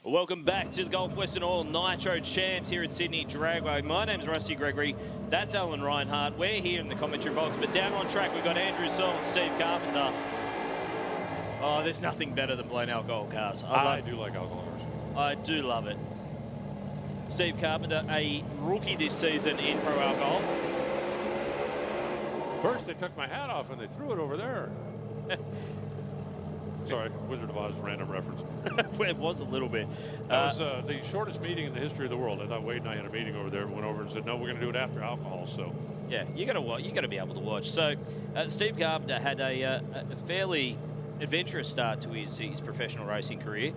Welcome back to the Golf Western Oil Nitro Champs here at Sydney Dragway. My name's Rusty Gregory. That's Alan Reinhardt. We're here in the commentary box, but down on track we've got Andrew Searle and Steve Carpenter. Oh, there's nothing better than blown alcohol cars. I do like alcohol cars. I do love it. Steve Carpenter, a rookie this season in pro alcohol. First they took my hat off and they threw it over there. Sorry, Wizard of Oz random reference. It was a little bit. That was the shortest meeting in the history of the world. I thought Wade and I had a meeting over there. Went over and said, no, we're going to do it after alcohol. So yeah, you got to be able to watch. So Steve Carpenter had a fairly adventurous start to his professional racing career.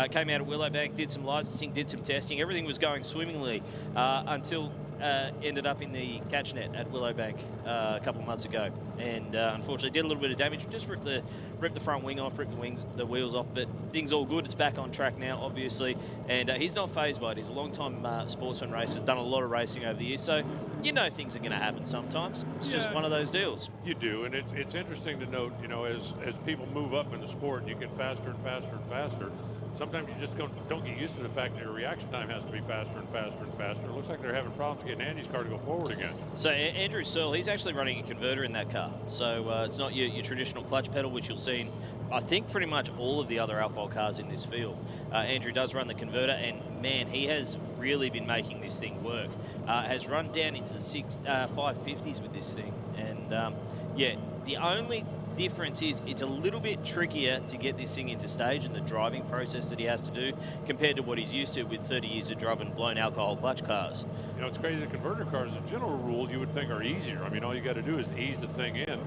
Came out at Willowbank, did some licensing, did some testing. Everything was going swimmingly until ended up in the catch net at Willowbank a couple of months ago, and unfortunately did a little bit of damage. Just ripped the front wing off, ripped the wheels off, but things all good. It's back on track now, obviously, and he's not phased by it. He's a long-time sportsman racer, done a lot of racing over the years, so you know things are going to happen sometimes. It's just one of those deals. You do, and it's interesting to note, you know, as people move up in the sport and you get faster and faster and faster, sometimes you just don't get used to the fact that your reaction time has to be faster and faster and faster. It looks like they're having problems getting Andy's car to go forward again. So Andrew Searle, he's actually running a converter in that car. So it's not your traditional clutch pedal, which you'll see in, I think, pretty much all of the other alcohol cars in this field. Andrew does run the converter, and man, he has really been making this thing work. Has run down into the 550s with this thing. And yeah, the only difference is it's a little bit trickier to get this thing into stage and the driving process that he has to do compared to what he's used to with 30 years of driving blown alcohol clutch cars. You know, it's crazy. The converter cars, as a general rule, you would think are easier. I mean, all you got to do is ease the thing in,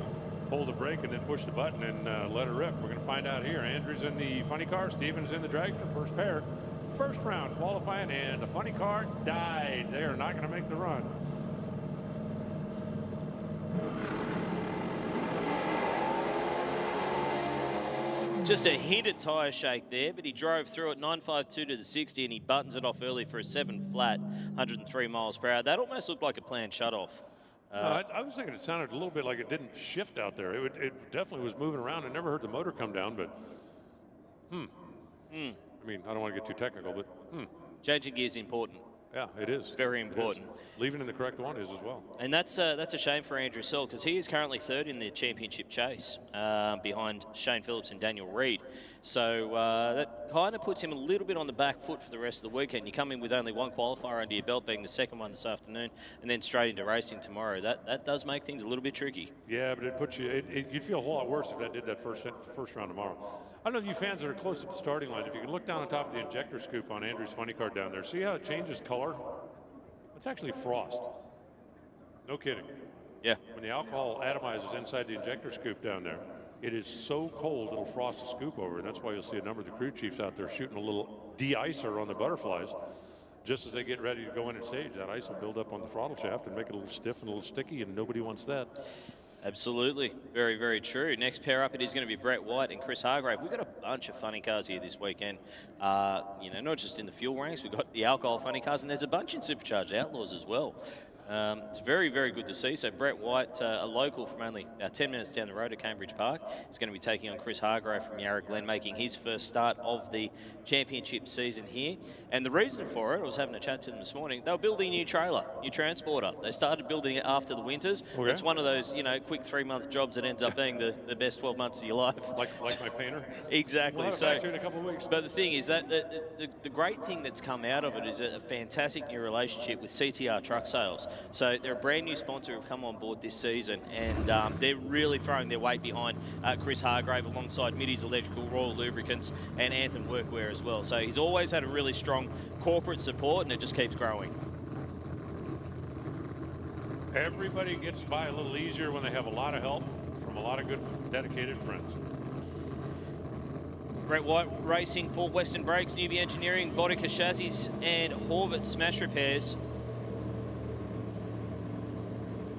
pull the brake, and then push the button and let it rip. We're going to find out here. Andrew's in the funny car. Steven's in the Dragster. First pair. First round qualifying, and the funny car died. They are not going to make the run. Just a hint of tyre shake there, but he drove through it 952 to the 60, and he buttons it off early for a 7 flat, 103 miles per hour. That almost looked like a planned shut-off. I was thinking it sounded a little bit like it didn't shift out there. It definitely was moving around. I never heard the motor come down, but I mean, I don't want to get too technical, but Changing gears is important. Yeah, it is. Very important. Leaving in the correct one is as well. And that's a shame for Andrew Searle, because he is currently third in the championship chase behind Shane Phillips and Daniel Reed. So that kind of puts him a little bit on the back foot for the rest of the weekend. You come in with only one qualifier under your belt, being the second one this afternoon, and then straight into racing tomorrow. That does make things a little bit tricky. Yeah, but it puts you, you'd feel a whole lot worse if that did that first round tomorrow. I don't know, you fans that are close to the starting line, if you can look down on top of the injector scoop on Andrew's funny car down there, see how it changes color? It's actually frost. No kidding. Yeah. When the alcohol atomizes inside the injector scoop down there, it is so cold it'll frost the scoop over, and that's why you'll see a number of the crew chiefs out there shooting a little de-icer on the butterflies just as they get ready to go in and stage. That ice will build up on the throttle shaft and make it a little stiff and a little sticky, and nobody wants that. Absolutely. Very, very true. Next pair up, it is going to be Brett White and Chris Hargrave. We've got a bunch of funny cars here this weekend. You know, not just in the fuel ranks, we've got the alcohol funny cars, and there's a bunch in Supercharged Outlaws as well. It's very, very good to see. So Brett White, a local from only 10 minutes down the road at Cambridge Park, is going to be taking on Chris Hargrave from Yarra Glen, making his first start of the championship season here. And the reason for it, I was having a chat to them this morning, they were building a new trailer, new transporter. They started building it after the winters. Okay. It's one of those, you know, quick 3-month jobs that ends up being the best 12 months of your life. Like my painter? Exactly. We'll have it in a couple of weeks. But the thing is that the great thing that's come out of it is a fantastic new relationship with CTR Truck Sales. So they're a brand new sponsor who've come on board this season, and they're really throwing their weight behind Chris Hargrave alongside Middy's Electrical, Royal Lubricants, and Anthem Workwear as well. So he's always had a really strong corporate support, and it just keeps growing. Everybody gets by a little easier when they have a lot of help from a lot of good, dedicated friends. Brett White racing for Western Brakes, Newbie Engineering, Bodica Chassis, and Horvath Smash Repairs.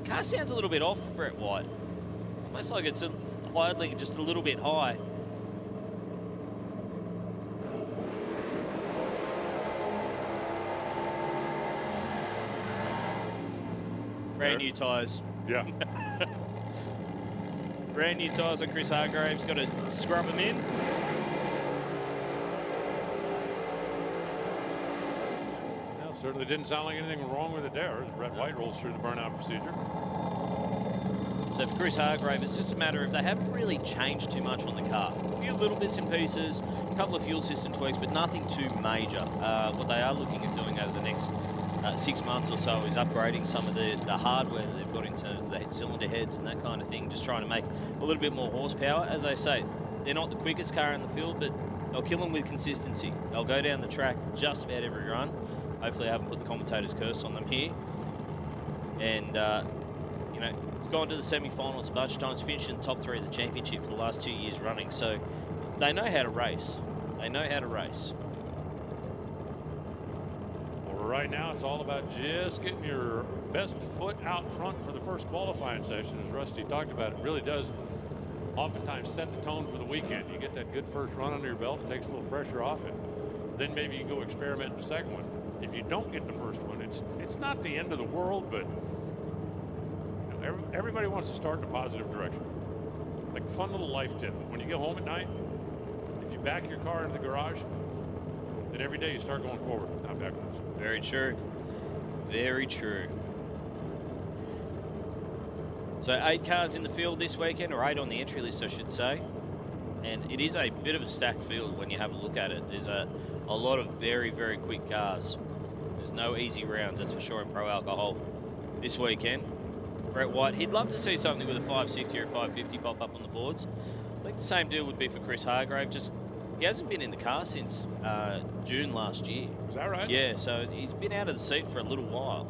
Car sounds a little bit off for Brett White. Almost like it's idling just a little bit high. Brand new tyres. Yeah. Brand new tyres on Chris Hargrave's got to scrub them in. Certainly didn't sound like anything wrong with it there as Brett White rolls through the burnout procedure. So for Chris Hargrave, it's just a matter of they haven't really changed too much on the car. A few little bits and pieces, a couple of fuel system tweaks, but nothing too major. What they are looking at doing over the next 6 months or so is upgrading some of the hardware that they've got in terms of the cylinder heads and that kind of thing, just trying to make a little bit more horsepower. As I say, they're not the quickest car in the field, but they'll kill them with consistency. They'll go down the track just about every run. Hopefully I haven't put the commentator's curse on them here. And, you know, it's gone to the semi-finals a bunch of times, finished in the top 3 of the championship for the last 2 years running. So they know how to race. They know how to race. Well, right now it's all about just getting your best foot out front for the first qualifying session. As Rusty talked about, it really does oftentimes set the tone for the weekend. You get that good first run under your belt, it takes a little pressure off it. Then maybe you go experiment in the second one. If you don't get the first one, it's not the end of the world, but you know, everybody wants to start in a positive direction. Like a fun little life tip. When you get home at night, if you back your car into the garage, then every day you start going forward, not backwards. Very true. Very true. So 8 cars in the field this weekend, or 8 on the entry list, I should say. And it is a bit of a stacked field when you have a look at it. There's a lot of very, very quick cars. There's no easy rounds, that's for sure, in Pro Alcohol this weekend. Brett White, he'd love to see something with a 560 or a 550 pop up on the boards. I think the same deal would be for Chris Hargrave. Just he hasn't been in the car since June last year. Is that right? Yeah, so he's been out of the seat for a little while.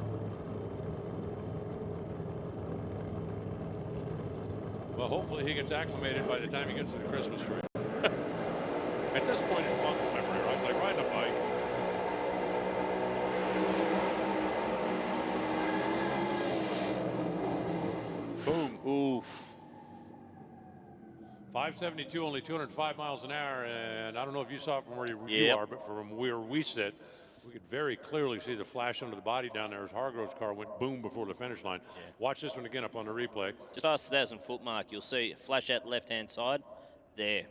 Well, hopefully he gets acclimated by the time he gets to the Christmas tree. At this point, it's muscle memory, right? It's like riding a bike. Boom. Oof. 572, only 205 miles an hour, and I don't know if you saw it from where you Yep. are, but from where we sit, we could very clearly see the flash under the body down there as Hargrove's car went boom before the finish line. Yeah. Watch this one again up on the replay. Just past the 1,000-foot mark, you'll see a flash out the left-hand side there.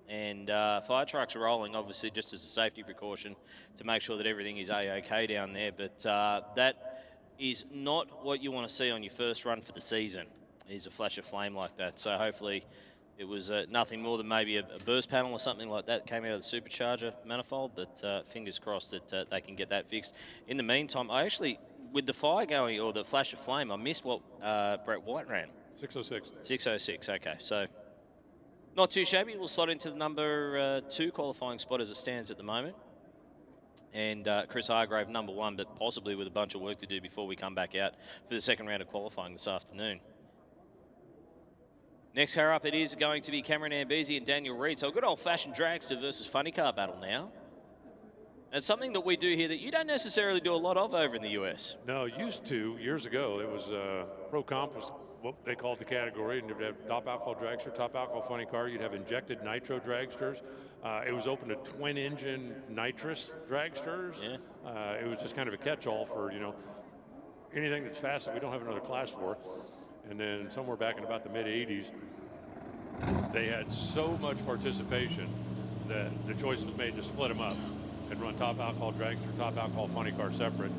And fire trucks are rolling, obviously, just as a safety precaution to make sure that everything is A-OK down there. But that is not what you want to see on your first run for the season, is a flash of flame like that. So hopefully it was nothing more than maybe a burst panel or something like that came out of the supercharger manifold, but fingers crossed that they can get that fixed. In the meantime, I actually, with the fire going, or the flash of flame, I missed what Brett White ran. 606. 606, okay. So not too shabby. We'll slot into the number 2 qualifying spot as it stands at the moment. And Chris Hargrave, number 1, but possibly with a bunch of work to do before we come back out for the second round of qualifying this afternoon. Next car up, it is going to be Cameron Ambezi and Daniel Reed. So a good old-fashioned dragster versus funny car battle now. And it's something that we do here that you don't necessarily do a lot of over in the US. No, used to, years ago, it was Pro Comp was what they called the category, and you'd have top alcohol dragster, top alcohol funny car. You'd have injected nitro dragsters. It was open to twin-engine nitrous dragsters. Yeah. It was just kind of a catch-all for, you know, anything that's fast that we don't have another class for. And then somewhere back in about the mid-'80s, they had so much participation that the choice was made to split them up and run top alcohol dragster, top alcohol funny car separate.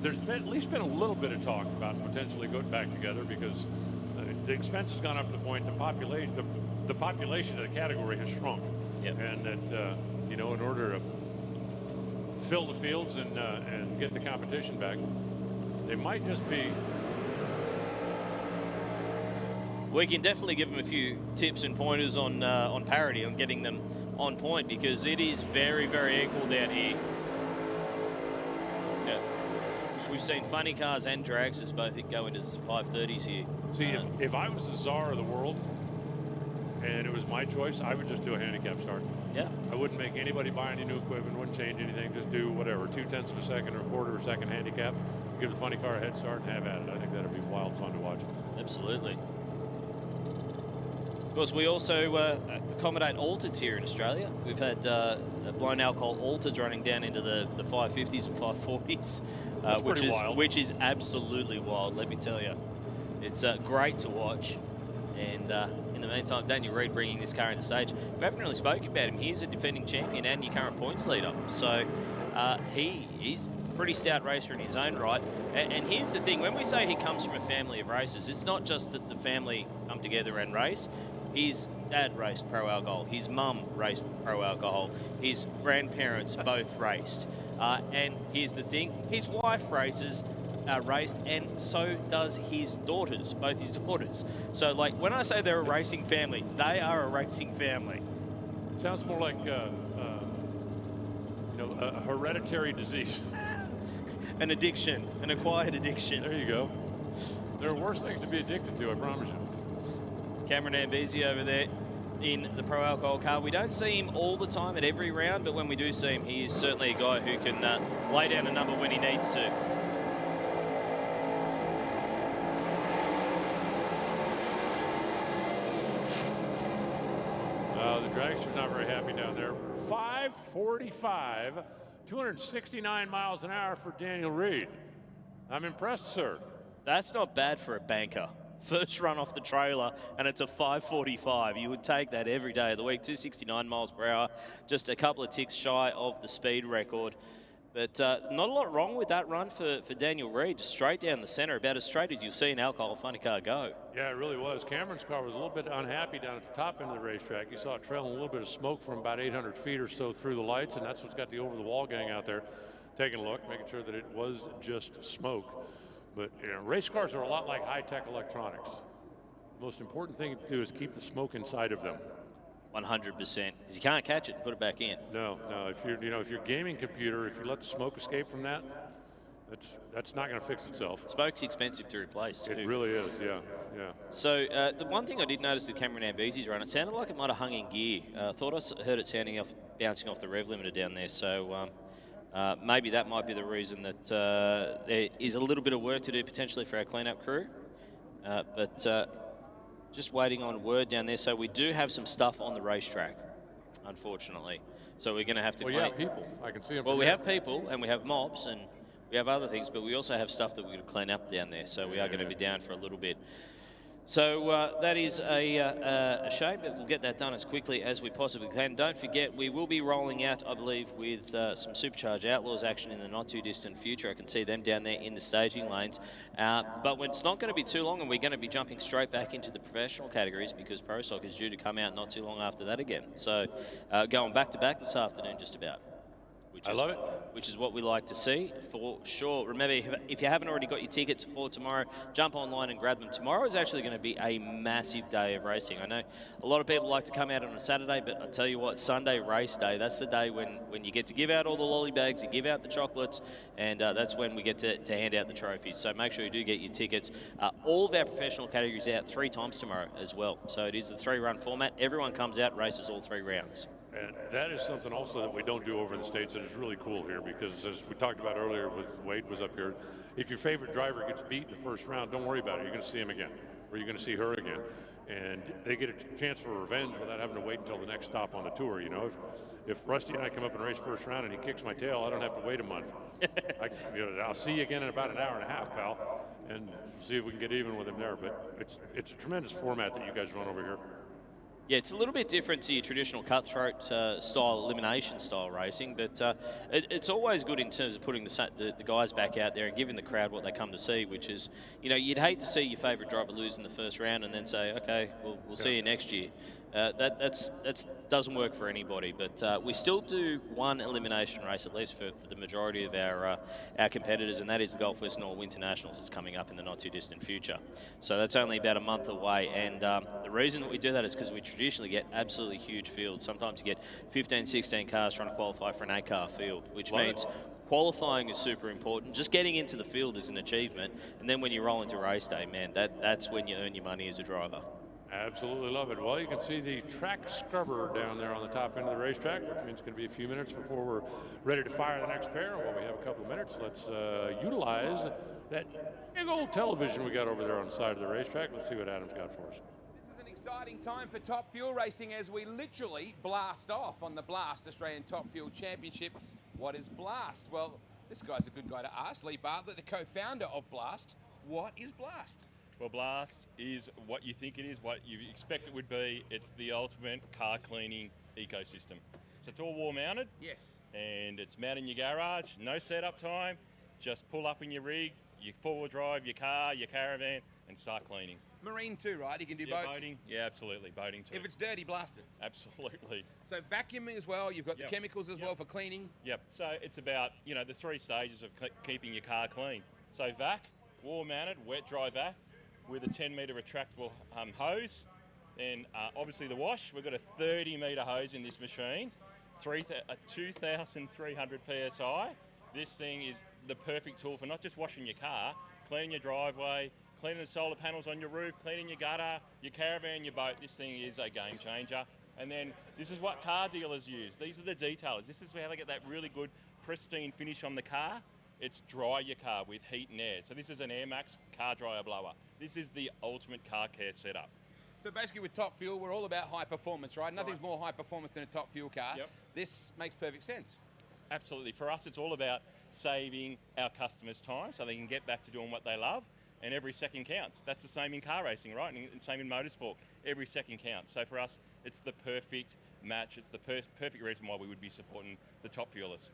There's been at least been a little bit of talk about potentially going back together because the expense has gone up to the point the population of the category has shrunk. Yep. And that you know, in order to fill the fields and get the competition back, they might just be. We can definitely give them a few tips and pointers on parity, on getting them on point, because it is very, very equal down here. Yeah. We've seen funny cars and dragsters both go into the 530s here. See, if I was the czar of the world and it was my choice, I would just do a handicap start. Yeah. I wouldn't make anybody buy any new equipment, wouldn't change anything, just do whatever, 0.2 of a second or 1/4 of a second handicap, give the funny car a head start and have at it. I think that'd be wild fun to watch. Absolutely. Of course, we also accommodate altereds here in Australia. We've had blown alcohol altereds running down into the 550s and 540s, which is absolutely wild, let me tell you. It's great to watch. And in the meantime, Daniel Reed bringing this car into stage. We haven't really spoken about him. He's a defending champion and your current points leader. So he's pretty stout racer in his own right. And here's the thing, when we say he comes from a family of racers, it's not just that the family come together and race. His dad raced pro alcohol, his mum raced pro alcohol, his grandparents both raced. And here's the thing, his wife raced, and so does his daughters, both his daughters. So, like, when I say they're a racing family, they are a racing family. It sounds more like, a hereditary disease. An addiction, an acquired addiction. There you go. There are worse things to be addicted to, I promise you. Cameron Ambisi over there in the pro alcohol car. We don't see him all the time at every round, but when we do see him, he is certainly a guy who can lay down a number when he needs to. The Dragster's not very happy down there. 5:45, 269 miles an hour for Daniel Reed. I'm impressed, sir. That's not bad for a banker. First run off the trailer, and it's a 5:45. You would take that every day of the week. 269 miles per hour, just a couple of ticks shy of the speed record. But not a lot wrong with that run for Daniel Reed. Just straight down the center, about as straight as you'll see an alcohol funny car go. Yeah, it really was. Cameron's car was a little bit unhappy down at the top end of the racetrack. You saw it trailing a little bit of smoke from about 800 feet or so through the lights, and that's what's got the over-the-wall gang out there taking a look, making sure that it was just smoke. But race cars are a lot like high-tech electronics. The most important thing to do is keep the smoke inside of them. 100%, because you can't catch it and put it back in. No. If you're, if your gaming computer, if you let the smoke escape from that, that's not going to fix itself. Smoke's expensive to replace too. It really is, yeah. So the one thing I did notice with Cameron Ambisi's run, it sounded like it might have hung in gear. I thought I heard it bouncing off the rev limiter down there. So maybe that might be the reason that there is a little bit of work to do potentially for our cleanup crew. But just waiting on word down there. So we do have some stuff on the racetrack, unfortunately. So we're going to have to clean. Well, yeah, people. I can see them. Well, we have people and we have mobs and we have other things, but we also have stuff that we're going to clean up down there. So we are going to be down for a little bit. So that is a shame, but we'll get that done as quickly as we possibly can. Don't forget, we will be rolling out, I believe, with some Supercharged Outlaws action in the not-too-distant future. I can see them down there in the staging lanes. But it's not going to be too long, and we're going to be jumping straight back into the professional categories because Pro Stock is due to come out not too long after that again. So going back-to-back this afternoon just about. I love it. Which is what we like to see, for sure. Remember, if you haven't already got your tickets for tomorrow, jump online and grab them. Tomorrow is actually going to be a massive day of racing. I know a lot of people like to come out on a Saturday, but I tell you what, Sunday race day, that's the day when you get to give out all the lolly bags, you give out the chocolates, and that's when we get to hand out the trophies. So make sure you do get your tickets. All of our professional categories out 3 times tomorrow as well. So it is the 3-run format. Everyone comes out, races all 3 rounds. And that is something also that we don't do over in the States that is really cool here, because as we talked about earlier with Wade was up here, if your favorite driver gets beat in the first round, don't worry about it. You're going to see him again, or you're going to see her again. And they get a chance for revenge without having to wait until the next stop on the tour. If Rusty and I come up and race first round and he kicks my tail, I don't have to wait a month. I'll see you again in about an hour and a half, pal, and see if we can get even with him there. But it's a tremendous format that you guys run over here. Yeah, it's a little bit different to your traditional cutthroat style, elimination style racing, but it's always good in terms of putting the guys back out there and giving the crowd what they come to see, which is, you'd hate to see your favourite driver lose in the first round and then say, okay, we'll see you next year. That doesn't work for anybody, but we still do one elimination race, at least for the majority of our competitors, and that is the Gulf Western Oil Winter Nationals that's coming up in the not-too-distant future. So that's only about a month away, and the reason that we do that is because we traditionally get absolutely huge fields. Sometimes you get 15, 16 cars trying to qualify for an 8-car field, which means qualifying is super important. Just getting into the field is an achievement, and then when you roll into race day, man, that's when you earn your money as a driver. Absolutely love it. Well, you can see the track scrubber down there on the top end of the racetrack, which means it's going to be a few minutes before we're ready to fire the next pair. Well, we have a couple of minutes. Let's utilize that big old television we got over there on the side of the racetrack. Let's see what Adam's got for us. This is an exciting time for Top Fuel Racing as we literally blast off on the Blast Australian Top Fuel Championship. What is Blast? Well, this guy's a good guy to ask. Lee Bartlett, the co-founder of Blast. What is Blast? Well, Blast is what you think it is, what you expect it would be. It's the ultimate car cleaning ecosystem. So it's all wall mounted. Yes. And it's mounted in your garage, no setup time. just pull up in your rig, your four-wheel drive, your car, your caravan, and start cleaning. Marine too, right? You can do Yeah, boats. boating. Yeah, absolutely. Boating too. If it's dirty, blast it. Absolutely. So vacuuming as well. You've got the Yep. chemicals as Yep. well for cleaning. Yep. So it's about, the 3 stages of keeping your car clean. So vac, wall-mounted, wet, dry vac, with a 10-metre retractable hose. Then obviously the wash. We've got a 30-metre hose in this machine, 2,300 PSI. This thing is the perfect tool for not just washing your car, cleaning your driveway, cleaning the solar panels on your roof, cleaning your gutter, your caravan, your boat. This thing is a game changer. And then this is what car dealers use. These are the detailers. This is how they get that really good pristine finish on the car. It's dry your car with heat and air. So this is an Air Max car dryer blower. This is the ultimate car care setup. So basically with Top Fuel, we're all about high performance, right? Nothing's more high performance than a Top Fuel car. Yep. This makes perfect sense. Absolutely. For us, it's all about saving our customers time so they can get back to doing what they love, and every second counts. That's the same in car racing, right? And the same in motorsport. Every second counts. So for us, it's the perfect match. It's the perfect reason why we would be supporting the Top Fuelers.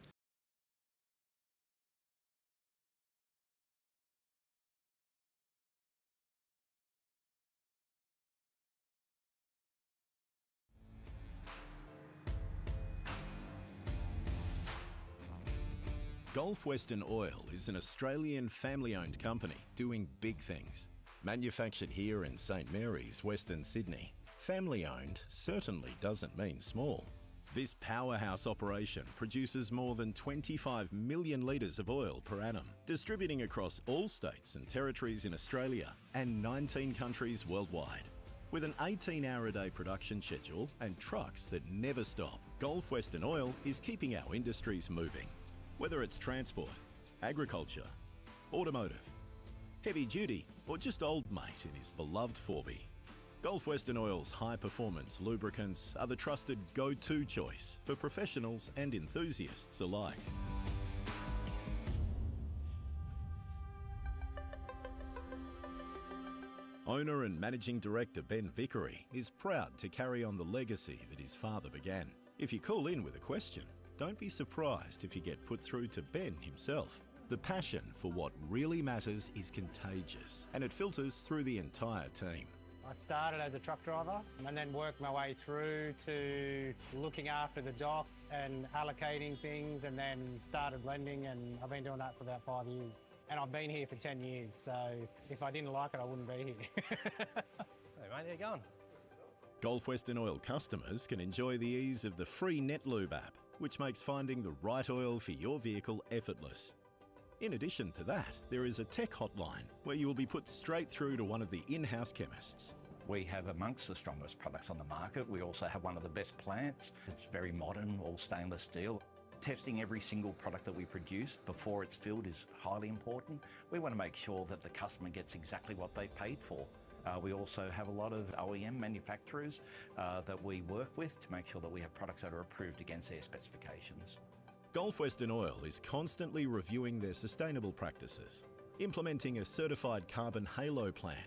Gulf Western Oil is an Australian family-owned company doing big things. Manufactured here in St Mary's, Western Sydney, family-owned certainly doesn't mean small. This powerhouse operation produces more than 25 million litres of oil per annum, distributing across all states and territories in Australia and 19 countries worldwide. With an 18-hour-a-day production schedule and trucks that never stop, Gulf Western Oil is keeping our industries moving. Whether it's transport, agriculture, automotive, heavy duty, or just old mate in his beloved 4B, Gulf Western Oil's high-performance lubricants are the trusted go-to choice for professionals and enthusiasts alike. Owner and Managing Director Ben Vickery is proud to carry on the legacy that his father began. If you call in with a question, don't be surprised if you get put through to Ben himself. The passion for what really matters is contagious, and it filters through the entire team. I started as a truck driver and then worked my way through to looking after the dock and allocating things, and then started blending, and I've been doing that for about 5 years. And I've been here for 10 years, so if I didn't like it, I wouldn't be here. Hey mate, how you going? Gulf Western Oil customers can enjoy the ease of the free NetLube app, which makes finding the right oil for your vehicle effortless. In addition to that, there is a tech hotline where you will be put straight through to one of the in-house chemists. We have amongst the strongest products on the market. We also have one of the best plants. It's very modern, all stainless steel. Testing every single product that we produce before it's filled is highly important. We want to make sure that the customer gets exactly what they've paid for. We also have a lot of OEM manufacturers that we work with to make sure that we have products that are approved against their specifications. Gulf Western Oil is constantly reviewing their sustainable practices, implementing a certified carbon halo plan,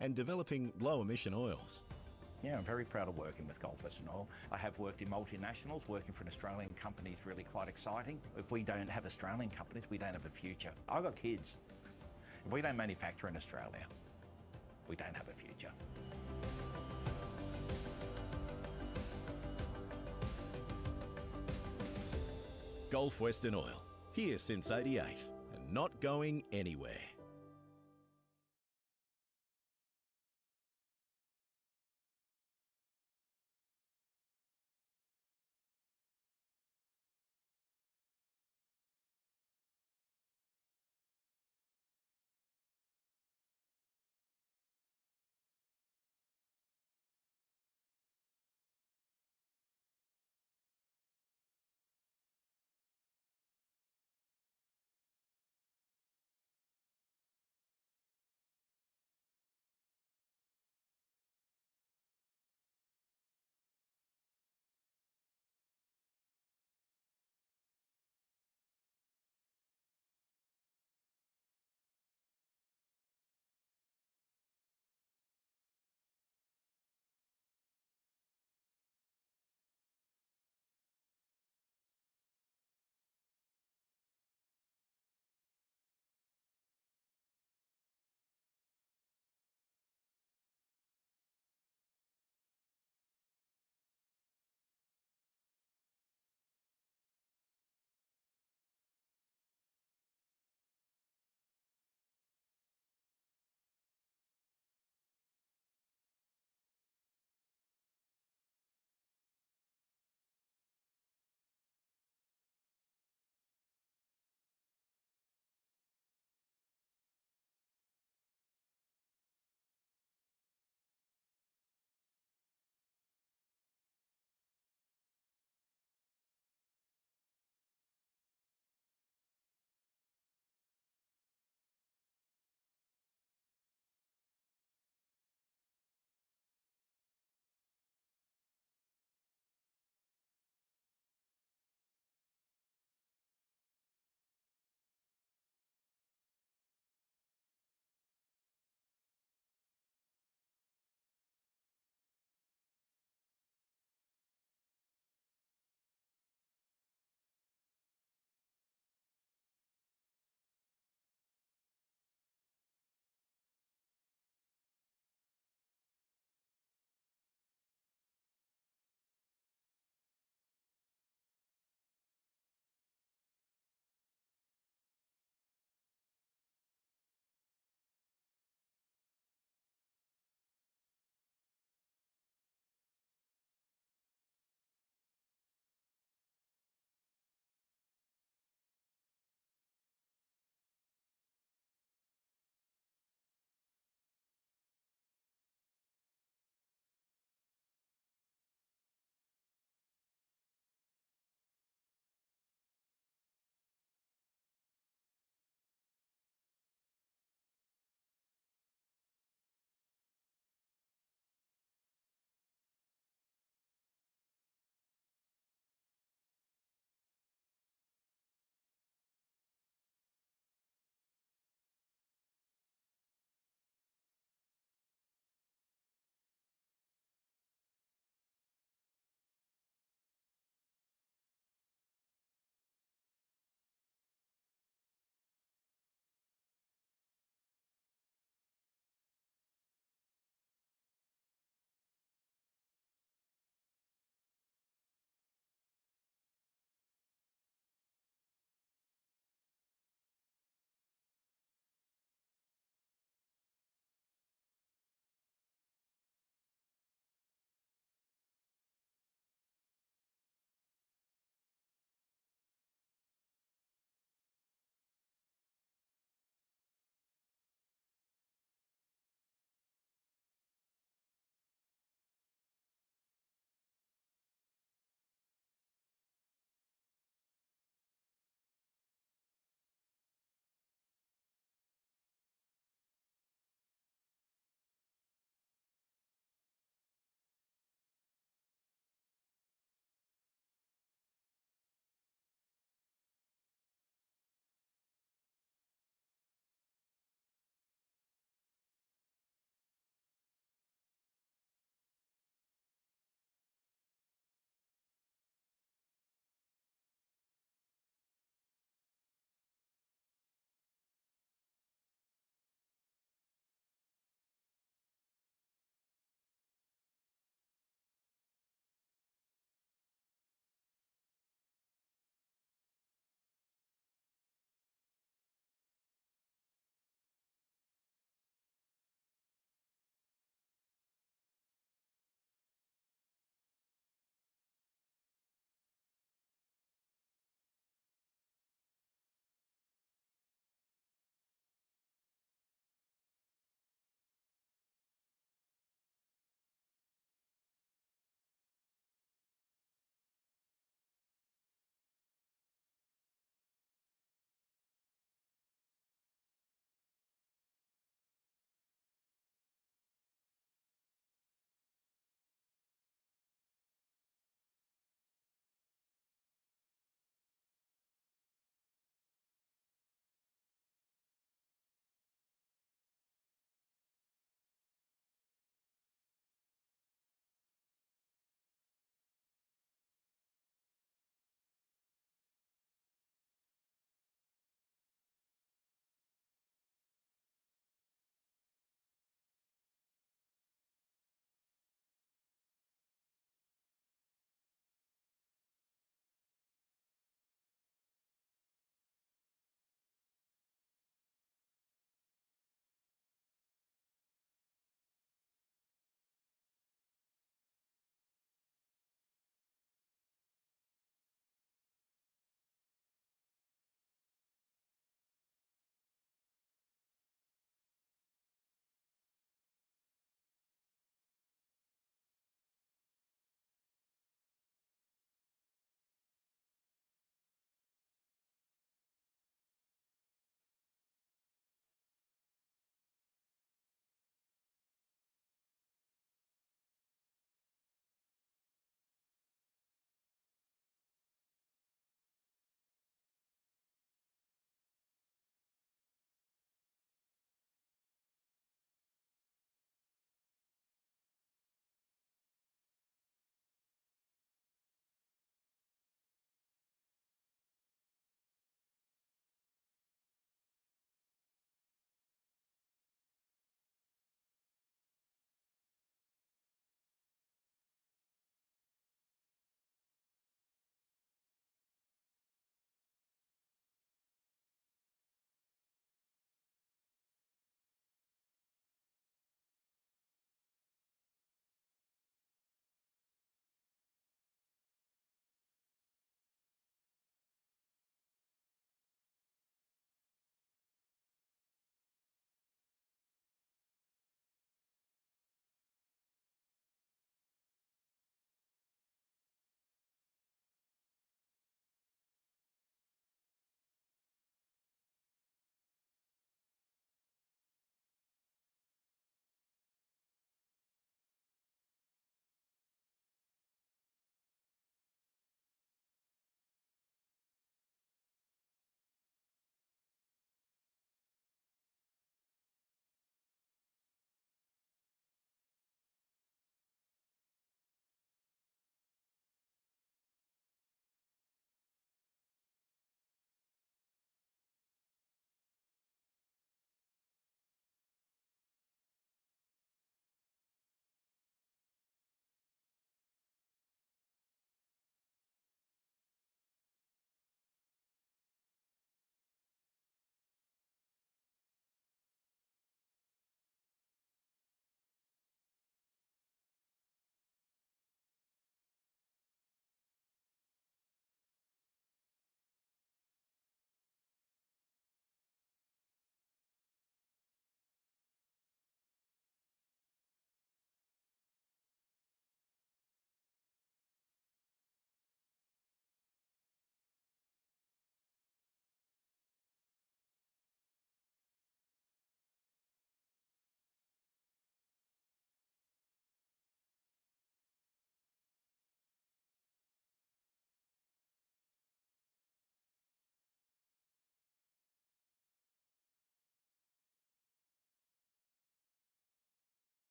and developing low-emission oils. Yeah, I'm very proud of working with Gulf Western Oil. I have worked in multinationals. Working for an Australian company is really quite exciting. If we don't have Australian companies, we don't have a future. I've got kids. If we don't manufacture in Australia, we don't have a future. Gulf Western Oil, here since '88 and not going anywhere.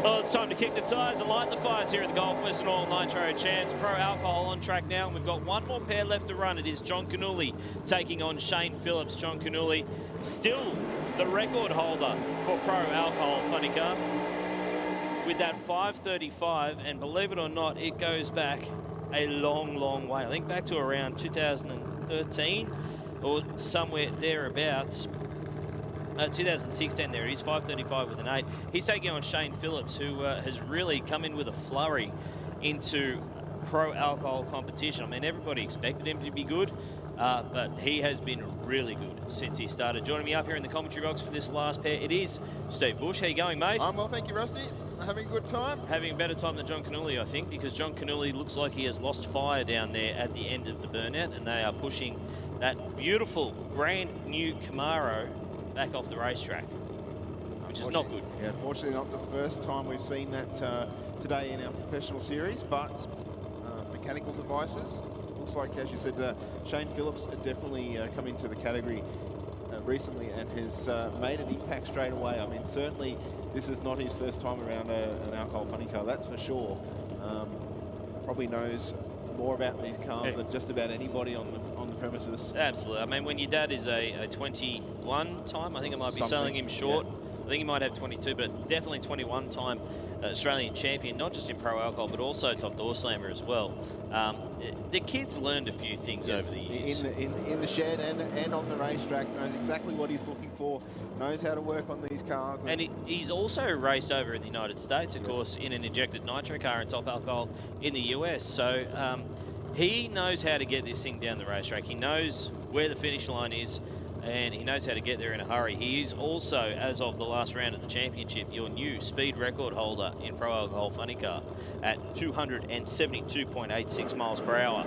Well, it's time to kick the tyres and light the fires here at the Gulf Western Oil Nitro Champs. Pro Alcohol on track now, and we've got one more pair left to run. It is John Canuli taking on Shane Phillips. John Canuli, still the record holder for Pro Alcohol Funny Car with that 5:35, and believe it or not, it goes back a long, long way. I think back to around 2013 or somewhere thereabouts. 2016 there, he's 5:35 with an 8. He's taking on Shane Phillips, who has really come in with a flurry into pro alcohol competition. I mean, everybody expected him to be good, but he has been really good since he started. Joining me up here in the commentary box for this last pair, it is Steve Bush. How you going, mate? I'm well, thank you, Rusty. Having a good time. Having a better time than John Canuli, I think, because John Canuli looks like he has lost fire down there at the end of the burnout, and they are pushing that beautiful, brand new Camaro back off the racetrack, which is not good. Yeah, unfortunately not the first time we've seen that today in our professional series, but mechanical devices. Looks like, as you said, Shane Phillips definitely come into the category recently and has made an impact straight away. I mean, certainly this is not his first time around an alcohol funny car, that's for sure. Probably knows more about these cars than just about anybody on the premises. Absolutely. I mean, when your dad is a 21 time, I think I might be selling him short. Yeah. I think he might have 22, but definitely 21 time Australian champion, not just in pro alcohol, but also top door slammer as well. The kid's learned a few things over the years. In the shed and on the racetrack, knows exactly what he's looking for, knows how to work on these cars. And he's also raced over in the United States, of course, in an injected nitro car and top alcohol in the US. So he knows how to get this thing down the racetrack. He knows where the finish line is, and he knows how to get there in a hurry. He is also, as of the last round of the championship, your new speed record holder in pro alcohol funny car at 272.86 miles per hour.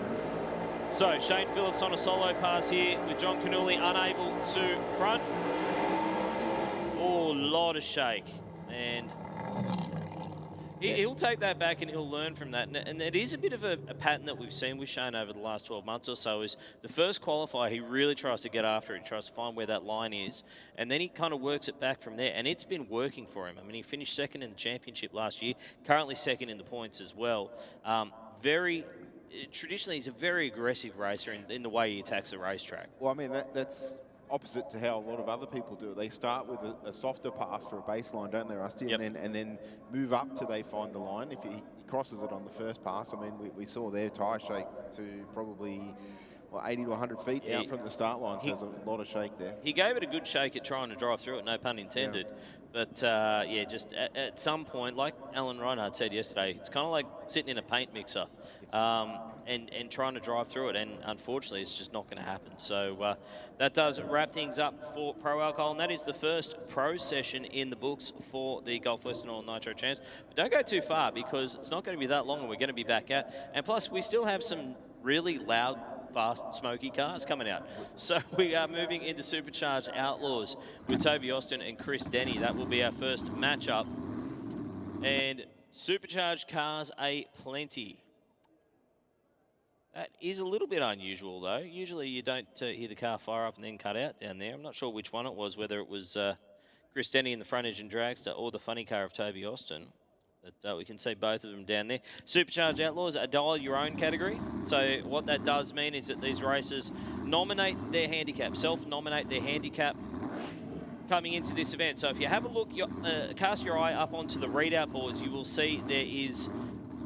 So Shane Phillips on a solo pass here with John Canuli unable to front. Oh, lot of shake. And he'll take that back and he'll learn from that. And it is a bit of a pattern that we've seen with Shane over the last 12 months or so. Is the first qualifier, he really tries to get after it. He tries to find where that line is. And then he kind of works it back from there. And it's been working for him. I mean, he finished second in the championship last year, currently second in the points as well. Traditionally, he's a very aggressive racer in the way he attacks the racetrack. Well, I mean, that's opposite to how a lot of other people do it. They start with a softer pass for a baseline, don't they, Rusty? Yep. And then move up till they find the line. If he crosses it on the first pass, I mean, we saw their tyre shake to probably 80 to 100 feet out from the start line, so there's a lot of shake there. He gave it a good shake at trying to drive through it, no pun intended. Yeah. But, yeah, just at some point, like Alan Reinhardt said yesterday, it's kind of like sitting in a paint mixer and trying to drive through it, and unfortunately it's just not going to happen. So that does wrap things up for Pro Alcohol, and that is the first pro session in the books for the Gulf Western Oil Nitro Champs. But don't go too far, because it's not going to be that long and we're going to be back out. And plus, we still have some really loud, fast, smoky cars coming out. So we are moving into Supercharged Outlaws with Toby Austin and Chris Denny. That will be our first matchup. And Supercharged cars plenty. That is a little bit unusual, though. Usually you don't hear the car fire up and then cut out down there. I'm not sure which one it was, whether it was Chris Denny in the front engine dragster or the funny car of Toby Austin. But we can see both of them down there. Supercharged Outlaws, a dial your own category. So what that does mean is that these racers nominate their handicap, self-nominate their handicap coming into this event. So if you have a look, cast your eye up onto the readout boards, you will see there is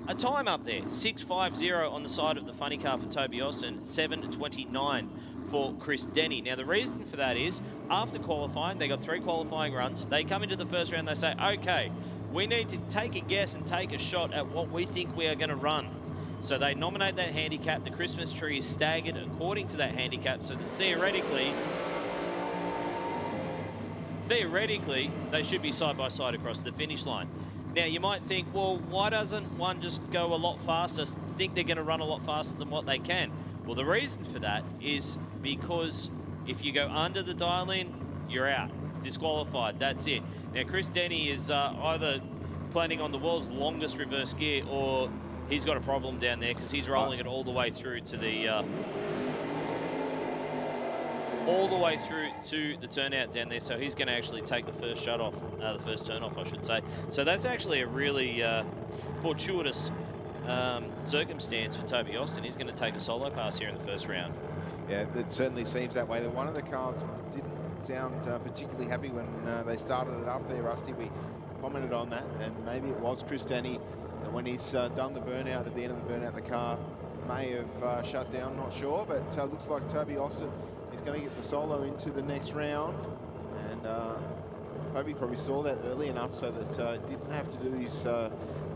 a time up there, 6:50 on the side of the funny car for Toby Austin, 7:29 for Chris Denny. Now the reason for that is, after qualifying, they got 3 qualifying runs. They come into the first round, they say, okay, we need to take a guess and take a shot at what we think we are going to run. So they nominate that handicap. The Christmas tree is staggered according to that handicap, so that theoretically, they should be side by side across the finish line. Now, you might think, well, why doesn't one just go a lot faster, think they're going to run a lot faster than what they can? Well, the reason for that is because if you go under the dial-in, you're out. Disqualified, that's it. Now, Chris Denny is either planning on the world's longest reverse gear, or he's got a problem down there because he's rolling it all the way through to the... all the way through to the turnout down there, so he's going to actually take the first shut off, the first turn off, I should say. So that's actually a really fortuitous circumstance for Toby Austin. He's going to take a solo pass here in the first round. Yeah, it certainly seems that way. That one of the cars didn't sound particularly happy when they started it up there, Rusty. We commented on that, and maybe it was Chris Denny. And when he's done the burnout, at the end of the burnout, the car may have shut down, not sure, but looks like Toby Austin is going to get the solo into the next round. And Toby probably saw that early enough so that didn't have to do his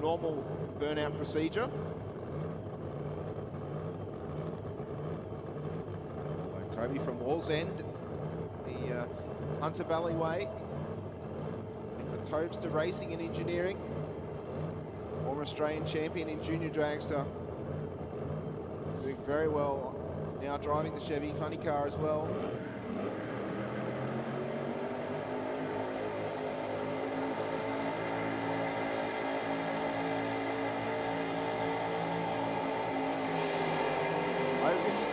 normal burnout procedure. Toby from Walls End, the Hunter Valley way. For Tobster Racing and Engineering, former Australian champion in junior dragster. Doing very well, now driving the Chevy funny car as well.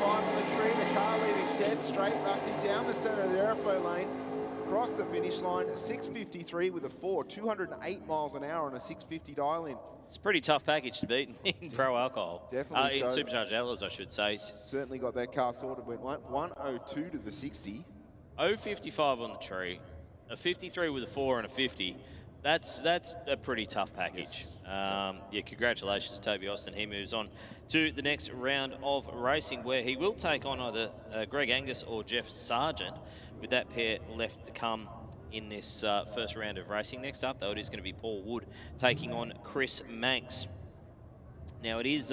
On the tree, the car leaving dead straight, Rusty, down the centre of the airflow lane, across the finish line, 6:53 with a 4, 208 miles an hour on a 6:50 dial-in. It's a pretty tough package to beat in pro alcohol. Definitely in so. Supercharged Outlaws, I should say. Certainly got that car sorted. Went 102 to the 60. 0.55 on the tree, a 53 with a 4 and a 50. That's a pretty tough package. Yes. Yeah, congratulations, Toby Austin. He moves on to the next round of racing, where he will take on either Greg Angus or Jeff Sargent, with that pair left to come in this first round of racing. Next up, though, it is going to be Paul Wood taking on Chris Manx. Now, it is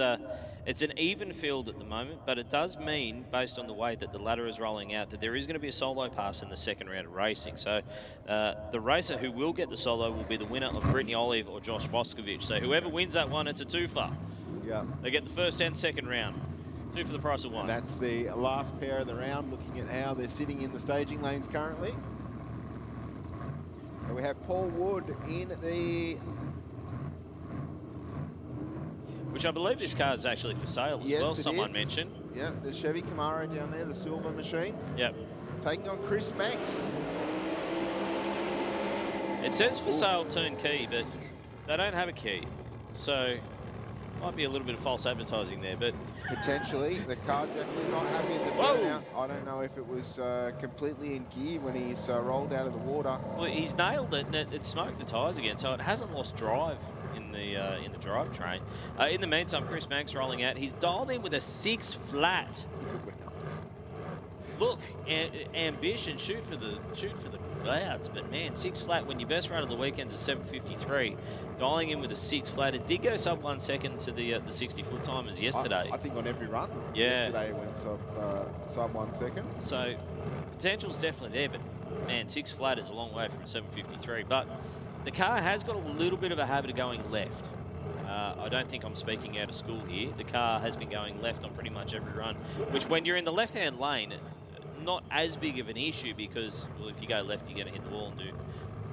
it's an even field at the moment, but it does mean, based on the way that the ladder is rolling out, that there is going to be a solo pass in the second round of racing. So the racer who will get the solo will be the winner of Brittany Olive or Josh Boscovich. So whoever wins that one, it's a twofer. Yeah. They get the first and second round. Two for the price of one. And that's the last pair of the round, looking at how they're sitting in the staging lanes currently. So we have Paul Wood in the... Which I believe this car is actually for sale as well, someone mentioned. Yeah, the Chevy Camaro down there, the silver machine. Yep. Taking on Chris Manx. It says for sale turnkey, but they don't have a key. So, might be a little bit of false advertising there, but... Potentially. The car definitely not happy at the burnout. I don't know if it was completely in gear when he's rolled out of the water. Well, he's nailed it, and it smoked the tyres again, so it hasn't lost drive in the drivetrain. In the meantime, Chris Manx rolling out. He's dialed in with a 6 flat. Look, ambition, shoot for the clouds, but man, 6 flat when your best run of the weekend is 7:53. Dialing in with a 6 flat. It did go sub 1 second to the 60-foot timers yesterday. I think on every run. Yeah. Yesterday it went sub 1 second. So potential's definitely there, but man, 6 flat is a long way from 7:53. But the car has got a little bit of a habit of going left. I don't think I'm speaking out of school here. The car has been going left on pretty much every run, which when you're in the left-hand lane, not as big of an issue because, well, if you go left, you're going to hit the wall and do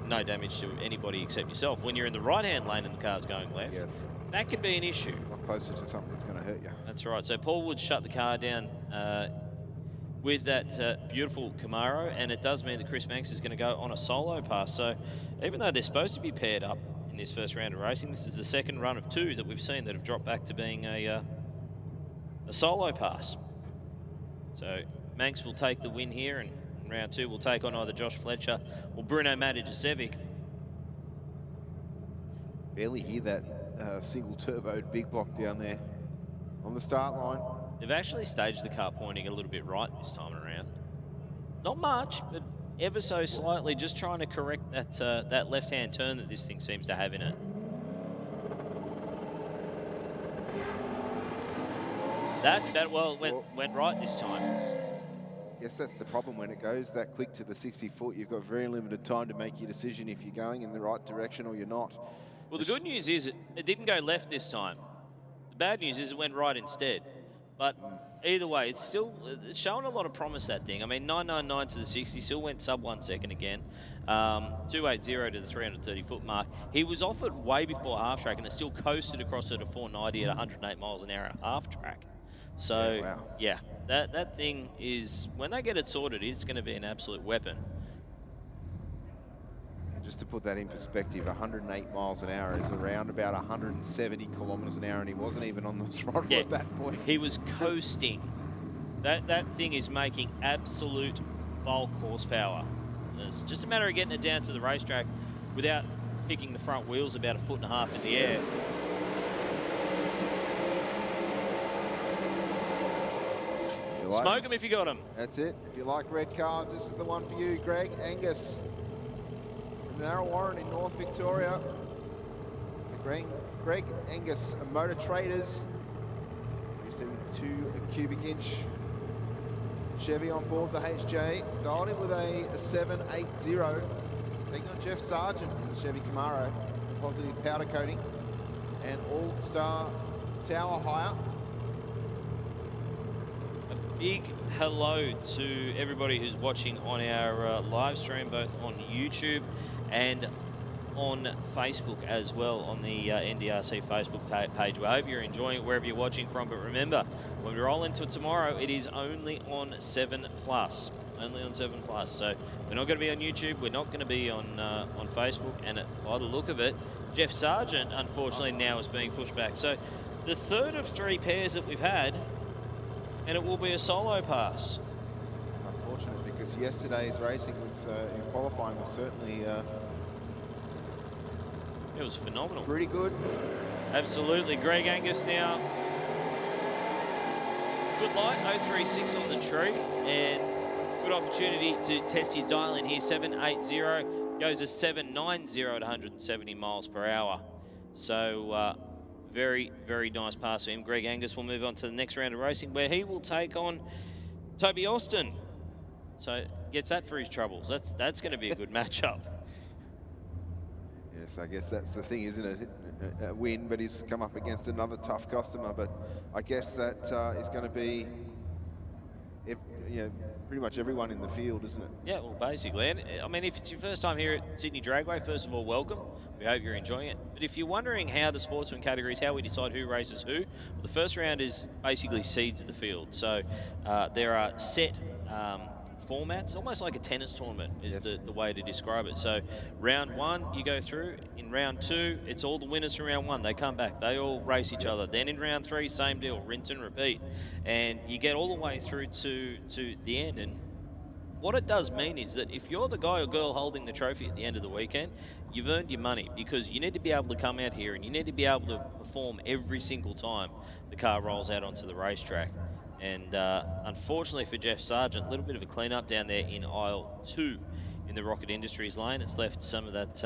no damage to anybody except yourself. When you're in the right-hand lane and the car's going left, yes, that could be an issue. Not closer to something that's going to hurt you. That's right. So Paul Wood shut the car down with that beautiful Camaro, and it does mean that Chris Manx is going to go on a solo pass. So even though they're supposed to be paired up in this first round of racing, this is the second run of 2 that we've seen that have dropped back to being a solo pass. So Manx will take the win here, and in round 2 will take on either Josh Fletcher or Bruno Matijasevic. Barely hear that single turboed big block down there on the start line. They've actually staged the car pointing a little bit right this time around. Not much, but ever so slightly, just trying to correct that left-hand turn that this thing seems to have in it. That's better. Well, it went right this time. Yes, that's the problem. When it goes that quick to the 60-foot, you've got very limited time to make your decision if you're going in the right direction or you're not. Well, the good news is it didn't go left this time. The bad news is it went right instead. But either way, it's showing a lot of promise, that thing. I mean, 999 to the 60, still went sub 1 second again. 280 to the 330-foot mark. He was off it way before half track, and it still coasted across it at 490 at 108 miles an hour at half track. So, wow. yeah, that thing is, when they get it sorted, it's going to be an absolute weapon. And just to put that in perspective, 108 miles an hour is around about 170 kilometers an hour, and he wasn't even on the throttle at that point. He was coasting. That thing is making absolute bulk horsepower. It's just a matter of getting it down to the racetrack without picking the front wheels about 1.5 foot in the air. Smoke them if you got them. That's it. If you like red cars, this is the one for you. Greg Angus from Narrawarren in North Victoria. Greg Angus, Motor Traders. Used to 2 cubic inch Chevy on board the HJ. Dialed in with a 780. Taking on Jeff Sargent in the Chevy Camaro. Positive powder coating. And All-Star Tower Hire. Big hello to everybody who's watching on our live stream, both on YouTube and on Facebook as well, on the NDRC Facebook page. We hope you're enjoying it wherever you're watching from, but remember, when we roll into it tomorrow, it is only on 7+. Only on 7+. So we're not going to be on YouTube, we're not going to be on Facebook, and by the look of it, Jeff Sargent, unfortunately, now is being pushed back. So the third of 3 pairs that we've had, and it will be a solo pass. Unfortunate, because yesterday's racing was in qualifying was certainly it was phenomenal. Pretty good. Absolutely. Greg Angus now. Good light, 036 on the tree, and good opportunity to test his dial in here. 780 goes to 790 at 170 miles per hour. So very, very nice pass for him. Greg Angus will move on to the next round of racing, where he will take on Toby Austin. So gets that for his troubles. That's going to be a good matchup. Yes, I guess that's the thing, isn't it? A win, but he's come up against another tough customer. But I guess that is going to be, pretty much everyone in the field, isn't it? Yeah, well, basically. And I mean, if it's your first time here at Sydney Dragway, first of all, welcome. We hope you're enjoying it. But if you're wondering how the Sportsman categories, how we decide who races who, well, the first round is basically seeds of the field. So there are set formats, almost like a tennis tournament is the way to describe it. So round 1, you go through. In round 2, it's all the winners from round 1. They come back. They all race each other. Then in round 3, same deal, rinse and repeat. And you get all the way through to the end. And what it does mean is that if you're the guy or girl holding the trophy at the end of the weekend, you've earned your money, because you need to be able to come out here and you need to be able to perform every single time the car rolls out onto the racetrack. And unfortunately for Jeff Sargent, a little bit of a clean-up down there in aisle 2 in the Rocket Industries lane. It's left some of that,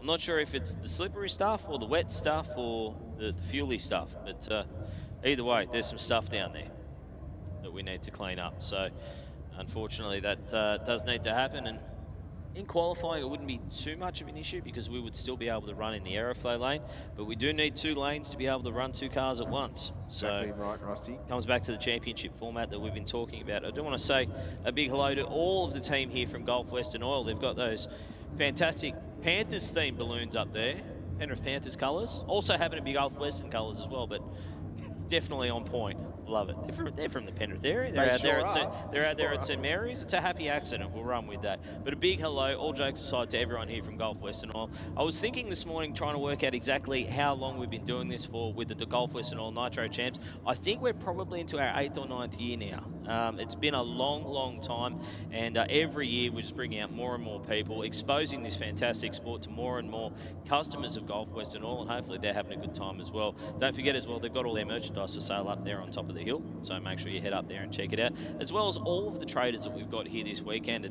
I'm not sure if it's the slippery stuff or the wet stuff or the fuely stuff, but either way, there's some stuff down there that we need to clean up. So unfortunately that does need to happen, and in qualifying it wouldn't be too much of an issue because we would still be able to run in the aeroflow lane, but we do need 2 lanes to be able to run 2 cars at once. Exactly so right, Rusty. Comes back to the championship format that we've been talking about. I do want to say a big hello to all of the team here from Gulf Western Oil. They've got those fantastic Panthers themed balloons up there, Penrith Panthers colours. Also happen to be Gulf Western colours as well, but definitely on point. Love it. They're from the Penrith area. They're out there at St Mary's. It's a happy accident. We'll run with that. But a big hello, all jokes aside, to everyone here from Gulf Western Oil. I was thinking this morning, trying to work out exactly how long we've been doing this for with the Gulf Western Oil Nitro Champs. I think we're probably into our 8th or 9th year now. It's been a long, long time, and every year we're just bringing out more and more people, exposing this fantastic sport to more and more customers of Gulf Western Oil, and hopefully they're having a good time as well. Don't forget as well, they've got all their merchandise for sale up there on top of the hill, so make sure you head up there and check it out, as well as all of the traders that we've got here this weekend.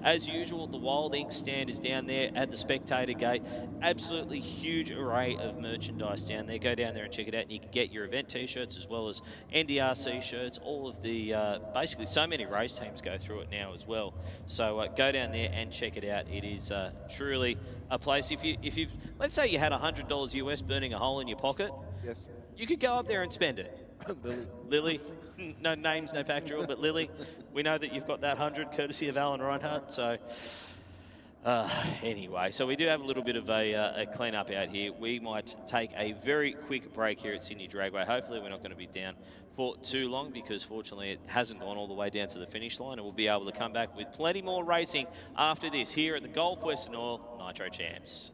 As usual, the Wild Ink stand is down there at the spectator gate. Absolutely huge array of merchandise down there. Go down there and check it out, and you can get your event t-shirts as well as NDRC shirts. All of the basically so many race teams go through it now as well, so go down there and check it out. It is truly a place. If you've, let's say you had $100 US burning a hole in your pocket, yes, you could go up there and spend it. Lily, no names, no factual, but Lily, we know that you've got that 100 courtesy of Alan Reinhardt. So Anyway, so we do have a little bit of a clean up out here. We might take a very quick break here at Sydney Dragway. Hopefully we're not going to be down for too long, because fortunately it hasn't gone all the way down to the finish line, and we'll be able to come back with plenty more racing after this here at the Gulf Western Oil Nitro Champs.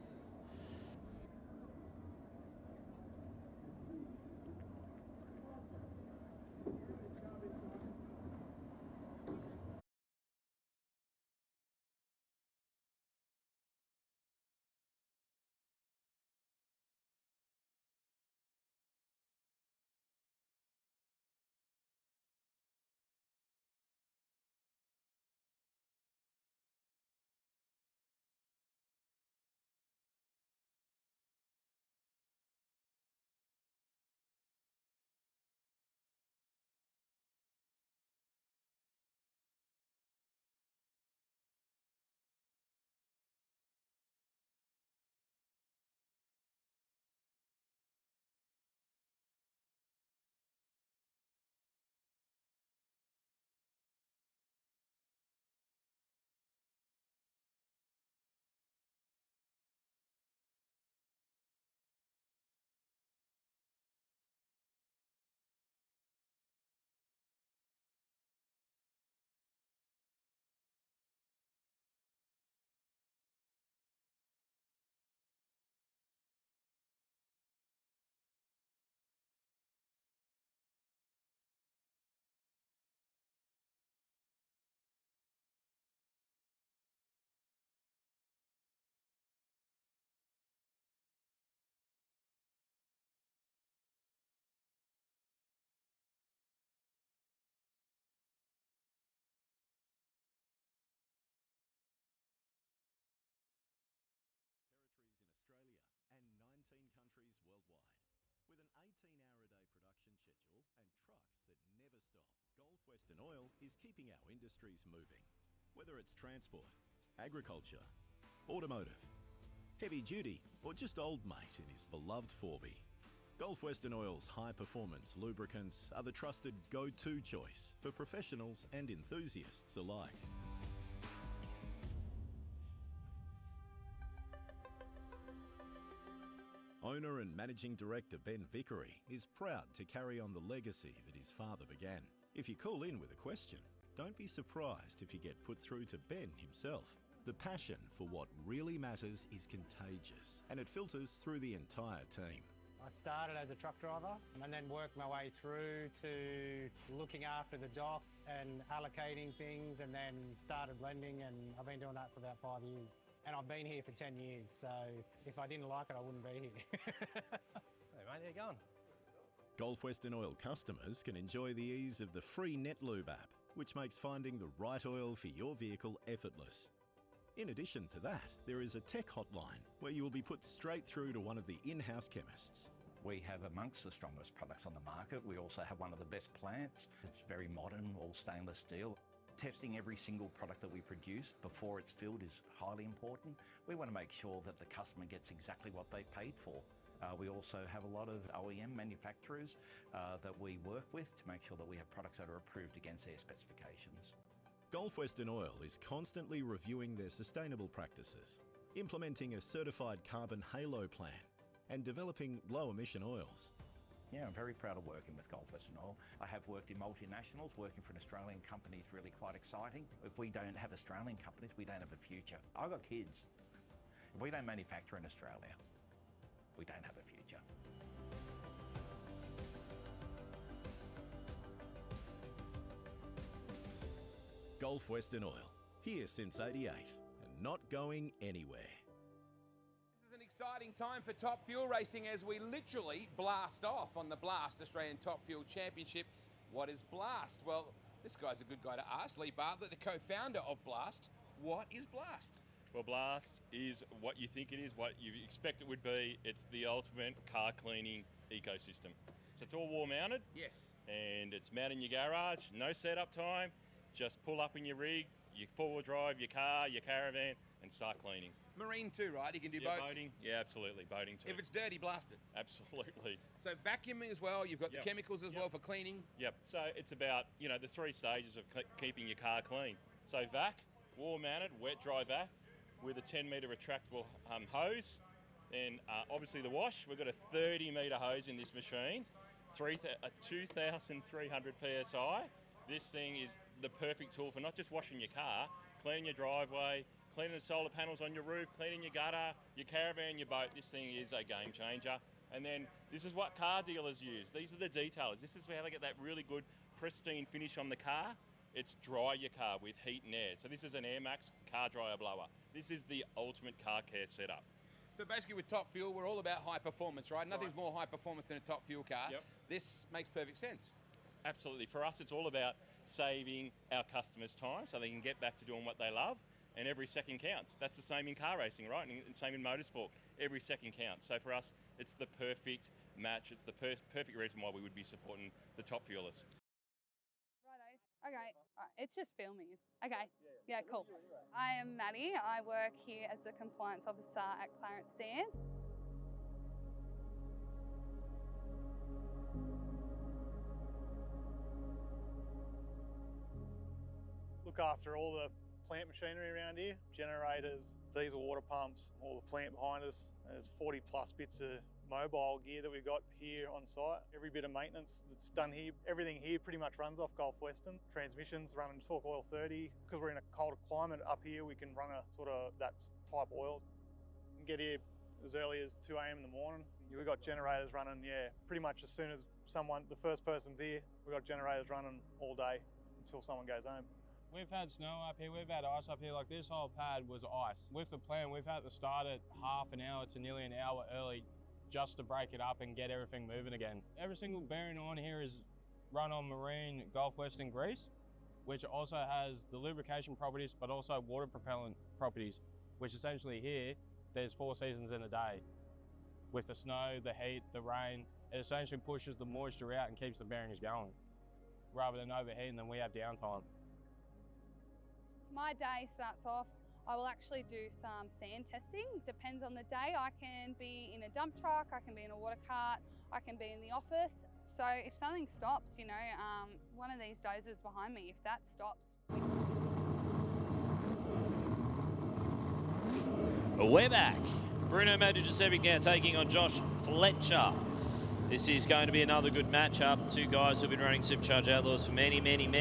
Territories in Australia and 19 countries worldwide. With an 18-hour-a-day production schedule and trucks that never stop, Gulf Western Oil is keeping our industries moving. Whether it's transport, agriculture, automotive, heavy duty, or just old mate in his beloved 4B, Gulf Western Oil's high-performance lubricants are the trusted go-to choice for professionals and enthusiasts alike. Owner and Managing Director Ben Vickery is proud to carry on the legacy that his father began. If you call in with a question, don't be surprised if you get put through to Ben himself. The passion for what really matters is contagious, and it filters through the entire team. I started as a truck driver and then worked my way through to looking after the dock and allocating things, and then started blending, and I've been doing that for about 5 years. And I've been here for 10 years, so if I didn't like it, I wouldn't be here. Hey mate, how you going? Gulf Western Oil customers can enjoy the ease of the free NetLube app, which makes finding the right oil for your vehicle effortless. In addition to that, there is a tech hotline where you will be put straight through to one of the in-house chemists. We have amongst the strongest products on the market. We also have one of the best plants. It's very modern, all stainless steel. Testing every single product that we produce before it's filled is highly important. We want to make sure that the customer gets exactly what they've paid for. We also have a lot of OEM manufacturers that we work with to make sure that we have products that are approved against their specifications. Gulf Western Oil is constantly reviewing their sustainable practices, implementing a certified carbon halo plan, and developing low-emission oils. Yeah, I'm very proud of working with Gulf Western Oil. I have worked in multinationals. Working for an Australian company is really quite exciting. If we don't have Australian companies, we don't have a future. I've got kids. If we don't manufacture in Australia, we don't have a future. Gulf Western Oil, here since '88 and not going anywhere. This is an exciting time for Top Fuel racing as we literally blast off on the Blast Australian Top Fuel Championship. What is Blast? Well, this guy's a good guy to ask. Lee Bartlett, the co-founder of Blast. What is Blast? Well, Blast is what you think it is, what you expect it would be. It's the ultimate car cleaning ecosystem. So it's all wall mounted. Yes. And it's mounted in your garage, no setup time. Just pull up in your rig, you four-wheel drive your car, your caravan, and start cleaning. Marine too, right? You can do Yeah, boats? boating. Yeah, absolutely. Boating too. If it's dirty, blast it. Absolutely. So vacuuming as well. You've got Yep. the chemicals as Yep. well for cleaning. Yep. So it's about, the 3 stages of keeping your car clean. So vac, wall mounted, wet, dry vac. with a 10-metre retractable hose. Then obviously the wash, we've got a 30-metre hose in this machine, 2,300 PSI. This thing is the perfect tool for not just washing your car, cleaning your driveway, cleaning the solar panels on your roof, cleaning your gutter, your caravan, your boat. This thing is a game changer. And then this is what car dealers use. These are the detailers. This is how they get that really good pristine finish on the car. It's dry your car with heat and air. So this is an Air Max car dryer blower. This is the ultimate car care setup. So basically with Top Fuel, we're all about high performance, right? Nothing's more high performance than a Top Fuel car. Yep. This makes perfect sense. Absolutely. For us, it's all about saving our customers time so they can get back to doing what they love, and every second counts. That's the same in car racing, right? And same in motorsport. Every second counts. So for us, it's the perfect match. It's the perfect reason why we would be supporting the Top Fuelers. Righto. Okay. It's just filming. Okay. Yeah, cool. I am Maddie. I work here as the compliance officer at Clarence Stand. Look after all the plant machinery around here, generators, diesel water pumps, all the plant behind us. There's 40 plus bits of mobile gear that we've got here on site. Every bit of maintenance that's done here, everything here pretty much runs off Gulf Western. Transmissions running Torque Oil 30. Because we're in a colder climate up here, we can run a sort of that type oil. We can get here as early as 2 a.m. in the morning. We've got generators running, yeah, pretty much as soon as the first person's here, we've got generators running all day until someone goes home. We've had snow up here, we've had ice up here, like this whole pad was ice. With the plan, we've had to start it half an hour to nearly an hour early just to break it up and get everything moving again. Every single bearing on here is run on marine Gulf Western grease, which also has the lubrication properties, but also water propellant properties, which essentially here, there's 4 seasons in a day. With the snow, the heat, the rain, it essentially pushes the moisture out and keeps the bearings going, rather than overheating them we have downtime. My day starts off, I will actually do some sand testing. Depends on the day. I can be in a dump truck, I can be in a water cart, I can be in the office. So if something stops, you know, one of these dozers behind me, if that stops. We're back. Bruno Magic now taking on Josh Fletcher. This is going to be another good matchup. Two guys who've been running Supercharged Outlaws for many moons.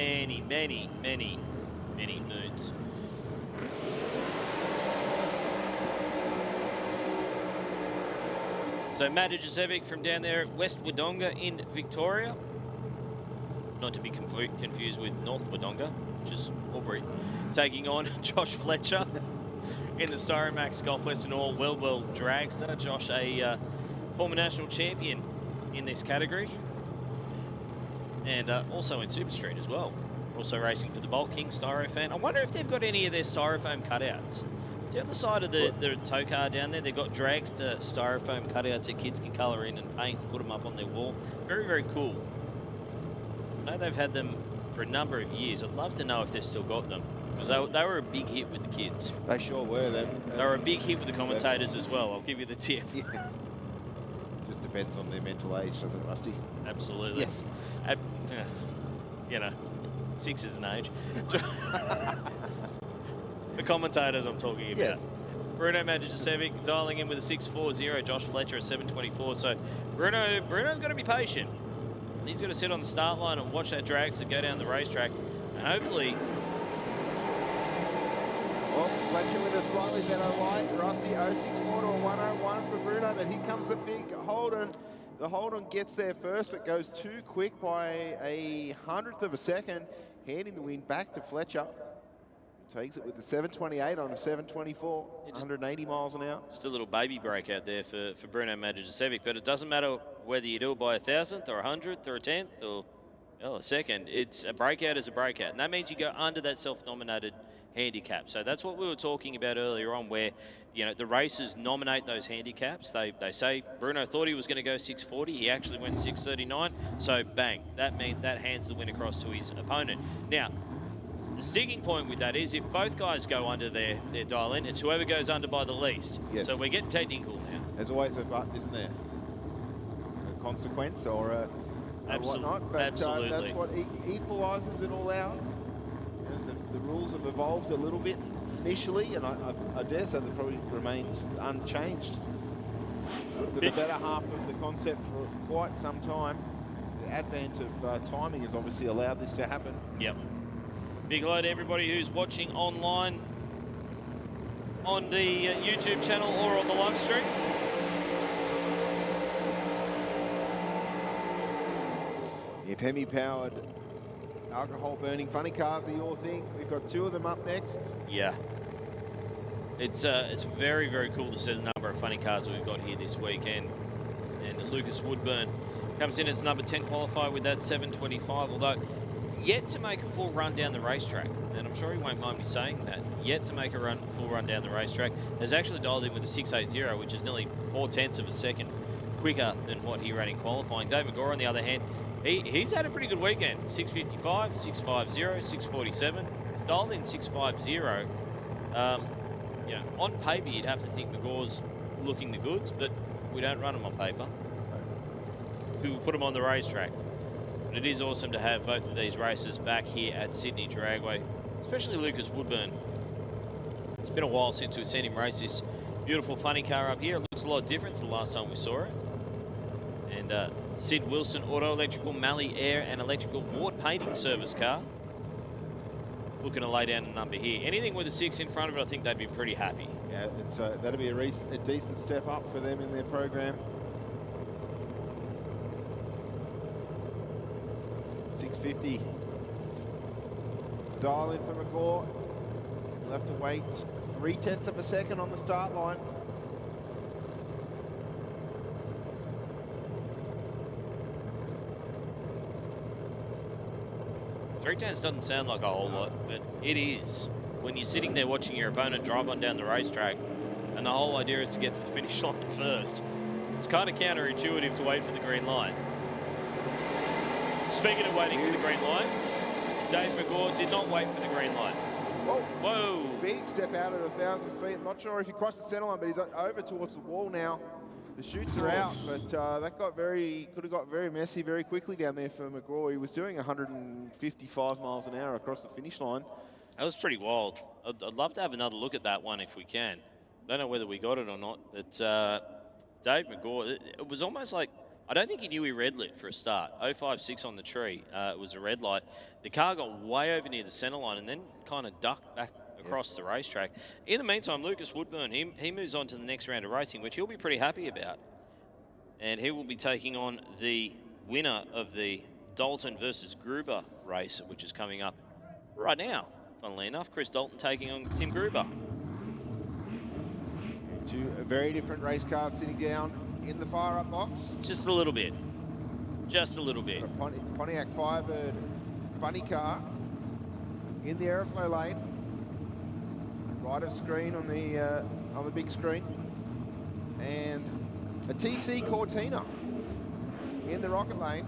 So Magic from down there at West Wodonga in Victoria. Not to be confused with North Wodonga, which is Albury. Taking on Josh Fletcher in the Styromax Gulf Western Oil Well Dragster. Josh, a former national champion in this category. And also in Super Street as well. Also racing for the Bolt King Styro fan. I wonder if they've got any of their styrofoam cutouts. See on the side of the tow car down there, they've got Dragster styrofoam cutouts that kids can colour in and paint, put them up on their wall. Very cool. I know they've had them for a number of years. I'd love to know if they've still got them. Because they were a big hit with the kids. They sure were. They were a big hit with the commentators as well, I'll give you the tip. Yeah. Just depends on their mental age, doesn't it, Rusty? Absolutely. Yes. You know, 6 is an age. The commentators I'm talking about. Yes. Bruno Magic dialing in with a 640, Josh Fletcher at 724. So Bruno's got to be patient. He's got to sit on the start line and watch that dragster go down the racetrack. And hopefully... Well, Fletcher with a slightly better light. Rusty 064 to a 101 for Bruno, but here comes the big Holden. The Holden gets there first, but goes too quick by a 100th of a second, handing the win back to Fletcher. Takes it with the 728 on a 724, 180 miles an hour. Just a little baby break out there for Bruno Magic, but it doesn't matter whether you do it by 1,000th or 100th or a 10th or a second. It's a breakout is a breakout, and that means you go under that self-nominated handicap. So that's what we were talking about earlier on, where the racers nominate those handicaps. They say Bruno thought he was going to go 640. He actually went 639. So bang, that hands the win across to his opponent. Now, the sticking point with that is if both guys go under their dial-in, it's whoever goes under by the least. Yes. So we're getting technical now. There's always a but, isn't there? A consequence or a whatnot. But absolutely. That's what equalises it all out. The rules have evolved a little bit. initially, and I dare say that probably remains unchanged. For the better half of the concept for quite some time. The advent of timing has obviously allowed this to happen. Yep. Big hello to everybody who's watching online on the YouTube channel or on the live stream. If Hemi-powered alcohol-burning funny cars are your thing, we've got 2 of them up next. Yeah. It's very, very cool to see the number of funny cars that we've got here this weekend. And Lucas Woodburn comes in as number 10 qualifier with that 725, although yet to make a full run down the racetrack. And I'm sure he won't mind me saying that. Yet to make a full run down the racetrack. Has actually dialed in with a 680, which is nearly 0.4 of a second quicker than what he ran in qualifying. Dave McGraw, on the other hand, he's had a pretty good weekend. 655, 650, 647. He's dialed in 650. You know, on paper, you'd have to think McGraw's looking the goods, but we don't run them on paper. We put them on the racetrack. But it is awesome to have both of these races back here at Sydney Dragway, especially Lucas Woodburn. It's been a while since we've seen him race this beautiful funny car up here. It looks a lot different to the last time we saw it. And Sid Wilson Auto Electrical Malley Air and Electrical Ward Painting Service car. Looking to lay down a number here. Anything with a 6 in front of it, I think they'd be pretty happy. Yeah, it's, that'll be a decent step up for them in their program. 650. Dial in for McGraw. We'll have to wait 0.3 of a second on the start line. Three tenths doesn't sound like a whole lot, but it is. When you're sitting there watching your opponent drive on down the racetrack, and the whole idea is to get to the finish line first, it's kind of counterintuitive to wait for the green line. Speaking of waiting for the green line, Dave McGraw did not wait for the green line. Whoa. Whoa. Big step out at 1,000 feet. I'm not sure if he crossed the centre line, but he's over towards the wall now. The chutes are out, but that could have got very messy very quickly down there for McGraw. He was doing 155 miles an hour across the finish line. That was pretty wild. I'd love to have another look at that one if we can. Don't know whether we got it or not, but Dave McGraw, it was almost like, I don't think he knew he red lit for a start. 056 on the tree, it was a red light. The car got way over near the centre line and then kind of ducked back across the racetrack. In the meantime, Lucas Woodburn, he moves on to the next round of racing, which he'll be pretty happy about. And he will be taking on the winner of the Dalton versus Gruber race, which is coming up right now, funnily enough. Chris Dalton taking on Tim Gruber. 2 very different race cars sitting down in the fire-up box. Just a little bit. Just a little bit. A Pontiac Firebird funny car in the airflow lane. Right of screen on the big screen. And a TC Cortina in the rocket lane.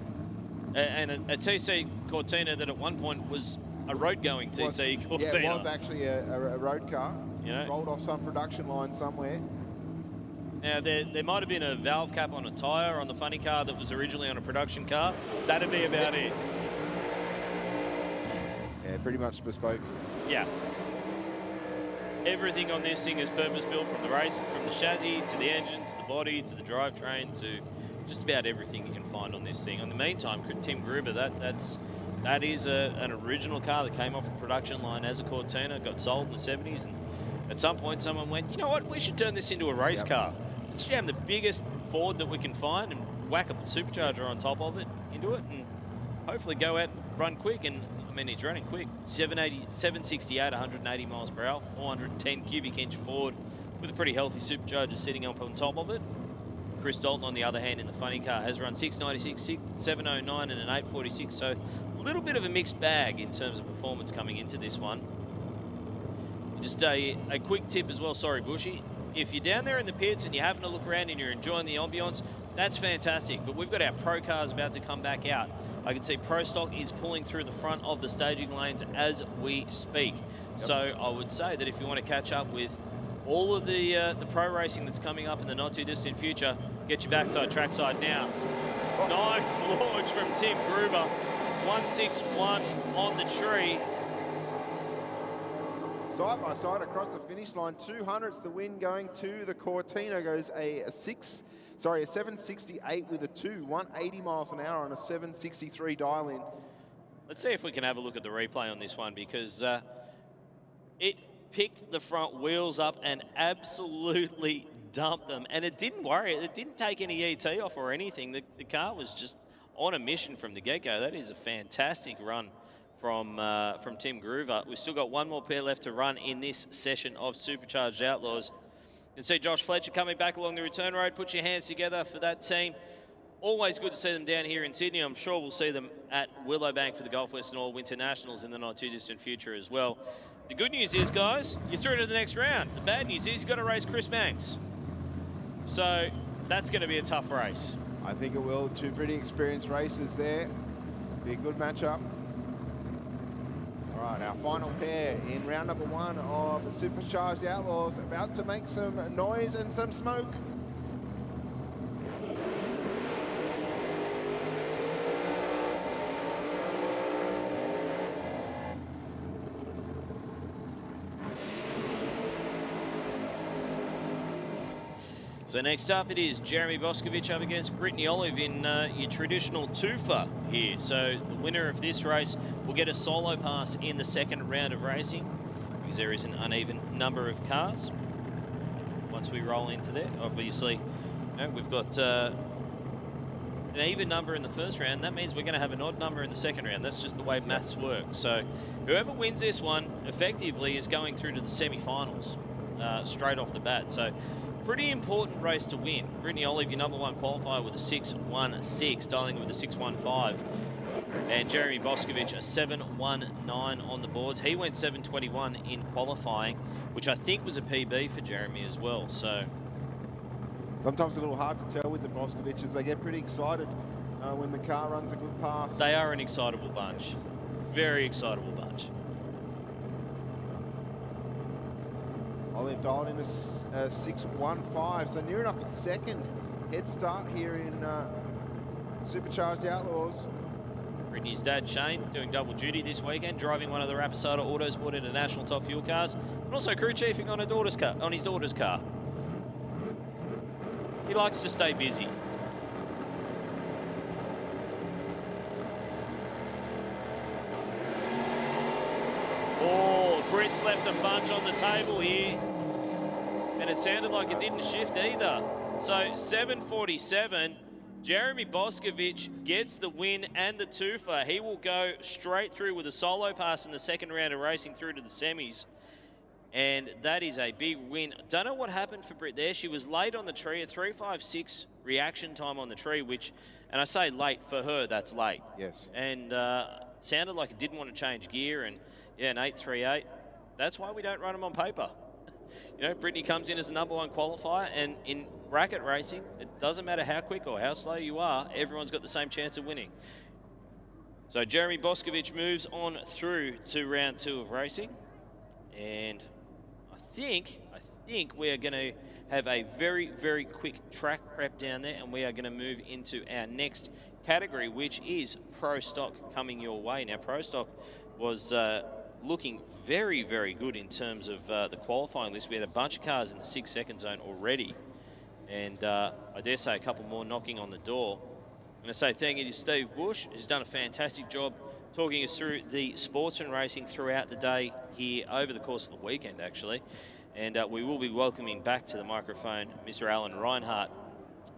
And a TC Cortina that at one point was a road-going TC Cortina. Yeah, it was actually a road car. You know, rolled off some production line somewhere. Now, there might have been a valve cap on a tyre on the funny car that was originally on a production car. That'd be about it. Yeah, pretty much bespoke. Yeah. Everything on this thing is purpose-built from the race, from the chassis to the engine to the body to the drivetrain to just about everything you can find on this thing. In the meantime, Tim Gruber, that is an original car that came off the production line as a Cortina, got sold in the 70s, and at some point someone went, you know what, we should turn this into a race car. Let's jam the biggest Ford that we can find and whack a supercharger on top of it into it and hopefully go out and run quick. And I mean, it's running quick. 768, 180 miles per hour, 410 cubic inch Ford with a pretty healthy supercharger sitting up on top of it. Chris Dalton, on the other hand, in the funny car, has run 696, 709 and an 846. So a little bit of a mixed bag in terms of performance coming into this one. Just a quick tip as well, sorry Bushy. If you're down there in the pits and you're having a look around and you're enjoying the ambience, that's fantastic. But we've got our pro cars about to come back out. I can see Pro Stock is pulling through the front of the staging lanes as we speak. Yep. So I would say that if you want to catch up with all of the pro racing that's coming up in the not too distant future, get your backside trackside now. Oh. Nice launch from Tim Gruber. 161 on the tree. side by side across the finish line. 200's the win going to the Cortina. Goes a 768 with a 2, 180 miles an hour on a 763 dial in. Let's see if we can have a look at the replay on this one, because it picked the front wheels up and absolutely dumped them, and it didn't worry. It didn't take any ET off or anything. The car was just on a mission from the get-go. That is a fantastic run from Tim Groover. We've still got one more pair left to run in this session of Supercharged Outlaws. You can see Josh Fletcher coming back along the return road. Put your hands together for that team. Always good to see them down here in Sydney. I'm sure we'll see them at Willowbank for the Gulf Western Oil Winter Nationals in the not too distant future as well. The good news is, guys, you're through to the next round. The bad news is you've got to race Chris Manx. So that's going to be a tough race. I think it will. Two pretty experienced racers there. Be a good matchup. All right, our final pair in round number 1 of the Supercharged Outlaws, about to make some noise and some smoke. So next up, it is Jeremy Boscovich up against Brittany Olive in your traditional twofer here. So the winner of this race will get a solo pass in the second round of racing, because there is an uneven number of cars. Once we roll into there, obviously, we've got an even number in the first round. That means we're going to have an odd number in the second round. That's just the way maths work. So whoever wins this one effectively is going through to the semi-finals straight off the bat. So pretty important race to win. Brittany Olive, your number 1 qualifier, with a 6.16, dialing with a 6.15. And Jeremy Boscovich, a 7.19 on the boards. He went 7.21 in qualifying, which I think was a PB for Jeremy as well. So sometimes a little hard to tell with the Boscoviches. They get pretty excited when the car runs a good pass. They are an excitable bunch. Yes. Very excitable bunch. Olive dialed in a 6.15, so near enough a second head start here in Supercharged Outlaws. Brittany's dad, Shane, doing double duty this weekend, driving one of the Rapisada Autosport International top fuel cars, and also crew chiefing on his daughter's car. He likes to stay busy. Oh, Britt's left a bunch on the table here. And it sounded like it didn't shift either. So 7.47, Jeremy Boscovich gets the win and the twofer. He will go straight through with a solo pass in the second round of racing through to the semis. And that is a big win. Don't know what happened for Britt there. She was late on the tree, a 3.56 reaction time on the tree, which, and I say late, for her, that's late. Yes. And sounded like it didn't want to change gear, and yeah, an 8.38. That's why we don't run them on paper. You know, Brittany comes in as the number 1 qualifier, and in bracket racing, it doesn't matter how quick or how slow you are, everyone's got the same chance of winning. So Jeremy Boscovich moves on through to round 2 of racing, and I think we are going to have a very, very quick track prep down there, and we are going to move into our next category, which is Pro Stock coming your way. Now, Pro Stock was looking very, very good in terms of the qualifying list. We had a bunch of cars in the 6-second zone already, and I dare say a couple more knocking on the door. I'm going to say thank you to Steve Bush, who's done a fantastic job talking us through the Sportsman racing throughout the day here over the course of the weekend, actually. And we will be welcoming back to the microphone Mr. Alan Reinhardt,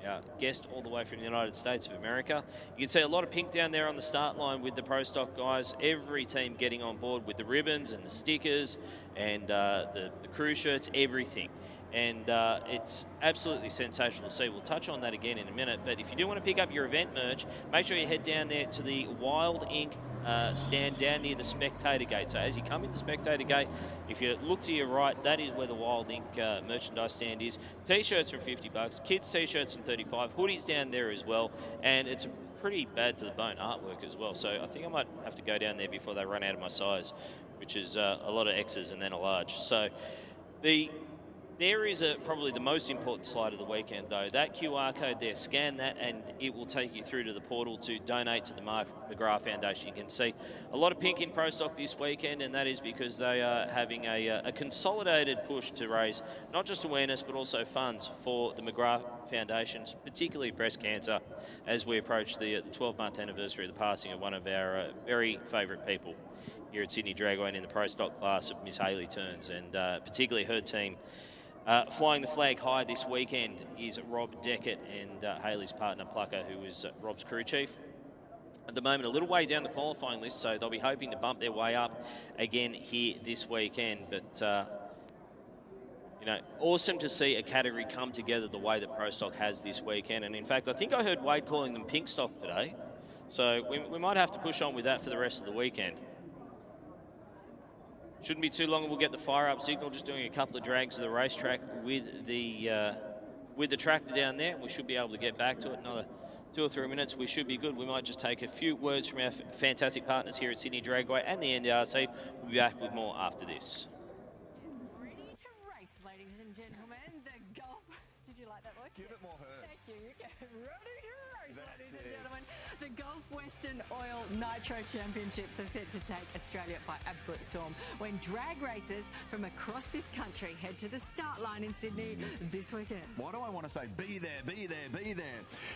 our guest all the way from the United States of America. You can see a lot of pink down there on the start line with the Pro Stock guys. Every team getting on board with the ribbons and the stickers and the crew shirts, everything. And it's absolutely sensational to see. We'll touch on that again in a minute. But if you do want to pick up your event merch, make sure you head down there to the Wild Ink stand down near the Spectator Gate. So as you come in the Spectator Gate, if you look to your right, that is where the Wild Ink merchandise stand is. T-shirts are $50, kids T-shirts are $35, hoodies down there as well, and it's pretty bad to the bone artwork as well. So I think I might have to go down there before they run out of my size, which is a lot of X's and then a large. So the There is probably the most important slide of the weekend, though. That QR code there, scan that, and it will take you through to the portal to donate to the Mark McGrath Foundation. You can see a lot of pink in Pro Stock this weekend, and that is because they are having a consolidated push to raise not just awareness, but also funds for the McGrath Foundation, particularly breast cancer, as we approach the 12-month anniversary of the passing of one of our very favourite people here at Sydney Dragway and in the Pro Stock class of Miss Hayley Turns, and particularly her team. Flying the flag high this weekend is Rob Deckett and Hayley's partner Plucker, who is Rob's crew chief. At the moment, a little way down the qualifying list, so they'll be hoping to bump their way up again here this weekend. But, you know, awesome to see a category come together the way that Pro Stock has this weekend. And in fact, I think I heard Wade calling them pink stock today. So we might have to push on with that for the rest of the weekend. Shouldn't be too long and we'll get the fire up signal, just doing a couple of drags of the racetrack with the tractor down there. We should be able to get back to it another 2 or 3 minutes. We should be good. We might just take a few words from our fantastic partners here at Sydney Dragway and the NDRC. We'll be back with more after this. Ready to race, ladies and gentlemen. The golf. Did you like that voice? Give it more herbs. Thank you. Ready to race, ladies and gentlemen. The Gulf Western Oil Nitro Championships are set to take Australia by absolute storm when drag racers from across this country head to the start line in Sydney this weekend. Why do I want to say be there, be there, be there?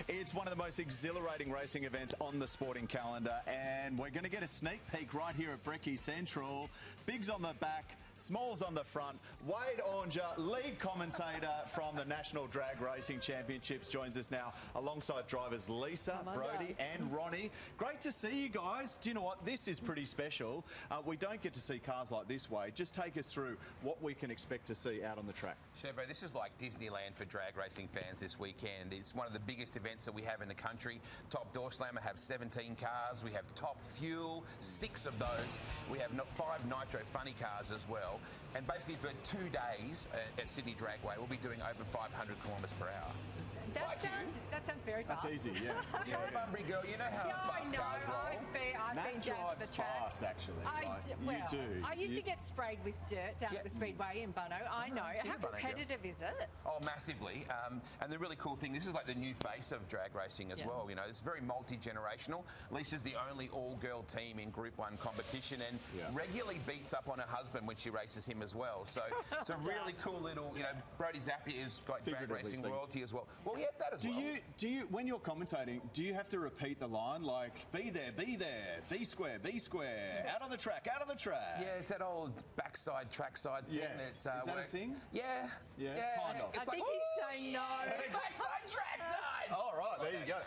It's one of the most exhilarating racing events on the sporting calendar, and we're going to get a sneak peek right here at Brecky Central. Big's on the back, Smalls on the front. Wade Ornger, lead commentator from the National Drag Racing Championships, joins us now alongside drivers Lisa, Brody and Ronnie. Great to see you guys. Do you know what? This is pretty special. We don't get to see cars like this, Wade. Just take us through what we can expect to see out on the track. Chevro, this is like Disneyland for drag racing fans this weekend. It's one of the biggest events that we have in the country. Top Door Slammer have 17 cars. We have Top Fuel, 6 of those. We have 5 Nitro Funny cars as well. And basically for 2 days at Sydney Dragway, we'll be doing over 500 kilometres per hour. That sounds very fast. That's easy, yeah. You're a Bunbury girl, you know how fast cars roll. I've been down to the track. Fast, actually. Well, you do. I used to get sprayed with dirt down at the Speedway in Bunno. I know. How competitive is it? Oh, massively. And the really cool thing, this is like the new face of drag racing as well. You know, it's very multi-generational. Lisa's the only all-girl team in Group 1 competition and regularly beats up on her husband when she races him as well. So it's a really cool little, you know, Brody Zappia is like drag racing royalty as well. Well, yeah, that as well. Do you, when you're commentating, do you have to repeat the line like, be there, B square, out on the track, out on the track? Yeah, it's that old backside, trackside thing. That, is that works. a thing? Yeah. Kind of. I think he's saying no. Backside, trackside. All right, there you go.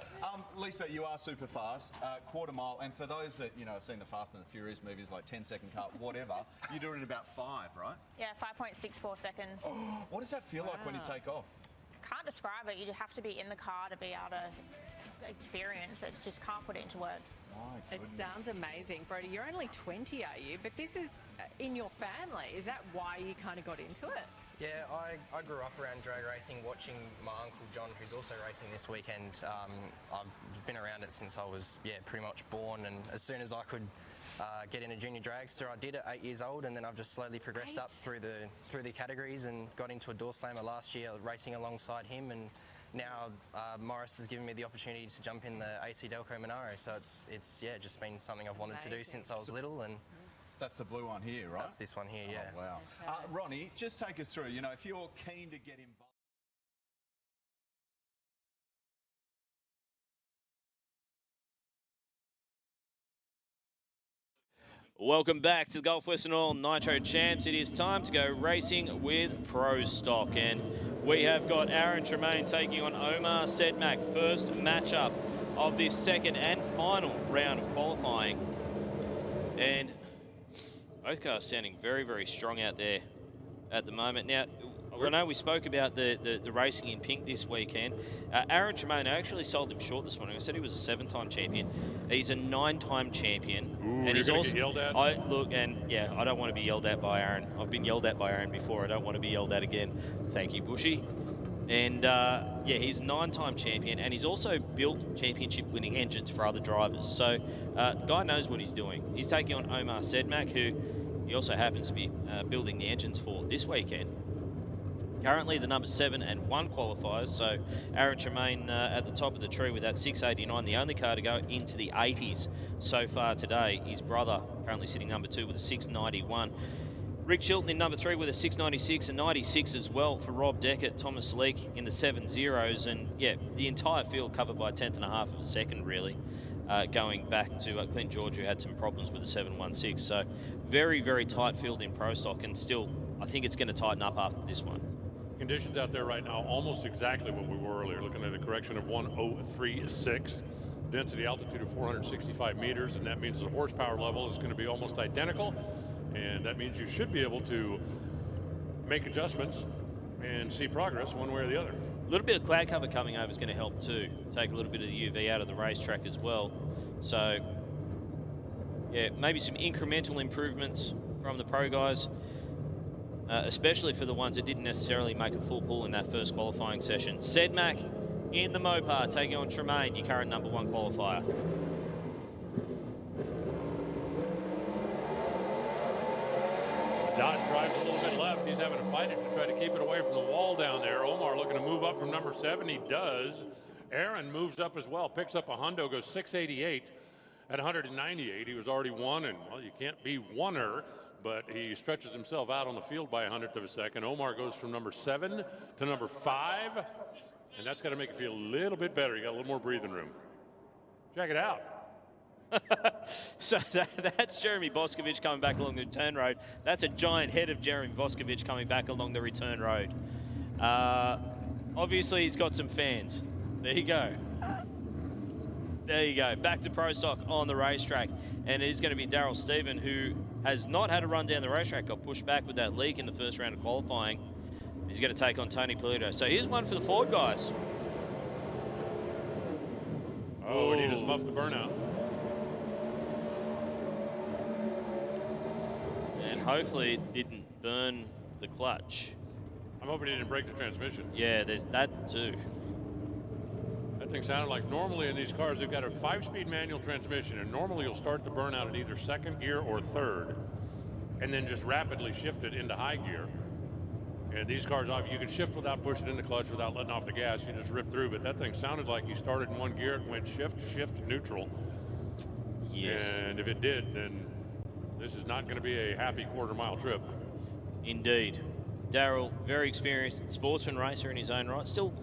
Lisa, you are super fast, quarter mile, and for those that, you know, have seen the Fast and the Furious movies, like 10-second cut, whatever, you do it in about 5, right? Yeah, 5.64 seconds. Oh, what does that feel like when you take off? Can't describe it. You have to be in the car to be able to experience it. Just can't put it into words. It sounds amazing. Brody, you're only 20, are you? But this is in your family. Is that why you kind of got into it? Yeah, I grew up around drag racing, watching my uncle John, who's also racing this weekend. I've been around it since I was, pretty much born. And as soon as I could get in a junior dragster, I did it 8 years old, and then I've just slowly progressed up through the categories and got into a door slammer last year, racing alongside him. And now Morris has given me the opportunity to jump in the AC Delco Monaro. So it's just been something I've wanted to do since I was little. And that's the blue one here, right? That's this one here, yeah. Oh, wow. Ronnie, just take us through, you know, if you're keen to get involved. Welcome back to the Gulf Western Oil Nitro Champs. It is time to go racing with Pro Stock, and we have got Aaron Tremaine taking on Omar Sedmak. First matchup of this second and final round of qualifying, and both cars sounding very, very strong out there at the moment. Now, I know we spoke about the racing in pink this weekend. Aaron Tremaine, I actually sold him short this morning. I said he was a 7-time champion. He's a 9-time champion. Ooh, and he's also yelled at? I don't want to be yelled at by Aaron. I've been yelled at by Aaron before. I don't want to be yelled at again. Thank you, Bushy. And he's a 9-time champion, and he's also built championship-winning engines for other drivers. So the guy knows what he's doing. He's taking on Omar Sedmak, who he also happens to be building the engines for this weekend. currently the number 7 and 1 qualifiers. So Aaron Tremaine at the top of the tree with that 689, the only car to go into the 80s so far today. His brother currently sitting number 2 with a 691. Rick Chilton in number 3 with a 696 and 96 as well for Rob Deckett, Thomas Leake in the 7-0s, and yeah, the entire field covered by a 10th and a half of a second really, going back to Clint George, who had some problems with the 716. So very, very tight field in Pro Stock, and still I think it's going to tighten up after this one. Conditions out there right now almost exactly what we were earlier, looking at a correction of 1036. Density altitude of 465 meters, and that means the horsepower level is going to be almost identical. And that means you should be able to make adjustments and see progress one way or the other. A little bit of cloud cover coming over is going to help too. Take a little bit of the UV out of the racetrack as well. So, yeah, maybe some incremental improvements from the pro guys, especially for the ones that didn't necessarily make a full pull in that first qualifying session. Sedmak in the Mopar taking on Tremaine, your current number 1 qualifier. Dodge drives a little bit left. He's having to fight it to try to keep it away from the wall down there. Omar looking to move up from number 7. He does. Aaron moves up as well, picks up a hundo, goes 688 at 198. He was already one, and well, you can't be oneer, but he stretches himself out on the field by a 100th of a second. Omar goes from number 7 to number 5, and that's got to make it feel a little bit better. You got a little more breathing room. Check it out. So that's Jeremy Boscovich coming back along the return road. That's a giant head of Jeremy Boscovich coming back along the return road. Obviously, he's got some fans. There you go. There you go. Back to Pro Stock on the racetrack. And it is going to be Daryl Stephen, who has not had a run down the racetrack. Got pushed back with that leak in the first round of qualifying. He's going to take on Tony Polito. So here's one for the Ford guys. Oh, and he just muffed the burnout. And hopefully it didn't burn the clutch. I'm hoping he didn't break the transmission. Yeah, there's that too. That thing sounded like normally in these cars, they've got a 5-speed manual transmission, and normally you'll start the burnout at either 2nd gear or 3rd, and then just rapidly shift it into high gear. And these cars, you can shift without pushing in the clutch, without letting off the gas. You just rip through, but that thing sounded like you started in 1 gear, it went shift, neutral. Yes. And if it did, then this is not going to be a happy quarter-mile trip. Indeed. Daryl, very experienced sportsman racer in his own right. Still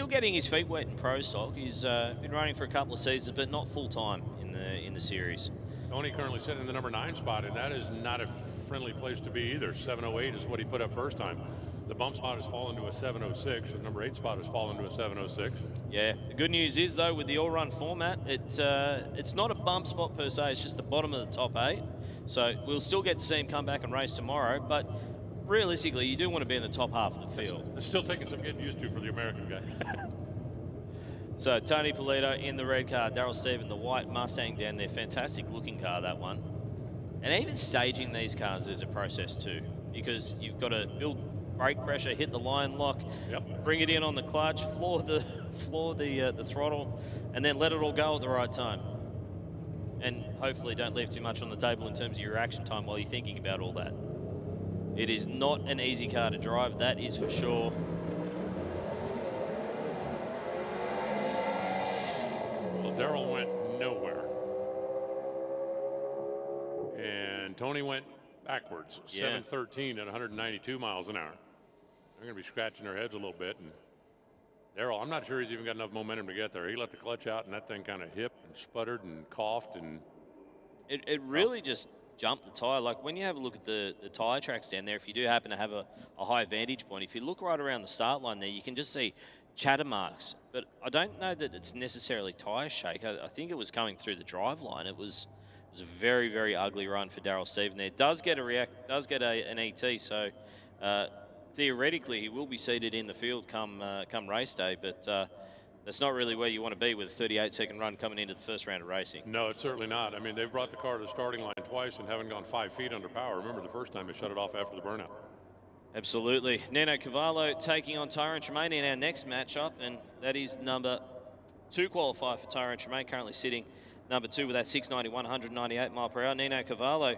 getting his feet wet in Pro Stock. He's been running for a couple of seasons, but not full-time in the series. Tony currently sitting in the number 9 spot, and that is not a friendly place to be either. 708 is what he put up first time. The bump spot has fallen to a 706. The number 8 spot has fallen to a 706. Yeah. The good news is, though, with the all-run format, it's not a bump spot per se. It's just the bottom of the top 8. So we'll still get to see him come back and race tomorrow, but realistically, you do want to be in the top half of the field. It's still taking some getting used to for the American guy. So Tony Polito in the red car, Daryl Stephen, the white Mustang down there. Fantastic looking car, that one. And even staging these cars is a process too, because you've got to build brake pressure, hit the line lock, bring it in on the clutch, floor the throttle, and then let it all go at the right time. And hopefully don't leave too much on the table in terms of your reaction time while you're thinking about all that. It is not an easy car to drive, that is for sure. Well, Daryl went nowhere. And Tony went backwards, 713 at 192 miles an hour. They're going to be scratching their heads a little bit. And Daryl, I'm not sure he's even got enough momentum to get there. He let the clutch out, and that thing kind of hipped and sputtered and coughed. And it really just jumped the tyre. Like when you have a look at the tyre tracks down there, if you do happen to have a high vantage point, if you look right around the start line there, you can just see chatter marks. But I don't know that it's necessarily tyre shake. I think it was coming through the drive line. It was a very, very ugly run for Daryl Stephen there. Does get an ET, so theoretically he will be seated in the field come race day, but that's not really where you want to be with a 38-second run coming into the first round of racing. No, it's certainly not. I mean, they've brought the car to the starting line twice and haven't gone 5 feet under power. Remember the first time they shut it off after the burnout. Absolutely. Nino Cavallo taking on Tyrone Tremaine in our next matchup, and that is number 2 qualifier for Tyrone Tremaine, currently sitting number 2 with that 691, 198 mile per hour. Nino Cavallo,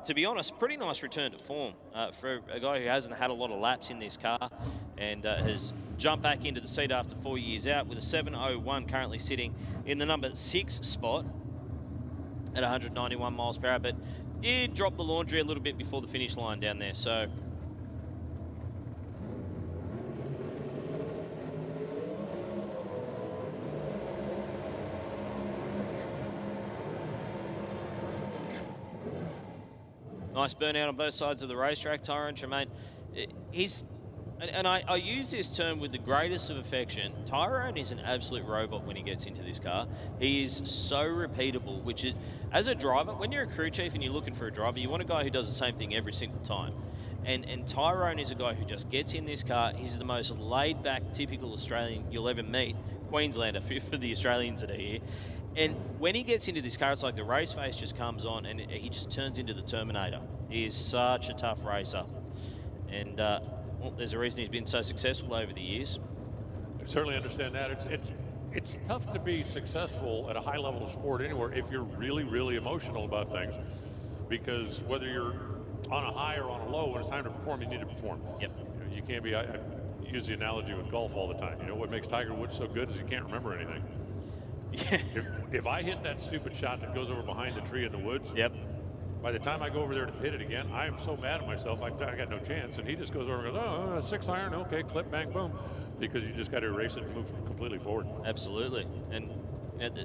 to be honest, pretty nice return to form for a guy who hasn't had a lot of laps in this car and has jumped back into the seat after 4 years out with a 701, currently sitting in the number 6 spot at 191 miles per hour, but did drop the laundry a little bit before the finish line down there. So nice burnout on both sides of the racetrack. Tyrone Tremaine, I use this term with the greatest of affection. Tyrone is an absolute robot when he gets into this car. He is so repeatable, which is, as a driver, when you're a crew chief and you're looking for a driver, you want a guy who does the same thing every single time. And Tyrone is a guy who just gets in this car. He's the most laid-back, typical Australian you'll ever meet. Queenslander for the Australians that are here. And when he gets into this car, it's like the race face just comes on and he just turns into the Terminator. He is such a tough racer. And well, there's a reason he's been so successful over the years. I certainly understand that. It's tough to be successful at a high level of sport anywhere if you're really, really emotional about things. Because whether you're on a high or on a low, when it's time to perform, you need to perform. Yep. You can't be, I use the analogy with golf all the time. You know, what makes Tiger Woods so good is he can't remember anything. Yeah. If I hit that stupid shot that goes over behind the tree in the woods, yep. By the time I go over there to hit it again, I am so mad at myself, I got no chance. And he just goes over and goes, oh, 6 iron, okay, clip, bang, boom. Because you just got to erase it and move completely forward. Absolutely. And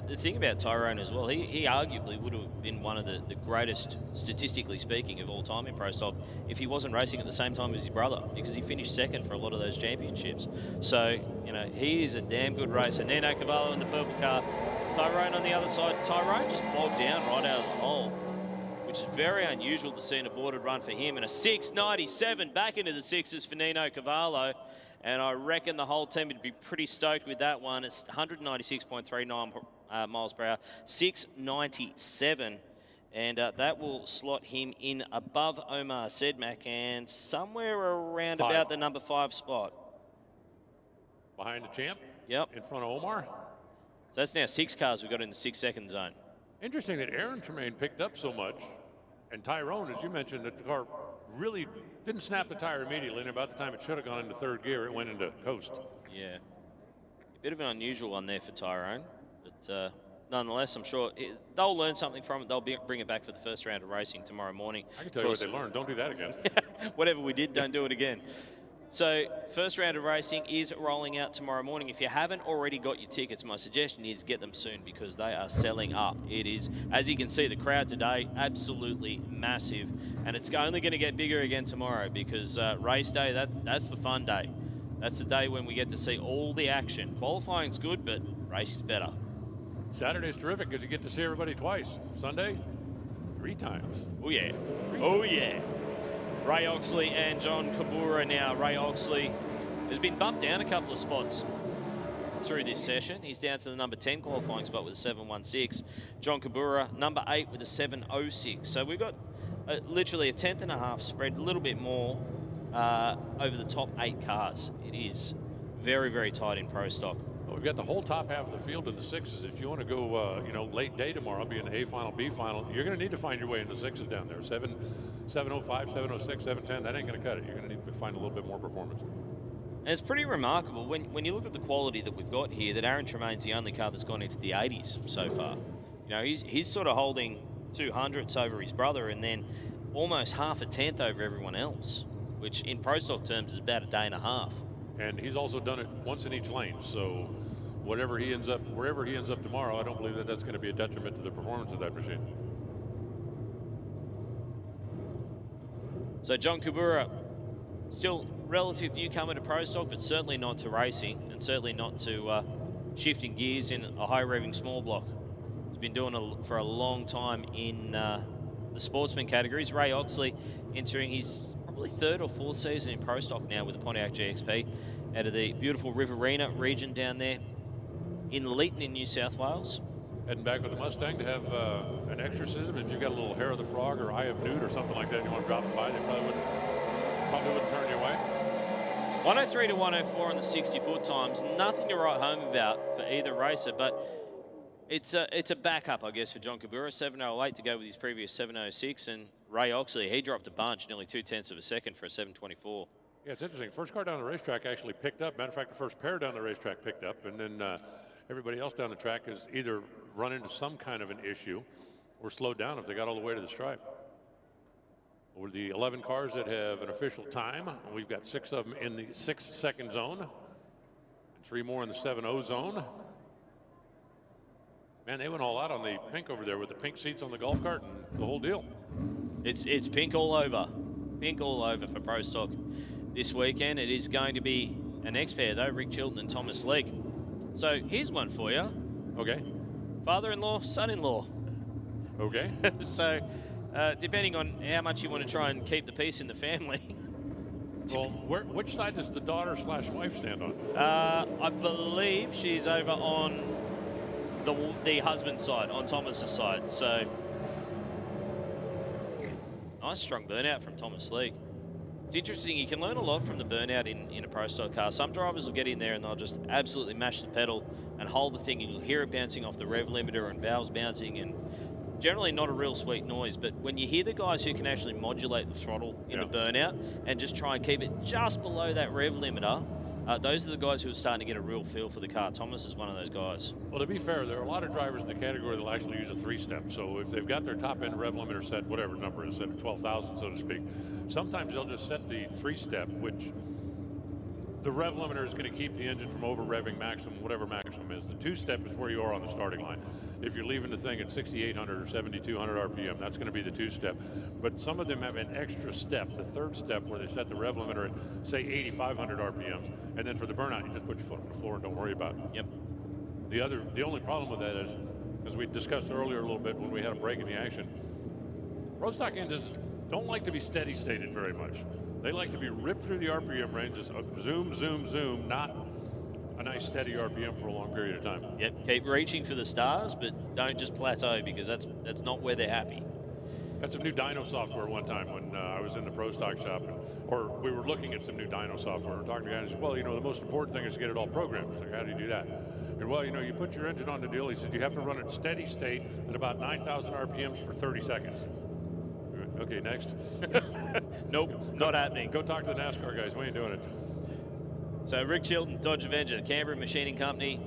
the thing about Tyrone as well, he arguably would have been one of the greatest, statistically speaking, of all time in Pro Stock if he wasn't racing at the same time as his brother, because he finished second for a lot of those championships. So, you know, he is a damn good racer. Nino Cavallo in the purple car, Tyrone on the other side. Tyrone just bogged down right out of the hole, which is very unusual to see in a boarded run for him. And a 697 back into the sixes for Nino Cavallo. And I reckon the whole team would be pretty stoked with that one. It's 196.39 miles per hour, 697. And that will slot him in above Omar Sedmak and somewhere around about the number 5 spot. Behind the champ? Yep. In front of Omar? So that's now 6 cars we've got in the 6-second zone. Interesting that Aaron Tremaine picked up so much, and Tyrone, as you mentioned, that the car really didn't snap the tire immediately, and about the time it should have gone into third gear, it went into coast. Yeah. A bit of an unusual one there for Tyrone, but nonetheless, I'm sure they'll learn something from it. They'll bring it back for the first round of racing tomorrow morning. I can tell you what they learned. Don't do that again. Whatever we did, don't do it again. So, first round of racing is rolling out tomorrow morning. If you haven't already got your tickets, my suggestion is get them soon because they are selling up. It is, as you can see, the crowd today, absolutely massive. And it's only going to get bigger again tomorrow because race day, that's the fun day. That's the day when we get to see all the action. Qualifying's good, but race is better. Saturday's terrific because you get to see everybody twice. Sunday, 3 times. Oh, yeah. Oh, yeah. Ray Oxley and John Kabura now. Ray Oxley has been bumped down a couple of spots through this session. He's down to the number 10 qualifying spot with a 716. John Kabura, number 8 with a 706. So we've got literally a 10th and a half spread, a little bit more over the top 8 cars. It is very, very tight in Pro Stock. Well, we've got the whole top half of the field in the 6s. If you want to go, late day tomorrow, be in the A final, B final, you're going to need to find your way into 6s down there. 705, 706, 710, that ain't going to cut it. You're going to need to find a little bit more performance. And it's pretty remarkable when you look at the quality that we've got here, that Aaron Tremaine's the only car that's gone into the 80s so far. You know, he's sort of holding 200ths over his brother and then almost half a tenth over everyone else, which in Pro Stock terms is about a day and a half. And he's also done it once in each lane, so wherever he ends up tomorrow, I don't believe that that's going to be a detriment to the performance of that machine. So John Kabura, still relative newcomer to Pro Stock, but certainly not to racing, and certainly not to shifting gears in a high revving small block. He's been doing it for a long time in the Sportsman categories. Ray Oxley entering his probably 3rd or 4th season in Pro Stock now with the Pontiac GXP out of the beautiful Riverina region down there in Leeton in New South Wales. Heading back with the Mustang to have an exorcism. If you've got a little hair of the frog or eye of newt or something like that and you want to drop it by, they probably wouldn't turn you away. 103 to 104 on the 60-foot times. Nothing to write home about for either racer, but It's a backup, I guess, for John Kabura, 7:08 to go with his previous 7:06, and Ray Oxley, he dropped a bunch, nearly 0.2 of a second for a 7:24. Yeah, it's interesting. First car down the racetrack actually picked up. Matter of fact, the first pair down the racetrack picked up, and then everybody else down the track has either run into some kind of an issue or slowed down if they got all the way to the stripe. Over the 11 cars that have an official time, we've got 6 of them in the 6-second zone, and 3 more in the 7:0 zone. Man, they went all out on the pink over there with the pink seats on the golf cart and the whole deal. It's pink all over. Pink all over for Pro Stock this weekend. It is going to be an X-pair, though, Rick Chilton and Thomas Leake. So here's one for you. Okay. Father-in-law, son-in-law. Okay. So depending on how much you want to try and keep the peace in the family. Well, which side does the daughter/wife stand on? I believe she's over on the husband's side, on Thomas's side. So nice strong burnout from Thomas Leake. It's interesting, you can learn a lot from the burnout in a Pro Stock car. Some drivers will get in there and they'll just absolutely mash the pedal and hold the thing, and you'll hear it bouncing off the rev limiter and valves bouncing, and generally not a real sweet noise. But when you hear the guys who can actually modulate the throttle in the burnout and just try and keep it just below that rev limiter, those are the guys who are starting to get a real feel for the car. Thomas is one of those guys. Well, to be fair, there are a lot of drivers in the category that will actually use a 3-step. So if they've got their top end rev limiter set, whatever number is set at 12,000, so to speak, sometimes they'll just set the 3-step, which the rev limiter is going to keep the engine from over revving maximum, whatever maximum is. The 2-step is where you are on the starting line. If you're leaving the thing at 6,800 or 7,200 RPM, that's going to be the 2-step. But some of them have an extra step, the 3rd step, where they set the rev limiter at, say, 8,500 RPMs. And then for the burnout, you just put your foot on the floor and don't worry about it. Yep. The only problem with that is, as we discussed earlier a little bit when we had a break in the action, Pro Stock engines don't like to be steady stated very much. They like to be ripped through the RPM ranges, zoom, zoom, zoom, not a nice steady RPM for a long period of time. Yep, keep reaching for the stars, but don't just plateau, because that's not where they're happy. Had some new dyno software one time when I was in the Pro Stock shop, or we were looking at some new dyno software. We're talking to guys, well, the most important thing is to get it all programmed. It's like, how do you do that? And well, you put your engine on the deal. He said you have to run it steady state at about 9,000 RPMs for 30 seconds. Okay, next. Nope, not happening. Go talk to the NASCAR guys. We ain't doing it. So Rick Chilton, Dodge Avenger, Canberra Machining Company,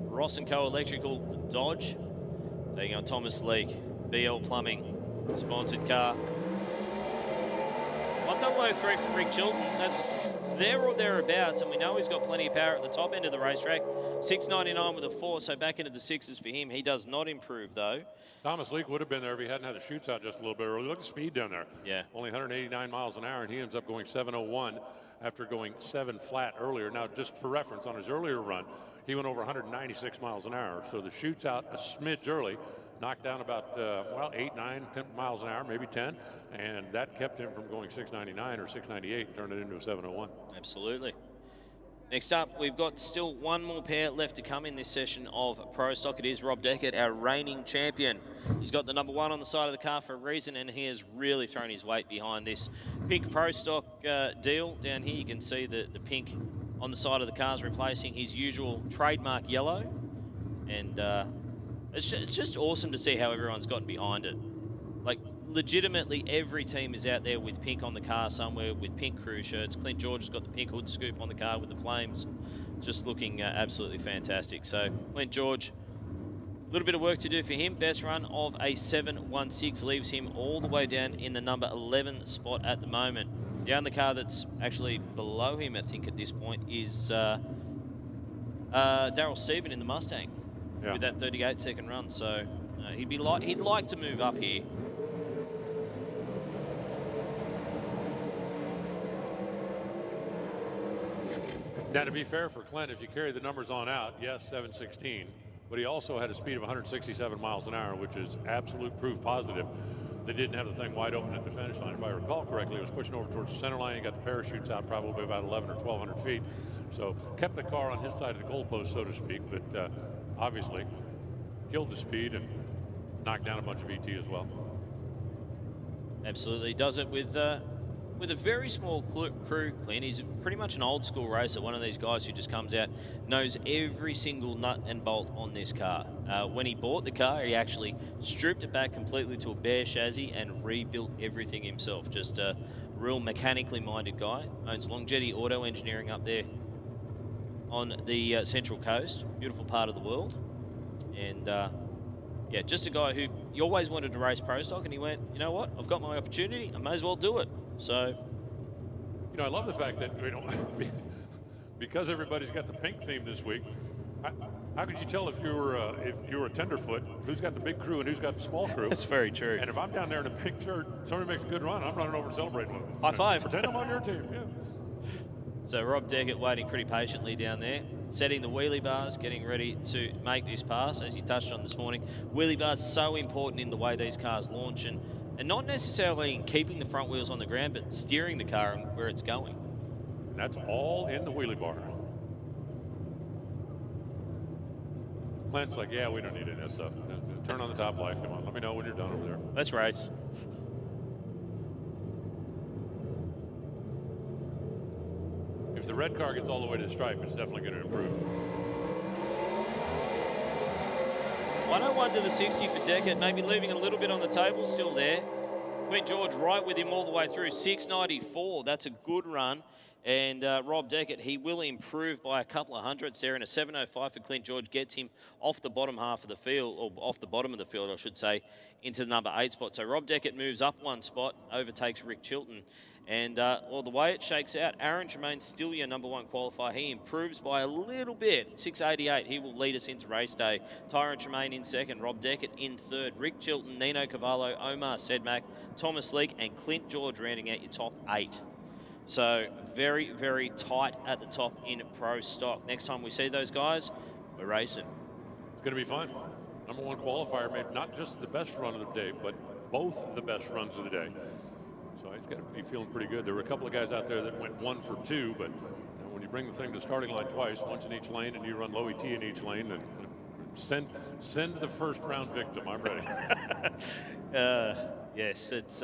Ross & Co. Electrical, Dodge, taking on Thomas Leake, BL Plumbing, sponsored car. 1003 for Rick Chilton. That's there or thereabouts, and we know he's got plenty of power at the top end of the racetrack. 699 with a 4, so back into the 6s for him. He does not improve, though. Thomas Leake would have been there if he hadn't had the chutes out just a little bit early. Look at the speed down there. Yeah. Only 189 miles an hour, and he ends up going 701 after going 7 flat earlier. Now, just for reference, on his earlier run, he went over 196 miles an hour. So the chutes out a smidge early, knocked down about, 8, 9, 10 miles an hour, maybe 10. And that kept him from going 699 or 698 and turned it into a 701. Absolutely. Next up, we've got still one more pair left to come in this session of Pro Stock. It is Rob Deckett, our reigning champion. He's got the number 1 on the side of the car for a reason, and he has really thrown his weight behind this pink Pro Stock deal. Down here you can see the pink on the side of the car is replacing his usual trademark yellow. And it's just awesome to see how everyone's gotten behind it. Like, legitimately every team is out there with pink on the car somewhere, with pink crew shirts. Clint George has got the pink hood scoop on the car with the flames, just looking absolutely fantastic. So Clint George, a little bit of work to do for him. Best run of a 716 leaves him all the way down in the number 11 spot at the moment. The only car that's actually below him, I think, at this point is Darrell Stephen in the Mustang with that 38-second run. So he'd like to move up here. Now, to be fair for Clint, if you carry the numbers on out, yes, 716, but he also had a speed of 167 miles an hour, which is absolute proof positive. They didn't have the thing wide open at the finish line. If I recall correctly, it was pushing over towards the center line. He got the parachutes out probably about 11 or 1,200 feet. So kept the car on his side of the goalpost, so to speak, but obviously killed the speed and knocked down a bunch of ET as well. Absolutely, does it with with a very small crew, Clint. He's pretty much an old school racer, one of these guys who just comes out, knows every single nut and bolt on this car. When he bought the car, he actually stripped it back completely to a bare chassis and rebuilt everything himself. Just a real mechanically minded guy. Owns Longevity Auto Engineering up there on the Central Coast. Beautiful part of the world. And yeah, just a guy who he always wanted to race pro stock, and he went, you know what, I've got my opportunity, I may as well do it. So, you know, I love the fact that, you know, because everybody's got the pink theme this week, how could you tell if you were a tenderfoot, who's got the big crew and who's got the small crew? That's very true. And if I'm down there in a pink shirt, somebody makes a good run, I'm running over and celebrating with them. High five. Pretend I'm on your team, yeah. So Rob Deckett waiting pretty patiently down there, setting the wheelie bars, getting ready to make this pass, as you touched on this morning. Wheelie bars so important in the way these cars launch, and not necessarily in keeping the front wheels on the ground, but steering the car and where it's going. And that's all in the wheelie bar. Clint's like, yeah, we don't need any of that stuff. Turn on the top light, come on, let me know when you're done over there. Let's race. If the red car gets all the way to the stripe, it's definitely going to improve. 101 to the 60 for Deckett, maybe leaving a little bit on the table, still there. Clint George right with him all the way through, 694, that's a good run. And Rob Deckett, he will improve by a couple of hundredths there, and a 705 for Clint George gets him off the bottom half of the field, or off the bottom of the field, I should say, into the number 8 spot. So Rob Deckett moves up one spot, overtakes Rick Chilton. And, well, the way it shakes out, Aaron Tremaine's still your number 1 qualifier. He improves by a little bit, 688. He will lead us into race day. Tyrone Tremaine in second, Rob Deckett in third, Rick Chilton, Nino Cavallo, Omar Sedmak, Thomas Leake, and Clint George rounding out your top 8. So very, very tight at the top in pro stock. Next time we see those guys, we're racing. It's going to be fun. Number 1 qualifier made not just the best run of the day, but both the best runs of the day. So he's got to be feeling pretty good. There were a couple of guys out there that went 1 for 2, but when you bring the thing to the starting line twice, once in each lane, and you run low ET in each lane, then send the first round victim. I'm ready. Yes, it's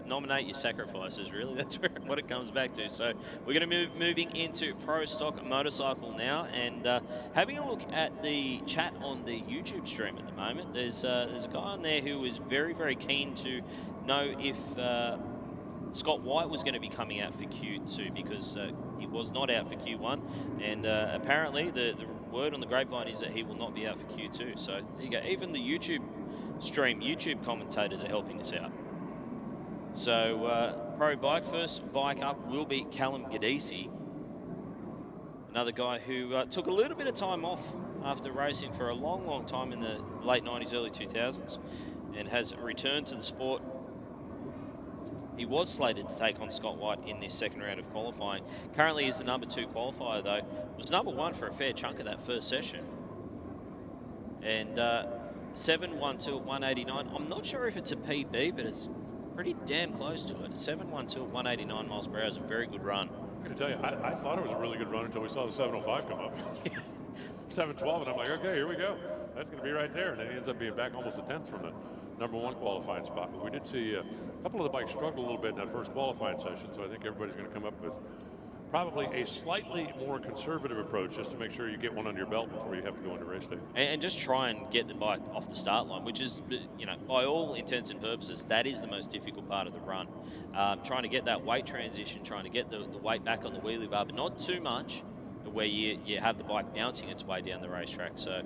nominate your sacrifices, really. That's what it comes back to. So we're going to moving into pro stock motorcycle now, and having a look at the chat on the YouTube stream at the moment. There's a guy on there who is very, very keen to know if Scott White was going to be coming out for Q2, because he was not out for Q1, and apparently the word on the grapevine is that he will not be out for Q2. So there you go. Even the YouTube stream, YouTube commentators are helping us out. So pro bike, first bike up will be Callum Gadisi, another guy who took a little bit of time off after racing for a long, long time in the late 90s, early 2000s, and has returned to the sport. He was slated to take on Scott White in this second round of qualifying. Currently is the number 2 qualifier, though. Was number 1 for a fair chunk of that first session. And 712 at 189. I'm not sure if it's a PB, but it's pretty damn close to it. 712 at 189 miles per hour is a very good run. I'm going to tell you, I thought it was a really good run until we saw the 705 come up. 712, and I'm like, okay, here we go. That's going to be right there. And then he ends up being back almost a tenth from the number 1 qualifying spot. But we did see a couple of the bikes struggle a little bit in that first qualifying session, so I think everybody's going to come up with probably a slightly more conservative approach, just to make sure you get one under your belt before you have to go into race day. And just try and get the bike off the start line, which is, you know, by all intents and purposes, that is the most difficult part of the run. Trying to get that weight transition, trying to get the weight back on the wheelie bar, but not too much where you have the bike bouncing its way down the racetrack. So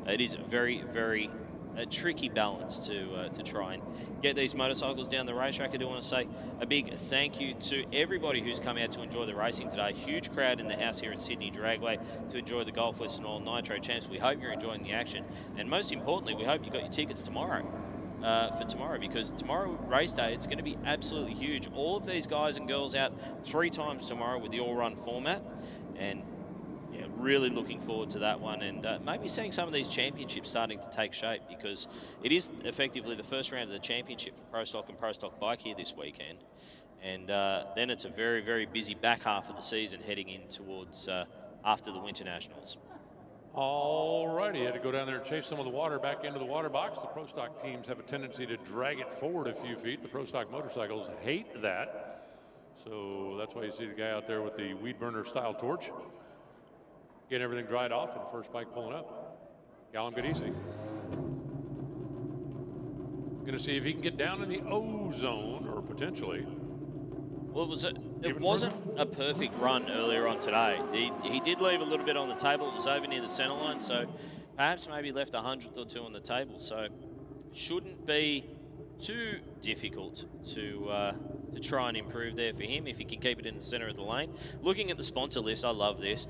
it is very, very a tricky balance to try and get these motorcycles down the racetrack. I do want to say a big thank you to everybody who's come out to enjoy the racing today. Huge crowd in the house here at Sydney Dragway to enjoy the Gulf Western Oil Nitro Champs. We hope you're enjoying the action, and most importantly, we hope you got your tickets tomorrow. For tomorrow, because tomorrow race day, it's going to be absolutely huge. All of these guys and girls out 3 times tomorrow with the all-run format, and yeah, really looking forward to that one, and maybe seeing some of these championships starting to take shape, because it is effectively the first round of the championship for Pro Stock and Pro Stock Bike here this weekend, and then it's a very, very busy back half of the season heading in towards after the Winter Nationals. All righty, had to go down there and chase some of the water back into the water box. The Pro Stock teams have a tendency to drag it forward a few feet. The Pro Stock motorcycles hate that. So that's why you see the guy out there with the weed burner style torch. Getting everything dried off and the first bike pulling up. Callum Gadisi. Going to see if he can get down in the O zone or potentially. Well, it wasn't a perfect run earlier on today. He did leave a little bit on the table. It was over near the center line, so perhaps maybe left a hundredth or two on the table. So shouldn't be too difficult to try and improve there for him if he can keep it in the center of the lane. Looking at the sponsor list, I love this.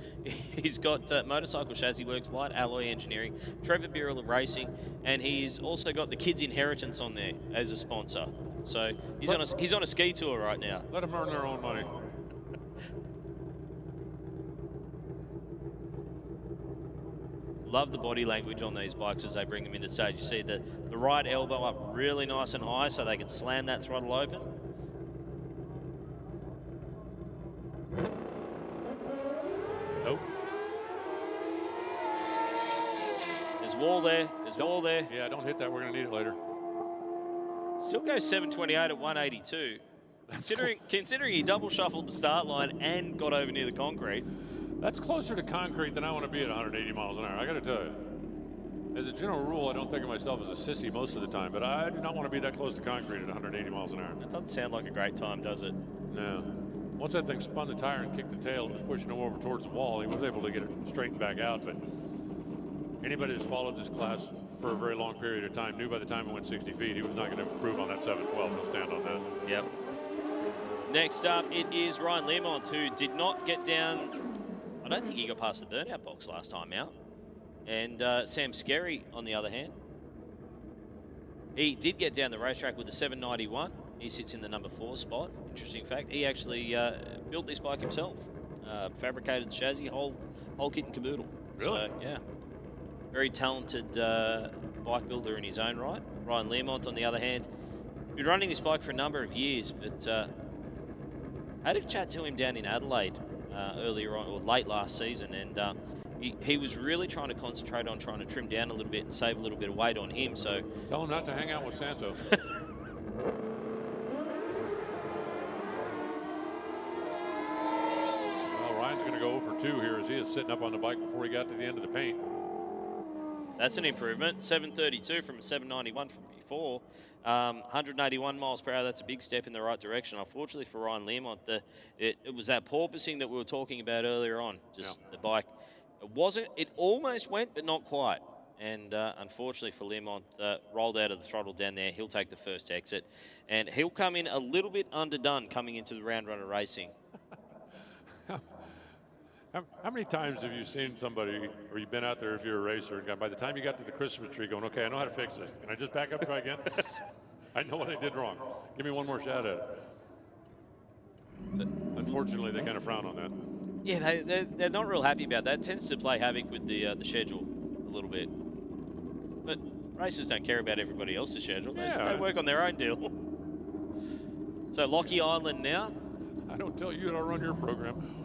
He's got Motorcycle Chassis Works, Light Alloy Engineering, Trevor Birrell Racing, and he's also got the Kids Inheritance on there as a sponsor. So he's on a ski tour right now. Let them earn their own money. Love the body language on these bikes as they bring them into stage. You see the right elbow up really nice and high so they can slam that throttle open. Nope. There's wall there. There's wall there. Yeah, don't hit that. We're going to need it later. Still goes 728 at 182. Considering he double shuffled the start line and got over near the concrete. That's closer to concrete than I want to be at 180 miles an hour. I got to tell you. As a general rule, I don't think of myself as a sissy most of the time, but I do not want to be that close to concrete at 180 miles an hour. It doesn't sound like a great time, does it? No. Once that thing spun the tire and kicked the tail and was pushing him over towards the wall, he was able to get it straightened back out. But anybody that's followed this class for a very long period of time knew by the time it went 60 feet, he was not going to improve on that 712. He'll stand on that. Yep. Next up, it is Ryan Lemont, who did not get down. I don't think he got past the burnout box last time out. And Sam Skerry, on the other hand, he did get down the racetrack with the 791. He sits in the number 4 spot. Interesting fact, he actually built this bike himself. Fabricated the chassis, whole kit and caboodle. Really? So, yeah. Very talented bike builder in his own right. Ryan Lemont, on the other hand, been running this bike for a number of years, but I had a chat to him down in Adelaide earlier on, or late last season, and he was really trying to concentrate on trying to trim down a little bit and save a little bit of weight on him. So tell him not to hang out with Santo. Well, Ryan's going to go for 2 here as he is sitting up on the bike before he got to the end of the paint. That's an improvement. 732 from a 791 from before. 181 miles per hour. That's a big step in the right direction. Unfortunately for Ryan Lemont, it was that porpoising that we were talking about earlier on. Just the bike. It almost went, but not quite. And unfortunately for Lemont, rolled out of the throttle down there. He'll take the first exit. And he'll come in a little bit underdone coming into the round runner racing. How many times have you seen somebody, or you've been out there if you're a racer, and by the time you got to the Christmas tree going, okay, I know how to fix this. Can I just back up, try again? I know what I did wrong. Give me one more shot at it. Unfortunately, they kind of frown on that. Yeah, they're not real happy about that. It tends to play havoc with the schedule a little bit. But racers don't care about everybody else's schedule. They work on their own deal. So Lockie Island now. I don't tell you how to run your program.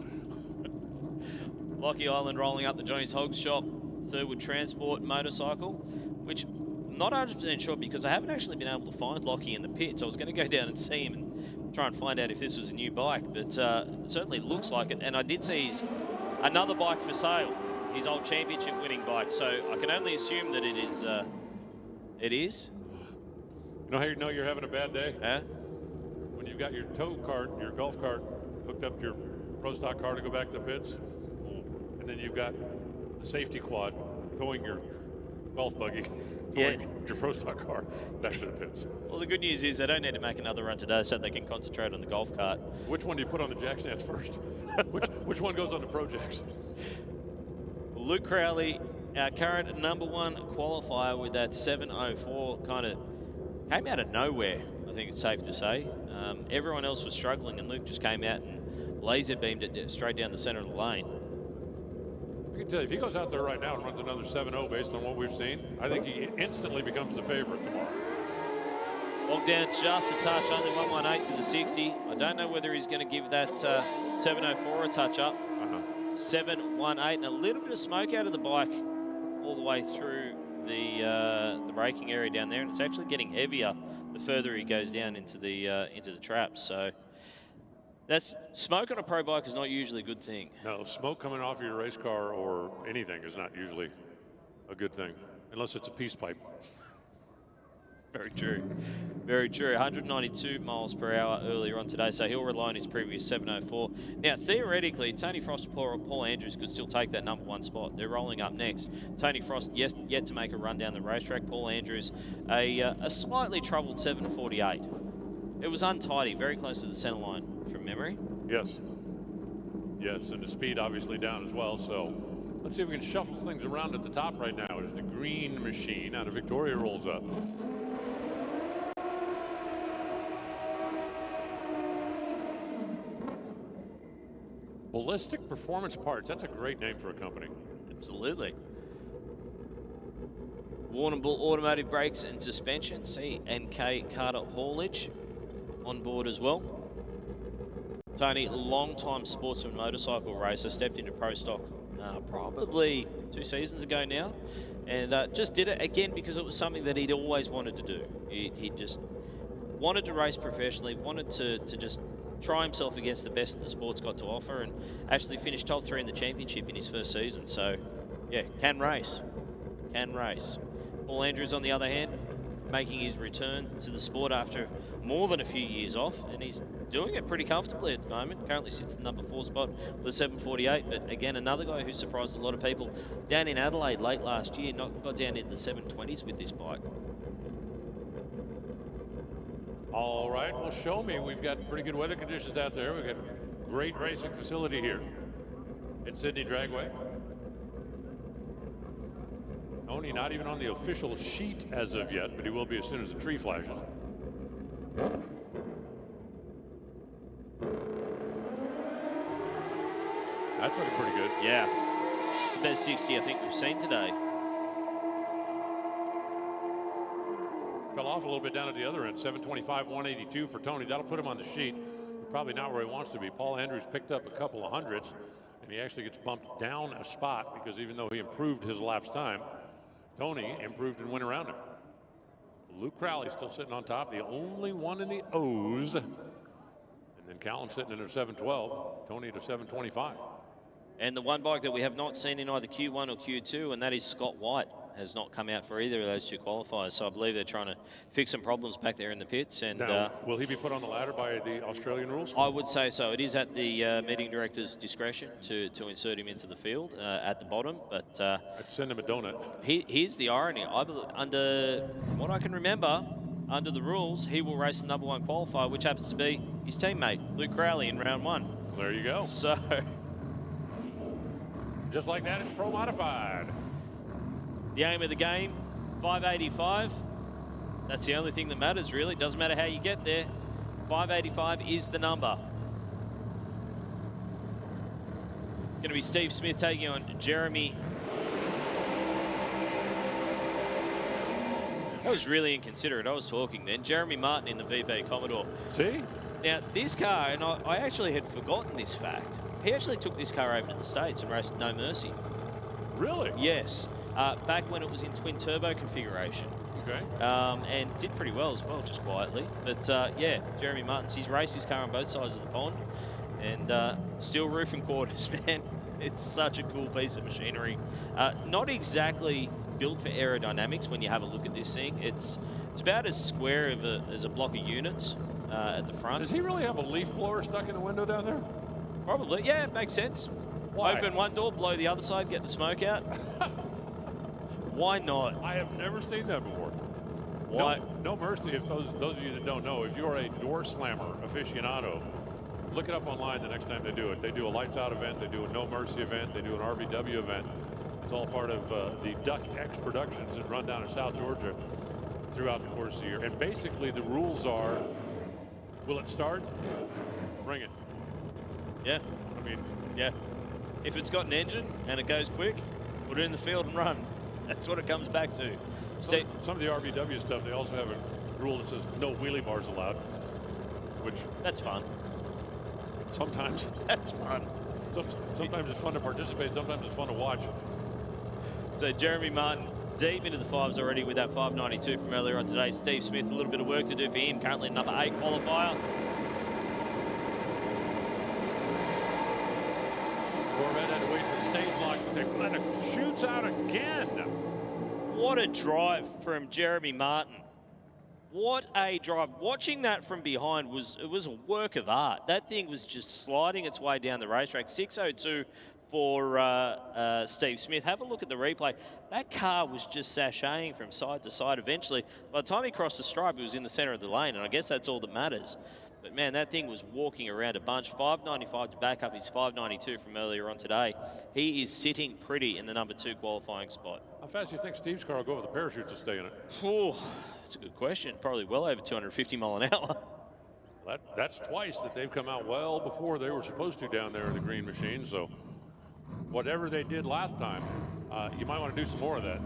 Lockie Island rolling up the Johnny's Hog Shop Thurwood Transport motorcycle, which I'm not 100% sure because I haven't actually been able to find Lockie in the pits. I was going to go down and see him and try and find out if this was a new bike, but it certainly looks like it. And I did see another bike for sale, his old championship winning bike. So I can only assume that it is. It is. You know how you know you're having a bad day? Huh? When you've got your tow cart, your golf cart, hooked up to your pro stock car to go back to the pits. And then you've got the safety quad towing your golf buggy, towing your pro stock car back to the pits. Well, the good news is they don't need to make another run today, so they can concentrate on the golf cart. Which one do you put on the jack stands first? which one goes on the pro jacks? Luke Crowley, our current number 1 qualifier with that 704, kind of came out of nowhere, I think it's safe to say. Everyone else was struggling, and Luke just came out and laser beamed it straight down the center of the lane. I can tell you, if he goes out there right now and runs another 7.0 based on what we've seen, I think he instantly becomes the favorite tomorrow. Locked down just a touch, only 118 to the 60. I don't know whether he's going to give that 704 a touch up. 718, and a little bit of smoke out of the bike all the way through the braking area down there, and it's actually getting heavier the further he goes down into the traps. So That's smoke on a pro bike is not usually a good thing. No, smoke coming off your race car or anything is not usually a good thing, unless it's a peace pipe. Very true. Very true. 192 miles per hour earlier on today, so he'll rely on his previous 704. Now, theoretically, Tony Frost and Paul Andrews could still take that #1 spot. They're rolling up next. Tony Frost yet to make a run down the racetrack. Paul Andrews, a slightly troubled 748. It was untidy, very close to the centre line from memory. Yes. Yes, and the speed obviously down as well, so let's see if we can shuffle things around at the top right now as the green machine out of Victoria rolls up. Ballistic Performance Parts, that's a great name for a company. Absolutely. Warrnambool Automotive Brakes and Suspension, C&K Carter Haulage on board as well. Tony, long-time Sportsman motorcycle racer, stepped into pro stock probably 2 seasons ago now, and just did it again because it was something that he'd always wanted to do. He just wanted to race professionally, wanted to just try himself against the best that the sport's got to offer, and actually finished top 3 in the championship in his first season. So, yeah, can race. Can race. Paul Andrews, on the other hand, making his return to the sport after more than a few years off, and he's doing it pretty comfortably at the moment. Currently sits in the #4 spot with a 748, but again, another guy who surprised a lot of people down in Adelaide late last year, got down into the 720s with this bike. All right, well, show me. We've got pretty good weather conditions out there. We've got a great racing facility here at Sydney Dragway. Tony not even on the official sheet as of yet, but he will be as soon as the tree flashes. That's looking pretty good. Yeah. It's the best 60 I think we've seen today. Fell off a little bit down at the other end. 725, 182 for Tony. That'll put him on the sheet. Probably not where he wants to be. Paul Andrews picked up a couple of hundreds, and he actually gets bumped down a spot because even though he improved his lapse time, Tony improved and went around him. Luke Crowley still sitting on top, the only one in the O's. And then Callum sitting in a 712, Tony at a 725. And the one bike that we have not seen in either Q1 or Q2, and that is Scott White, has not come out for either of those 2 qualifiers. So I believe they're trying to fix some problems back there in the pits. And now, will he be put on the ladder by the Australian rules? I would say so. It is at the meeting director's discretion to insert him into the field at the bottom. But I'd send him a donut. Here's the irony. I believe, under what I can remember, under the rules, he will race the #1 qualifier, which happens to be his teammate, Luke Crowley, in round 1. There you go. So, just like that, it's pro modified. The aim of the game, 585. That's the only thing that matters, really. Doesn't matter how you get there. 585 is the number. It's going to be Steve Smith taking on Jeremy. That was really inconsiderate. I was talking then. Jeremy Martin in the VB Commodore. See? Now, this car, and I actually had forgotten this fact. He actually took this car over to the States and raced No Mercy. Really? Yes. Back when it was in twin turbo configuration. Okay. And did pretty well as well, just quietly. But yeah, Jeremy Martins, he's raced his car on both sides of the pond. And steel roof and quarters, man. It's such a cool piece of machinery. Not exactly built for aerodynamics when you have a look at this thing. It's about as square as a block of units at the front. Does he really have a leaf blower stuck in the window down there? Probably, yeah, it makes sense. Why? Open one door, blow the other side, get the smoke out. Why not? I have never seen that before. Why? No mercy, if those of you that don't know, if you're a door slammer aficionado, look it up online the next time they do it. They do a lights out event, they do a no mercy event, they do an RVW event. It's all part of the Duck X productions that run down in South Georgia throughout the course of the year. And basically the rules are, will it start? Bring it. Yeah. I mean, yeah. If it's got an engine and it goes quick, put it in the field and run. That's what it comes back to. Some of the RVW stuff, they also have a rule that says no wheelie bars allowed, which... That's fun. Sometimes. That's fun. Sometimes it's fun to participate, sometimes it's fun to watch. So Jeremy Martin deep into the fives already with that 592 from earlier on today. Steve Smith, a little bit of work to do for him, currently number 8 qualifier. Corvette had to wait for the stage lock, but they let it shoots out again. What a drive from Jeremy Martin. What a drive. Watching that from behind was a work of art. That thing was just sliding its way down the racetrack. 6:02 for Steve Smith. Have a look at the replay. That car was just sashaying from side to side eventually. By the time he crossed the stripe, he was in the center of the lane, and I guess that's all that matters. But man, that thing was walking around a bunch. 595 to back up his 592 from earlier on today. He is sitting pretty in the number 2 qualifying spot. How fast do you think Steve's car will go with the parachute to stay in it? Oh, that's a good question. Probably well over 250 mile an hour. That's twice that they've come out well before they were supposed to down there in the green machine. So whatever they did last time, you might want to do some more of that.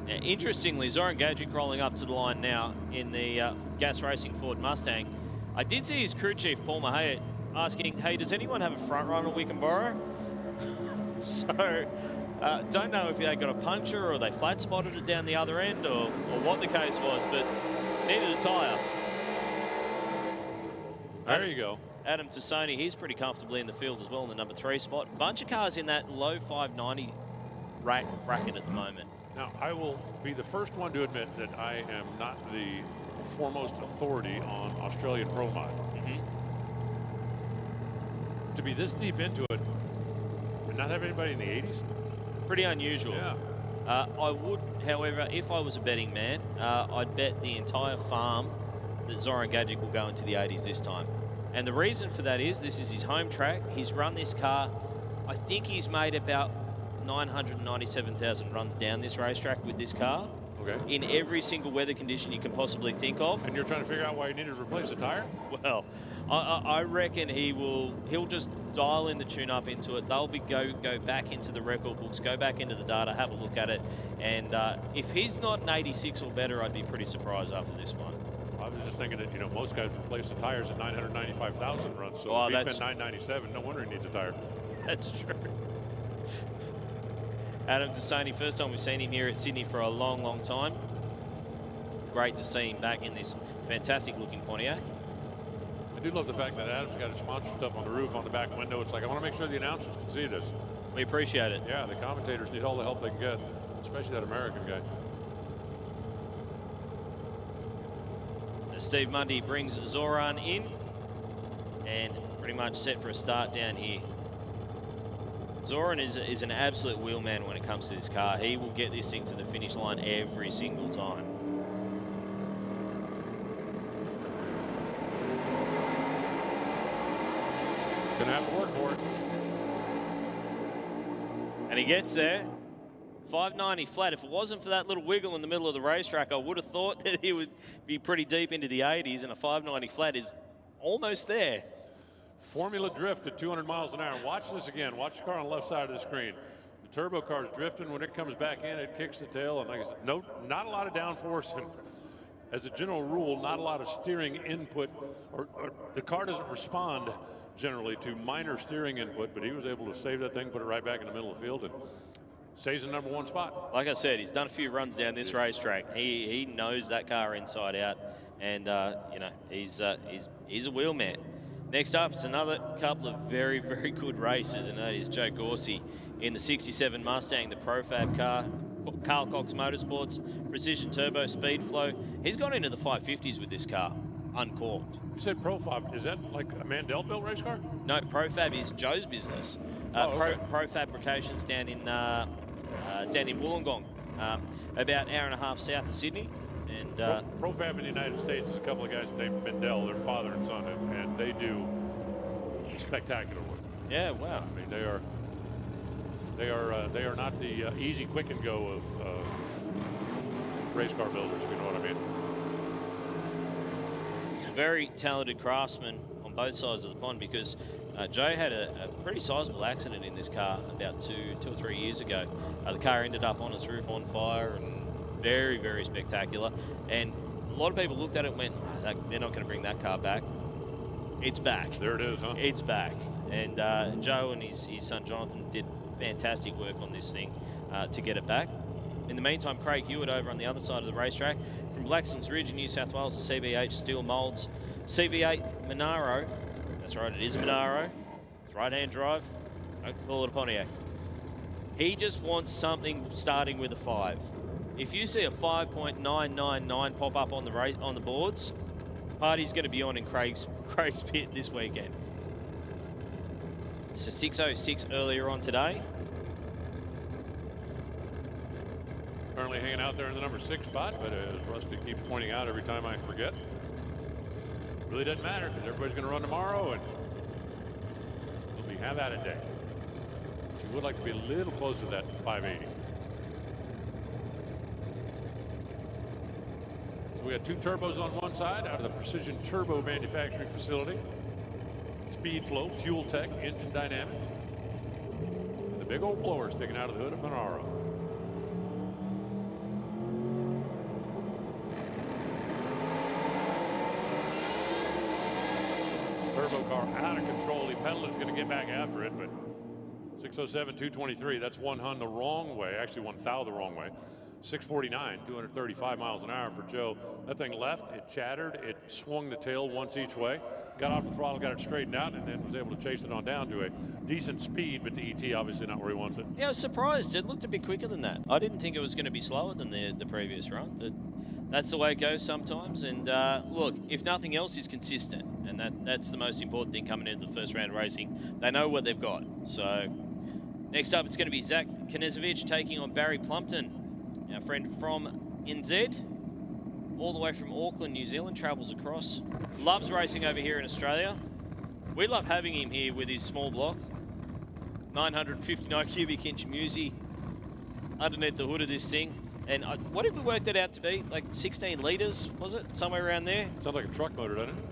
Yeah, interestingly, Zoran Gadget rolling up to the line now in the Gas Racing Ford Mustang. I did see his crew chief, Paul Mahayat, asking, hey, does anyone have a front runner we can borrow? So, don't know if they got a puncture or they flat spotted it down the other end or what the case was, but needed a tyre. There you go. Adam Tassoni, he's pretty comfortably in the field as well in the number 3 spot. Bunch of cars in that low 590 bracket at the moment. Now, I will be the first one to admit that I am not the foremost authority on Australian Pro Mod. To be this deep into it and not have anybody in the 80s? Pretty unusual. Yeah. I would, however, if I was a betting man, I'd bet the entire farm that Zoran Gadget will go into the 80s this time. And the reason for that is this is his home track. He's run this car. I think he's made about 997,000 runs down this racetrack with this car. Okay. In every single weather condition you can possibly think of. And you're trying to figure out why you needed to replace the tire? Well, I reckon he'll just dial in the tune-up into it. They'll go back into the record books, go back into the data, have a look at it. And if he's not an 86 or better, I'd be pretty surprised after this one. I was just thinking that, you know, most guys replace the tires at 995,000 runs. So if he's been 997, no wonder he needs a tire. That's true. Adam Tassoni, first time we've seen him here at Sydney for a long, long time. Great to see him back in this fantastic looking Pontiac. I do love the fact that Adam's got his sponsor stuff on the roof, on the back window. It's like, I want to make sure the announcers can see this. We appreciate it. Yeah, the commentators need all the help they can get, especially that American guy. Steve Mundy brings Zoran in and pretty much set for a start down here. Zoran is an absolute wheelman when it comes to this car. He will get this thing to the finish line every single time. Gonna have to work for it. And he gets there. 590 flat. If it wasn't for that little wiggle in the middle of the racetrack, I would have thought that he would be pretty deep into the 80s, and a 590 flat is almost there. Formula drift at 200 miles an hour. Watch this again. Watch the car on the left side of the screen. The turbo car is drifting. When it comes back in, it kicks the tail. And like I said, not a lot of downforce. And as a general rule, not a lot of steering input. Or the car doesn't respond generally to minor steering input. But he was able to save that thing, put it right back in the middle of the field, and stays in number 1 spot. Like I said, he's done a few runs down this racetrack. He knows that car inside out. And, you know, he's a wheelman. Next up, it's another couple of very, very good races, and that is Joe Gorsey in the 67 Mustang, the Profab car. Carl Cox Motorsports, Precision Turbo Speed Flow. He's gone into the 550s with this car, uncorked. You said Profab, is that like a Mandel-built race car? No, Profab is Joe's business. Okay. Pro Fabrications down in Wollongong, about an hour and a half south of Sydney. And Profab in the United States is a couple of guys named Mendel, their father and son, and they do spectacular work. Yeah, wow. I mean, they are not the easy, quick and go of race car builders, if you know what I mean. Very talented craftsman on both sides of the pond, because Joe had a pretty sizable accident in this car about two or 3 years ago. The car ended up on its roof on fire, and very, very spectacular. And a lot of people looked at it and went, they're not going to bring that car back. It's back. There it is, huh? It's back. And Joe and his son Jonathan did fantastic work on this thing to get it back. In the meantime, Craig Hewitt over on the other side of the racetrack from Blackson's Ridge in New South Wales, the CB8 Steel Molds. CB8 Monaro, that's right, it is a Monaro. It's right-hand drive. I call it a Pontiac. He just wants something starting with a 5. If you see a 5.999 pop up on the race on the boards, party's going to be on in Craig's pit this weekend. So 606 earlier on today. Currently hanging out there in the number 6 spot, but as Rusty keeps pointing out every time I forget, really doesn't matter because everybody's going to run tomorrow and we'll be have at it day. You would like to be a little close to that 580. So we got 2 turbos on one side out of the Precision Turbo manufacturing facility. Speed flow, fuel tech, engine dynamics. And the big old blower sticking out of the hood of Monaro. Turbo car out of control. The pedal is going to get back after it, but 607, 223. That's one Hun the wrong way. Actually, one thou the wrong way. 649, 235 miles an hour for Joe. That thing left, it chattered, it swung the tail once each way, got off the throttle, got it straightened out, and then was able to chase it on down to a decent speed, but the ET obviously not where he wants it. Yeah, I was surprised. It looked a bit quicker than that. I didn't think it was going to be slower than the previous run. But that's the way it goes sometimes. And look, if nothing else, is consistent. And that's the most important thing coming into the first round of racing. They know what they've got. So next up, it's going to be Zach Knezovic taking on Barry Plumpton. Our friend from NZ, all the way from Auckland, New Zealand, travels across. Loves racing over here in Australia. We love having him here with his small block. 959 cubic inch Musi underneath the hood of this thing. And what did we work that out to be? Like 16 litres, was it? Somewhere around there? Sounds like a truck motor, doesn't it?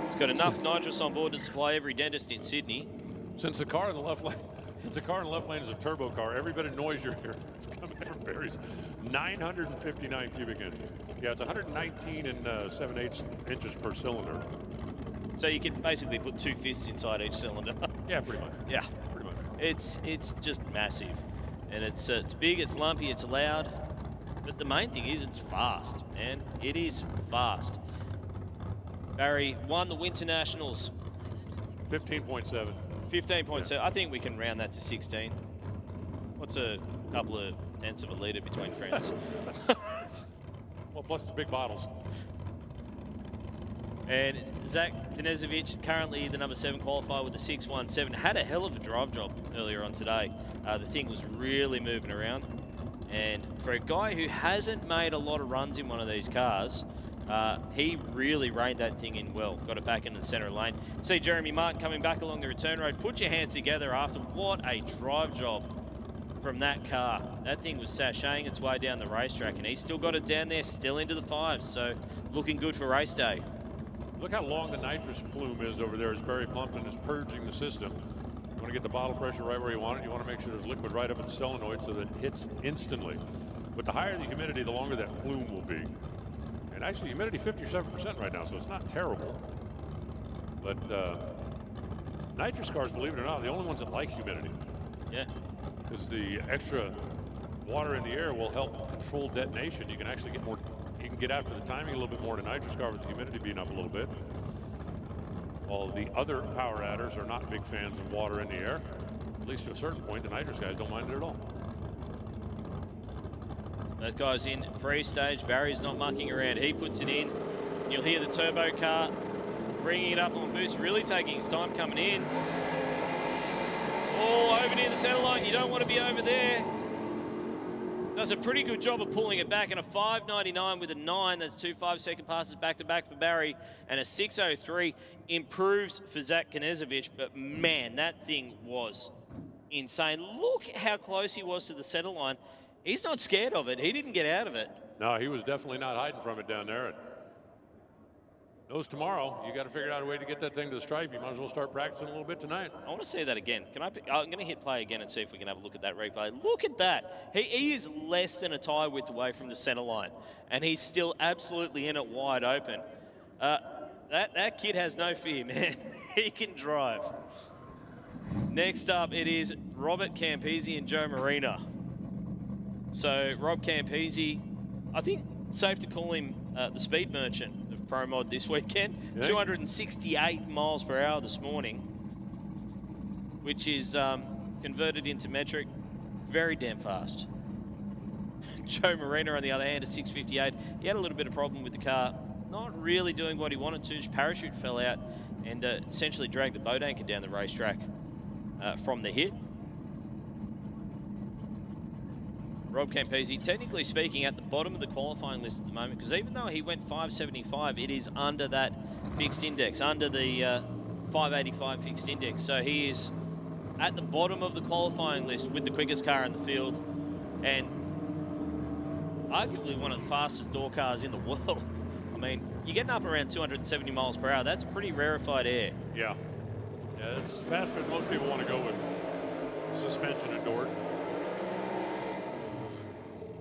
It's got enough nitrous on board to supply every dentist in Sydney. Since the car in the left lane, is a turbo car, every bit of noise you're hearing is coming from Barry's 959 cubic inches. Yeah, it's 119 and 7/8 inches per cylinder. So you can basically put 2 fists inside each cylinder. Yeah, pretty much. Yeah, pretty much. It's just massive, and it's big, it's lumpy, it's loud, but the main thing is it's fast, man. It is fast. Barry won the Winter Nationals. 15.7. 15.7. Yeah. I think we can round that to 16. What's a couple of tenths of a litre between friends? Well, plus the big bottles. And Zach Knezovic, currently the number 7 qualifier with the 617, had a hell of a drive job earlier on today. The thing was really moving around. And for a guy who hasn't made a lot of runs in one of these cars, he really reined that thing in well. Got it back into the center lane. See Jeremy Martin coming back along the return road. Put your hands together after what a drive job from that car. That thing was sashaying its way down the racetrack, and he's still got it down there, still into the 5s. So looking good for race day. Look how long the nitrous plume is over there as Barry Plumpton is purging the system. You want to get the bottle pressure right where you want it. You want to make sure there's liquid right up at the solenoid so that it hits instantly. But the higher the humidity, the longer that plume will be. And actually, humidity 57% right now, so it's not terrible. But nitrous cars, believe it or not, are the only ones that like humidity. Yeah. Because the extra water in the air will help control detonation. You can actually get more, you can get after the timing a little bit more in a nitrous car with the humidity being up a little bit. While the other power adders are not big fans of water in the air, at least to a certain point, the nitrous guys don't mind it at all. That guy's in pre-stage. Barry's not mucking around. He puts it in. You'll hear the turbo car bringing it up on boost, really taking his time coming in. Oh, over near the center line. You don't want to be over there. Does a pretty good job of pulling it back, and a 5.99 with a 9. That's 2 5-second passes back-to-back for Barry, and a 6.03 improves for Zach Knezovic. But man, that thing was insane. Look how close he was to the center line. He's not scared of it. He didn't get out of it. No, he was definitely not hiding from it down there. Knows tomorrow, you got to figure out a way to get that thing to the stripe. You might as well start practicing a little bit tonight. I want to see that again. I'm going to hit play again and see if we can have a look at that replay. Look at that. He is less than a tyre width away from the center line, and he's still absolutely in it wide open. That kid has no fear, man. He can drive. Next up, it is Robert Campese and Joe Marina. So Rob Campese, I think safe to call him the speed merchant of Pro Mod this weekend. Yeah. 268 miles per hour this morning, which is converted into metric, very damn fast. Joe Marina, on the other hand, at 658, he had a little bit of problem with the car, not really doing what he wanted to. His parachute fell out and essentially dragged the boat anchor down the racetrack from the hit. Rob Campese, technically speaking, at the bottom of the qualifying list at the moment, because even though he went 575, it is under that fixed index, under the 585 fixed index. So he is at the bottom of the qualifying list with the quickest car in the field, and arguably one of the fastest door cars in the world. I mean, you're getting up around 270 miles per hour. That's pretty rarefied air. Yeah. Yeah, that's faster than most people want to go with suspension adored.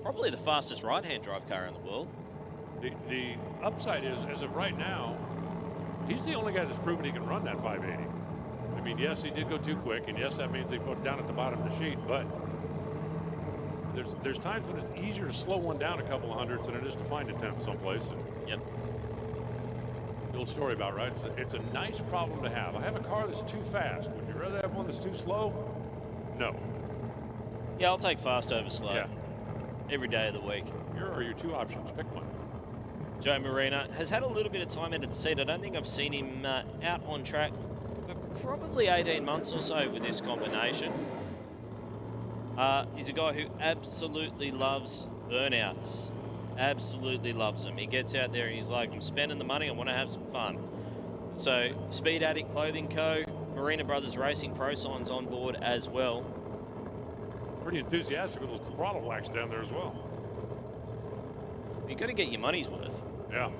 Probably the fastest right-hand drive car in the world. The upside is, as of right now, he's the only guy that's proven he can run that 580. I mean, yes, he did go too quick, and yes, that means they put it down at the bottom of the sheet, but there's times when it's easier to slow one down a couple of hundredths than it is to find a tenth someplace. And yep. The old story about, right? It's a nice problem to have. I have a car that's too fast. Would you rather have one that's too slow? No. Yeah, I'll take fast over slow. Yeah. Every day of the week. Here are your two options. Pick one. Joe Marina has had a little bit of time out of the seat. I don't think I've seen him out on track for probably 18 months or so with this combination. He's a guy who absolutely loves burnouts. Absolutely loves them. He gets out there and he's like, I'm spending the money, I want to have some fun. So, Speed Addict Clothing Co., Marina Brothers Racing Pro signs on board as well. Pretty enthusiastic with the throttle wax down there as well. You've got to get your money's worth. Yeah.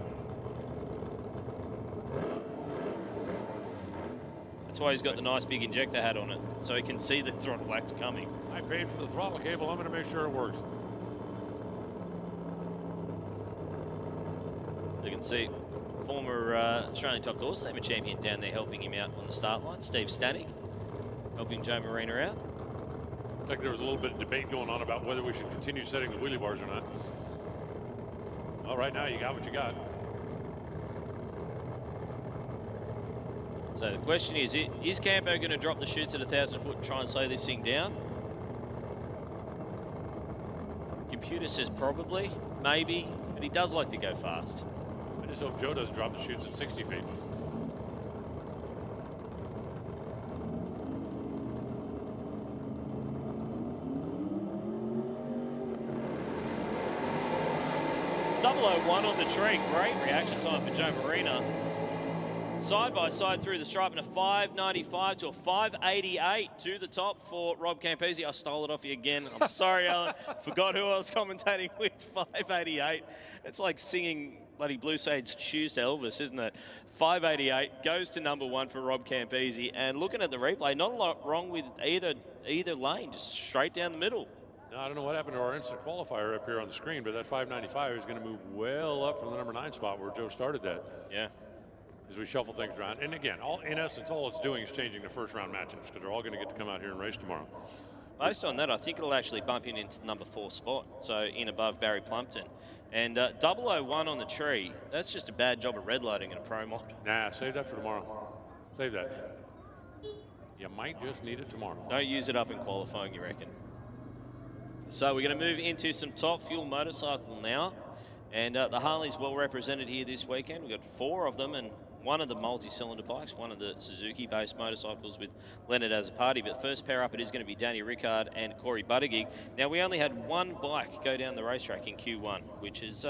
That's why he's got the nice big injector hat on it, so he can see the throttle wax coming. I paid for the throttle cable, I'm going to make sure it works. You can see former Australian top dorslammer champion down there helping him out on the start line, Steve Stanek, helping Joe Marina out. I think there was a little bit of debate going on about whether we should continue setting the wheelie bars or not. Well, right now you got what you got. So the question is Campo going to drop the chutes at 1,000 foot and try and slow this thing down? Computer says probably, maybe, but he does like to go fast. I just hope Joe doesn't drop the chutes at 60 feet. .001 on the tree. Great reaction time for Joe Marina. Side by side through the stripe and a 595 to a 588 to the top for Rob Campese. I stole it off you again. I'm sorry, Alan. Forgot who I was commentating with. 588. It's like singing bloody Blue Sage Shoes to Elvis, isn't it? 588 goes to number one for Rob Campese. And looking at the replay, not a lot wrong with either lane, just straight down the middle. Now, I don't know what happened to our instant qualifier up here on the screen, but that 595 is going to move well up from the number 9 spot where Joe started that. Yeah. As we shuffle things around. And again, in essence, all it's doing is changing the first round matchups because they're all going to get to come out here and race tomorrow. Based on that, I think it'll actually bump in into the number 4 spot, so in above Barry Plumpton. And 001 on the tree, that's just a bad job of red lighting in a pro mod. Nah, save that for tomorrow. Save that. You might just need it tomorrow. Don't use it up in qualifying, you reckon? So we're going to move into some top fuel motorcycle now. And the Harley's well represented here this weekend. We've got 4 of them, and one of the multi-cylinder bikes, one of the Suzuki-based motorcycles with Leonard as a party. But first pair up, it is going to be Danny Rickard and Corey Buttigieg. Now, we only had one bike go down the racetrack in Q1, which is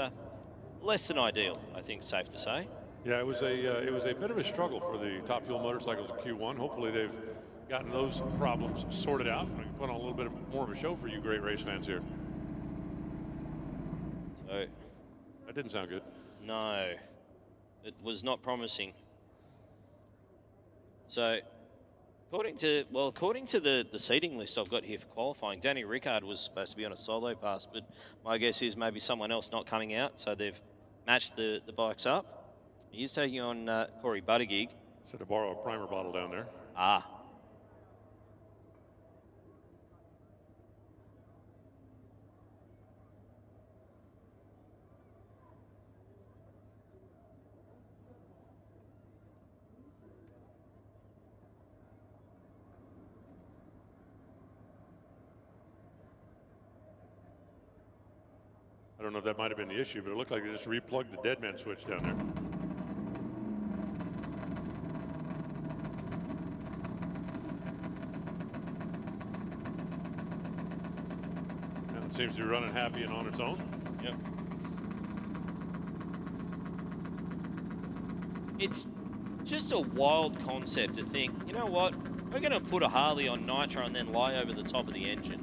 less than ideal, I think, safe to say. Yeah, it was a bit of a struggle for the top fuel motorcycles in Q1. Hopefully, they've gotten those problems sorted out. We can put on a little bit more of a show for you great race fans here. So that didn't sound good. No, it was not promising. So, according to the seating list I've got here for qualifying, Danny Rickard was supposed to be on a solo pass, but my guess is maybe someone else not coming out, so they've matched the bikes up. He's taking on Corey Buttigieg. So to borrow a primer bottle down there. Ah. don't know if that might have been the issue, but it looked like they just replugged the dead man switch down there. And it seems to be running happy and on its own. Yep. It's just a wild concept to think, you know what, we're going to put a Harley on nitro and then lie over the top of the engine.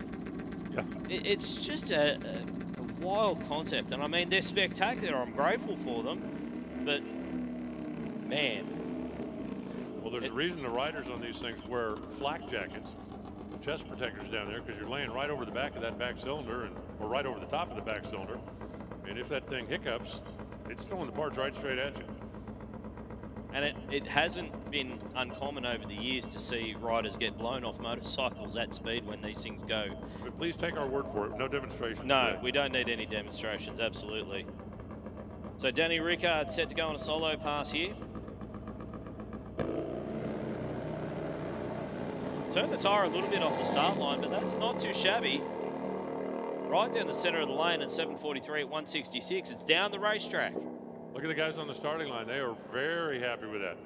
Yeah. It's just a wild concept, and I mean, they're spectacular. I'm grateful for them, but man. Well, there's a reason the riders on these things wear flak jackets, chest protectors down there, because you're laying right over the back of that back cylinder, or right over the top of the back cylinder. And if that thing hiccups, it's throwing the parts right straight at you. And it hasn't been uncommon over the years to see riders get blown off motorcycles at speed when these things go. But please take our word for it. No demonstrations. No, we don't need any demonstrations, absolutely. So Danny Rickard set to go on a solo pass here. Turn the tyre a little bit off the start line, but that's not too shabby. Right down the centre of the lane at 7:43 at 166. It's down the racetrack. Look at the guys on the starting line. They are very happy with that.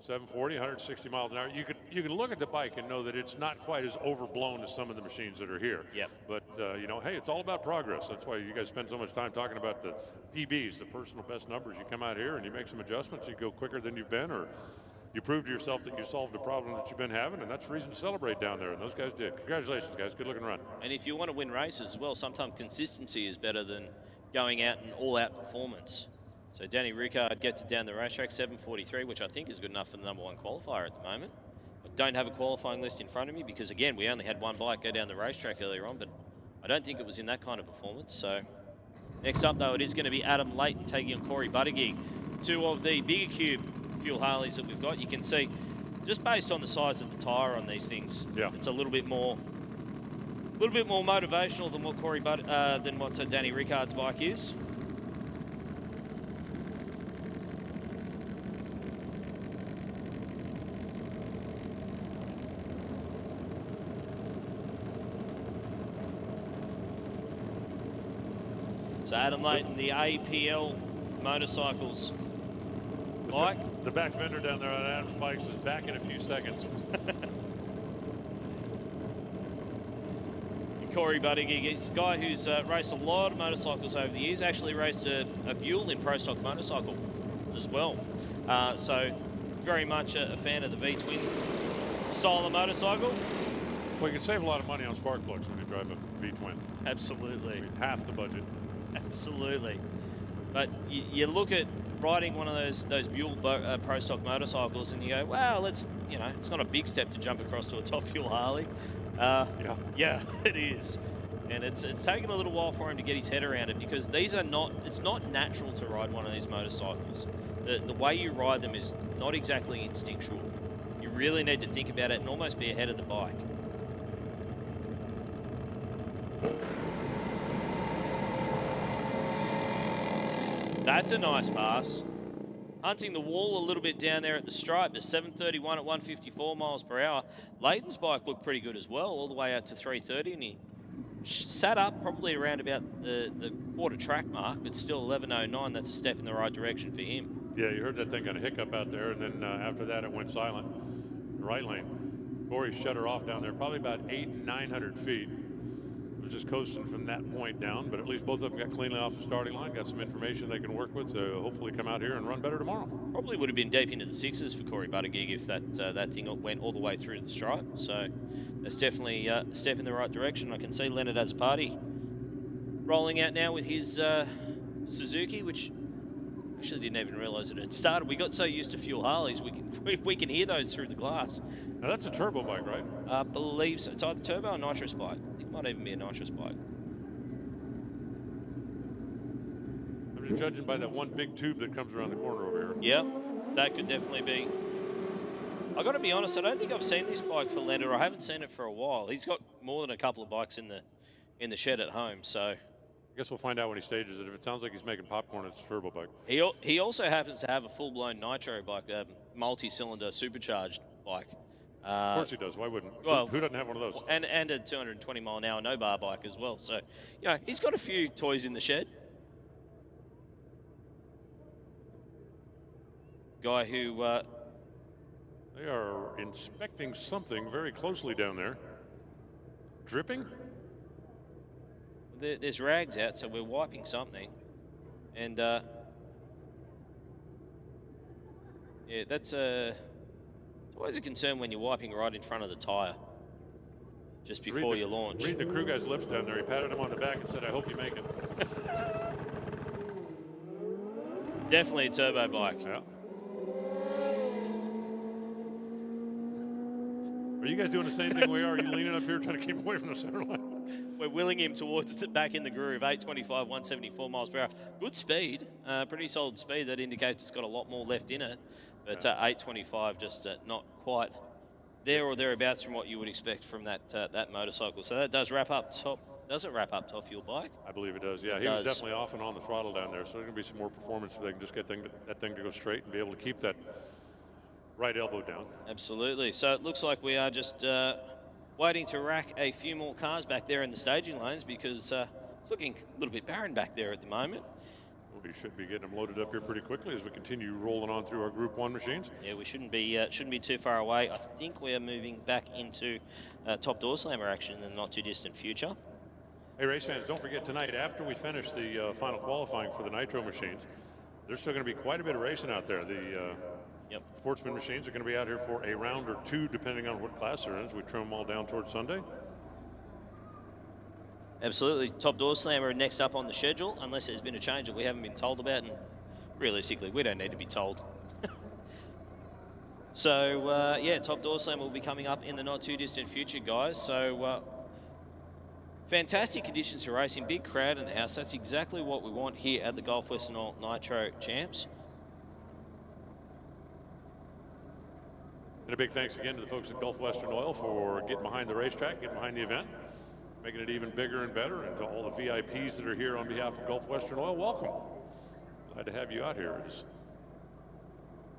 740, 160 miles an hour. You can look at the bike and know that it's not quite as overblown as some of the machines that are here. Yep. But, you know, hey, it's all about progress. That's why you guys spend so much time talking about the PBs, the personal best numbers. You come out here and you make some adjustments. You go quicker than you've been, or you prove to yourself that you solved a problem that you've been having, and that's a reason to celebrate down there, and those guys did. Congratulations, guys. Good looking run. And if you want to win races as well, sometimes consistency is better than going out and all-out performance. So Danny Rickard gets it down the racetrack, 7:43, which I think is good enough for the #1 qualifier at the moment. I don't have a qualifying list in front of me because, again, we only had one bike go down the racetrack earlier on, but I don't think it was in that kind of performance. So next up, though, it is going to be Adam Layton taking on Corey Buttigieg, two of the bigger cube fuel Harleys that we've got. You can see, just based on the size of the tyre on these things, it's a little bit more motivational than what Danny Rickard's bike is. So Adam Layton, the APL motorcycles bike. The back fender down there on Adam's bikes is back in a few seconds. Corey Buttigieg, he's a guy who's raced a lot of motorcycles over the years, actually raced a Buell in Pro Stock motorcycle as well. So very much a fan of the V-twin style of motorcycle. Well, you can save a lot of money on spark plugs when you drive a V-twin. Absolutely. I mean, half the budget. Absolutely. But you look at riding one of those Buell Pro Stock motorcycles and you go, wow, it's not a big step to jump across to a top fuel Harley. Yeah, it is. And it's taken a little while for him to get his head around it because it's not natural to ride one of these motorcycles. The way you ride them is not exactly instinctual. You really need to think about it and almost be ahead of the bike. That's a nice pass. Hunting the wall a little bit down there at the stripe. There's 7:31 at 154 miles per hour. Layton's bike looked pretty good as well, all the way out to 3:30, and he sat up probably around about the quarter track mark, but still 11:09. That's a step in the right direction for him. Yeah, you heard that thing kind of hiccup out there, and then after that it went silent. The right lane. Corey shut her off down there, probably about 800-900 feet. Was just coasting from that point down, but at least both of them got cleanly off the starting line, got some information they can work with to hopefully come out here and run better tomorrow. Probably would have been deep into the sixes for Corey Buttigieg if that thing went all the way through to the stripe. So that's definitely a step in the right direction. I can see Leonard Azzopardi rolling out now with his Suzuki, which actually didn't even realise that it had started. We got so used to fuel Harleys, we can hear those through the glass. Now that's a turbo bike, right? I believe so. It's either turbo or nitrous bike. It might even be a nitrous bike. I'm just judging by that one big tube that comes around the corner over here. Yeah, that could definitely be. I got to be honest, I don't think I've seen this bike for Leonard. I haven't seen it for a while. He's got more than a couple of bikes in the shed at home, so. I guess we'll find out when he stages it. If it sounds like he's making popcorn, it's a turbo bike. He also happens to have a full-blown nitro bike, a multi-cylinder supercharged bike, Of course he does. Why wouldn't? Well, who doesn't have one of those? And a 220 mile an hour no bar bike as well. So, you know, he's got a few toys in the shed. Guy who they are inspecting something very closely down there. Dripping? There's rags out, so we're wiping something. And yeah, it's always a concern when you're wiping right in front of the tyre, just before you launch. Read the crew guy's lips down there. He patted him on the back and said, "I hope you make it." Definitely a turbo bike. Yeah. Are you guys doing the same thing we are? Are you leaning up here trying to keep away from the center line? We're willing him towards back in the groove, 825, 174 miles per hour. Good speed, pretty solid speed. That indicates it's got a lot more left in it. But 825 just not quite there or thereabouts from what you would expect from that that motorcycle. So that does wrap up top. Does it wrap up Top Fuel bike? I believe it does. Yeah, he was definitely off and on the throttle down there. So there's going to be some more performance if they can just get that thing to go straight and be able to keep that right elbow down. Absolutely. So it looks like we are just waiting to rack a few more cars back there in the staging lanes because it's looking a little bit barren back there at the moment. We should be getting them loaded up here pretty quickly as we continue rolling on through our Group 1 machines. Yeah, we shouldn't be too far away. I think we are moving back into top door slammer action in the not too distant future. Hey, race fans, don't forget tonight, after we finish the final qualifying for the Nitro machines, there's still going to be quite a bit of racing out there. The Sportsman machines are going to be out here for a round or two, depending on what class they're in, as we trim them all down towards Sunday. Absolutely. Top door slammer next up on the schedule, unless there's been a change that we haven't been told about, and realistically, we don't need to be told. So, yeah, top door slammer will be coming up in the not too distant future, guys. So, fantastic conditions for racing, big crowd in the house. That's exactly what we want here at the Gulf Western Oil Nitro Champs. And a big thanks again to the folks at Gulf Western Oil for getting behind the racetrack, getting behind the event, making it even bigger and better. And to all the VIPs that are here on behalf of Gulf Western Oil, welcome. Glad to have you out here.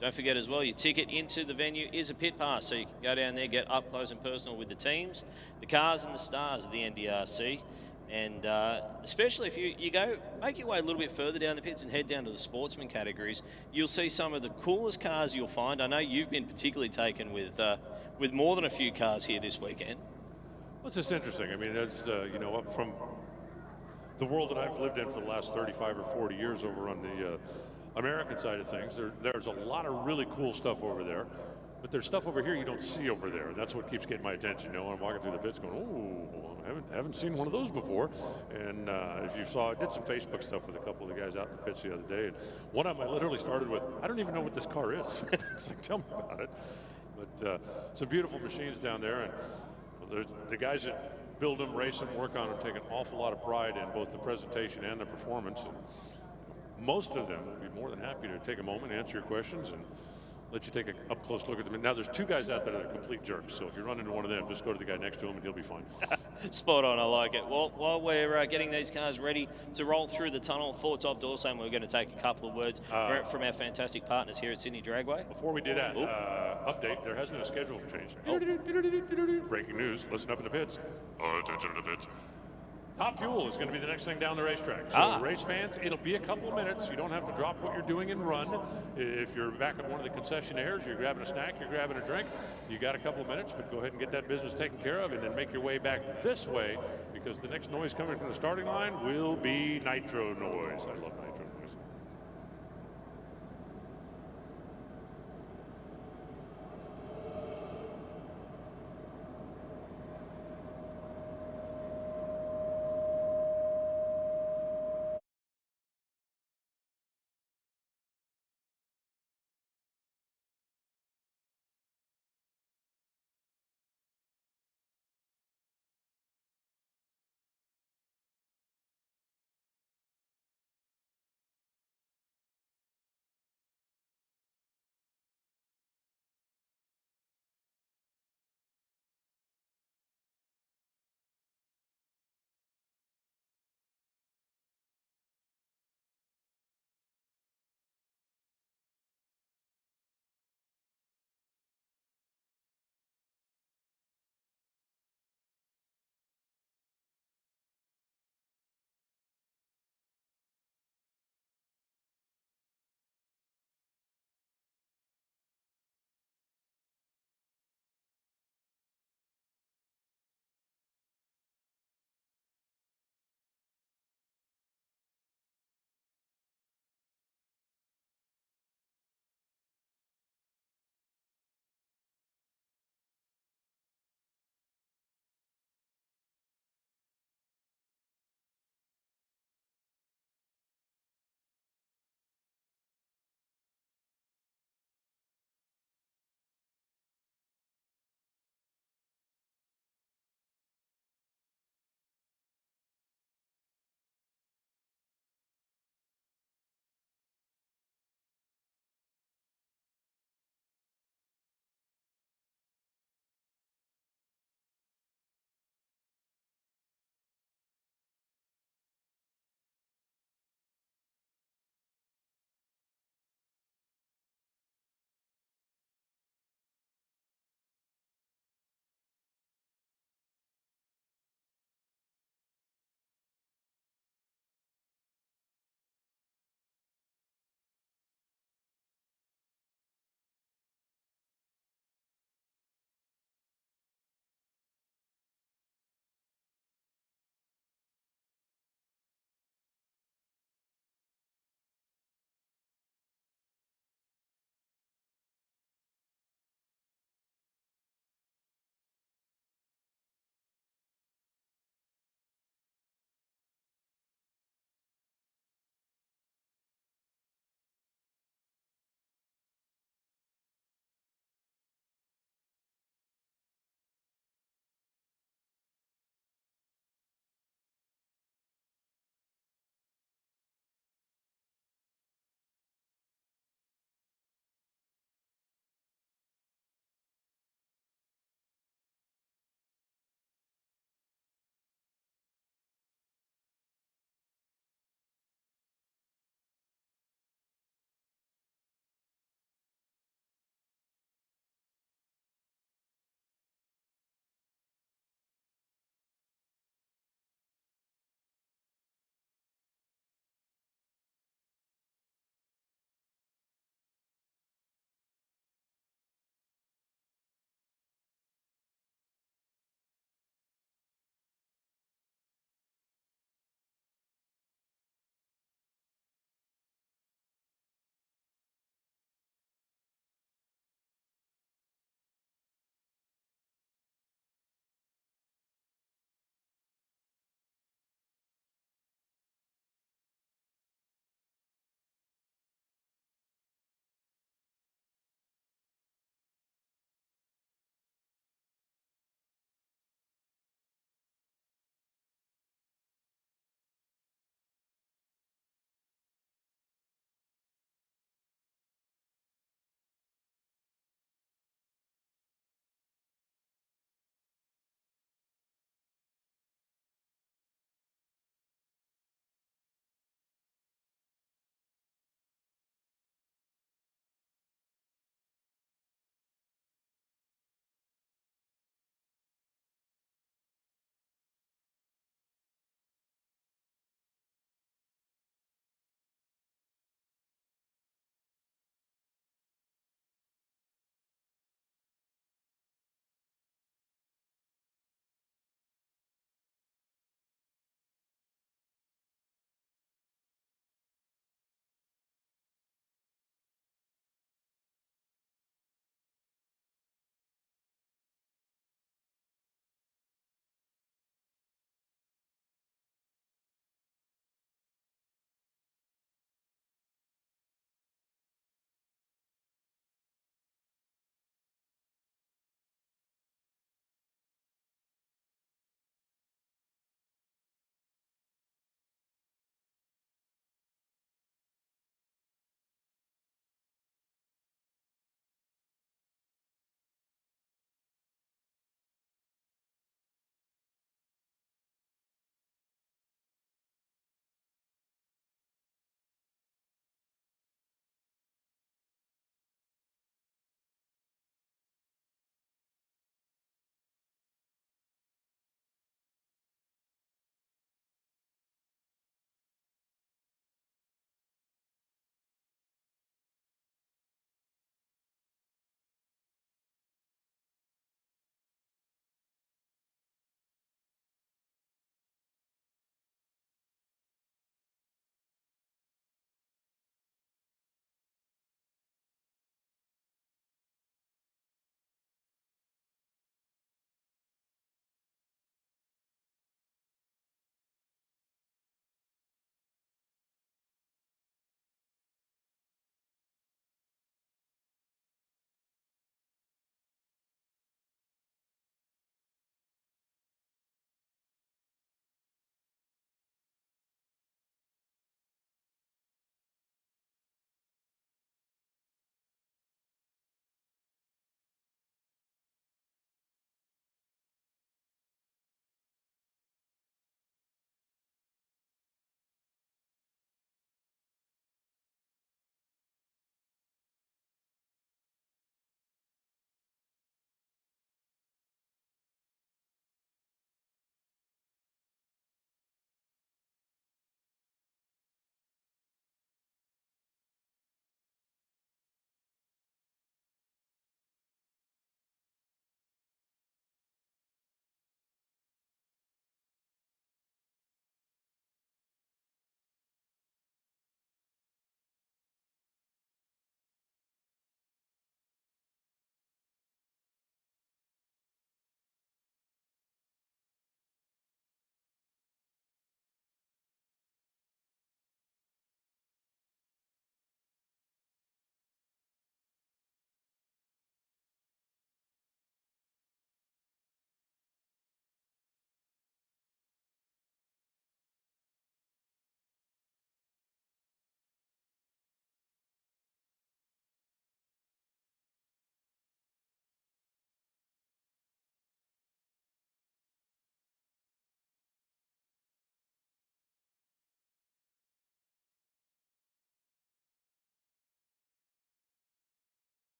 Don't forget as well, your ticket into the venue is a pit pass, so you can go down there, get up close and personal with the teams, the cars and the stars of the NDRC. And especially if you go, make your way a little bit further down the pits and head down to the Sportsman categories, you'll see some of the coolest cars you'll find. I know you've been particularly taken with more than a few cars here this weekend. Well, it's just interesting. I mean, it's, you know, up from the world that I've lived in for the last 35 or 40 years over on the American side of things, there's a lot of really cool stuff over there. But there's stuff over here you don't see over there. That's what keeps getting my attention. You know, I'm walking through the pits going, oh, I haven't seen one of those before. And if you saw, I did some Facebook stuff with a couple of the guys out in the pits the other day. And one of them I literally started with, I don't even know what this car is. It's like, tell me about it. But some beautiful machines down there. And there's the guys that build them, race them, work on them, take an awful lot of pride in both the presentation and the performance. And most of them will be more than happy to take a moment, answer your questions, and let you take an up-close look at them. Now, there's two guys out there that are complete jerks, so if you run into one of them, just go to the guy next to him and he'll be fine. Spot on, I like it. Well, while we're getting these cars ready to roll through the tunnel for Top Door Slammer, we're going to take a couple of words from our fantastic partners here at Sydney Dragway. Before we do that, update, there has been a schedule change. Breaking news, listen up in the pits. Attention to the pits. Top Fuel is going to be the next thing down the racetrack. So race fans, it'll be a couple of minutes. You don't have to drop what you're doing and run. If you're back at one of the concessionaires, you're grabbing a snack, you're grabbing a drink, you got a couple of minutes, but go ahead and get that business taken care of and then make your way back this way, because the next noise coming from the starting line will be nitro noise. I love nitro.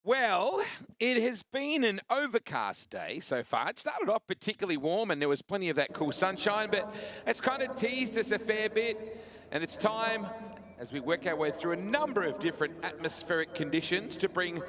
Well, it has been an overcast day so far. It started off particularly warm and there was plenty of that cool sunshine, but it's kind of teased us a fair bit. And it's time, as we work our way through a number of different atmospheric conditions, to bring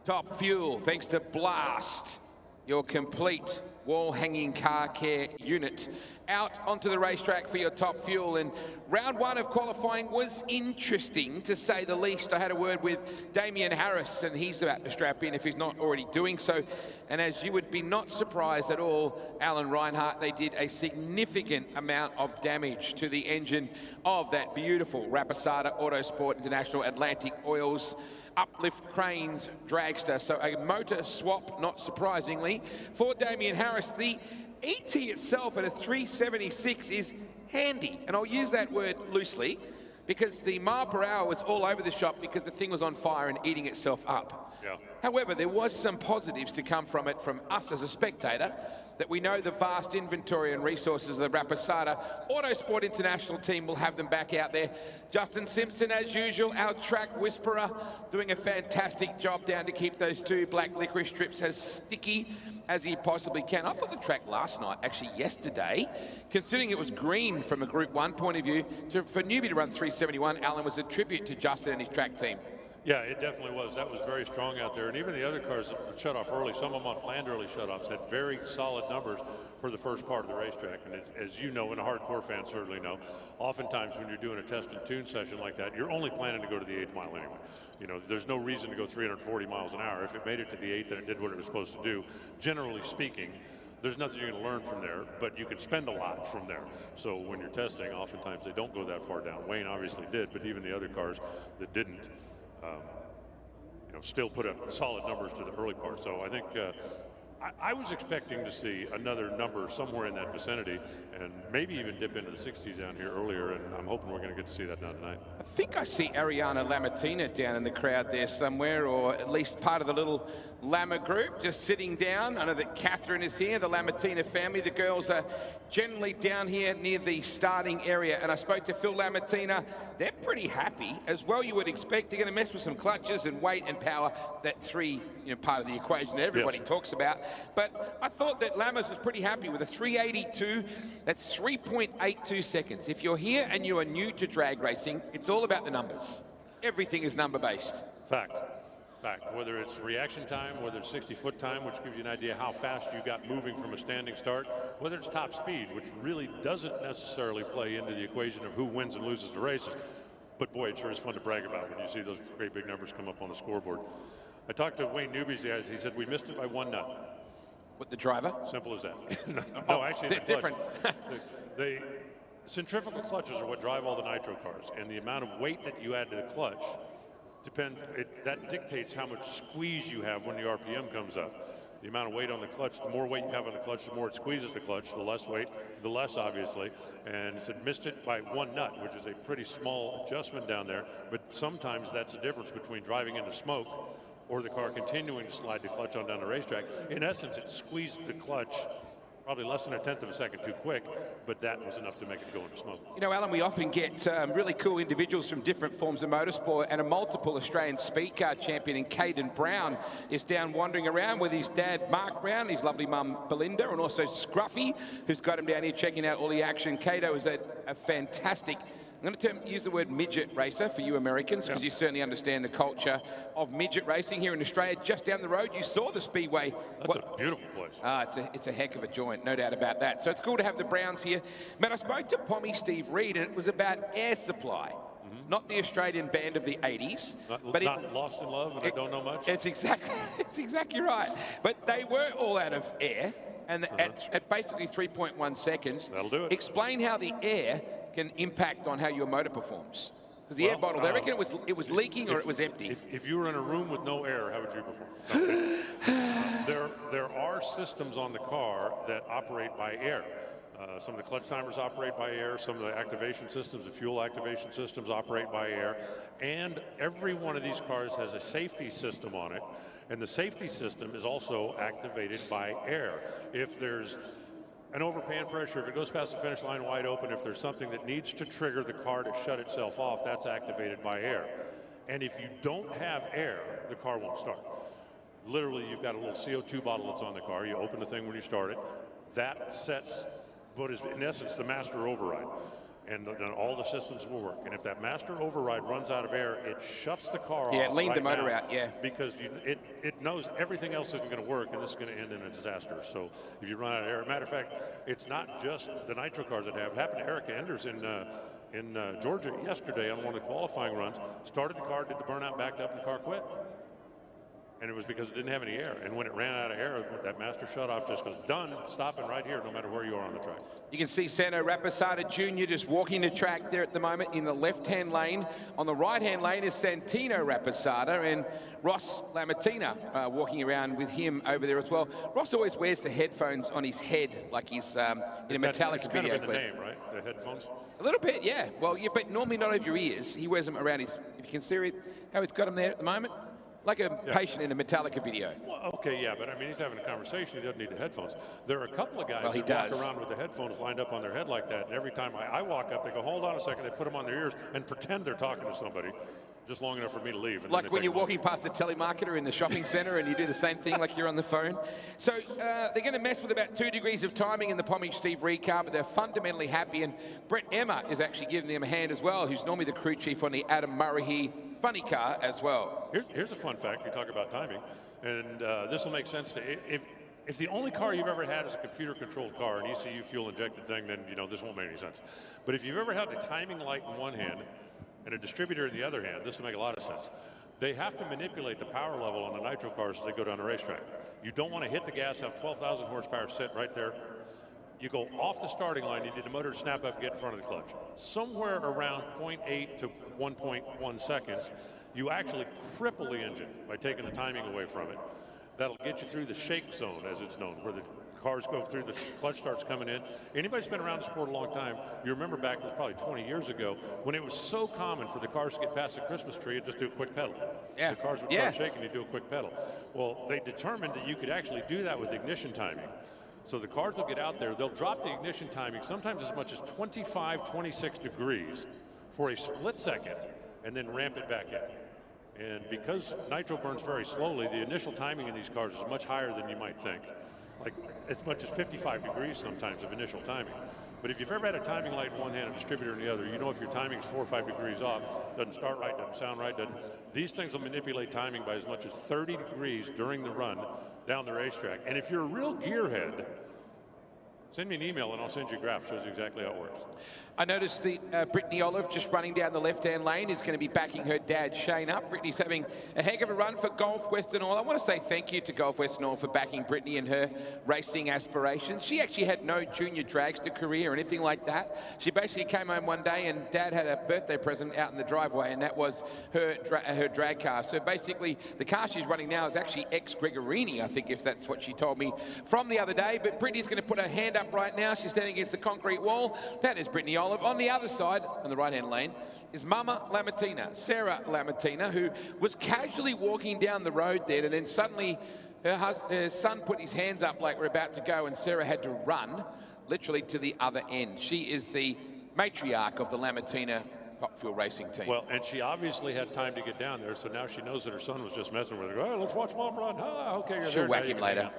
Top Fuel, thanks to Blast, your complete wall-hanging car care unit, out onto the racetrack for your Top Fuel. And round one of qualifying was interesting, to say the least. I had a word with Damien Harris, and he's about to strap in if he's not already doing so. And as you would be not surprised at all, Alan Reinhart, they did a significant amount of damage to the engine of that beautiful Rapasada Autosport International Atlantic Oils uplift cranes dragster. So a motor swap, not surprisingly, for Damien Harris. The ET itself at a 376 is handy, and I'll use that word loosely because the mile per hour was all over the shop because the thing was on fire and eating itself up. Yeah. However, there was some positives to come from it from us as a spectator, that we know the vast inventory and resources of the Rapasada Autosport International team will have them back out there. Justin Simpson, as usual, our track whisperer, doing a fantastic job down to keep those two black licorice strips as sticky as he possibly can. I thought the track last night, actually yesterday, considering it was green from a Group 1 point of view, for newbie to run 371, Alan, was a tribute to Justin and his track team. Yeah, it definitely was. That was very strong out there. And even the other cars that shut off early, some of them on planned early shutoffs, had very solid numbers for the first part of the racetrack. And as you know, and a hardcore fan certainly know, oftentimes when you're doing a test and tune session like that, you're only planning to go to the 8th mile anyway. You know, there's no reason to go 340 miles an hour. If it made it to the 8th and it did what it was supposed to do, generally speaking, there's nothing you're going to learn from there, but you can spend a lot from there. So when you're testing, oftentimes they don't go that far down. Wayne obviously did, but even the other cars that didn't, you know, still put up solid numbers to the early part. So I think I was expecting to see another number somewhere in that vicinity and maybe even dip into the 60s down here earlier, and I'm hoping we're going to get to see that now tonight. I think I see Ariana Lamatina down in the crowd there somewhere, or at least part of the little Lama group, just sitting down. I know that Catherine is here, the Lamatina family. The girls are generally down here near the starting area, and I spoke to Phil Lamatina. They're pretty happy, as well you would expect. They're going to mess with some clutches and weight and power, that part of the equation that everybody talks about. But I thought that Lammers was pretty happy with a 382. That's 3.82 seconds. If you're here and you are new to drag racing, it's all about the numbers. Everything is number-based. Fact. Whether it's reaction time, whether it's 60-foot time, which gives you an idea how fast you got moving from a standing start, whether it's top speed, which really doesn't necessarily play into the equation of who wins and loses the races. But boy, it sure is fun to brag about when you see those great big numbers come up on the scoreboard. I talked to Wayne Newby's guys. He said we missed it by 1 nut. With the driver? Simple as that. No, actually, the different. The centrifugal clutches are what drive all the nitro cars, and the amount of weight that you add to the clutch that dictates how much squeeze you have when the RPM comes up. The amount of weight on the clutch, the more weight you have on the clutch, the more it squeezes the clutch. The less weight, the less, obviously. And it missed it by 1 nut, which is a pretty small adjustment down there. But sometimes that's the difference between driving into smoke or the car continuing to slide the clutch on down the racetrack. In essence, it squeezed the clutch probably less than 1/10 of a second too quick, but that was enough to make it go into smoke. You know, Alan, we often get really cool individuals from different forms of motorsport, and a multiple Australian speed car champion in Caden Brown is down wandering around with his dad, Mark Brown, his lovely mum, Belinda, and also Scruffy, who's got him down here checking out all the action. Cato is a fantastic, I'm going to use the word midget racer for you Americans, because you certainly understand the culture of midget racing here in Australia. Just down the road, you saw the Speedway. That's a beautiful place. It's a heck of a joint, no doubt about that. So it's cool to have the Browns here. But I spoke to Pommy Steve Reed, and it was about Air Supply. Not the Australian band of the 80s. Not Lost in Love, and I don't know much. It's exactly right. But they were all out of air, and at basically 3.1 seconds. That'll do it. Explain how the air can impact on how your motor performs. Because the air bottle, they reckon it was leaking or it was empty. If you were in a room with no air, how would you perform? There are systems on the car that operate by air. Some of the clutch timers operate by air. Some of the activation systems, the fuel activation systems operate by air. And every one of these cars has a safety system on it. And the safety system is also activated by air. If there's an overpan pressure, if it goes past the finish line wide open, if there's something that needs to trigger the car to shut itself off, that's activated by air. And if you don't have air, the car won't start. Literally, you've got a little CO2 bottle that's on the car. You open the thing when you start it. That sets what is, in essence, the master override. And then all the systems will work. And if that master override runs out of air, it shuts the car off. Yeah, lean right the motor now, out, yeah. Because it knows everything else isn't going to work, and this is going to end in a disaster. So if you run out of air, matter of fact, it's not just the nitro cars that have. It happened to Eric Enders in Georgia yesterday on one of the qualifying runs. Started the car, did the burnout, backed up, and the car quit. And it was because it didn't have any air. And when it ran out of air, that master shut-off just goes, done, stopping right here, no matter where you are on the track. You can see Santo Rapisada Jr. just walking the track there at the moment in the left-hand lane. On the right-hand lane is Santino Rapisada and Ross Lamatina walking around with him over there as well. Ross always wears the headphones on his head like he's in a Metallica video clip. Kind of in the name, right? The headphones? A little bit, yeah. Well, yeah, but normally not over your ears. He wears them around his, if you can see how he's got them there at the moment. Like a patient in a Metallica video. Well, okay, yeah, but I mean, he's having a conversation. He doesn't need the headphones. There are a couple of guys that walk around with the headphones lined up on their head like that, and every time I walk up, they go, hold on a second, they put them on their ears and pretend they're talking to somebody, just long enough for me to leave. And like when you're walking past a telemarketer in the shopping centre and you do the same thing like you're on the phone. So they're going to mess with about 2 degrees of timing in the Pommy Steve Reed car, but they're fundamentally happy, and Brett Emma is actually giving them a hand as well, who's normally the crew chief on the Adam Murray funny car as well. Here's a fun fact. You talk about timing, and this will make sense to if the only car you've ever had is a computer-controlled car, an ECU fuel-injected thing, then this won't make any sense. But if you've ever had the timing light in one hand and a distributor in the other hand, this will make a lot of sense. They have to manipulate the power level on the nitro cars as they go down the racetrack. You don't want to hit the gas, have 12,000 horsepower set right there. You go off the starting line, you need the motor to snap up and get in front of the clutch. Somewhere around 0.8 to 1.1 seconds, you actually cripple the engine by taking the timing away from it. That'll get you through the shake zone, as it's known, where the cars go through, the clutch starts coming in. Anybody's been around the sport a long time, you remember back, it was probably 20 years ago, when it was so common for the cars to get past the Christmas tree and just do a quick pedal. Yeah. The cars would start shaking, you do a quick pedal. Well, they determined that you could actually do that with ignition timing. So the cars will get out there, they'll drop the ignition timing sometimes as much as 25, 26 degrees for a split second, and then ramp it back in. And because nitro burns very slowly, the initial timing in these cars is much higher than you might think. Like as much as 55 degrees sometimes of initial timing. But if you've ever had a timing light in one hand and a distributor in the other, you know if your timing is 4 or 5 degrees off, doesn't start right, doesn't sound right, these things will manipulate timing by as much as 30 degrees during the run down the racetrack. And if you're a real gearhead, send me an email and I'll send you a graph, shows you exactly how it works. I noticed the Brittany Olive just running down the left-hand lane is going to be backing her dad Shane up. Brittany's having a heck of a run for Gulf Western Oil. I want to say thank you to Gulf Western Oil for backing Brittany and her racing aspirations. She actually had no junior dragster career or anything like that. She basically came home one day and Dad had a birthday present out in the driveway, and that was her drag car. So basically the car she's running now is actually ex-Gregorini, I think, if that's what she told me from the other day. But Brittany's going to put her hand up right now. She's standing against the concrete wall. That is Brittany Olive. On the other side, on the right-hand lane, is Mama Lamatina, Sarah Lamatina, who was casually walking down the road there, and then suddenly her son put his hands up like we're about to go, and Sarah had to run literally to the other end. She is the matriarch of the Lamatina Top Fuel Racing team. Well, and she obviously had time to get down there, so now she knows that her son was just messing with her. Oh, let's watch Mom run. Oh, okay, you're She'll there. whack him later.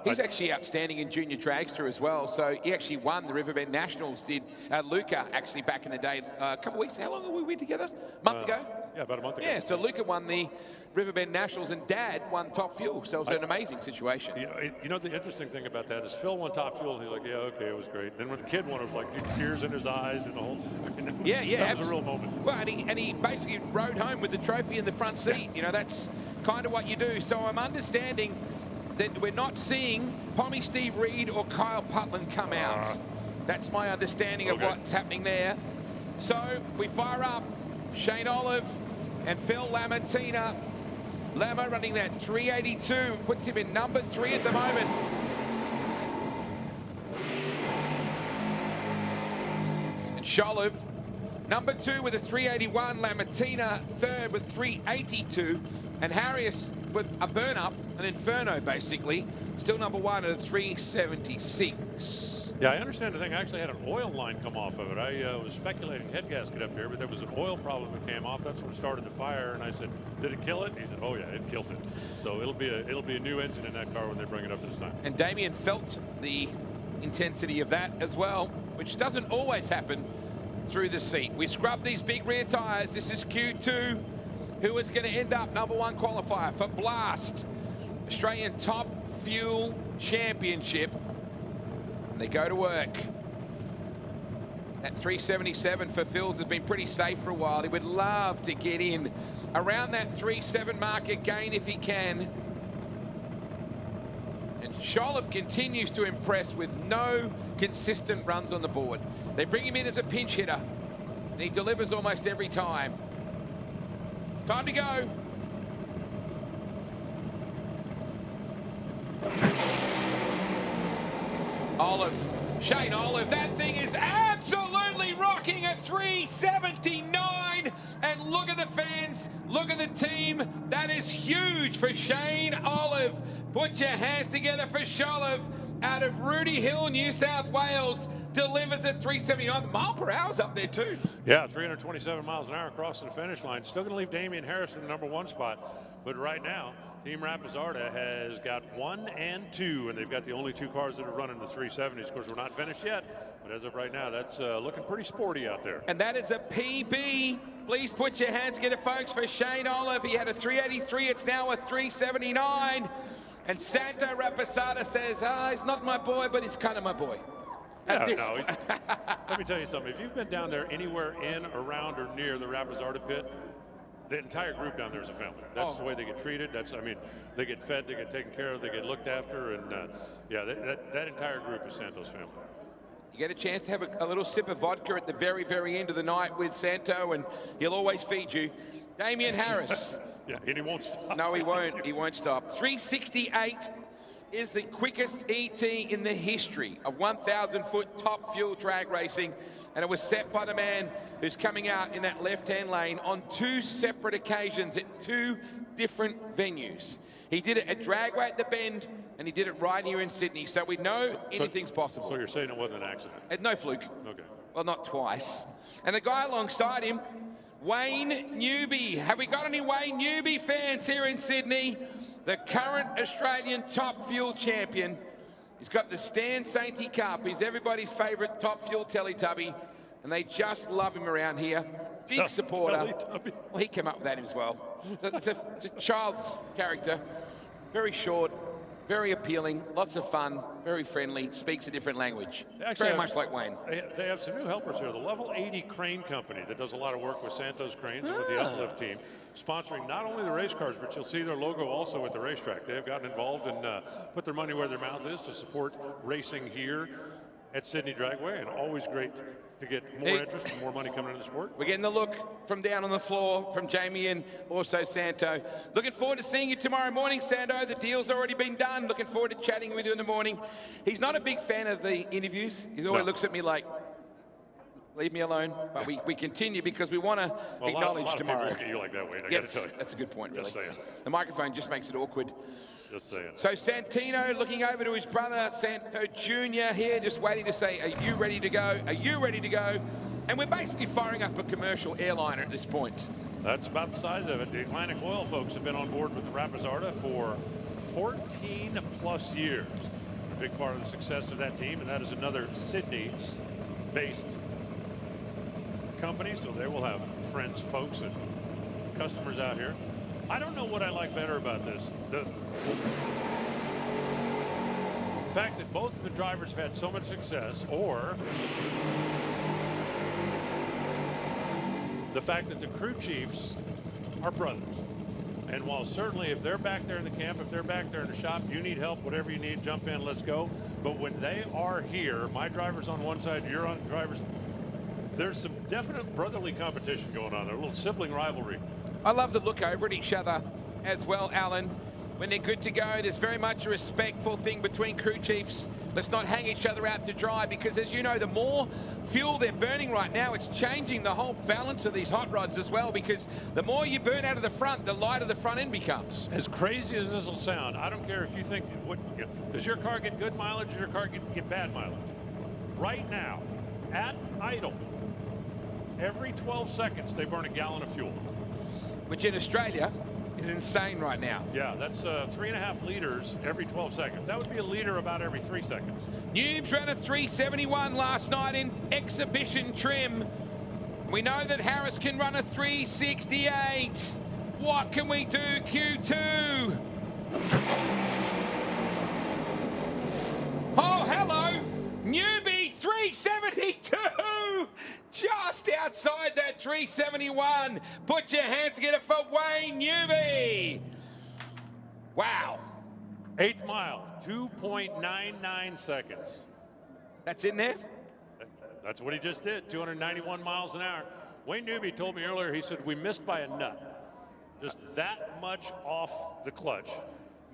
He's actually outstanding in junior dragster as well. So he actually won the Riverbend Nationals, did Luca actually back in the day, a couple of weeks. How long were we together? A month ago? Yeah, about a month ago. Yeah, so Luca won the Riverbend Nationals and Dad won Top Fuel. So it was an amazing situation. You know, the interesting thing about that is Phil won Top Fuel and he's like, yeah, okay, it was great. Then when the kid won, it was like tears in his eyes and the whole, that was a real moment. Well, and he basically rode home with the trophy in the front seat. You know, that's kind of what you do. So I'm understanding that we're not seeing Pommy Steve Reed or Kyle Putland come out. That's my understanding of what's happening there. So we fire up Shane Olive and Phil Lamatina. Lama running that 382, puts him in number 3 at the moment. And Sholiv, number 2 with a 381, Lamatina third with 382, and Harrius with a burn-up, an inferno basically, still number 1 at a 376. Yeah, I understand the thing actually had an oil line come off of it. I was speculating head gasket up there, but there was an oil problem that came off. That's what started the fire. And I said, "Did it kill it?" He said, "Oh yeah, it killed it." So it'll be a new engine in that car when they bring it up this time. And Damien felt the intensity of that as well, which doesn't always happen through the seat. We scrubbed these big rear tires. This is Q2, who is going to end up #1 qualifier for Blast, Australian Top Fuel Championship. They go to work. That 377 for Phils has been pretty safe for a while. He would love to get in around that 3.7 mark again if he can. And Sholov continues to impress with no consistent runs on the board. They bring him in as a pinch hitter, and he delivers almost every time. Time to go. Olive, Shane Olive, that thing is absolutely rocking at 379. And look at the fans, look at the team. That is huge for Shane Olive. Put your hands together for Sholov out of Rudy Hill, New South Wales. Delivers at 379. The mile per hour's up there too. Yeah, 327 miles an hour across the finish line. Still going to leave Damian Harris in the #1 spot. But right now, Team Rapizarda has got 1 and 2, and they've got the only 2 cars that are running the 370s. Of course, we're not finished yet, but as of right now, that's looking pretty sporty out there. And that is a PB. Please put your hands together, folks, for Shane Olive. He had a 383. It's now a 379. And Santo Rapizarda says, he's not my boy, but he's kind of my boy. Yeah, no, let me tell you something. If you've been down there anywhere in, around, or near the Rapizarda pit, the entire group down there is a family. That's the way they get treated. They get fed, they get taken care of, they get looked after, and yeah, that entire group is Santo's family. You get a chance to have a little sip of vodka at the very, very end of the night with Santo, and he'll always feed you. Damian Harris. Yeah, and he won't stop. No, he won't. He won't stop. 368 is the quickest ET in the history of 1,000-foot top fuel drag racing. And it was set by the man who's coming out in that left-hand lane on 2 separate occasions at 2 different venues. He did it at Dragway at the Bend, and he did it right here in Sydney. So we know anything's possible. So you're saying it wasn't an accident? No fluke. Okay. Well, not twice. And the guy alongside him, Wayne Newby. Have we got any Wayne Newby fans here in Sydney? The current Australian Top Fuel champion. He's got the Stan Sainty Cup. He's everybody's favourite Top Fuel Teletubby, and they just love him around here. Big supporter. Well, he came up with that as well. It's a child's character. Very short, very appealing, lots of fun, very friendly, speaks a different language. Very much like Wayne. They have some new helpers here. The Level 80 Crane Company that does a lot of work with Santos Cranes and with the Uplift team, sponsoring not only the race cars, but you'll see their logo also at the racetrack. They have gotten involved and put their money where their mouth is to support racing here at Sydney Dragway, and always great to get more interest and more money coming into the sport. We're getting the look from down on the floor from Jamie and also Santo. Looking forward to seeing you tomorrow morning, Santo. The deal's already been done. Looking forward to chatting with you in the morning. He's not a big fan of the interviews. He always looks at me like, leave me alone. But we continue because we want to acknowledge tomorrow. A lot of people look at you like that, Wayne. I got to tell you. That's a good point, really. Just saying. The microphone just makes it awkward. Just saying. So Santino looking over to his brother, Santo Jr. here, just waiting to say, are you ready to go? Are you ready to go? And we're basically firing up a commercial airliner at this point. That's about the size of it. The Atlantic Oil folks have been on board with the Rapizarda for 14 plus years. A big part of the success of that team, and that is another Sydney-based company, so they will have friends, folks, and customers out here. I don't know what I like better about this. The fact that both of the drivers have had so much success, or the fact that the crew chiefs are brothers. And while certainly if they're back there in the camp, if they're back there in the shop, you need help, whatever you need, jump in, let's go. But when they are here, my driver's on one side, you're on the driver's, there's some definite brotherly competition going on there, a little sibling rivalry. I love the look over at each other as well, Alan. When they're good to go, there's very much a respectful thing between crew chiefs. Let's not hang each other out to dry, because as you know, the more fuel they're burning right now, it's changing the whole balance of these hot rods as well, because the more you burn out of the front, the lighter the front end becomes. As crazy as this will sound, I don't care if you think, does your car get good mileage or your car get bad mileage? right now, at idle, every 12 seconds they burn a gallon of fuel. Which in Australia is insane right now. Yeah, that's 3.5 liters every 12 seconds. That would be a liter about every 3 seconds. Noobs ran a 371 last night in exhibition trim. We know that Harris can run a 368. What can we do, Q2? Oh, hello. Newbie 372. Just outside that 371. Put your hands together for Wayne Newbie. Wow. 8th mile, 2.99 seconds. That's in there? That's what he just did, 291 miles an hour. Wayne Newbie told me earlier, he said, we missed by a nut. Just that much off the clutch,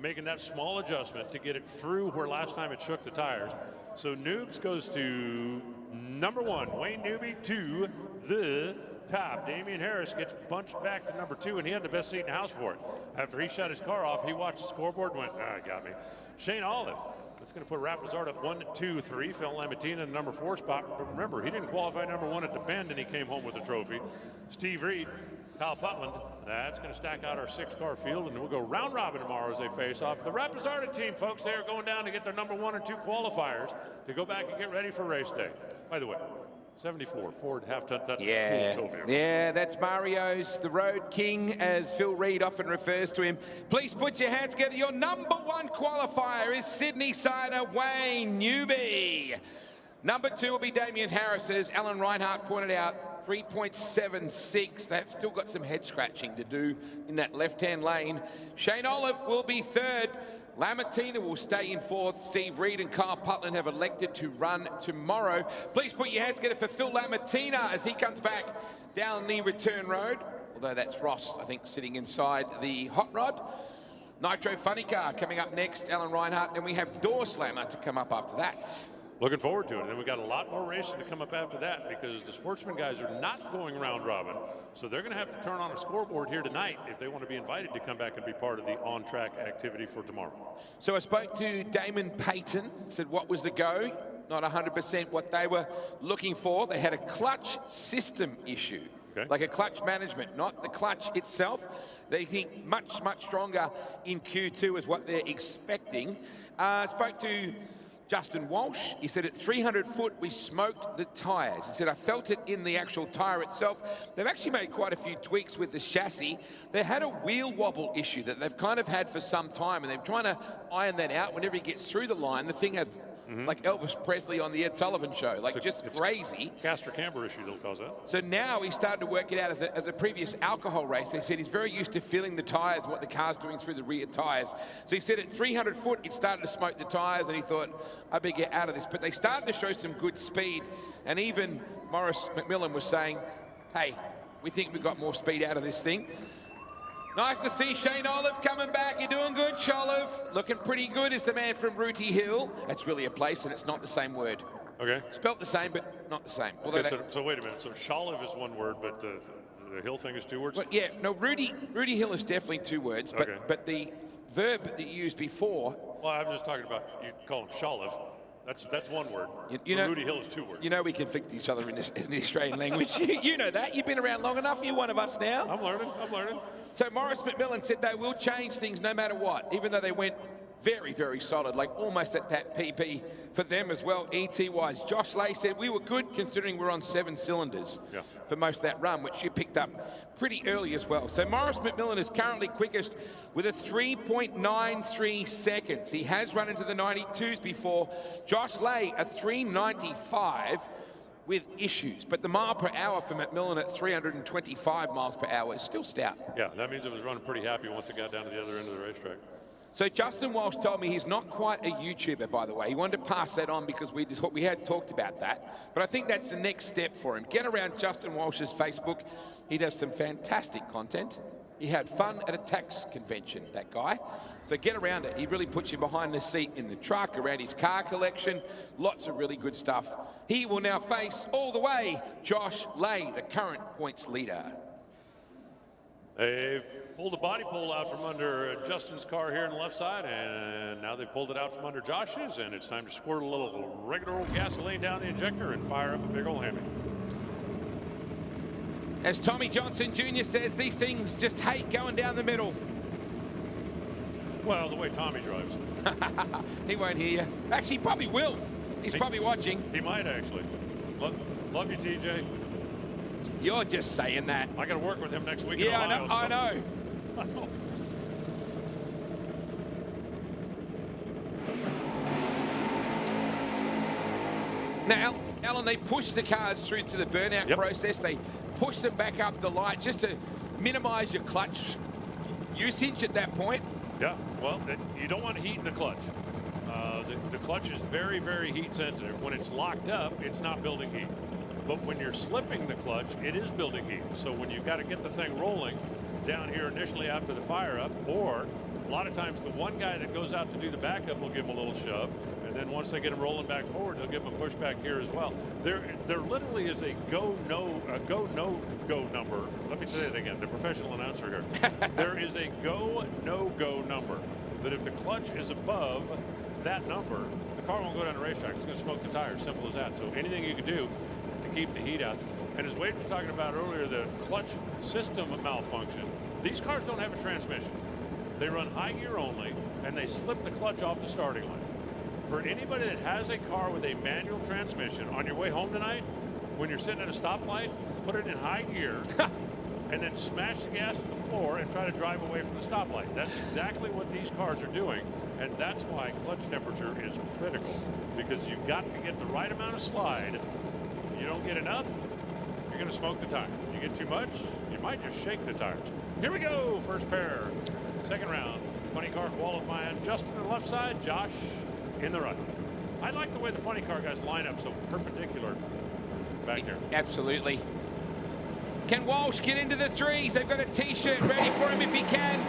making that small adjustment to get it through where last time it shook the tires. So Noobs goes to number 1, Wayne Newbie to the top. Damian Harris gets bunched back to number 2, and he had the best seat in the house for it. After he shut his car off, he watched the scoreboard and went, got me. Shane Olive, that's going to put Rapazard at 1, 2, 3. Phil Lamattina in the number 4 spot. But remember, he didn't qualify number 1 at the Bend, and he came home with the trophy. Steve Reed, Kyle Putland, that's going to stack out our 6-car field, and we'll go round robin tomorrow as they face off. The Rapazarda team, folks, they are going down to get their number 1 and 2 qualifiers to go back and get ready for race day. By the way, 74 Ford half-ton. That's cool. Yeah, that's Mario's the Road King, as Phil Reed often refers to him. Please put your hands together. Your number 1 qualifier is Sydney sider Wayne Newbie. Number 2 will be Damian Harris, as Alan Reinhart pointed out, 3.76. They've still got some head scratching to do in that left-hand lane. Shane Olive will be 3rd. Lamattina will stay in 4th. Steve Reed and Kyle Putland have elected to run tomorrow. Please put your hands together for Phil Lamattina as he comes back down the return road. Although that's Ross, I think, sitting inside the hot rod. Nitro Funny Car coming up next, Alan Reinhart. And we have Door Slammer to come up after that. Looking forward to it. And then we've got a lot more racing to come up after that, because the Sportsman guys are not going round robin. So they're going to have to turn on a scoreboard here tonight if they want to be invited to come back and be part of the on-track activity for tomorrow. So I spoke to Damon Payton, said what was the go? Not 100% what they were looking for. They had a clutch system issue. Okay. Like a clutch management, not the clutch itself. They think much, much stronger in Q2 is what they're expecting. Spoke to Justin Walsh. He said at 300 foot, we smoked the tyres. He said, I felt it in the actual tyre itself. They've actually made quite a few tweaks with the chassis. They had a wheel wobble issue that they've kind of had for some time, and they're trying to iron that out. Whenever he gets through the line, the thing has like Elvis Presley on the Ed Sullivan Show, like it's crazy. Caster camber issue that'll cause that. So now he's starting to work it out as a previous alcohol race. They said he's very used to feeling the tyres and what the car's doing through the rear tyres. So he said at 300 foot, it started to smoke the tyres, and he thought, I better get out of this. But they started to show some good speed. And even Morris McMillan was saying, hey, we think we've got more speed out of this thing. Nice to see Shane Olive coming back. You're doing good, Sholive. Looking pretty good is the man from Rooty Hill. That's really a place, and it's not the same word. Okay. Spelt the same, but not the same. Okay, so wait a minute. So Sholive is 1 word, but the Hill thing is 2 words? Well, yeah, no, Rooty Hill is definitely 2 words, but the verb that you used before... Well, I'm just talking about, you call him Sholive. That's 1 word. You know, Rooty Hill is 2 words. You know we conflict each other in the Australian language. You know that. You've been around long enough. You're one of us now. I'm learning. So Morris McMillan said they will change things no matter what, even though they went very, very solid, like almost at that PB for them as well, ET-wise. Josh Lay said we were good considering we're on 7 cylinders for most of that run, which you picked up pretty early as well. So Morris McMillan is currently quickest with a 3.93 seconds. He has run into the 92s before. Josh Lay, a 3.95 with issues, but the mile per hour for McMillan at 325 miles per hour is still stout. Yeah, that means it was running pretty happy once it got down to the other end of the racetrack. So Justin Walsh told me he's not quite a YouTuber, by the way. He wanted to pass that on because we had talked about that. But I think that's the next step for him. Get around Justin Walsh's Facebook. He does some fantastic content. He had fun at a tax convention, that guy. So get around it. He really puts you behind the seat in the truck, around his car collection. Lots of really good stuff. He will now face all the way Josh Lay, the current points leader. They've pulled the body pole out from under Justin's car here on the left side, and now they've pulled it out from under Josh's, and it's time to squirt a little regular old gasoline down the injector and fire up a big old Hemi. As Tommy Johnson Jr. says, these things just hate going down the middle. Well, the way Tommy drives. He won't hear you. Actually, he probably will. He's probably watching. He might, actually. Love you, TJ. You're just saying that. I got to work with him next week. Yeah, in Ohio, I know. Now, Alan, they push the cars through to the burnout process. They push them back up the light just to minimise your clutch usage at that point. Yeah, well, you don't want heat in the clutch. The clutch is very, very heat sensitive. When it's locked up, it's not building heat. But when you're slipping the clutch, it is building heat. So when you've got to get the thing rolling down here initially after the fire up, or a lot of times the one guy that goes out to do the backup will give him a little shove, and then once they get him rolling back forward, they'll give him a push back here as well. There literally is a go no go number. Let me say that again. The professional announcer here. There is a go no go number that if the clutch is above that number, the car won't go down the racetrack. It's going to smoke the tires. Simple as that. So anything you can do to keep the heat out. And as Wade was talking about earlier, the clutch system malfunction. These cars don't have a transmission. They run high gear only, and they slip the clutch off the starting line. For anybody that has a car with a manual transmission, on your way home tonight, when you're sitting at a stoplight, put it in high gear, and then smash the gas to the floor and try to drive away from the stoplight. That's exactly what these cars are doing, and that's why clutch temperature is critical, because you've got to get the right amount of slide. You don't get enough, you're going to smoke the tire. You get too much, you might just shake the tires. Here we go, first pair. Second round, funny car qualifying. Justin on the left side, Josh in the right. I like the way the funny car guys line up so perpendicular back there. Absolutely. Can Walsh get into the threes? They've got a T-shirt ready for him if he can.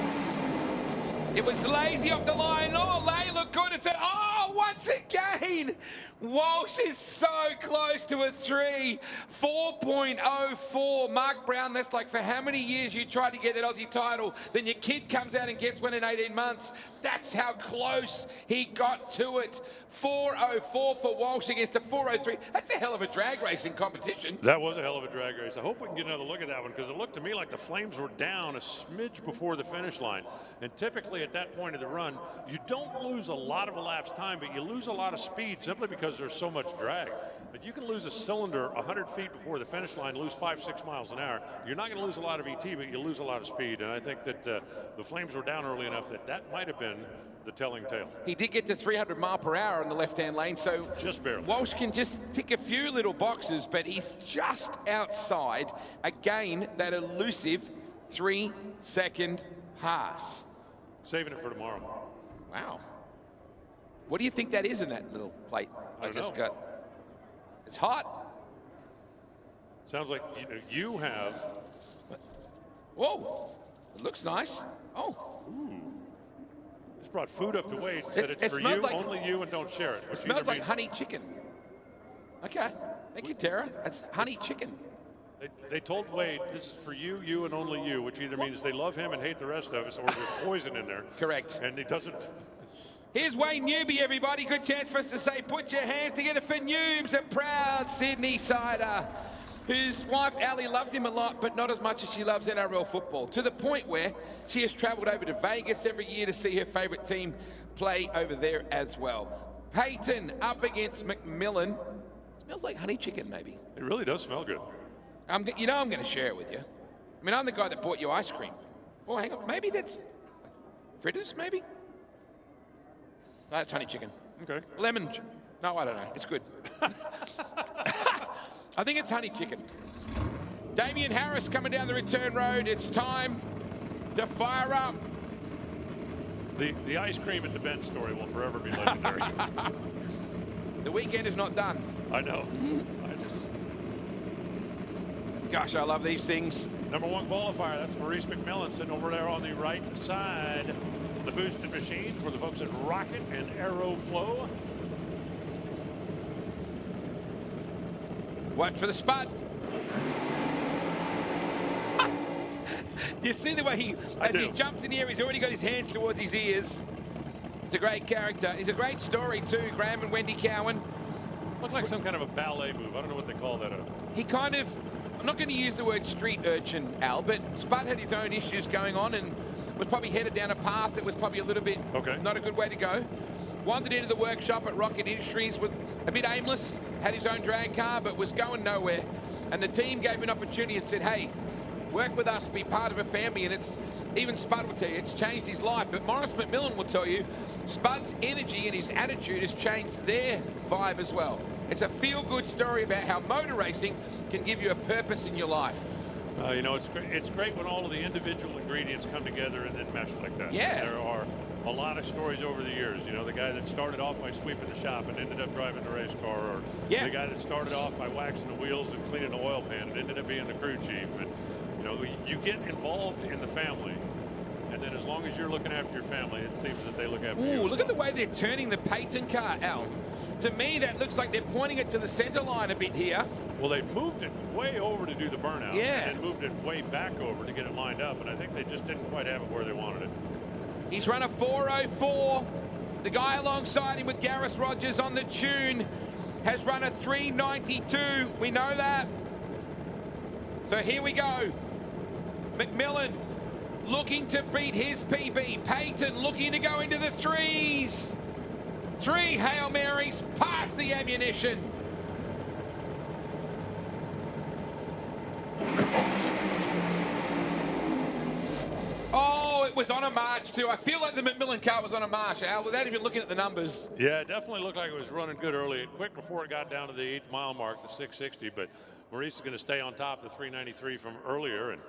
It was lazy off the line. Oh, Lay looked good. It's a, oh, once again, Walsh is so close to a 3. 4.04. Mark Brown, that's like for how many years you tried to get that Aussie title, then your kid comes out and gets one in 18 months. That's how close he got to it. 4.04 for Walsh against a 4.03. That's a hell of a drag racing competition. That was a hell of a drag race. I hope we can get another look at that one, because it looked to me like the flames were down a smidge before the finish line. And typically at that point of the run, you don't lose a lot of elapsed time, but you lose a lot of speed simply because there's so much drag. But you can lose a cylinder 100 feet before the finish line, lose 5-6 miles an hour. You're not going to lose a lot of ET, but you lose a lot of speed. And I think that the flames were down early enough that that might have been the telling tale. He did get to 300 mile per hour on the left-hand lane, so just barely. Walsh can just tick a few little boxes, but he's just outside, again, that elusive 3-second pass. Saving it for tomorrow. Wow. What do you think that is in that little plate I just got? It's hot. Sounds like you have. Whoa, it looks nice. Oh. Ooh. Just brought food up to Wade. Said it's for you, like, only you, and don't share it. It smells like honey chicken. Okay, thank you, Tara. That's honey chicken. They told Wade this is for you, you, and only you, which either means they love him and hate the rest of us, or there's poison in there. Correct. And he doesn't. Here's Wayne Newby, everybody. Good chance for us to say, put your hands together for Noobs, a proud Sydney sider, whose wife, Ali, loves him a lot, but not as much as she loves NRL football, to the point where she has travelled over to Vegas every year to see her favourite team play over there as well. Peyton up against McMillan. Smells like honey chicken, maybe. It really does smell good. You know I'm going to share it with you. I mean, I'm the guy that bought you ice cream. Oh, hang on. Maybe that's fritters, maybe? No, it's honey chicken. Okay. Lemon. No, I don't know. It's good. I think it's honey chicken. Damien Harris coming down the return road. It's time to fire up. The ice cream at the Ben story will forever be legendary. The weekend is not done. I know. Gosh, I love these things. Number 1 qualifier, that's Maurice McMillan sitting over there on the right side. The boosted machine for the folks at Rocket and Aeroflow. Watch for the spot. You see the way as he jumps in the air, he's already got his hands towards his ears. It's a great character. It's a great story too, Graham and Wendy Cowan. Looked like some kind of a ballet move. I don't know what they call that. He kind of, I'm not going to use the word street urchin, Al, but Spud had his own issues going on and was probably headed down a path that was probably a little bit not a good way to go. Wandered into the workshop at Rocket Industries, with a bit aimless, had his own drag car, but was going nowhere. And the team gave him an opportunity and said, hey, work with us, be part of a family. And it's, even Spud will tell you, it's changed his life. But Morris McMillan will tell you, Spud's energy and his attitude has changed their vibe as well. It's a feel-good story about how motor racing can give you a purpose in your life. You know, it's great when all of the individual ingredients come together and then mesh like that. Yeah. There are a lot of stories over the years. You know, the guy that started off by sweeping the shop and ended up driving the race car, or the guy that started off by waxing the wheels and cleaning the oil pan and ended up being the crew chief. And, you know, you get involved in the family. And then as long as you're looking after your family, it seems that they look after you. Ooh, look at the way they're turning the Peyton car, Al. To me, that looks like they're pointing it to the center line a bit here. Well, they moved it way over to do the burnout. Yeah. And moved it way back over to get it lined up. And I think they just didn't quite have it where they wanted it. He's run a 4:04. The guy alongside him with Gareth Rogers on the tune has run a 3:92. We know that. So here we go. McMillan looking to beat his PB. Peyton looking to go into the threes. 3 Hail Marys past the ammunition. Oh, it was on a march too. I feel like the McMillan car was on a march, Al, without even looking at the numbers. Yeah, it definitely looked like it was running good early, quick before it got down to the 8th mile mark, the 660. But Maurice is going to stay on top, the 393 from earlier, and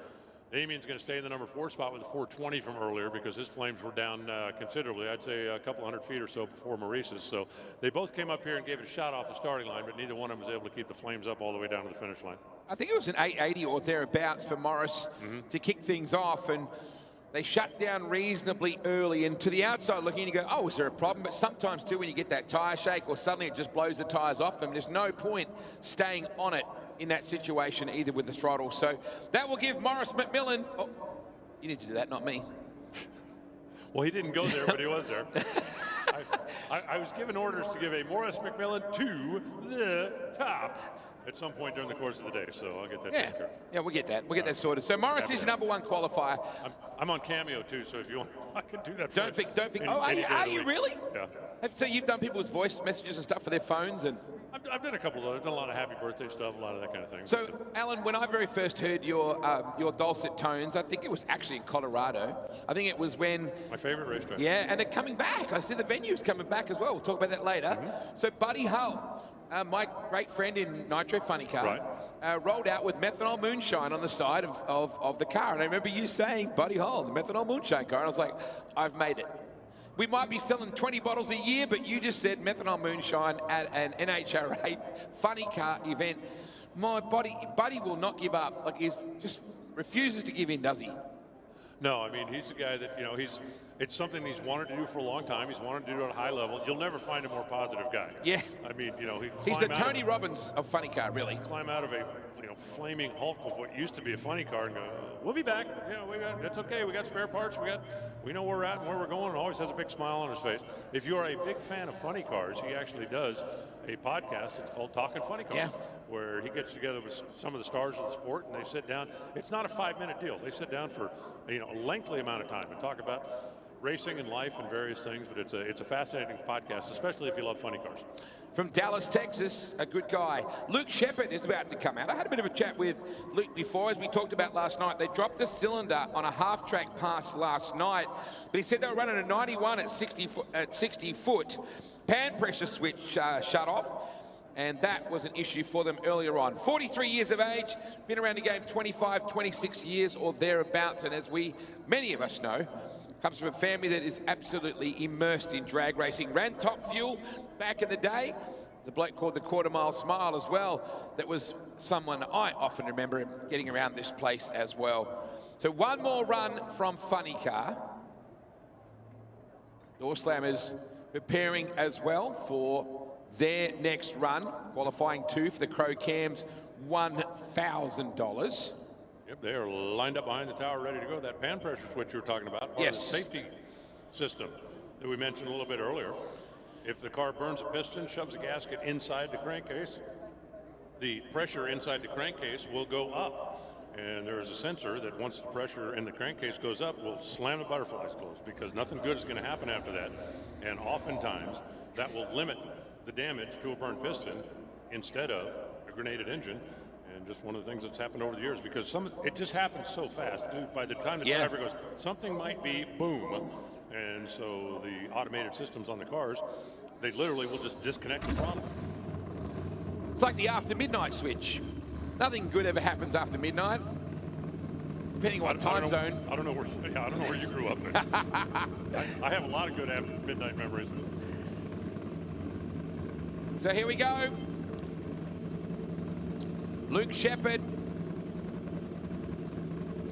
Damien's going to stay in the number 4 spot with the 420 from earlier because his flames were down considerably. I'd say a couple hundred feet or so before Maurice's. So they both came up here and gave it a shot off the starting line, but neither one of them was able to keep the flames up all the way down to the finish line. I think it was an 880 or thereabouts for Morris to kick things off, and they shut down reasonably early. And to the outside looking, you go, oh, is there a problem? But sometimes too, when you get that tyre shake or suddenly it just blows the tyres off them, there's no point staying on it in that situation, either with the throttle. So that will give Morris McMillan, oh, you need to do that, not me. Well, he didn't go there, but he was there. I was given orders to give a Morris McMillan to the top at some point during the course of the day, so I'll get that taken care of. Yeah, we'll get that. We'll get that sorted. So Morris is number 1 qualifier. I'm on Cameo too, so if you want, I can do that. Don't think. Oh, are you really? Yeah. So you've done people's voice messages and stuff for their phones, and I've done a couple of those. I've done a lot of happy birthday stuff, a lot of that kind of thing. So, Alan, when I very first heard your dulcet tones, I think it was actually in Colorado. I think it was when my favorite racetrack. Yeah, and they're coming back. I see the venue's coming back as well. We'll talk about that later. So Buddy Hull, my great friend in Nitro Funny Car, rolled out with methanol moonshine on the side of the car. And I remember you saying, Buddy Hull, the methanol moonshine car. And I was like, I've made it. We might be selling 20 bottles a year, but you just said methanol moonshine at an NHRA funny car event. My Buddy will not give up. Like, he just refuses to give in, does he? No, I mean, he's a guy that, you know, it's something he's wanted to do for a long time. He's wanted to do it at a high level. You'll never find a more positive guy. Yeah. I mean, you know, he's the Tony Robbins of funny car, really. Climb out of a, you know, flaming hulk of what used to be a funny car and go, we'll be back. Yeah, it's okay. We got spare parts. We know where we're at and where we're going. And always has a big smile on his face. If you are a big fan of funny cars, he actually does a podcast. It's called Talking Funny Cars, where he gets together with some of the stars of the sport and they sit down. It's not a 5-minute deal. They sit down for, you know, a lengthy amount of time and talk about racing and life and various things. But it's a fascinating podcast, especially if you love funny cars. From Dallas, Texas, a good guy. Luke Shepard is about to come out. I had a bit of a chat with Luke before, as we talked about last night. They dropped the cylinder on a half-track pass last night, but he said they were running a 91 at 60 foot. Pan pressure switch shut off, and that was an issue for them earlier on. 43 years of age, been around the game 25, 26 years or thereabouts, and as many of us know, comes from a family that is absolutely immersed in drag racing. Ran Top Fuel back in the day. There's a bloke called the Quarter Mile Smile as well. That was someone I often remember him getting around this place as well. So one more run from Funny Car. Doorslammers preparing as well for their next run. Qualifying 2 for the Crow Cams, $1,000. Yep, they are lined up behind the tower, ready to go. That pan pressure switch you were talking about, or yes, the safety system that we mentioned a little bit earlier. If the car burns a piston, shoves a gasket inside the crankcase, the pressure inside the crankcase will go up. And there is a sensor that once the pressure in the crankcase goes up, will slam the butterflies closed, because nothing good is going to happen after that. And oftentimes, that will limit the damage to a burned piston instead of a grenaded engine. And just one of the things that's happened over the years, because it just happens so fast. Dude, by the time the driver goes, something might be boom. And so the automated systems on the cars, they literally will just disconnect the throttle. It's like the after midnight switch. Nothing good ever happens after midnight, depending on what time zone. I don't know where you grew up. I have a lot of good after midnight memories. So here we go. Luke Shepherd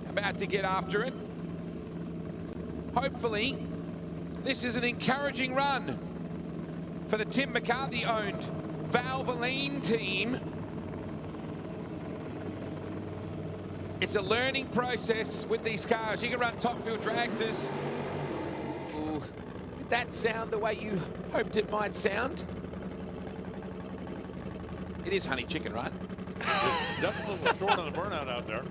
about to get after it. Hopefully, this is an encouraging run for the Tim McCarthy-owned Valvoline team. It's a learning process with these cars. You can run top fuel dragsters. Ooh, did that sound the way you hoped it might sound? It is honey chicken, right? That's a little short on the burnout out there.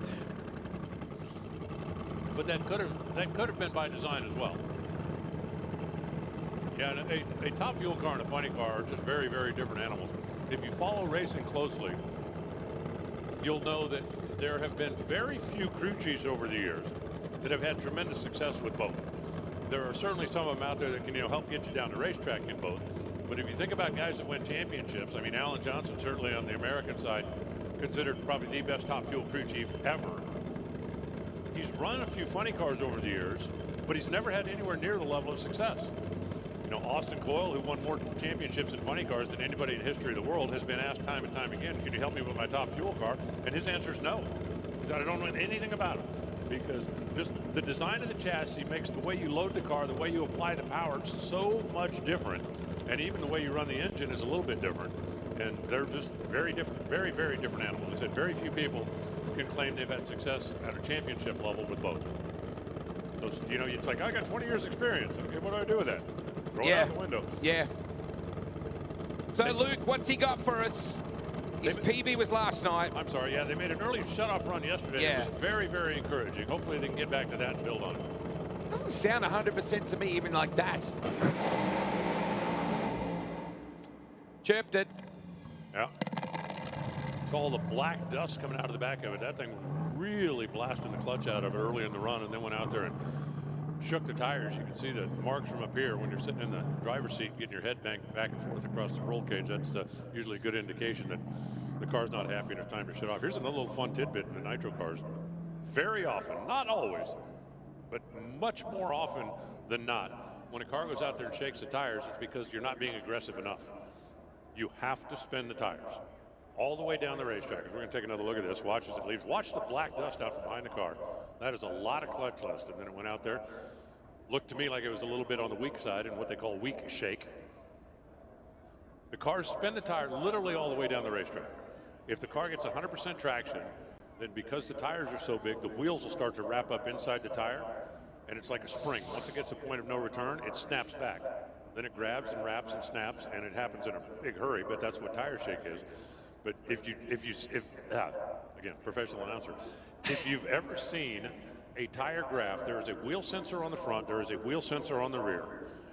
But that could have been by design as well. Yeah, a top fuel car and a funny car are just very, very different animals. If you follow racing closely, you'll know that there have been very few crew chiefs over the years that have had tremendous success with both. There are certainly some of them out there that can help get you down the racetrack in both. But if you think about guys that win championships, I mean, Alan Johnson, certainly on the American side, considered probably the best top fuel crew chief ever. He's run a few funny cars over the years, but he's never had anywhere near the level of success. You know, Austin Coyle, who won more championships in funny cars than anybody in the history of the world, has been asked time and time again, can you help me with my top fuel car? And his answer is no. He said, I don't know anything about it, because just the design of the chassis makes the way you load the car, the way you apply the power, so much different. And even the way you run the engine is a little bit different. And they're just very different, very, very different animals. I said very few people can claim they've had success at a championship level with both. So, you know, it's like, I got 20 years experience. Okay, what do I do with that? Throw it out the window. Yeah. So, Luke, what's he got for us? His PB was last night. I'm sorry, yeah, they made an early shutoff run yesterday. Yeah. It was very, very encouraging. Hopefully they can get back to that and build on it. Doesn't sound 100% to me, even like that. Chirped it. Yeah. Saw all the black dust coming out of the back of it. That thing was really blasting the clutch out of it early in the run, and then went out there and shook the tires. You can see the marks from up here when you're sitting in the driver's seat getting your head banked back and forth across the roll cage. That's usually a good indication that the car's not happy and it's time to shut off. Here's another little fun tidbit in the nitro cars. Very often, not always, but much more often than not, when a car goes out there and shakes the tires, it's because you're not being aggressive enough. You have to spin the tires all the way down the racetrack. We're going to take another look at this. Watch as it leaves. Watch the black dust out from behind the car. That is a lot of clutch dust. And then it went out there. Looked to me like it was a little bit on the weak side and what they call weak shake. The cars spin the tire literally all the way down the racetrack. If the car gets 100% traction, then because the tires are so big, the wheels will start to wrap up inside the tire, and it's like a spring. Once it gets to a point of no return, it snaps back. Then it grabs and wraps and snaps, and it happens in a big hurry, but that's what tire shake is. But again, professional announcer, if you've ever seen a tire graph, there is a wheel sensor on the front, there is a wheel sensor on the rear,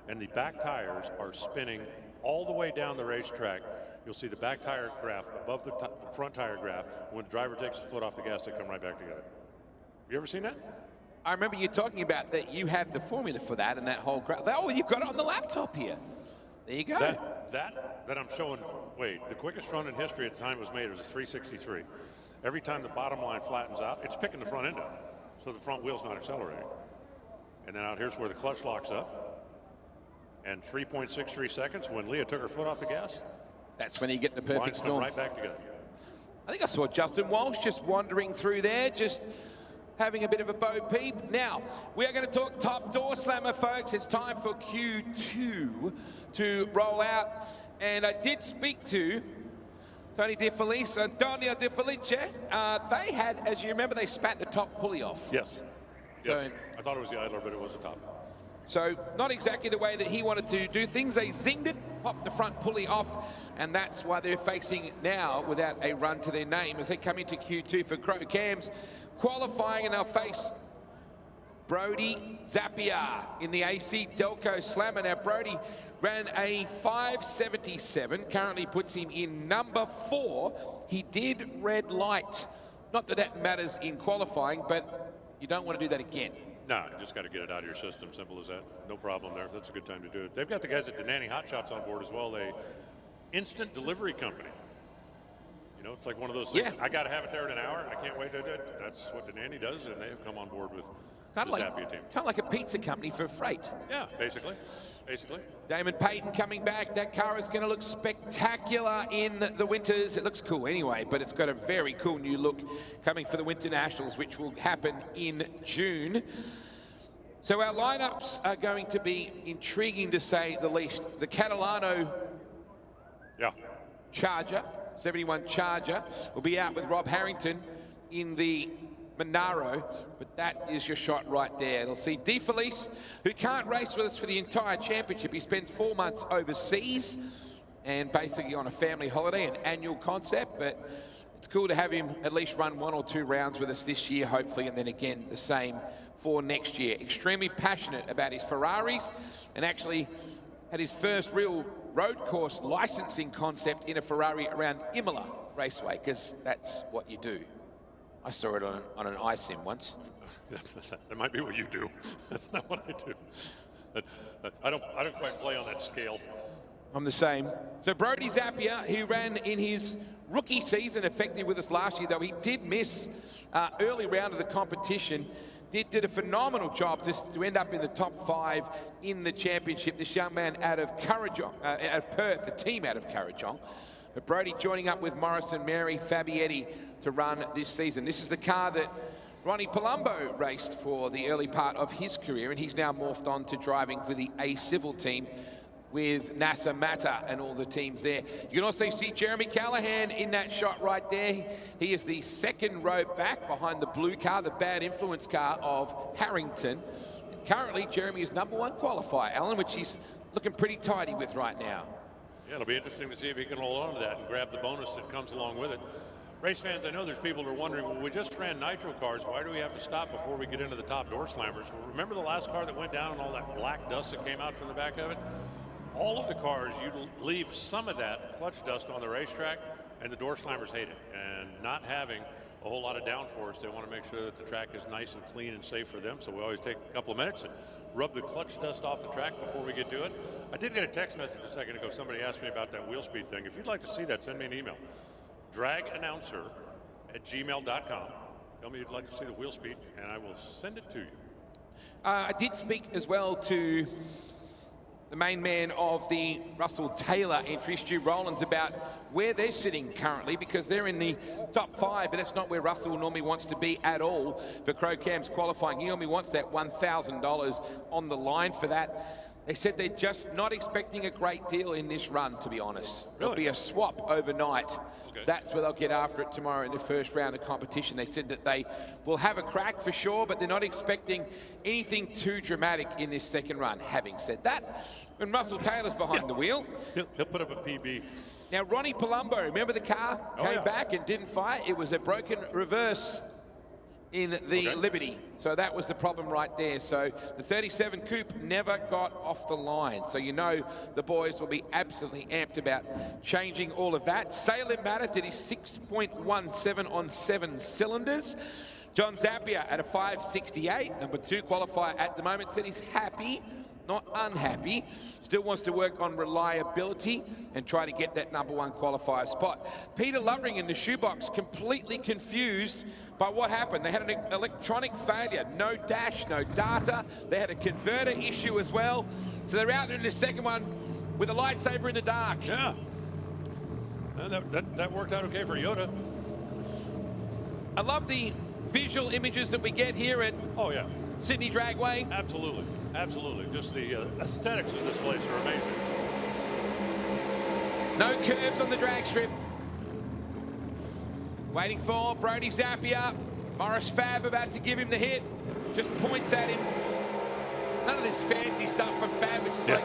and the back tires are spinning all the way down the racetrack. You'll see the back tire graph above the front tire graph. When the driver takes his foot off the gas, they come right back together. Have you ever seen that? I remember you talking about that you have the formula for that and that whole graph. Oh, you've got it on the laptop here. There you go. That I'm showing, wait, the quickest run in history at the time it was made was a 363. Every time the bottom line flattens out, it's picking the front end up, so the front wheel's not accelerating. And then out here's where the clutch locks up. And 3.63 seconds when Leah took her foot off the gas. That's when you get the perfect storm. Right back together. I think I saw Justin Walsh just wandering through there, just having a bit of a bo peep. Now, we are going to talk top door slammer, folks. It's time for Q2 to roll out. And I did speak to Tony De Felice, Antonio De Felice, they had, as you remember, they spat the top pulley off. Yes. So yes. I thought it was the idler, but it was the top. So not exactly the way that he wanted to do things. They zinged it, popped the front pulley off, and that's why they're facing now without a run to their name as they come into Q2 for Crow Cams. Qualifying, and they'll face Brody Zapier in the AC Delco Slammer. Now, Brody ran a 577, currently puts him in number 4. He did red light. Not that that matters in qualifying, but you don't want to do that again. No, you just got to get it out of your system. Simple as that. No problem there. That's a good time to do it. They've got the guys at Denani Hot Shots on board as well. They instant delivery company. You know, it's like one of those things. Yeah. I got to have it there in an hour. I can't wait to do it. That's what Denani does, and they have come on board with the Zapier team. Kind of like a pizza company for freight. Yeah, basically. Basically. Damon Payton coming back. That car is going to look spectacular in the winters. It looks cool anyway, but it's got a very cool new look coming for the Winter Nationals, which will happen in June. So our lineups are going to be intriguing to say the least. The Catalano Charger, 71 Charger, will be out with Rob Harrington in the Monaro, but that is your shot right there. It'll see De Felice, who can't race with us for the entire championship. He spends 4 months overseas and basically on a family holiday, an annual concept, but it's cool to have him at least run 1 or 2 rounds with us this year, hopefully, and then again the same for next year. Extremely passionate about his Ferraris, and actually had his first real road course licensing concept in a Ferrari around Imola Raceway, because that's what you do. I saw it on an iSim once. That might be what you do. That's not what I do. I don't quite play on that scale. I'm the same. So Brody Zapier, who ran in his rookie season, effective with us last year, though he did miss early round of the competition, did a phenomenal job just to end up in the top 5 in the championship. This young man out of Currajong, out of Perth, the team out of Currajong. But Brody joining up with Morrison, Mary, Fabietti to run this season. This is the car that Ronnie Palumbo raced for the early part of his career, and he's now morphed on to driving for the A-Civil team with NASA Mata and all the teams there. You can also see Jeremy Callahan in that shot right there. He is the second row back behind the blue car, the bad influence car of Harrington. Currently, Jeremy is number 1 qualifier, Alan, which he's looking pretty tidy with right now. Yeah, it'll be interesting to see if he can hold on to that and grab the bonus that comes along with it. Race fans, I know there's people that are wondering, well, we just ran nitro cars. Why do we have to stop before we get into the top door slammers? Well, remember the last car that went down and all that black dust that came out from the back of it? All of the cars, you leave some of that clutch dust on the racetrack, and the door slammers hate it. And not having a whole lot of downforce, they want to make sure that the track is nice and clean and safe for them. So we always take a couple of minutes and rub the clutch dust off the track before we get to it. I did get a text message a second ago. Somebody asked me about that wheel speed thing. If you'd like to see that, send me an email. dragannouncer@gmail.com. Tell me you'd like to see the wheel speed, and I will send it to you. I did speak as well to the main man of the Russell Taylor entry, Stu Rowlands, about where they're sitting currently, because they're in the top 5, but that's not where Russell normally wants to be at all for Crow Cams qualifying. He normally wants that $1,000 on the line for that. They said they're just not expecting a great deal in this run, to be honest. Really? There'll be a swap overnight. Okay. That's where they'll get after it tomorrow in the first round of competition. They said that they will have a crack for sure, but they're not expecting anything too dramatic in this second run. Having said that, when Russell Taylor's behind the wheel, he'll put up a PB. Now, Ronnie Palumbo, remember the car came back and didn't fire? It was a broken reverse in the Liberty. So that was the problem right there. So the 37 Coupe never got off the line. So you know the boys will be absolutely amped about changing all of that. Salem Matter did his 6.17 on 7 cylinders. John Zapier at a 568, number 2 qualifier at the moment, said he's happy, not unhappy. Still wants to work on reliability and try to get that number 1 qualifier spot. Peter Lovering in the shoebox, completely confused by what happened. They had an electronic failure, no dash, no data. They had a converter issue as well. So they're out there in the second one with a lightsaber in the dark. Yeah. That worked out okay for Yoda. I love the visual images that we get here at Sydney Dragway. Absolutely. Absolutely. Just the aesthetics of this place are amazing. No curves on the drag strip. Waiting for Brody Zappia. Morris Fab about to give him the hit. Just points at him. None of this fancy stuff from Fab. It's just like,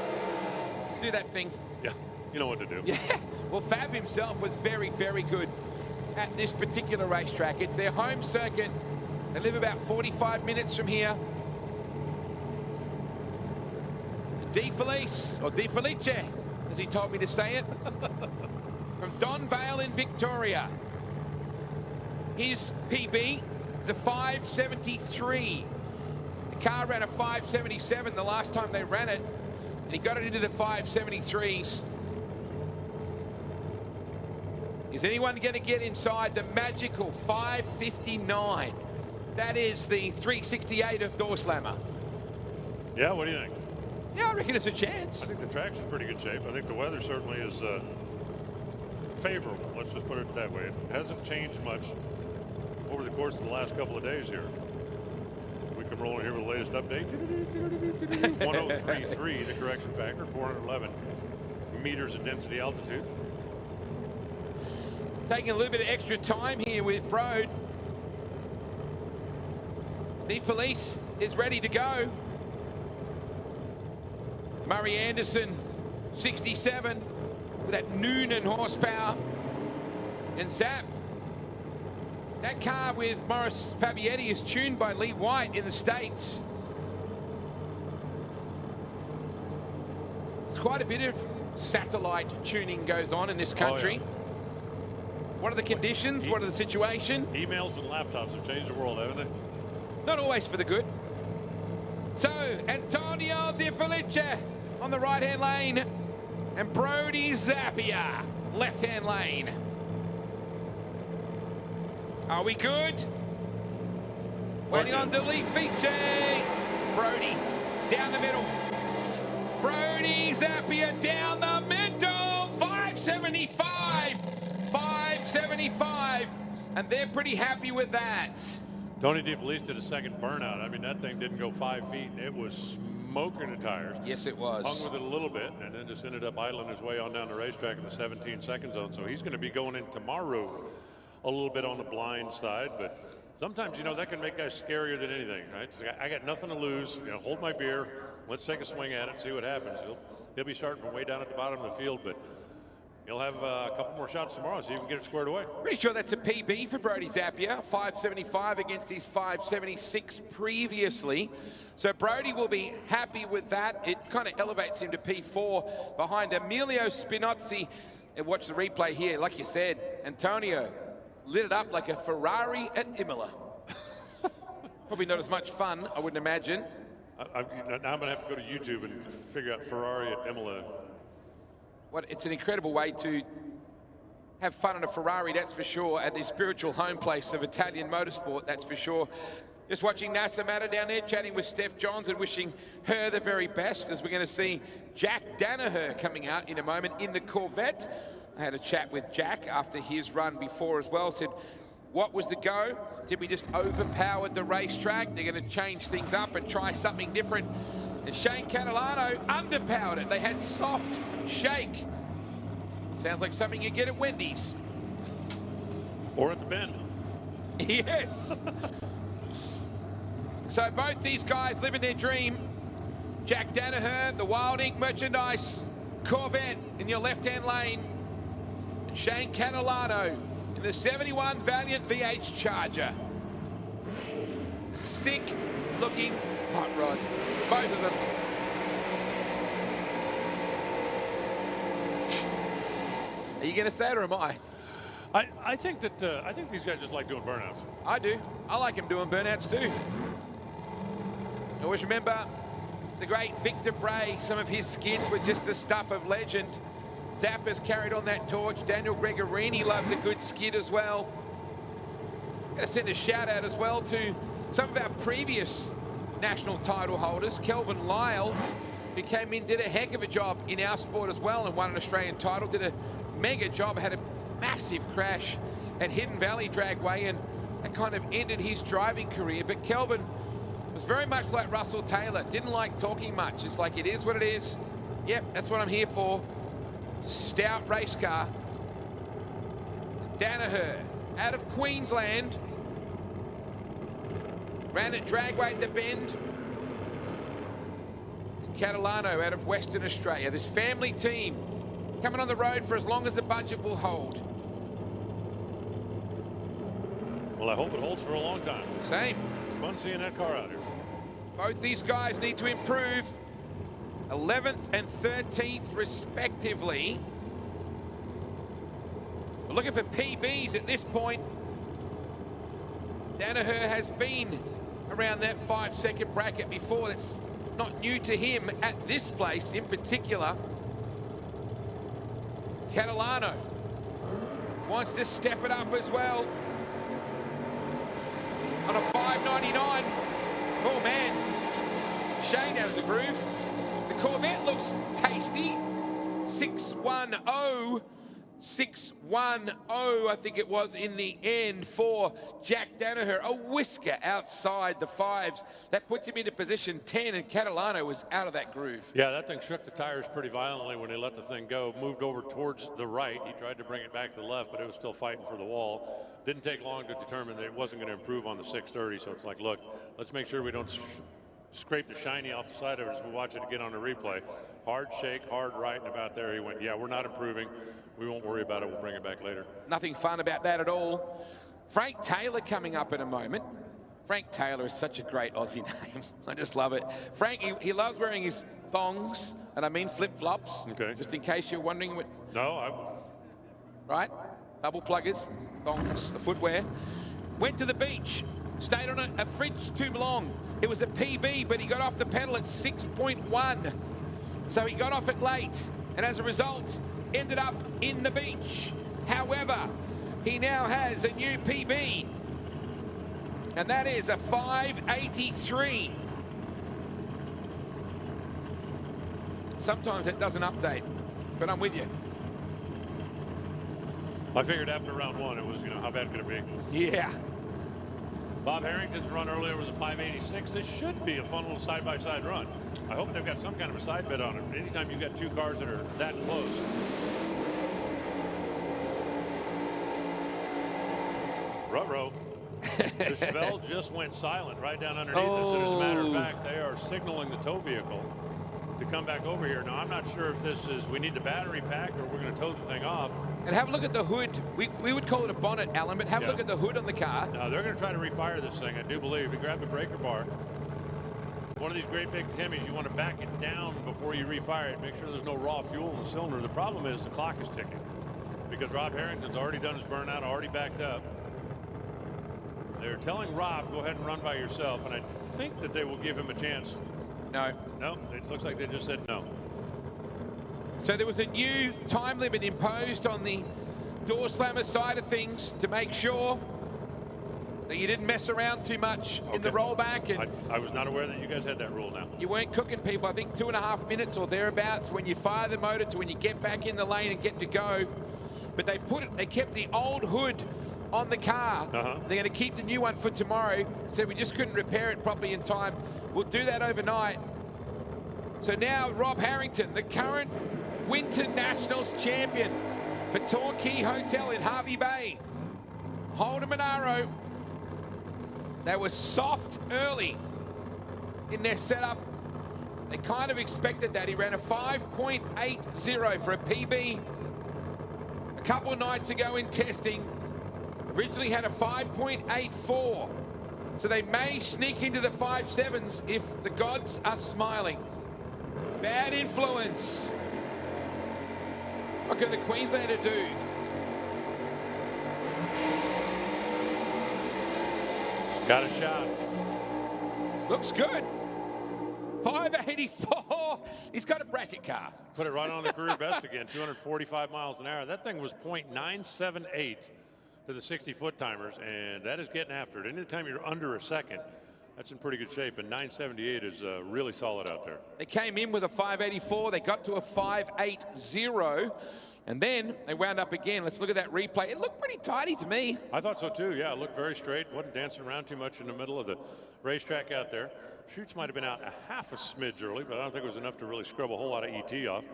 do that thing. Yeah, you know what to do. Yeah, well, Fab himself was very, very good at this particular racetrack. It's their home circuit. They live about 45 minutes from here. De Felice, or De Felice, as he told me to say it, from Don Vale in Victoria. His PB is a 573. The car ran a 577 the last time they ran it, and he got it into the 573s. Is anyone going to get inside the magical 559? That is the 368 of Doorslammer. Yeah, what do you think? Yeah, I reckon it's a chance. I think the track's in pretty good shape. I think the weather certainly is favorable. Let's just put it that way. It hasn't changed much over the course of the last couple of days here. We come rolling here with the latest update. 103.3, the correction factor, 411 meters of density altitude. Taking a little bit of extra time here with Brode. De Felice is ready to go. Murray Anderson, 67, with that Noonan horsepower. And Zap. That car with Morris Fabietti is tuned by Lee White in the States. It's quite a bit of satellite tuning goes on in this country. Oh, yeah. What are the conditions? What are the situation? Emails and laptops have changed the world, haven't they? Not always for the good. So, Antonio De Felice on the right-hand lane, and Brody Zappia, left-hand lane. Are we good? Waiting on De Felice. Brody, down the middle. Brody Zappia down the middle. 575. 575. And they're pretty happy with that. Tony De Felice did a second burnout. I mean, that thing didn't go 5 feet, and it was smoking the tires. Yes, it was. Hung with it a little bit, and then just ended up idling his way on down the racetrack in the 17-second zone. So he's going to be going in tomorrow a little bit on the blind side, but sometimes, you know, that can make guys scarier than anything, right? So I got nothing to lose. You know, hold my beer. Let's take a swing at it, see what happens. He'll be starting from way down at the bottom of the field, but he'll have a couple more shots tomorrow, so you can get it squared away. Pretty sure that's a PB for Brody Zappia. 575 against his 576 previously. So Brody will be happy with that. It kind of elevates him to P4 behind Emilio Spinozzi. And watch the replay here. Like you said, Antonio lit it up like a Ferrari at Imola. Probably not as much fun, I wouldn't imagine. Now I'm going to have to go to YouTube and figure out Ferrari at Imola. It's an incredible way to have fun in a Ferrari, that's for sure, at the spiritual home place of Italian motorsport, that's for sure. Just watching NASA Matter down there, chatting with Steph Johns and wishing her the very best, as we're going to see Jack Danaher coming out in a moment in the Corvette. I had a chat with Jack after his run before as well, said, what was the go? Did we just overpowered the racetrack? They're going to change things up and try something different. And Shane Catalano underpowered it. They had soft shake. Sounds like something you get at Wendy's. Or at the Bend. Yes. So both these guys living their dream. Jack Danaher, the Wild Ink Merchandise Corvette in your left-hand lane. And Shane Catalano in the 71 Valiant VH Charger. Sick looking hot rod. Both of them. Are you going to say it or am I? I think these guys just like doing burnouts. I do. I like them doing burnouts too. I always remember the great Victor Bray. Some of his skids were just the stuff of legend. Zappa's carried on that torch. Daniel Gregorini loves a good skid as well. Gotta send a shout out as well to some of our previous national title holders. Kelvin Lyle, who came in, did a heck of a job in our sport as well and won an Australian title. Did a mega job, had a massive crash at Hidden Valley Dragway, and that kind of ended his driving career. But Kelvin was very much like Russell Taylor, didn't like talking much. It's like, it is what it is. Yep, that's what I'm here for. Stout race car. Danaher out of Queensland. Ran at Dragway at the Bend. Catalano out of Western Australia. This family team coming on the road for as long as the budget will hold. Well, I hope it holds for a long time. Same. It's fun seeing that car out here. Both these guys need to improve. 11th and 13th respectively. We're looking for PBs at this point. Danaher has been around that 5-second bracket before. That's not new to him at this place in particular. Catalano wants to step it up as well. On a 5.99. Oh man, Shane out of the groove. The Corvette looks tasty. 610. 610, I think it was in the end for Jack Danaher. A whisker outside the fives. That puts him into position 10, and Catalano was out of that groove. Yeah, that thing shook the tires pretty violently when he let the thing go. Moved over towards the right. He tried to bring it back to the left, but it was still fighting for the wall. Didn't take long to determine that it wasn't going to improve on the 630, so it's like, look, let's make sure we don't scrape the shiny off the side of it as we watch it again on the replay. Hard shake, hard right, and about there he went, yeah, we're not improving. We won't worry about it. We'll bring it back later. Nothing fun about that at all. Frank Taylor coming up in a moment. Frank Taylor is such a great Aussie name. I just love it. Frank, he loves wearing his thongs, and I mean flip-flops. Okay. Just in case you're wondering what... No, Right? Double pluggers, thongs, the footwear. Went to the beach. Stayed on a fridge too long. It was a PB, but he got off the pedal at 6.1. So he got off it late, and as a result, ended up in the beach. However, he now has a new PB, and that is a 583. Sometimes it doesn't update, but I'm with you. I figured after round one, it was, you know, how bad could it be? Yeah. Bob Harrington's run earlier was a 586. This should be a fun little side-by-side run. I hope they've got some kind of a side bid on it. Anytime you've got two cars that are that close. Ruh-roh. The Svel just went silent right down underneath us, and as a matter of fact, they are signaling the tow vehicle to come back over here. Now, I'm not sure if this is, we need the battery pack or we're going to tow the thing off. And have a look at the hood. We would call it a bonnet, Alan, but have a look at the hood on the car. No, they're going to try to refire this thing, I do believe. We grab the breaker bar. One of these great big Hemis, you want to back it down before you refire it. Make sure there's no raw fuel in the cylinder. The problem is the clock is ticking because Rob Harrington's already done his burnout, already backed up. They're telling Rob, go ahead and run by yourself, and I think that they will give him a chance. No. No, it looks like they just said no. So there was a new time limit imposed on the door slammer side of things to make sure that you didn't mess around too much in the rollback. And I was not aware that you guys had that rule now. You weren't cooking people. I think 2.5 minutes or thereabouts when you fire the motor to when you get back in the lane and get to go. But they kept the old hood on the car. They're going to keep the new one for tomorrow. Said we just couldn't repair it properly in time. We'll do that overnight. So now Rob Harrington, the current Winter Nationals champion for Torquay Hotel in Harvey Bay. Holden Monaro. They were soft early in their setup. They kind of expected that. He ran a 5.80 for a PB a couple of nights ago in testing. Originally had a 5.84. So they may sneak into the 5.7s if the gods are smiling. Bad influence. What can the Queenslander do? Got a shot. Looks good. 584. He's got a bracket car. Put it right on the career best again, 245 miles an hour. That thing was .978 to the 60-foot timers, and that is getting after it. Anytime you're under a second, that's in pretty good shape, and 978 is really solid out there. They came in with a 584. They got to a 580. And then they wound up again. Let's look at that replay. It looked pretty tidy to me. I thought so too, yeah. It looked very straight. Wasn't dancing around too much in the middle of the racetrack out there. Chutes might have been out a half a smidge early, but I don't think it was enough to really scrub a whole lot of ET off.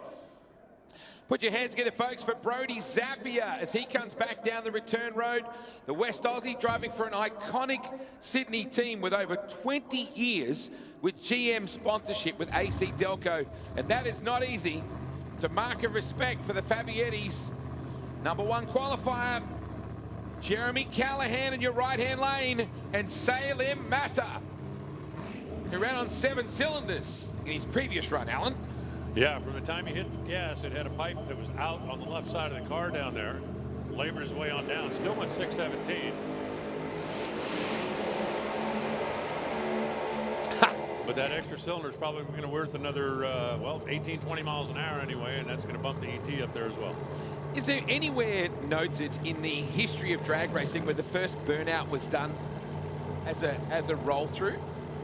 Put your hands together, folks, for Brody Zapier as he comes back down the return road. The West Aussie driving for an iconic Sydney team with over 20 years with GM sponsorship with AC Delco. And that is not easy. To mark of respect for the Fabiettis. Number 1 qualifier, Jeremy Callahan in your right-hand lane, and Salim Mata, who ran on 7 cylinders in his previous run, Alan. Yeah, from the time he hit the gas, it had a pipe that was out on the left side of the car down there. Labored his way on down. Still went 617. But that extra cylinder is probably going to worth another, well, 18, 20 miles an hour anyway, and that's going to bump the ET up there as well. Is there anywhere noted in the history of drag racing where the first burnout was done as a roll through?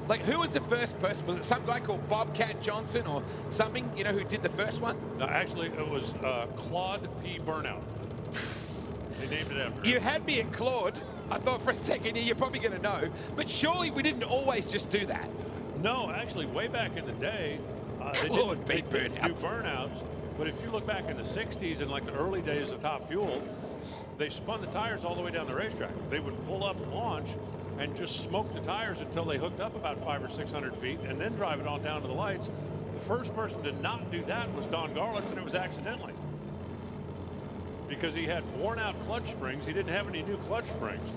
Like, who was the first person? Was it some guy called Bobcat Johnson or something, you know, who did the first one? No, actually, it was Claude P. Burnout. They named it after him. You had me at Claude. I thought for a second, yeah, you're probably going to know. But surely we didn't always just do that. No, actually, way back in the day, they did do burnouts. But if you look back in the 60s and like the early days of Top Fuel, they spun the tires all the way down the racetrack. They would pull up and launch and just smoke the tires until they hooked up about 500 or 600 feet and then drive it on down to the lights. The first person to not do that was Don Garlitz, and it was accidentally. Because he had worn out clutch springs. He didn't have any new clutch springs.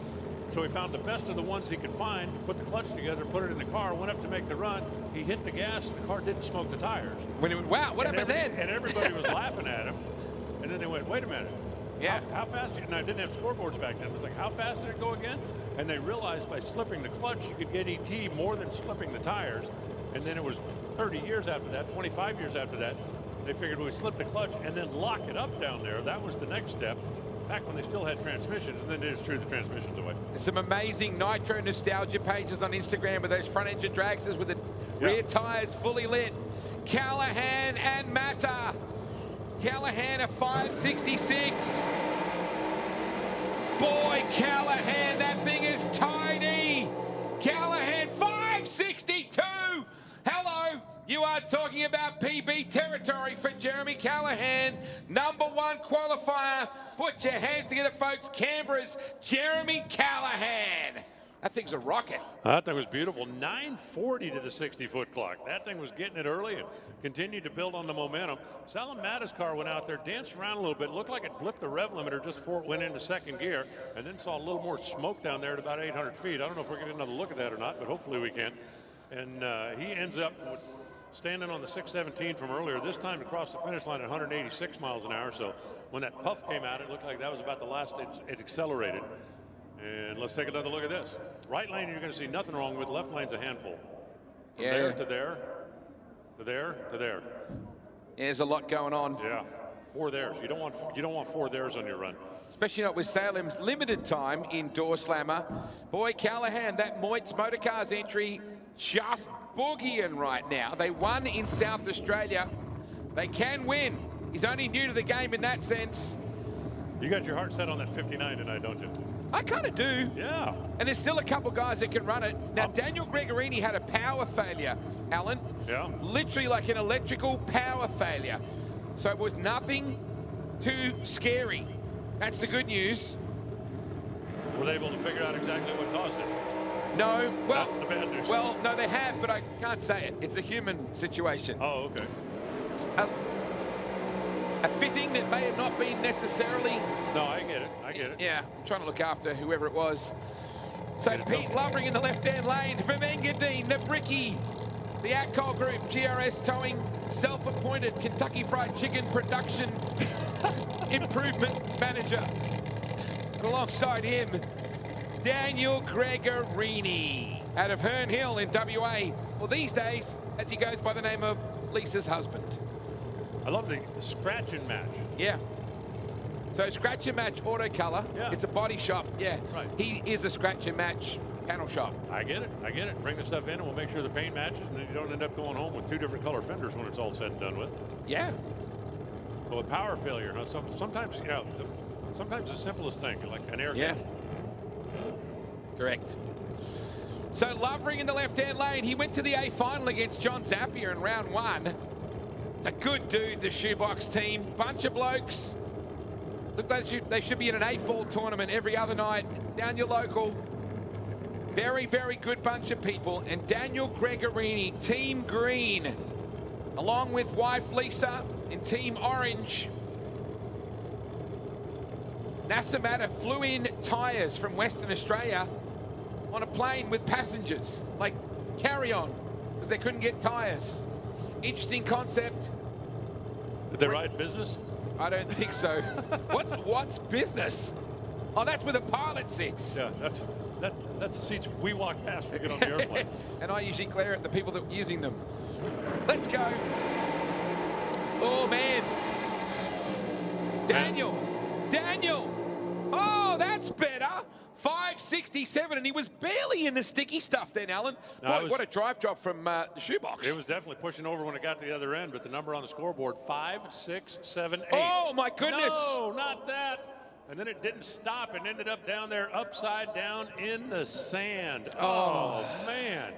So he found the best of the ones he could find, put the clutch together, put it in the car, went up to make the run. He hit the gas, and the car didn't smoke the tires. When it went, wow, what happened then? And everybody was laughing at him. And then they went, wait a minute. Yeah. How fast? And I didn't have scoreboards back then. It was like, how fast did it go again? And they realized by slipping the clutch, you could get ET more than slipping the tires. And then it was 30 years after that, 25 years after that, they figured we slip the clutch and then lock it up down there. That was the next step. Back when they still had transmissions, and then they just threw the transmissions away. Some amazing Nitro nostalgia pages on Instagram with those front engine dragsters with the rear tires fully lit. Callahan and Mata. Callahan a 566. Boy, Callahan, that thing is tiny. Callahan 562. Hello. You are talking about PB territory for Jeremy Callahan. Number 1 qualifier. Put your hands together, folks. Canberra's Jeremy Callahan. That thing's a rocket. That thing was beautiful. 940 to the 60-foot clock. That thing was getting it early and continued to build on the momentum. Salim Mata's car went out there, danced around a little bit. Looked like it blipped the rev limiter just before it went into second gear, and then saw a little more smoke down there at about 800 feet. I don't know if we're going to get another look at that or not, but hopefully we can. And he ends up standing on the 617 from earlier, this time across the finish line at 186 miles an hour. So when that puff came out, it looked like that was about the last it accelerated. And let's take another look at this. Right lane, you're going to see nothing wrong with. Left lane's a handful. From there to there, to there, to there. Yeah, there's a lot going on. Yeah, 4 theres. You don't want 4 theres on your run. Especially not with Salim's limited time in Door Slammer. Boy, Callahan, that Moit's Motorcars entry just boogieing right now. They won in South Australia. They can win. He's only new to the game in that sense. You got your heart set on that 59 tonight, don't you? I kind of do. Yeah. And there's still a couple guys that can run it. Now, Daniel Gregorini had a power failure, Alan. Yeah. Literally like an electrical power failure. So it was nothing too scary. That's the good news. Were they able to figure out exactly what caused it? No. Well, that's the bad news. Well, no, they have, but I can't say it. It's a human situation. Oh, okay. A fitting that may have not been necessarily... No, I get it. I get it. Yeah, I'm trying to look after whoever it was. So Pete Lovering in the left-hand lane. Vermengadine, Nabricki, the Atcol Group, GRS Towing, self-appointed Kentucky Fried Chicken Production Improvement Manager. And alongside him, Daniel Gregorini out of Herne Hill in WA. Well, these days, as he goes by the name of Lisa's husband. I love the scratch and match. Yeah. So scratch and match auto color. Yeah. It's a body shop. Yeah. Right. He is a scratch and match panel shop. I get it. I get it. Bring the stuff in and we'll make sure the paint matches, and then you don't end up going home with 2 different color fenders when it's all said and done with. Yeah. Well, with power failure, you know, sometimes, you know, sometimes the simplest thing, like an air can. Correct. So Lovering in the left-hand lane. He went to the A final against John Zapier in round 1. A good dude, the Shoebox team. Bunch of blokes. Look, they should be in an 8-ball tournament every other night. Down your local. Very, very good bunch of people. And Daniel Gregorini, Team Green, along with wife Lisa in Team Orange. Nasamata flew in tyres from Western Australia on a plane with passengers, like carry on, because they couldn't get tyres. Interesting concept. Did they ride business? I don't think so. What's business? Oh, that's where the pilot sits. Yeah, that's the seats we walk past when we get on the airplane. And I usually glare at the people that are using them. Let's go. Oh, man. Daniel. Oh, that's better. 567, and he was barely in the sticky stuff then, Alan. Boy, what a drive drop from the Shoebox. It was definitely pushing over when it got to the other end, but the number on the scoreboard, 5, 6, 7, 8. Oh, my goodness. No, not that. And then it didn't stop and ended up down there upside down in the sand. Oh, man.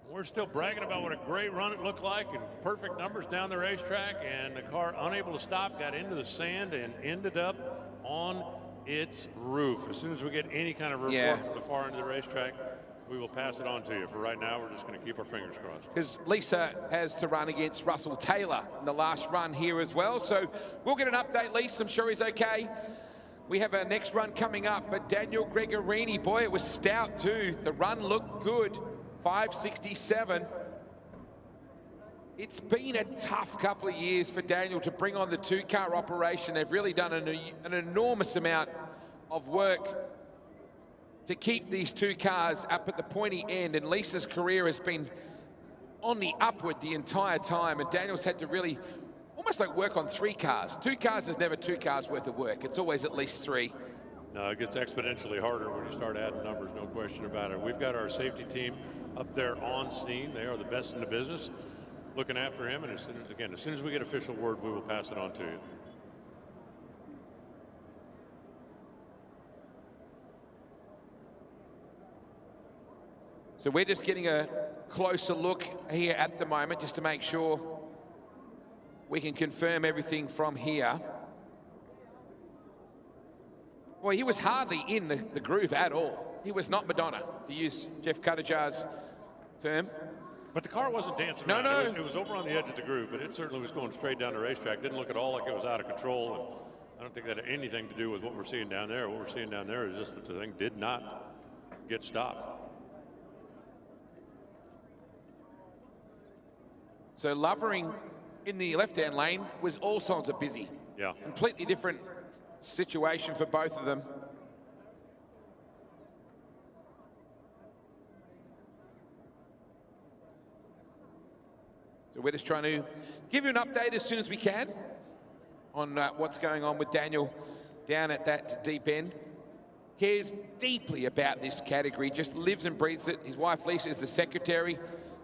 We're still bragging about what a great run it looked like and perfect numbers down the racetrack, and the car unable to stop, got into the sand and ended up on its roof. As soon as we get any kind of report from the far end of the racetrack, we will pass it on to you. For right now, we're just going to keep our fingers crossed. Because Lisa has to run against Russell Taylor in the last run here as well. So we'll get an update, Lisa. I'm sure he's okay. We have our next run coming up, but Daniel Gregorini, boy, it was stout too. The run looked good. 567. It's been a tough couple of years for Daniel to bring on the 2-car operation. They've really done an enormous amount of work to keep these 2 cars up at the pointy end, and Lisa's career has been on the upward the entire time, and Daniel's had to really almost like work on 3 cars. 2 cars is never 2 cars worth of work. It's always at least 3. No, it gets exponentially harder when you start adding numbers, no question about it. We've got our safety team up there on scene. They are the best in the business, looking after him, and as soon as we get official word, we will pass it on to you. So we're just getting a closer look here at the moment, just to make sure we can confirm everything from here. Boy, he was hardly in the groove at all. He was not Madonna, to use Jeff Cuttajar's term. But the car wasn't dancing around. No. It was over on the edge of the groove, but it certainly was going straight down the racetrack. Didn't look at all like it was out of control. And I don't think that had anything to do with what we're seeing down there. What we're seeing down there is just that the thing did not get stopped. So Lovering in the left-hand lane was all sorts of busy. Yeah. Completely different situation for both of them. So we're just trying to give you an update as soon as we can on what's going on with Daniel down at that deep end. Cares deeply about this category, just lives and breathes it. His wife Lisa is the secretary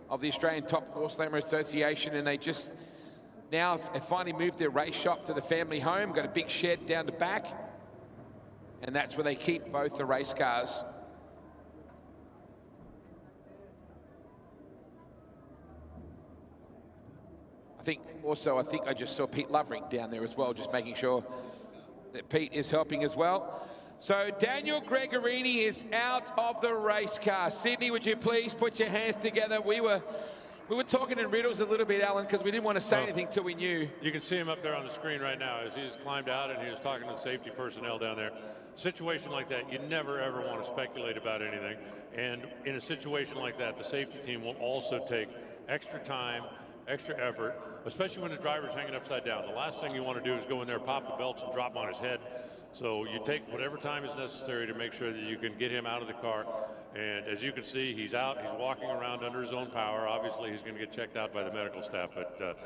of the Australian Top Doorslammers Association, and they just now have finally moved their race shop to the family home, got a big shed down the back, and that's where they keep both the race cars. I think I just saw Pete Lovering down there as well, just making sure that Pete is helping as well. So Daniel Gregorini is out of the race car. Sydney, would you please put your hands together? We were talking in riddles a little bit, Alan, because we didn't want to say anything till we knew. You can see him up there on the screen right now as he's climbed out and he was talking to the safety personnel down there. Situation like that, you never ever want to speculate about anything. And in a situation like that, the safety team will also take extra time, extra effort, especially when the driver's hanging upside down. The last thing you want to do is go in there, pop the belts, and drop him on his head. So you take whatever time is necessary to make sure that you can get him out of the car. And as you can see, he's out. He's walking around under his own power. Obviously, he's going to get checked out by the medical staff, but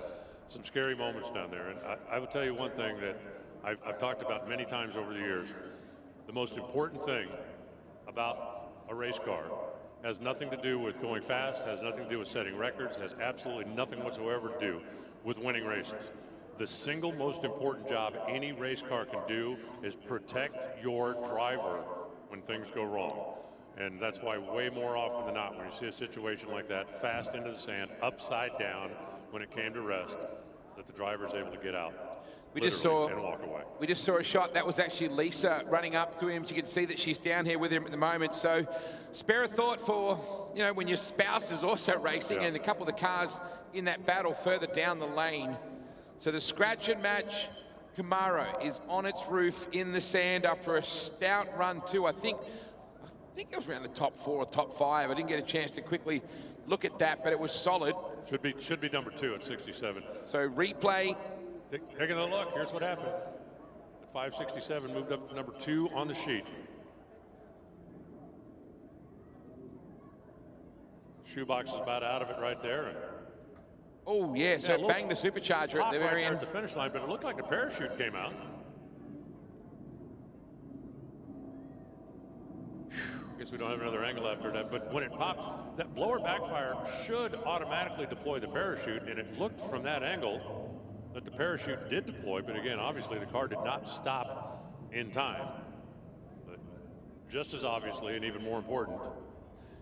some scary moments down there. And I will tell you one thing that I've talked about many times over the years. The most important thing about a race car has nothing to do with going fast, has nothing to do with setting records, has absolutely nothing whatsoever to do with winning races. The single most important job any race car can do is protect your driver when things go wrong. And that's why way more often than not, when you see a situation like that, fast into the sand, upside down, when it came to rest, that the driver's able to get out. We just saw and walk away. We just saw a shot. That was actually Lisa running up to him. You can see that she's down here with him at the moment. So spare a thought for, you know, when your spouse is also racing and a couple of the cars in that battle further down the lane. So the scratch and match Camaro is on its roof in the sand after a stout run too. I think it was around the top 4 or top 5. I didn't get a chance to quickly look at that, but it was solid. Should be number 2 at 67. So replay. Taking a look, here's what happened. At 567, moved up to number 2 on the sheet. Shoebox is about out of it right there. Oh, yeah, so it banged the supercharger at the very end. At the finish line, but it looked like the parachute came out. Guess we don't have another angle after that, but when it popped, that blower backfire should automatically deploy the parachute, and it looked from that angle that the parachute did deploy, but again, obviously the car did not stop in time. But just as obviously, and even more important,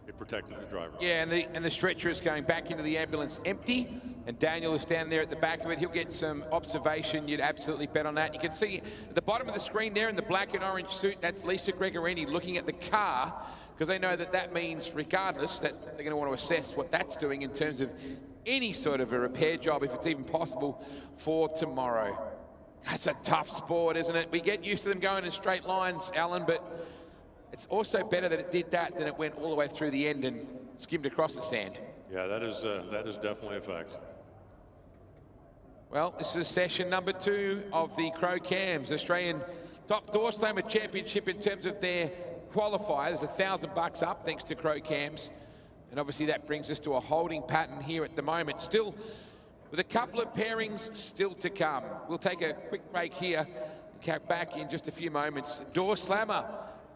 it protected the driver. Yeah, and the stretcher is going back into the ambulance empty, and Daniel is standing there at the back of it. He'll get some observation. You'd absolutely bet on that. You can see at the bottom of the screen there in the black and orange suit, that's Lisa Gregorini looking at the car, because they know that that means, regardless, that they're going to want to assess what that's doing in terms of any sort of a repair job, if it's even possible, for tomorrow. That's a tough sport, isn't it? We get used to them going in straight lines, Alan, but it's also better that it did that than it went all the way through the end and skimmed across the sand. Yeah, that is definitely a fact. Well, this is session number 2 of the Crow Cams Australian Top Door Slammer Championship in terms of their qualifiers. $1,000 up thanks to Crow Cams. And obviously that brings us to a holding pattern here at the moment. Still with a couple of pairings still to come. We'll take a quick break here and come back in just a few moments. Door Slammer.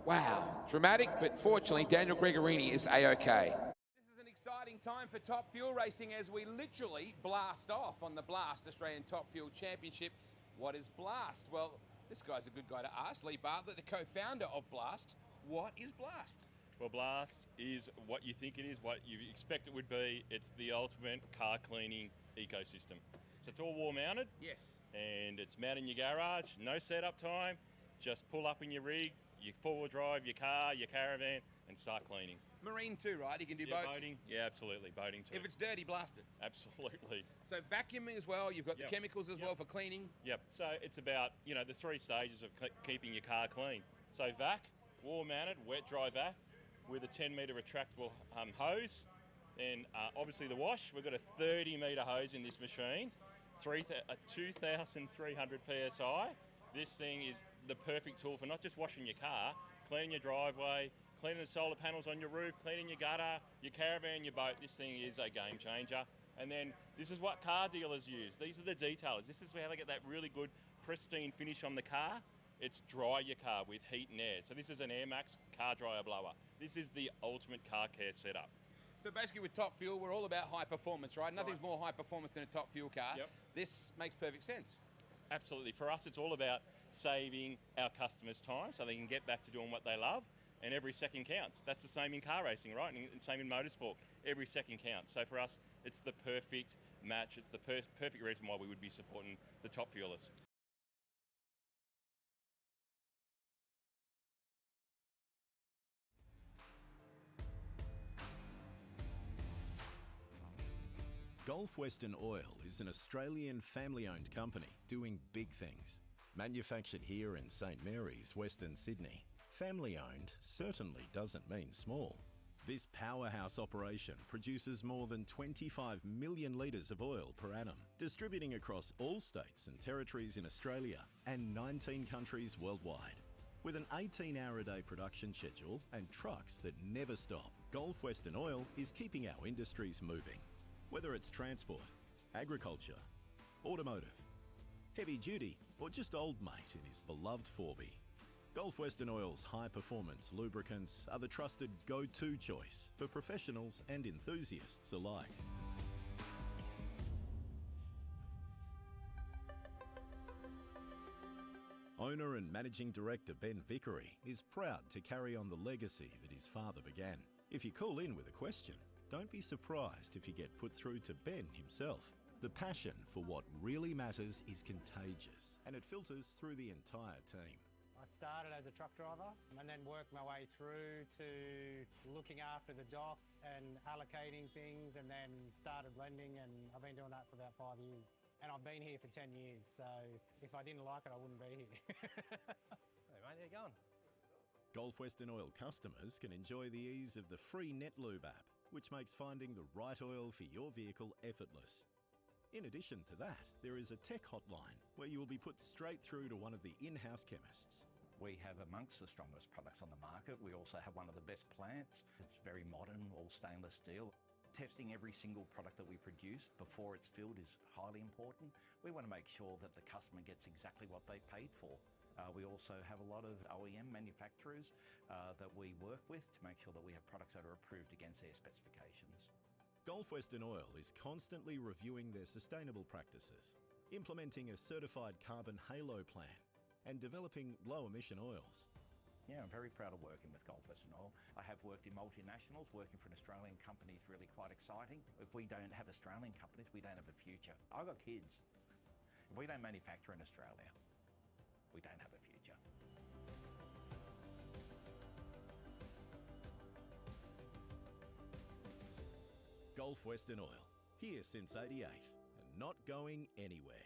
Wow, dramatic, but fortunately Daniel Gregorini is A-OK. This is an exciting time for Top Fuel Racing as we literally blast off on the Blast Australian Top Fuel Championship. What is Blast? Well, this guy's a good guy to ask. Lee Bartlett, the co-founder of Blast. What is Blast? Well, Blast is what you think it is, what you expect it would be. It's the ultimate car cleaning ecosystem. So it's all wall mounted. Yes. And it's mounted in your garage, no setup time. Just pull up in your rig, you four-wheel drive your car, your caravan, and start cleaning. Marine too, right? You can do boats? Boating. Yeah, absolutely. Boating too. If it's dirty, blast it. Absolutely. So vacuuming as well. You've got the chemicals as well for cleaning. Yep. So it's about, you know, the 3 stages of keeping your car clean. So vac, wall mounted, wet dry vac with a 10-metre retractable hose. Then obviously the wash. We've got a 30-metre hose in this machine, 2,300 PSI. This thing is the perfect tool for not just washing your car, cleaning your driveway, cleaning the solar panels on your roof, cleaning your gutter, your caravan, your boat. This thing is a game changer. And then this is what car dealers use. These are the detailers. This is how they get that really good pristine finish on the car. It's dry your car with heat and air. So this is an Air Max car dryer blower. This is the ultimate car care setup. So basically with Top Fuel, we're all about high performance, right? Nothing's more high performance than a Top Fuel car. Yep. This makes perfect sense. Absolutely. For us, it's all about saving our customers time so they can get back to doing what they love, and every second counts. That's the same in car racing, right? And the same in motorsport. Every second counts. So for us, it's the perfect match. It's the perfect reason why we would be supporting the Top Fuelers. Gulf Western Oil is an Australian family-owned company doing big things. Manufactured here in St Mary's, Western Sydney, family-owned certainly doesn't mean small. This powerhouse operation produces more than 25 million litres of oil per annum, distributing across all states and territories in Australia and 19 countries worldwide. With an 18-hour-a-day production schedule and trucks that never stop, Gulf Western Oil is keeping our industries moving. Whether it's transport, agriculture, automotive, heavy duty, or just old mate in his beloved 4B, Gulf Western Oil's high-performance lubricants are the trusted go-to choice for professionals and enthusiasts alike. Owner and Managing Director Ben Vickery is proud to carry on the legacy that his father began. If you call in with a question, don't be surprised if you get put through to Ben himself. The passion for what really matters is contagious, and it filters through the entire team. I started as a truck driver and then worked my way through to looking after the dock and allocating things, and then started blending, and I've been doing that for about 5 years. And I've been here for 10 years, so if I didn't like it, I wouldn't be here. Hey mate, how you going? Gulf Western Oil customers can enjoy the ease of the free NetLube app, which makes finding the right oil for your vehicle effortless. In addition to that, there is a tech hotline where you will be put straight through to one of the in-house chemists. We have amongst the strongest products on the market. We also have one of the best plants. It's very modern, all stainless steel. Testing every single product that we produce before it's filled is highly important. We want to make sure that the customer gets exactly what they paid for. We also have a lot of OEM manufacturers that we work with to make sure that we have products that are approved against their specifications. Gulf Western Oil is constantly reviewing their sustainable practices, implementing a certified carbon halo plan, and developing low-emission oils. Yeah, I'm very proud of working with Gulf Western Oil. I have worked in multinationals. Working for an Australian company is really quite exciting. If we don't have Australian companies, we don't have a future. I've got kids. If we don't manufacture in Australia, we don't have a future. Gulf Western Oil, here since '88 and not going anywhere.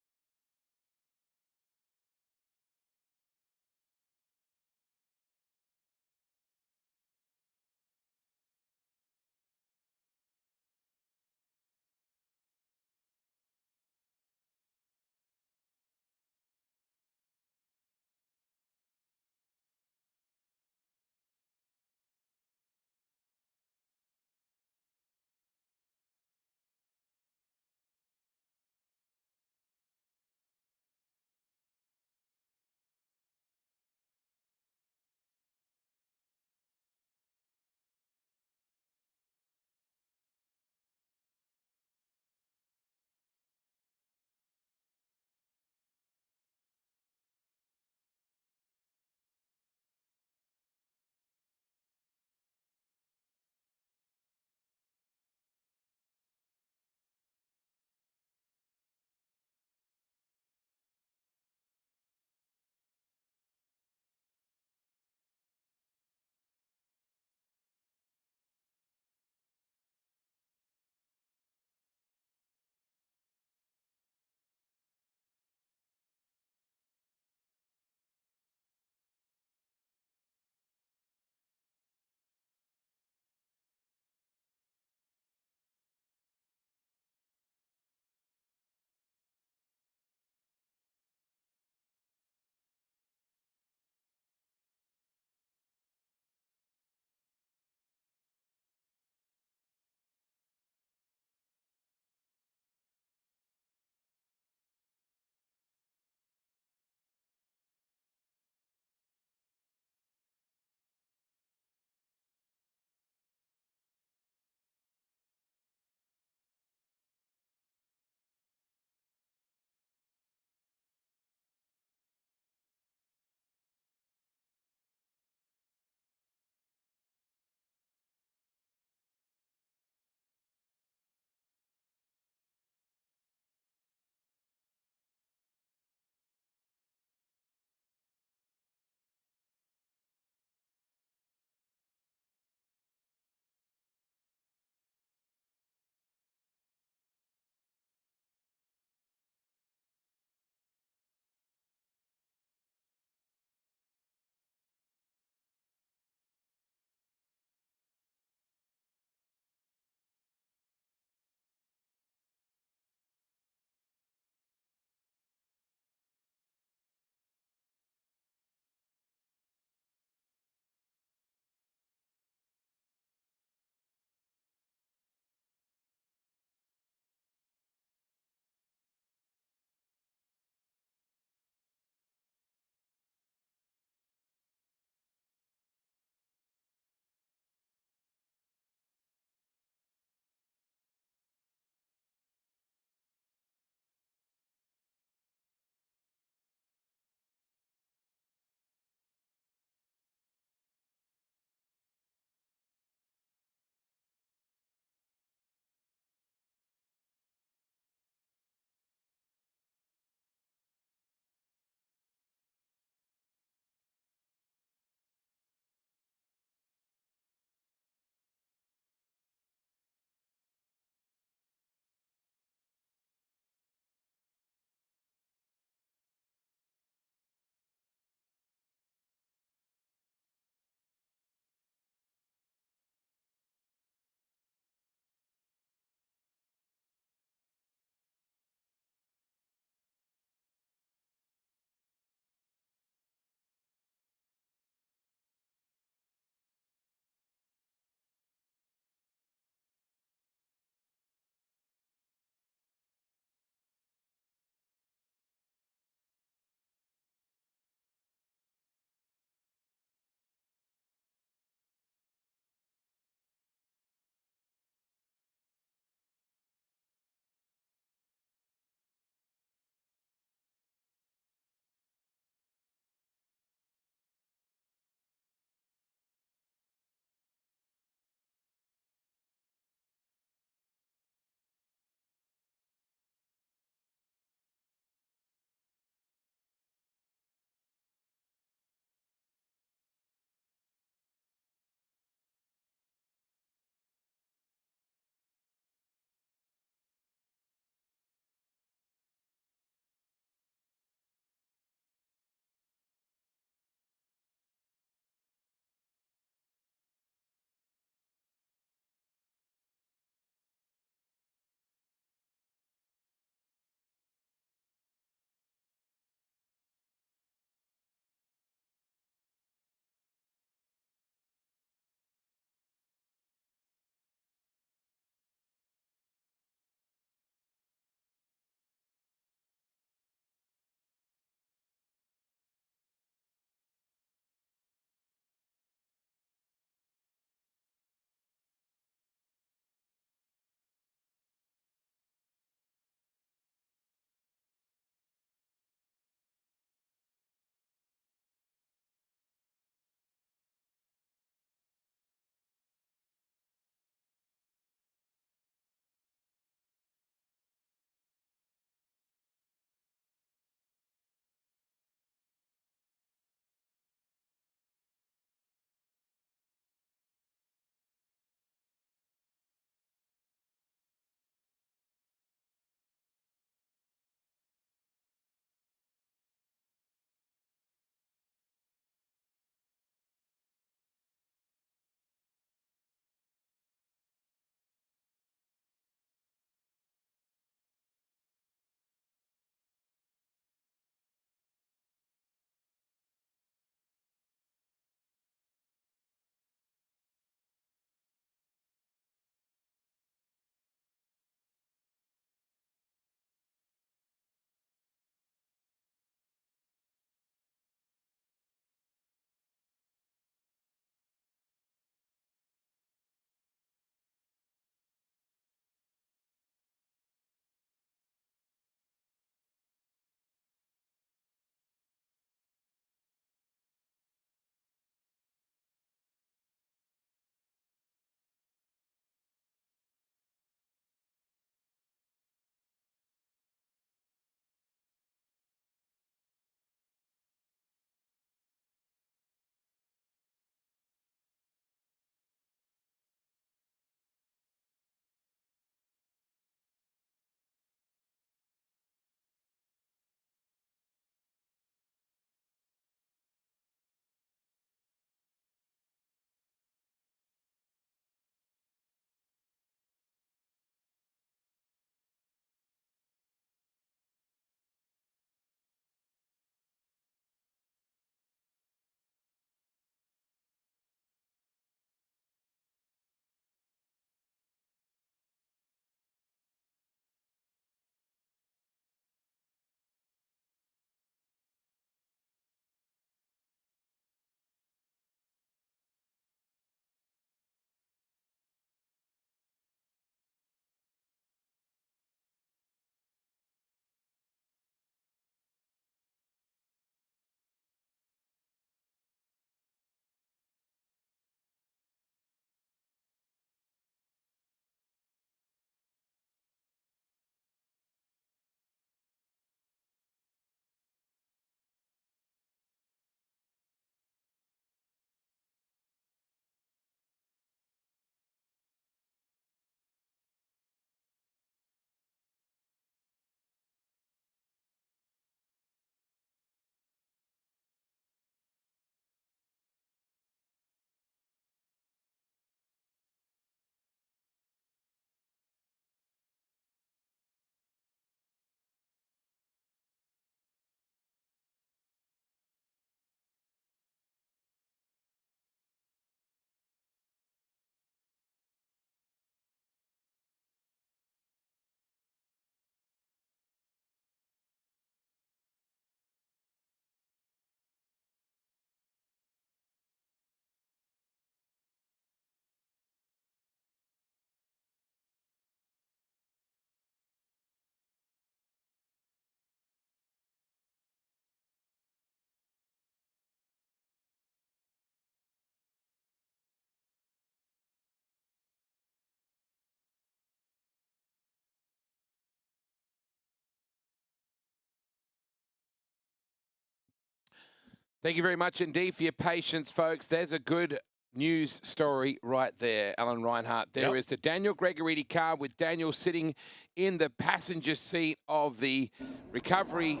Thank you very much indeed for your patience, folks. There's a good news story right there, Alan Reinhart. There is the Daniel Gregorini car with Daniel sitting in the passenger seat of the recovery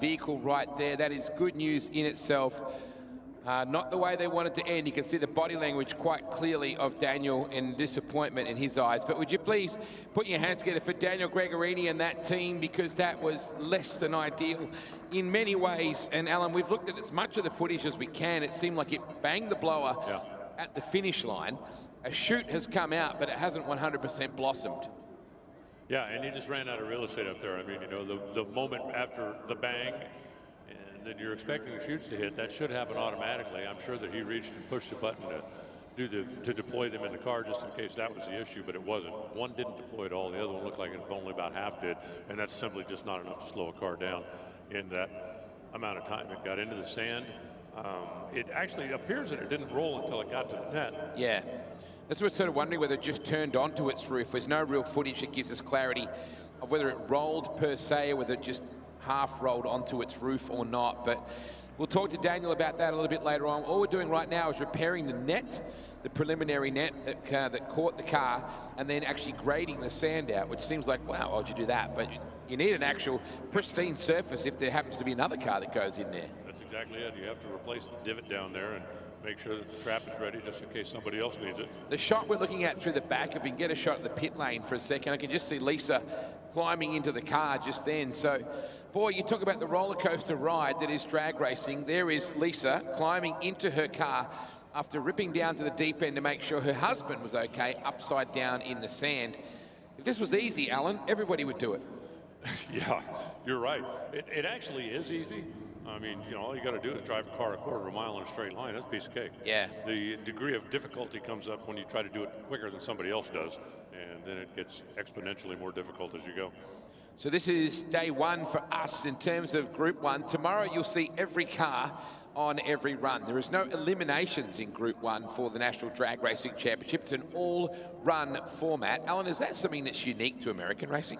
vehicle right there. That is good news in itself. Not the way they wanted to end. You can see the body language quite clearly of Daniel and disappointment in his eyes. But would you please put your hands together for Daniel Gregorini and that team, because that was less than ideal in many ways. And Alan, we've looked at as much of the footage as we can. It seemed like it banged the blower at the finish line. A chute has come out, but it hasn't 100% blossomed. Yeah, and he just ran out of real estate up there. I mean, you know, the moment after the bang, and then you're expecting the chutes to hit, that should happen automatically. I'm sure that he reached and pushed the button to deploy them in the car just in case that was the issue, but it wasn't. One didn't deploy at all. The other one looked like it only about half did, and that's simply just not enough to slow a car down in that amount of time. It got into the sand. It actually appears that it didn't roll until it got to the net. Yeah. That's what we're sort of wondering, whether it just turned onto its roof. There's no real footage that gives us clarity of whether it rolled per se or whether it just half rolled onto its roof or not. But we'll talk to Daniel about that a little bit later on. All we're doing right now is repairing the net, the preliminary net that caught the car, and then actually grading the sand out, which seems like, wow, why'd you do that? But you need an actual pristine surface if there happens to be another car that goes in there. That's exactly it. You have to replace the divot down there and make sure that the trap is ready just in case somebody else needs it. The shot we're looking at through the back, if we can get a shot at the pit lane for a second, I can just see Lisa climbing into the car just then. So, boy, you talk about the roller coaster ride that is drag racing. There is Lisa climbing into her car after ripping down to the deep end to make sure her husband was okay, upside down in the sand. If this was easy, Alan, everybody would do it. Yeah, you're right. It actually is easy. I mean, you know, all you got to do is drive a car a quarter of a mile in a straight line. That's a piece of cake. Yeah. The degree of difficulty comes up when you try to do it quicker than somebody else does, and then it gets exponentially more difficult as you go. So this is day one for us in terms of Group 1. Tomorrow you'll see every car on every run. There is no eliminations in Group 1 for the National Drag Racing Championship. It's an all-run format. Alan, is that something that's unique to American racing?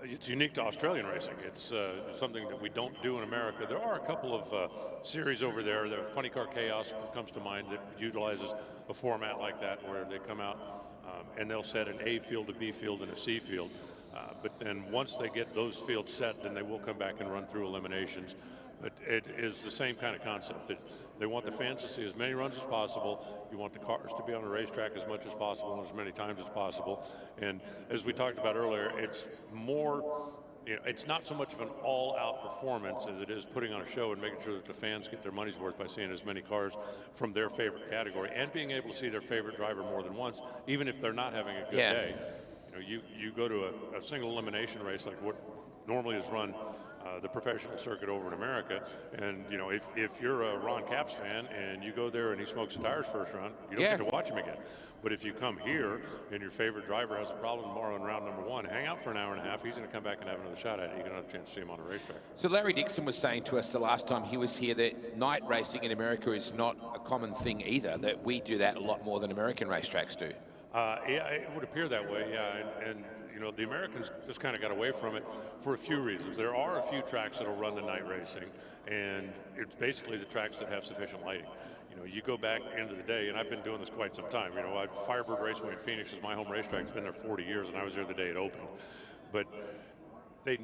It's unique to Australian racing. It's something that we don't do in America. There are a couple of series over there. The Funny Car Chaos comes to mind that utilizes a format like that where they come out and they'll set an A field, a B field, and a C field. But then once they get those fields set, then they will come back and run through eliminations. But it is the same kind of concept. They want the fans to see as many runs as possible. You want the cars to be on the racetrack as much as possible and as many times as possible. And as we talked about earlier, it's more, you know, it's not so much of an all-out performance as it is putting on a show and making sure that the fans get their money's worth by seeing as many cars from their favorite category and being able to see their favorite driver more than once, even if they're not having a good day. You know, you go to a single elimination race like what normally is run the professional circuit over in America, and you know, if you're a Ron Capps fan and you go there and he smokes the tires first round, you don't get to watch him again. But if you come here and your favorite driver has a problem tomorrow in round number 1, hang out for an hour and a half, he's going to come back and have another shot at it. You're going to have a chance to see him on a racetrack. So Larry Dixon was saying to us the last time he was here that night racing in America is not a common thing either, that we do that a lot more than American racetracks do. Yeah, it would appear that way, yeah, and you know, the Americans just kind of got away from it for a few reasons. There are a few tracks that'll run the night racing, and it's basically the tracks that have sufficient lighting. You know, you go back into the day, and I've been doing this quite some time. You know, Firebird Raceway in Phoenix is my home racetrack. It's been there 40 years, and I was there the day it opened. But they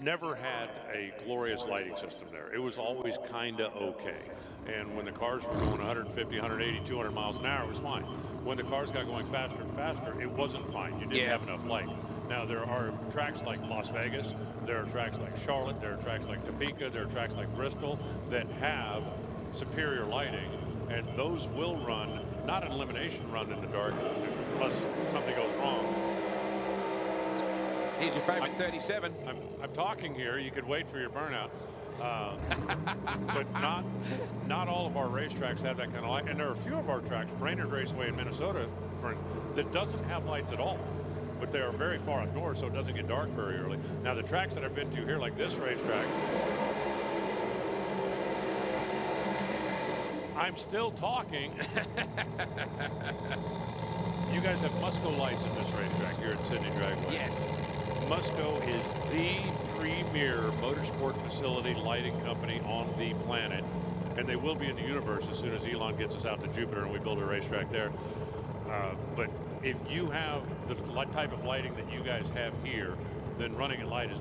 never had a glorious lighting system there. It was always kind of okay. And when the cars were going 150, 180, 200 miles an hour, it was fine. When the cars got going faster and faster, it wasn't fine. You didn't have enough light. Now, there are tracks like Las Vegas, there are tracks like Charlotte, there are tracks like Topeka, there are tracks like Bristol that have superior lighting, and those will run, not an elimination run in the dark, unless something goes wrong. Here's your favorite 37. I'm talking here. You could wait for your burnout. But not all of our racetracks have that kind of light. And there are a few of our tracks, Brainerd Raceway in Minnesota, that doesn't have lights at all. But they are very far outdoors, so it doesn't get dark very early. Now, the tracks that I've been to here, like this racetrack, I'm still talking. You guys have Musco lights in this racetrack here at Sydney Dragway. Yes. Musco is the premier motorsport facility lighting company on the planet. and they will be in the universe as soon as Elon gets us out to Jupiter and we build a racetrack there. But if you have the type of lighting that you guys have here, then running at light is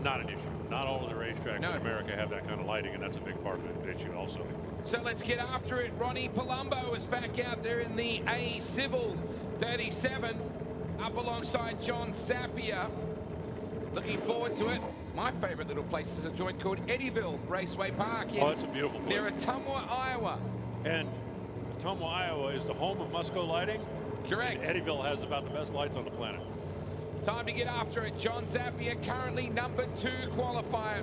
not an issue. Not all of the racetracks in America have that kind of lighting, and that's a big part of the issue also. So let's get after it. Ronnie Palumbo is back out there in the A Civil 37, up alongside John Zappia. Looking forward to it. My favorite little place is a joint called Eddyville Raceway Park. Oh, it's a beautiful place. Near Ottumwa, Iowa. And Ottumwa, Iowa is the home of Musco Lighting. Correct. And Eddyville has about the best lights on the planet. Time to get after it. John Zappia, currently number 2 qualifier.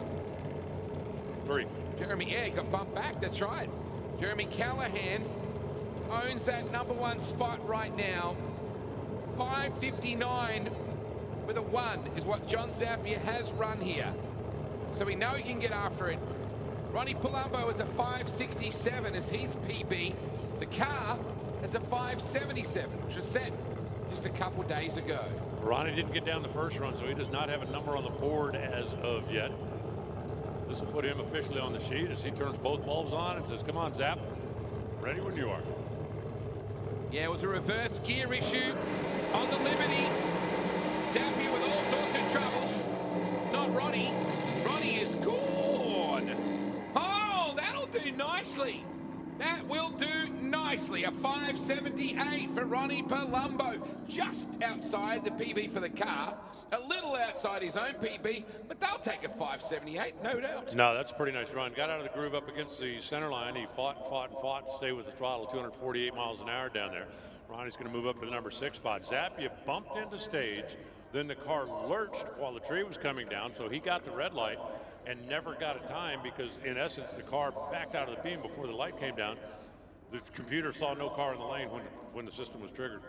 3. Jeremy, he got bumped back, that's right. Jeremy Callahan owns that number 1 spot right now. 5:59 with a 1 is what John Zappia has run here. So we know he can get after it. Ronnie Palumbo is a 5:67 as his PB. The car has a 5:77, which was set just a couple days ago. Ronnie didn't get down the first run, so he does not have a number on the board as of yet. This will put him officially on the sheet as he turns both bulbs on and says, come on, Zap. Ready when you are. Yeah, it was a reverse gear issue on the Liberty. Zappia with all sorts of trouble. Not Ronnie. Ronnie is gone. Oh, that'll do nicely. That will do nicely. A 5:78 for Ronnie Palumbo. Just outside the PB for the car. A little outside his own PB, but they'll take a 5:78, no doubt. No, that's a pretty nice run. Got out of the groove up against the center line. He fought and fought and fought to stay with the throttle, 248 miles an hour down there. Ronnie's going to move up to the number 6 spot. Zappia bumped into stage. Then the car lurched while the tree was coming down, so he got the red light and never got a time because, in essence, the car backed out of the beam before the light came down. The computer saw no car in the lane when the system was triggered.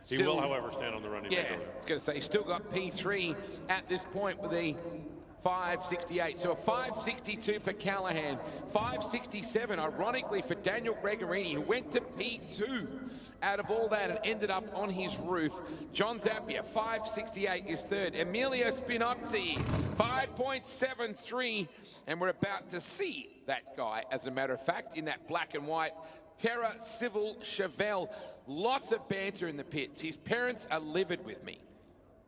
He will, however, stand on the run. Yeah, I was going to say, he's still got P3 at this point with the 5:68. So a 5:62 for Callahan, 5:67, ironically, for Daniel Gregorini, who went to P2 out of all that and ended up on his roof. John Zappia, 5:68 is third. Emilio Spinozzi, 5.73, and we're about to see that guy, as a matter of fact, in that black and white Terra Civil Chevelle. Lots of banter in the pits. His parents are livid with me.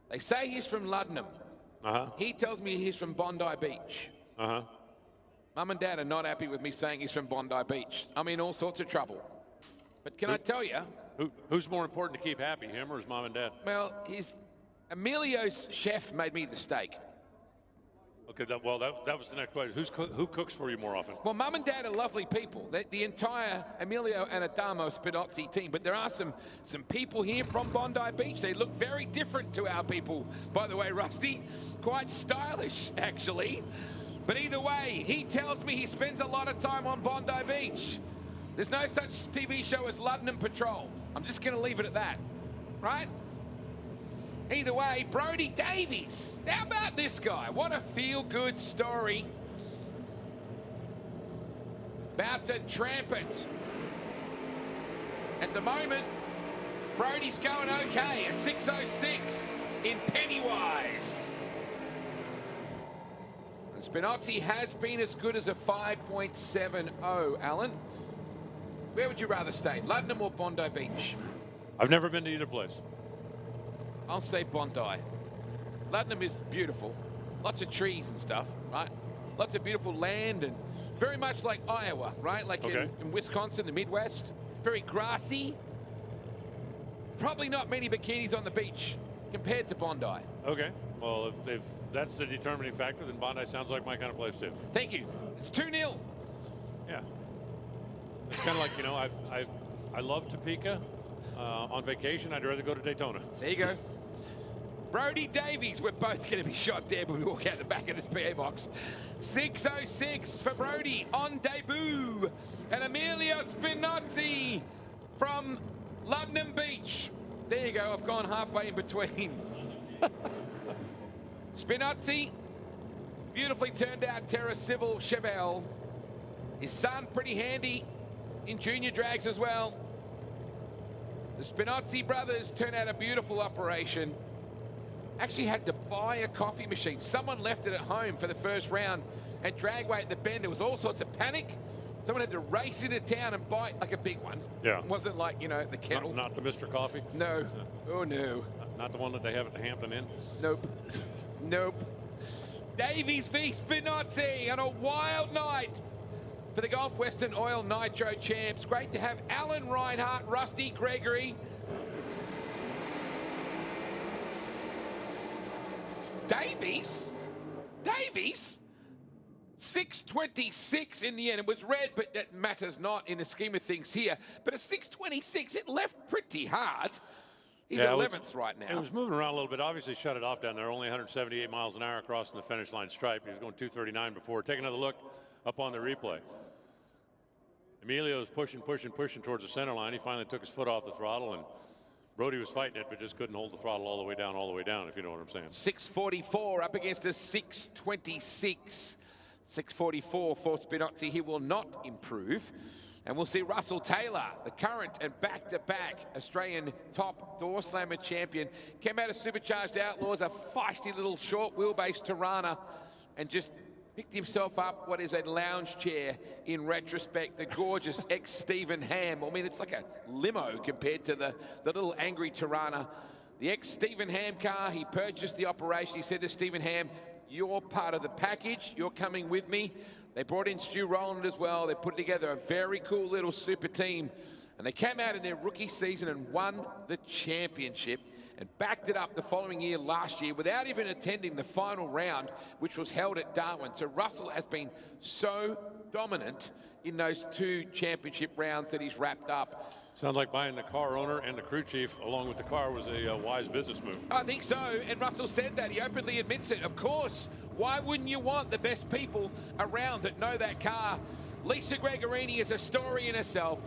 They say he's from Luddenham. He tells me he's from Bondi Beach. Mum and Dad are not happy with me saying he's from Bondi Beach. I'm in all sorts of trouble. But can I tell you? Who's more important to keep happy, him or his mom and dad? Well, Emilio's chef made me the steak. Okay, that was the next question. Who cooks for you more often? Well, Mum and Dad are lovely people. The entire Emilio and Adamo Spinozzi team. But there are some people here from Bondi Beach. They look very different to our people, by the way, Rusty. Quite stylish, actually. But either way, he tells me he spends a lot of time on Bondi Beach. There's no such TV show as Luddenham Patrol. I'm just going to leave it at that, right? Either way, Brody Davies. How about this guy? What a feel-good story. About to tramp it. At the moment, Brody's going okay. A 6:06 in Pennywise. And Spinozzi has been as good as a 5.70, Alan. Where would you rather stay, Luddenham or Bondi Beach? I've never been to either place. I'll say Bondi. Luddenham is beautiful. Lots of trees and stuff, right? Lots of beautiful land and very much like Iowa, right? Like in Wisconsin, the Midwest. Very grassy. Probably not many bikinis on the beach compared to Bondi. Okay. Well, if that's the determining factor, then Bondi sounds like my kind of place too. Thank you. It's 2-0. Yeah. It's kind of like, you know, I love Topeka. On vacation, I'd rather go to Daytona. There you go. Brody Davies, we're both going to be shot dead when we walk out the back of this PA box. 6:06 for Brody on debut. And Emilio Spinozzi from Luddenham Beach. There you go, I've gone halfway in between. Spinozzi, beautifully turned out Terra Civil Chevelle. His son, pretty handy in junior drags as well. The Spinozzi brothers turned out a beautiful operation. Actually had to buy a coffee machine. Someone left it at home for the first round at Dragway at the Bend. There was all sorts of panic. Someone had to race into town and buy like a big one. Yeah. It wasn't like, you know, the kettle. Not the Mr. Coffee? No. Oh, no. Not the one that they have at the Hampton Inn? Nope. Nope. Davies v Spinozzi on a wild night for the Gulf Western Oil Nitro Champs. Great to have Alan Reinhart, Rusty Gregory. Davies? 6:26 in the end. It was red, but that matters not in the scheme of things here. But a 6:26, it left pretty hard. He's 11th right now. It was moving around a little bit. Obviously shut it off down there. Only 178 miles an hour crossing the finish line stripe. He was going 239 before. Take another look up on the replay. Emilio's pushing towards the center line. He finally took his foot off the throttle, and Brody was fighting it, but just couldn't hold the throttle all the way down, if you know what I'm saying. 6:44 up against a 6:26. 6:44 for Spinozzi. He will not improve. And we'll see Russell Taylor, the current and back-to-back Australian top door slammer champion, came out of Supercharged Outlaws, a feisty little short wheelbase Tirana, and just picked himself up what is a lounge chair in retrospect, the gorgeous ex-Stephen Ham. I mean, it's like a limo compared to the little angry Tirana. The ex-Stephen Ham car, he purchased the operation. He said to Stephen Ham, "You're part of the package, you're coming with me." They brought in Stu Rowland as well. They put together a very cool little super team. And they came out in their rookie season and won the championship and backed it up the following year, last year, without even attending the final round, which was held at Darwin. So Russell has been so dominant in those 2 championship rounds that he's wrapped up. Sounds like buying the car owner and the crew chief along with the car was a wise business move. I think so, and Russell said that. He openly admits it. Of course, why wouldn't you want the best people around that know that car? Lisa Gregorini is a story in herself.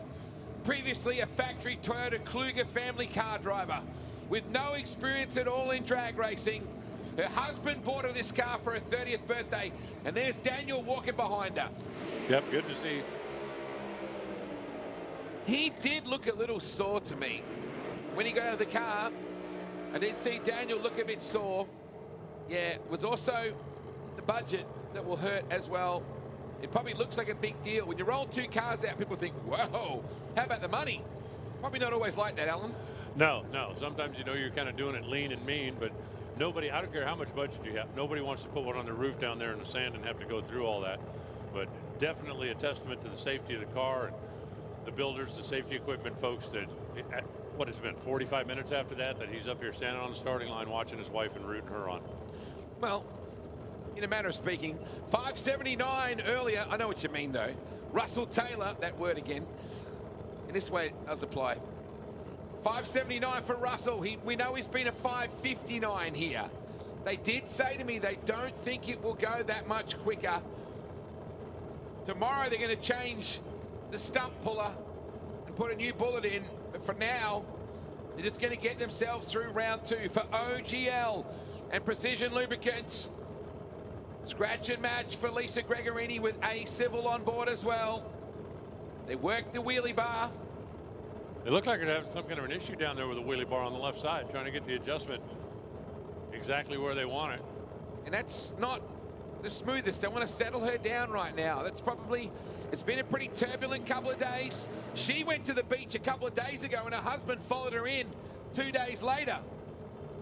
Previously a factory Toyota Kluger family car driver with no experience at all in drag racing. Her husband bought her this car for her 30th birthday, and there's Daniel walking behind her. Yep, good to see. He did look a little sore to me. When he got out of the car, I did see Daniel look a bit sore. Yeah, it was also the budget that will hurt as well. It probably looks like a big deal. When you roll 2 cars out, people think, whoa, how about the money? Probably not always like that, Alan. No. Sometimes, you know, you're kind of doing it lean and mean, but nobody, I don't care how much budget you have, nobody wants to put one on the roof down there in the sand and have to go through all that. But definitely a testament to the safety of the car and the builders, the safety equipment folks that, what has it been, 45 minutes after that he's up here standing on the starting line watching his wife and rooting her on. Well, in a manner of speaking, 579 earlier. I know what you mean, though. Russell Taylor, that word again. In this way, it does apply. 579 for Russell. We know he's been a 559 here. They did say to me they don't think it will go that much quicker. Tomorrow they're going to change the stump puller and put a new bullet in. But for now, they're just going to get themselves through round 2 for OGL and Precision Lubricants. Scratch and match for Lisa Gregorini with a civil on board as well. They worked the wheelie bar. They look like they're having some kind of an issue down there with the wheelie bar on the left side, trying to get the adjustment exactly where they want it. And that's not the smoothest. They want to settle her down right now. That's probably, it's been a pretty turbulent couple of days. She went to the beach a couple of days ago and her husband followed her in 2 days later.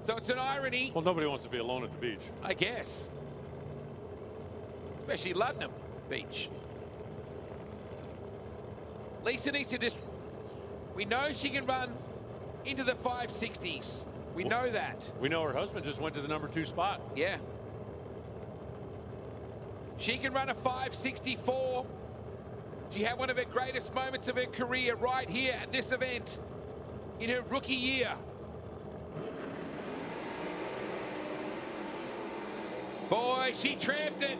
So it's an irony. Well, nobody wants to be alone at the beach. I guess. Especially Luddenham Beach. Lisa needs to just, we know she can run into the 560s. We know that. We know her husband just went to the number 2 spot. Yeah. She can run a 564. She had one of her greatest moments of her career right here at this event in her rookie year. Boy, she tramped it.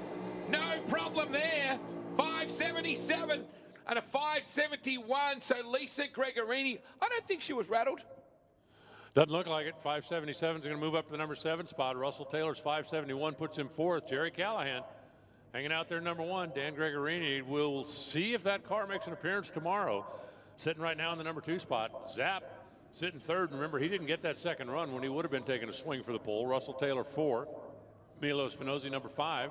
No problem there. 577 and a 571. So Lisa Gregorini, I don't think she was rattled. Doesn't look like it. 577 is going to move up to the number 7 spot. Russell Taylor's 571 puts him 4th. Jerry Callahan hanging out there number 1. Dan Gregorini. We'll see if that car makes an appearance tomorrow. Sitting right now in the number 2 spot. Zap sitting 3rd. Remember, he didn't get that second run when he would have been taking a swing for the pole. Russell Taylor 4. Milo Spinozzi number 5.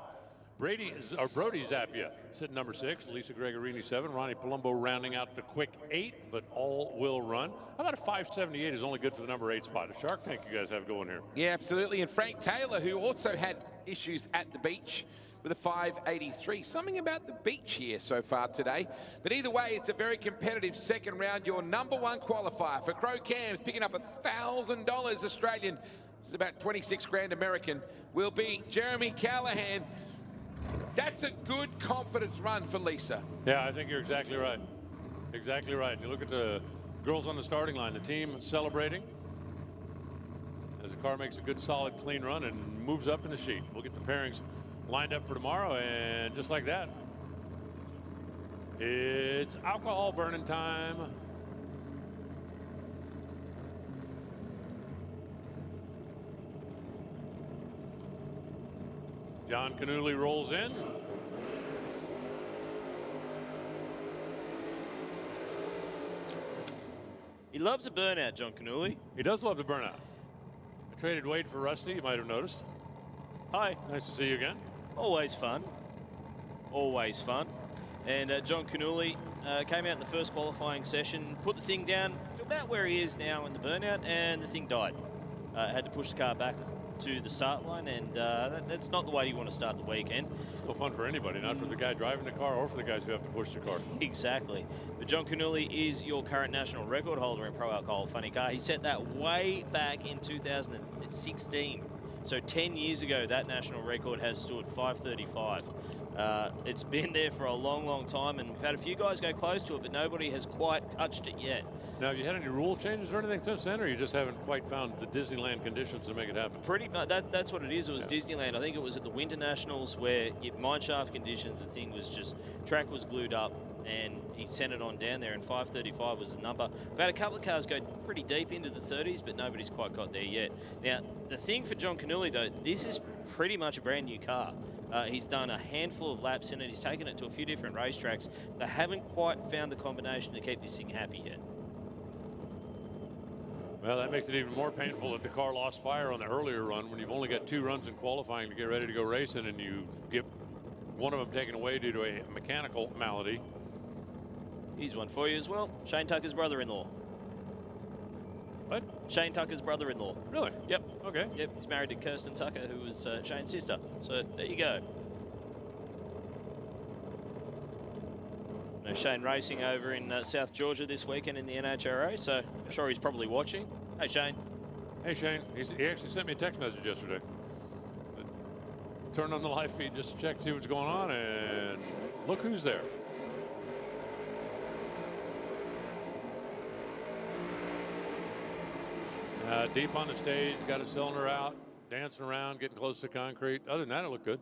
Brody Zappia sitting number 6, Lisa Gregorini 7, Ronnie Palumbo rounding out the quick 8, but all will run. How about a 578 is only good for the number 8 spot? A Shark Tank you guys have going here. Yeah, absolutely. And Frank Taylor, who also had issues at the beach with a 583. Something about the beach here so far today. But either way, it's a very competitive second round. Your number 1 qualifier for Crow Cams, picking up $1,000 Australian, which is about 26 grand American, will be Jeremy Callahan. That's a good confidence run for Lisa. Yeah, I think you're exactly right. Exactly right. You look at the girls on the starting line, the team celebrating as the car makes a good, solid, clean run and moves up in the sheet. We'll get the pairings lined up for tomorrow, and just like that, it's alcohol burning time. John Canuli rolls in. He loves a burnout, John Canuli. He does love the burnout. I traded Wade for Rusty, you might have noticed. Hi, nice to see you again. Always fun. Always fun. And John Canuli came out in the first qualifying session, put the thing down to about where he is now in the burnout, and the thing died. Had to push the car back to the start line, and that's not the way you want to start the weekend. It's no fun for anybody, not for the guy driving the car or for the guys who have to push the car. Exactly. But John Canuli is your current national record holder in Pro Alcohol Funny Car. He set that way back in 2016. So 10 years ago, that national record has stood 535. It's been there for a long, long time, and we've had a few guys go close to it, but nobody has quite touched it yet. Now, have you had any rule changes or anything since then, or you just haven't quite found the Disneyland conditions to make it happen? Pretty much, that's what it is. It was Disneyland. I think it was at the Winter Nationals where mineshaft conditions, the thing was just, track was glued up, and he sent it on down there, and 535 was the number. We've had a couple of cars go pretty deep into the 30s, but nobody's quite got there yet. Now, the thing for John Canuli, though, this is pretty much a brand new car. He's done a handful of laps in it. He's taken it to a few different racetracks. They haven't quite found the combination to keep this thing happy yet. Well, that makes it even more painful that the car lost fire on the earlier run when you've only got 2 runs in qualifying to get ready to go racing, and you get one of them taken away due to a mechanical malady. Here's one for you as well. Shane Tucker's brother-in-law. What? Shane Tucker's brother-in-law. Really? Yep. Okay. Yep. He's married to Kirsten Tucker, who was Shane's sister. So there you go. Shane racing over in South Georgia this weekend in the NHRA, so I'm sure he's probably watching. Hey, Shane. Hey, Shane. He actually sent me a text message yesterday. Turned on the live feed just to check, see what's going on, and look who's there. Deep on the stage, got a cylinder out, dancing around, getting close to concrete. Other than that, it looked good.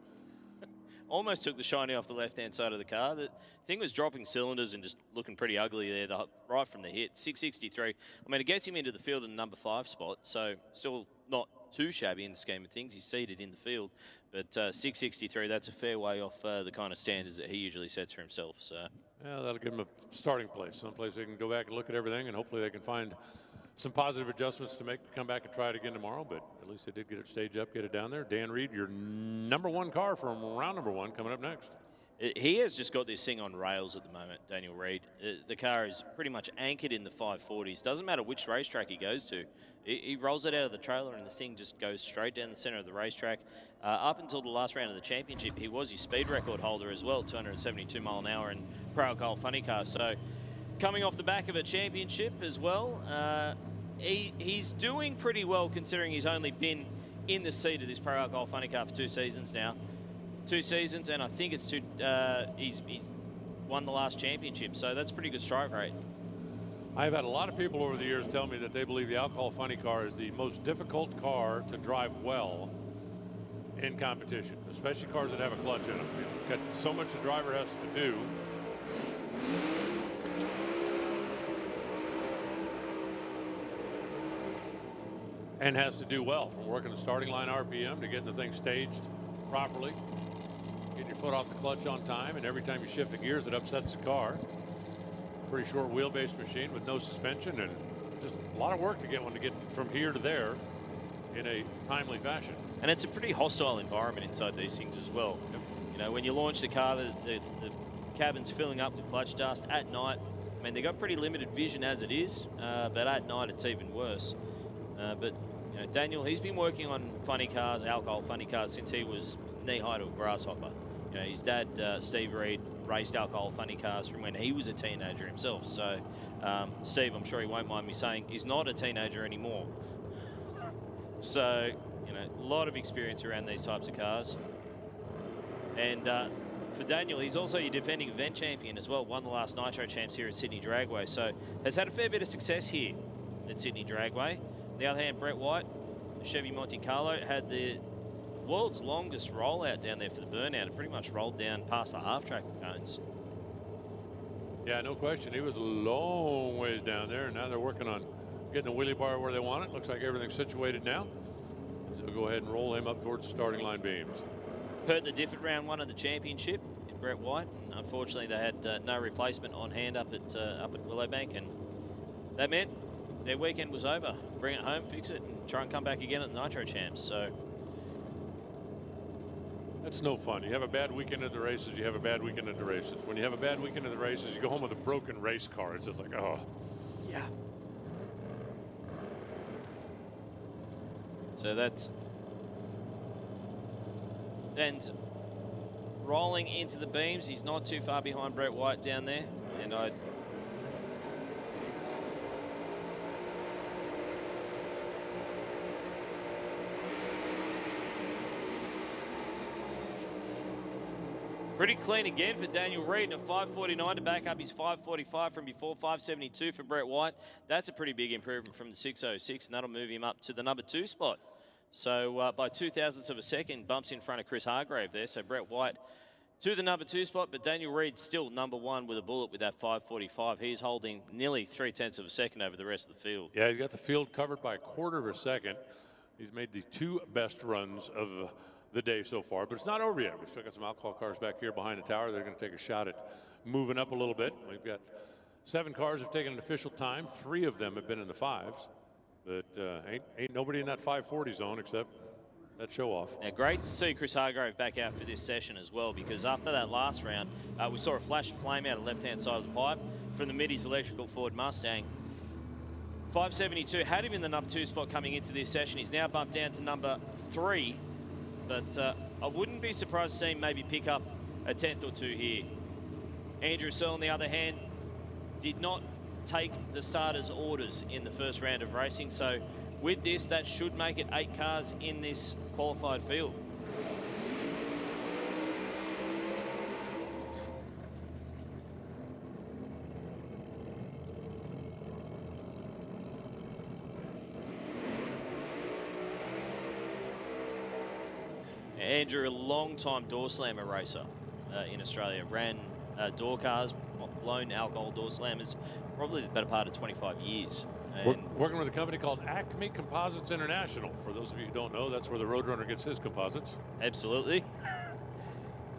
Almost took the shiny off the left-hand side of the car. The thing was dropping cylinders and just looking pretty ugly there right from the hit. 663. I mean, it gets him into the field in the number 5 spot, so still not too shabby in the scheme of things. He's seated in the field, but 663, that's a fair way off the kind of standards that he usually sets for himself. So yeah, that'll give him a starting place, someplace they can go back and look at everything, and hopefully they can find some positive adjustments to make to come back and try it again tomorrow, but at least they did get it staged up, get it down there. Dan Reed, your number 1 car from round number 1 coming up next. He has just got this thing on rails at the moment, Daniel Reed. The car is pretty much anchored in the 540s. Doesn't matter which racetrack he goes to. He rolls it out of the trailer and the thing just goes straight down the center of the racetrack. Up until the last round of the championship, he was your speed record holder as well, 272 mile an hour in Pro Alcohol Funny Car. So coming off the back of a championship as well, he's doing pretty well considering he's only been in the seat of this Pro Alcohol Funny Car for 2 seasons now. 2 seasons, and I think it's he's won the last championship, so that's pretty good strike rate. I've had a lot of people over the years tell me that they believe the Alcohol Funny Car is the most difficult car to drive well in competition, especially cars that have a clutch in them. You've got so much the driver has to do. And has to do well, from working the starting line RPM to getting the thing staged properly, getting your foot off the clutch on time, and every time you shift the gears, it upsets the car. Pretty short wheelbase machine with no suspension, and just a lot of work to get one to get from here to there in a timely fashion. And it's a pretty hostile environment inside these things as well. You know, when you launch the car, the cabin's filling up with clutch dust at night. I mean, they've got pretty limited vision as it is, but at night it's even worse. But you know, Daniel, he's been working on funny cars, alcohol funny cars, since he was knee-high to a grasshopper. You know, his dad, Steve Reed, raced alcohol funny cars from when he was a teenager himself. So, Steve, I'm sure he won't mind me saying, he's not a teenager anymore. So, you know, a lot of experience around these types of cars. And for Daniel, he's also your defending event champion as well. Won the last Nitro Champs here at Sydney Dragway. So, has had a fair bit of success here at Sydney Dragway. On the other hand, Brett White, the Chevy Monte Carlo, had the world's longest rollout down there for the burnout. It pretty much rolled down past the half-track cones. Yeah, no question. He was a long ways down there, and now they're working on getting the wheelie bar where they want it. Looks like everything's situated now. So go ahead and roll him up towards the starting line beams. Hurt the diff at round 1 of the championship in Brett White. And unfortunately, they had no replacement on hand up at Willowbank, and that meant their weekend was over. Bring it home, fix it, and try and come back again at the Nitro Champs. So that's no fun. You have a bad weekend at the races, you have a bad weekend at the races. When you have a bad weekend at the races, you go home with a broken race car. It's just like, oh. Yeah. So that's... And rolling into the beams, he's not too far behind Brett White down there. And I... Pretty clean again for Daniel Reed, and a 5:49 to back up his 5:45 from before, 5:72 for Brett White. That's a pretty big improvement from the 6:06, and that'll move him up to the number 2 spot. So by 0.02 of a second, bumps in front of Chris Hargrave there. So Brett White to the number 2 spot, but Daniel Reed still number 1 with a bullet with that 5:45. He's holding nearly 0.3 of a second over the rest of the field. Yeah, he's got the field covered by 1/4 of a second. He's made the 2 best runs of the day so far, but it's not over yet. We've still got some alcohol cars back here behind the tower. They're going to take a shot at moving up a little bit. We've got 7 cars have taken an official time. 3 of them have been in the 5s, but ain't nobody in that 540 zone except that show off. Yeah, great to see Chris Hargrave back out for this session as well, because after that last round, we saw a flash of flame out of the left-hand side of the pipe from the Middy's electrical Ford Mustang. 5:72 had him in the number 2 spot coming into this session. He's now bumped down to number 3. But I wouldn't be surprised to see him maybe pick up a 10th or 2 here. Andrew Searle, on the other hand, did not take the starter's orders in the first round of racing. So with this, that should make it 8 cars in this qualified field. Andrew, a long-time door slammer racer in Australia, ran door cars, blown alcohol door slammers, probably the better part of 25 years. We're working with a company called Acme Composites International. For those of you who don't know, that's where the Roadrunner gets his composites. Absolutely.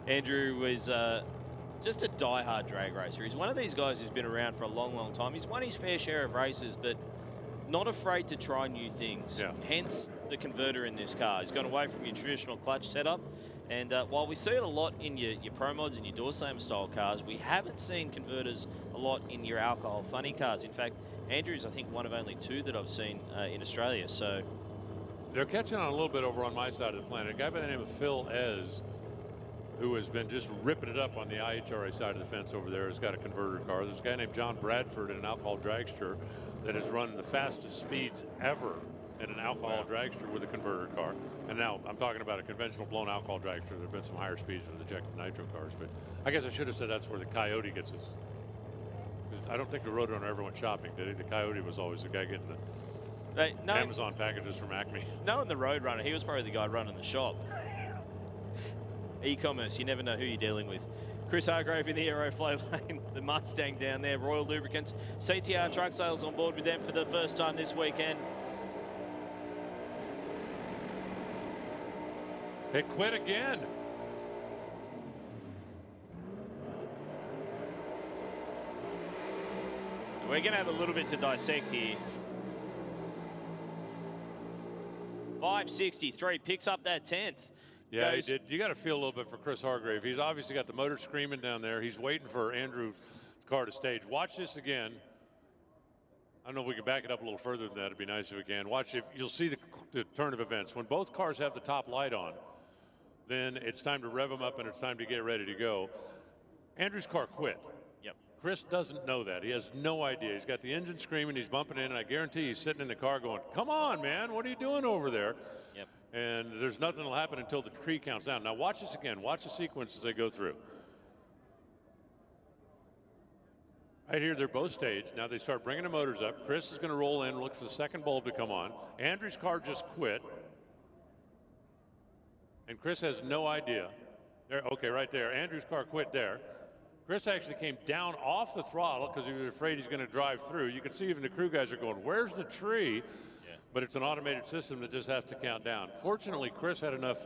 Andrew was just a die-hard drag racer. He's one of these guys who's been around for a long, long time. He's won his fair share of races, but not afraid to try new things. Yeah. Hence the converter in this car. He's gone away from your traditional clutch setup. And while we see it a lot in your Pro Mods and your door slammer style cars, we haven't seen converters a lot in your alcohol funny cars. In fact, Andrew's, I think, one of only 2 that I've seen in Australia. So they're catching on a little bit over on my side of the planet. A guy by the name of Phil Ez, who has been just ripping it up on the IHRA side of the fence over there, has got a converter car. There's a guy named John Bradford in an alcohol dragster that has run the fastest speeds ever in an alcohol dragster with a converter car. And now I'm talking about a conventional blown alcohol dragster. There have been some higher speeds with ejected nitro cars, but I guess I should have said that's where the Coyote gets his. I don't think the Roadrunner ever went shopping, did he? The Coyote was always the guy getting the Amazon packages from Acme. No, in the Roadrunner, he was probably the guy running the shop. E-commerce, you never know who you're dealing with. Chris Hargrave in the Aeroflow lane, the Mustang down there, Royal Lubricants. CTR Truck Sales on board with them for the first time this weekend. It quit again. We're going to have a little bit to dissect here. 563 picks up that 10th. Yeah, he did. You got to feel a little bit for Chris Hargrave. He's obviously got the motor screaming down there. He's waiting for Andrew's car to stage. Watch this again. I don't know if we can back it up a little further than that. It'd be nice if we can. Watch, if you'll see the turn of events. When both cars have the top light on, then it's time to rev them up and it's time to get ready to go. Andrew's car quit. Yep. Chris doesn't know that. He has no idea. He's got the engine screaming. He's bumping in, and I guarantee he's sitting in the car going, "Come on, man, what are you doing over there?" Yep. And there's nothing that'll happen until the tree counts down. Now watch this again. Watch the sequence as they go through. Right here, they're both staged. Now they start bringing the motors up. Chris is going to roll in, look for the second bulb to come on. Andrew's car just quit. And Chris has no idea. There, okay, right there. Andrew's car quit there. Chris actually came down off the throttle because he was afraid he's going to drive through. You can see even the crew guys are going, "Where's the tree?" But it's an automated system that just has to count down. Fortunately, Chris had enough,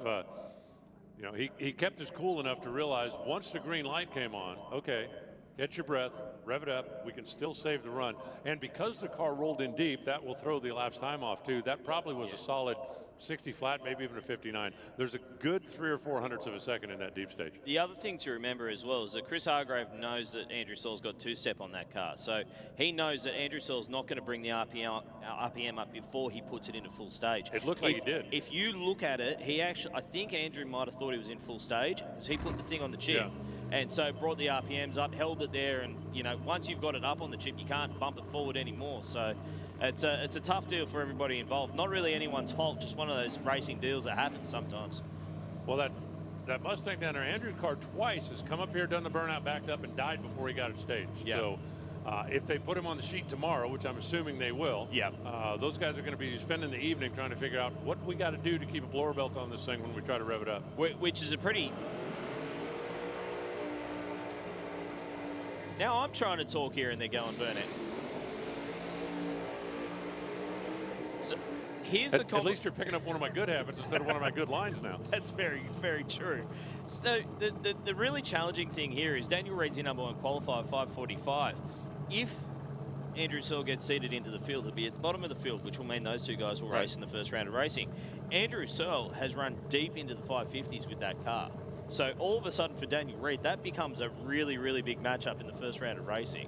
he kept his cool enough to realize once the green light came on, okay, get your breath, rev it up, we can still save the run. And because the car rolled in deep, that will throw the elapsed time off too. That probably was a solid 60 flat, maybe even a 59. There's a good 3 or 4 hundredths of a second in that deep stage. The other thing to remember as well is that Chris Hargrave knows that Andrew Searle's got two-step on that car. So he knows that Andrew Searle's not going to bring the RPM up before he puts it into full stage. It looked like he did. If you look at it, I think Andrew might have thought he was in full stage because he put the thing on the chip. Yeah. And so brought the RPMs up, held it there, and once you've got it up on the chip, you can't bump it forward anymore. So it's a tough deal for everybody involved. Not really anyone's fault, just one of those racing deals that happens sometimes. Well, that Mustang down there, Andrew's car twice has come up here, done the burnout, backed up, and died before he got it staged. Yeah. So if they put him on the sheet tomorrow, which I'm assuming they will, those guys are going to be spending the evening trying to figure out what we got to do to keep a blower belt on this thing when we try to rev it up. Which is a pretty... Now I'm trying to talk here and they're going burn it. So here's at least you're picking up one of my good habits instead of one of my good lines now. That's very, very true. So the really challenging thing here is Daniel Reid's your number one qualifier, 5:45. If Andrew Searle gets seated into the field, he'll be at the bottom of the field, which will mean those two guys will race in the first round of racing. Andrew Searle has run deep into the 550s with that car. So all of a sudden for Daniel Reid, that becomes a really, really big matchup in the first round of racing.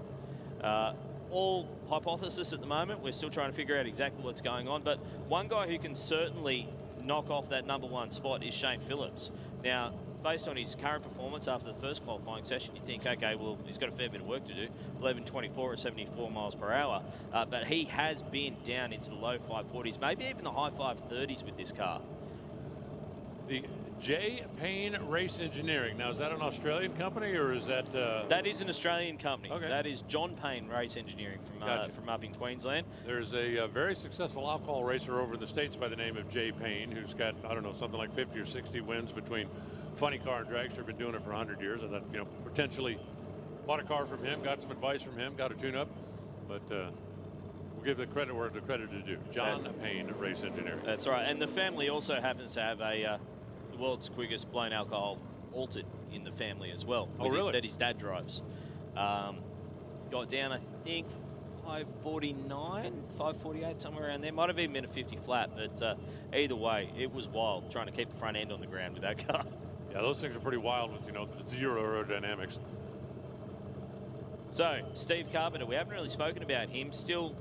All hypothesis at the moment. We're still trying to figure out exactly what's going on. But one guy who can certainly knock off that number one spot is Shane Phillips. Now, based on his current performance after the first qualifying session, you think, okay, well, he's got a fair bit of work to do. 11:24 at 74 miles per hour. But he has been down into the low 540s, maybe even the high 530s with this car. The J. Payne Race Engineering. Now, is that an Australian company or is that... That is an Australian company. Okay. That is John Payne Race Engineering from up in Queensland. There's a very successful alcohol racer over in the States by the name of J. Payne, who's got, I don't know, something like 50 or 60 wins between funny car and dragster. Been doing it for 100 years. I thought, potentially bought a car from him, got some advice from him, got a tune-up. But we'll give the credit where the credit is due. John Payne Race Engineering. That's right. And the family also happens to have the world's quickest blown alcohol altered in the family as well. Oh, really? That his dad drives. Got down, I think, 549, 548, somewhere around there. Might have even been a 50 flat, but either way, it was wild trying to keep the front end on the ground with that car. Yeah, those things are pretty wild with, zero aerodynamics. So, Steve Carpenter, we haven't really spoken about him. Still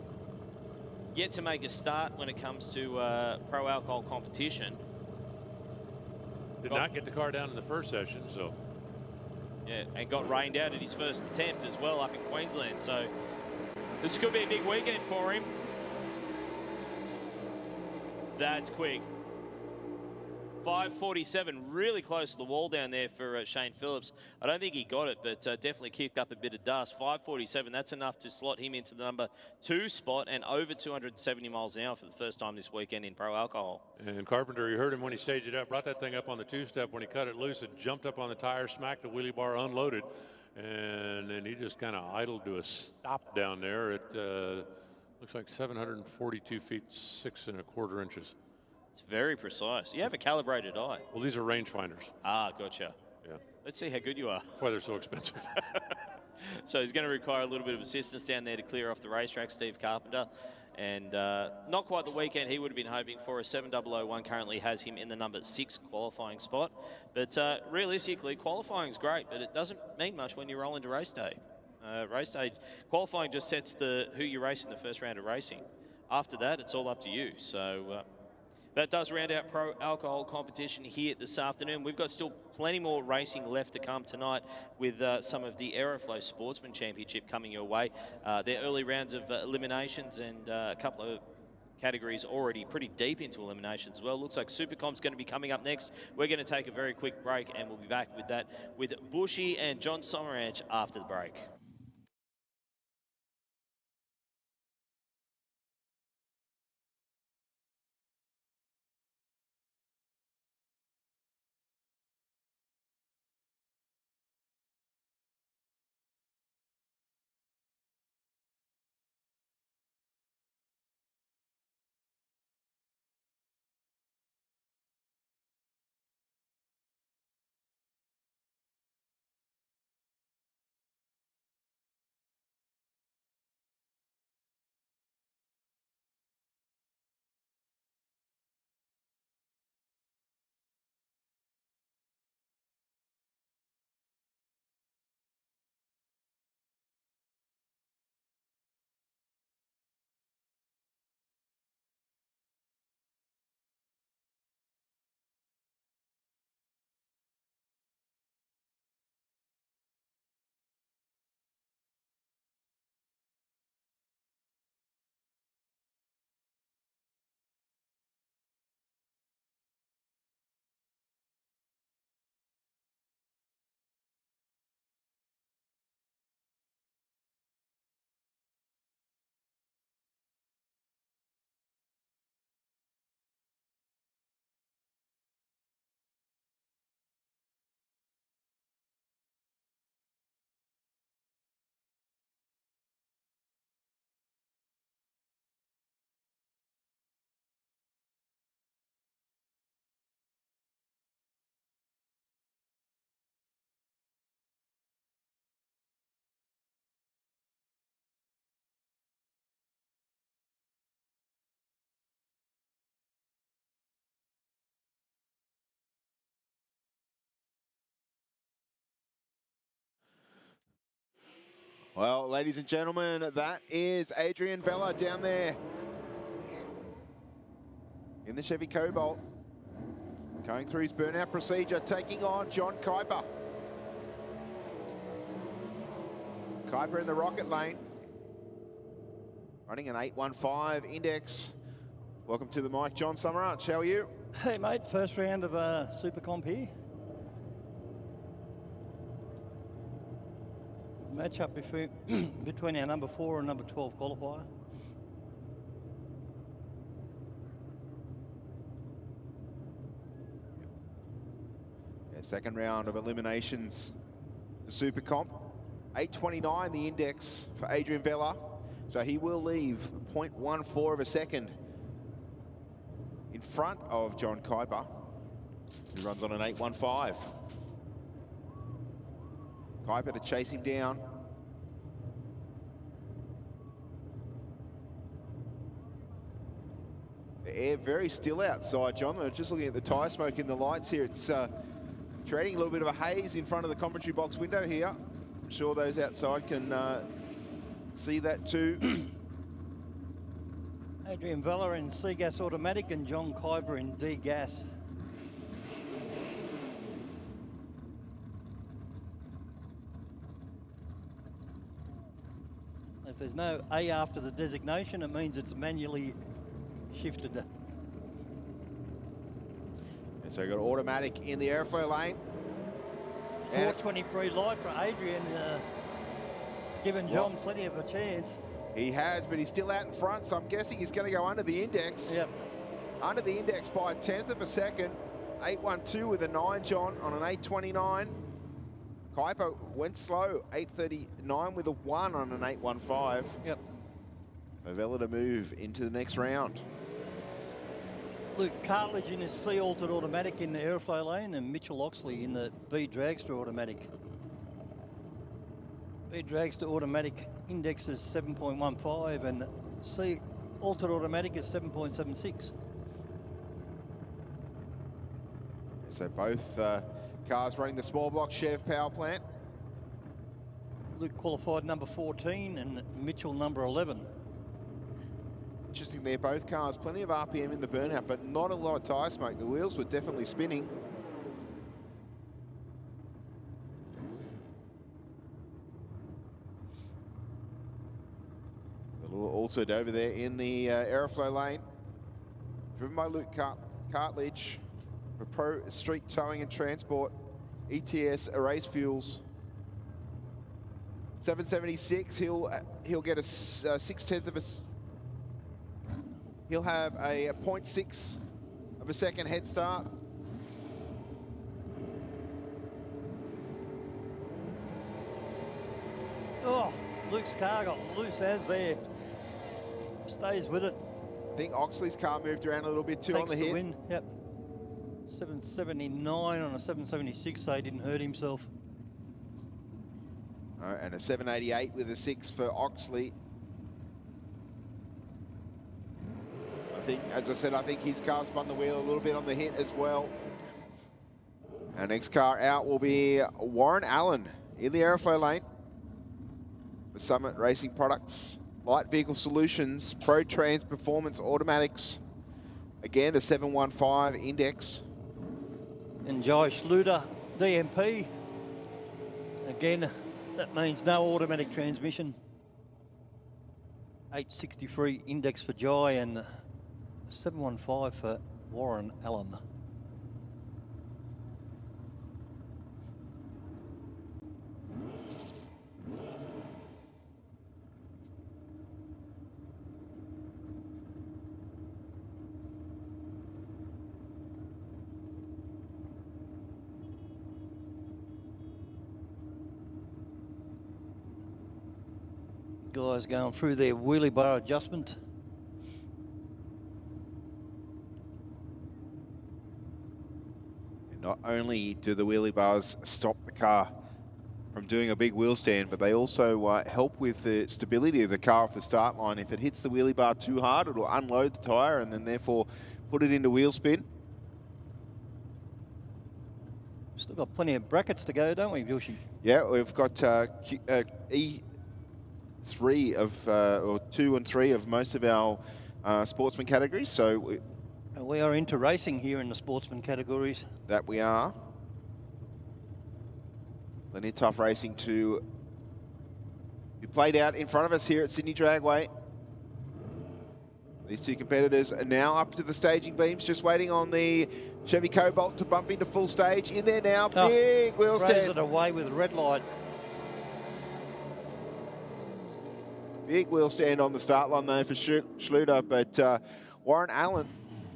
yet to make a start when it comes to pro alcohol competition. Did not get the car down in the first session, so. Yeah, and got rained out at his first attempt as well up in Queensland. So this could be a big weekend for him. That's quick. 5:47, really close to the wall down there for Shane Phillips. I don't think he got it, but definitely kicked up a bit of dust. 5:47, that's enough to slot him into the number 2 spot and over 270 miles an hour for the first time this weekend in pro alcohol. And Carpenter, you heard him when he staged it up, brought that thing up on the 2-step. When he cut it loose, it jumped up on the tire, smacked the wheelie bar, unloaded, and then he just kind of idled to a stop down there at looks like 742 feet 6 1/4 inches. It's very precise. You have a calibrated eye. Well, these are rangefinders. Ah, gotcha. Yeah. Let's see how good you are. That's why they're so expensive. So he's going to require a little bit of assistance down there to clear off the racetrack, Steve Carpenter. And not quite the weekend he would have been hoping for. A 7001 currently has him in the number 6 qualifying spot. But realistically, qualifying is great, but it doesn't mean much when you roll into race day. Race day, qualifying just sets who you race in the first round of racing. After that, it's all up to you. So that does round out pro alcohol competition here this afternoon. We've got still plenty more racing left to come tonight with some of the Aeroflow Sportsman Championship coming your way. Their early rounds of eliminations and a couple of categories already pretty deep into eliminations as well. Looks like Supercomp's going to be coming up next. We're going to take a very quick break and we'll be back with that with Bushy and John Sommeranch after the break. Well, ladies and gentlemen, that is Adrian Vella down there in the Chevy Cobalt, going through his burnout procedure, taking on John Kuiper. Kuiper in the rocket lane, running an 8:15 index. Welcome to the mic, John Sommeranch. How are you? Hey, mate. First round of Supercomp here. Match up between our number 4 and number 12 qualifier. Yeah, second round of eliminations for Supercomp. 8:29 the index for Adrian Vella. So he will leave 0.14 of a second in front of John Kuiper, who runs on an 8:15. Kuiper to chase him down. The air very still outside, John. We're just looking at the tyre smoke in the lights here. It's creating a little bit of a haze in front of the commentary box window here. I'm sure those outside can see that too. Adrian Vella in C-Gas Automatic and John Kuiper in D-Gas. If there's no A after the designation, it means it's manually shifted. And so we've got automatic in the airflow lane. 4:23 light for Adrian, giving John plenty of a chance. He has, but he's still out in front, so I'm guessing he's going to go under the index. Yep. Under the index by 1/10 of a second. 8:12 with a 9, John, on an 8:29. Kuiper went slow, 8:39 with a 1 on an 8:15. Yep. So Vella to move into the next round. Luke Cartledge in his C-altered automatic in the airflow lane and Mitchell Oxley in the B Dragster automatic. B Dragster automatic index is 7.15 and C altered automatic is 7.76. So both cars running the small block Chev power plant. Luke qualified number 14 and Mitchell number 11. Interesting there, both cars, plenty of RPM in the burnout, but not a lot of tyre smoke. The wheels were definitely spinning. Also over there in the aeroflow lane, driven by Luke Cartledge for Pro Street Towing and Transport, ETS Erase Fuels. 776. He'll get a 6/10 of a. He'll have a 0.6 of a second head start. Oh, Luke's car got loose as there. Stays with it. I think Oxley's car moved around a little bit too Takes on the hit. Win. Yep. 779 on a 776, so he didn't hurt himself. And a 788 with a 6 for Oxley. I think, as I said, I think his car spun the wheel a little bit on the hit as well. Our next car out will be Warren Allen in the aeroflow lane. The Summit Racing Products, Light Vehicle Solutions, Pro Trans Performance Automatics. Again, the 715 index. And Jai Schluter, DMP. Again, that means no automatic transmission. 863 index for Jai and 715 for Warren Allen. Guys going through their wheelie bar adjustment. And not only do the wheelie bars stop the car from doing a big wheel stand, but they also help with the stability of the car off the start line. If it hits the wheelie bar too hard, it'll unload the tyre and then therefore put it into wheel spin. Still got plenty of brackets to go, don't we, Yoshi? Yeah, we've got E3 of, or 2 and 3 of most of our sportsman categories. So we are into racing here in the sportsman categories. That we are. Plenty of tough racing to be played out in front of us here at Sydney Dragway. These two competitors are now up to the staging beams, just waiting on the Chevy Cobalt to bump into full stage. In there now, big wheel Throws stand. it away with a red light. Big wheel stand on the start line though for Schluter, but Warren Allen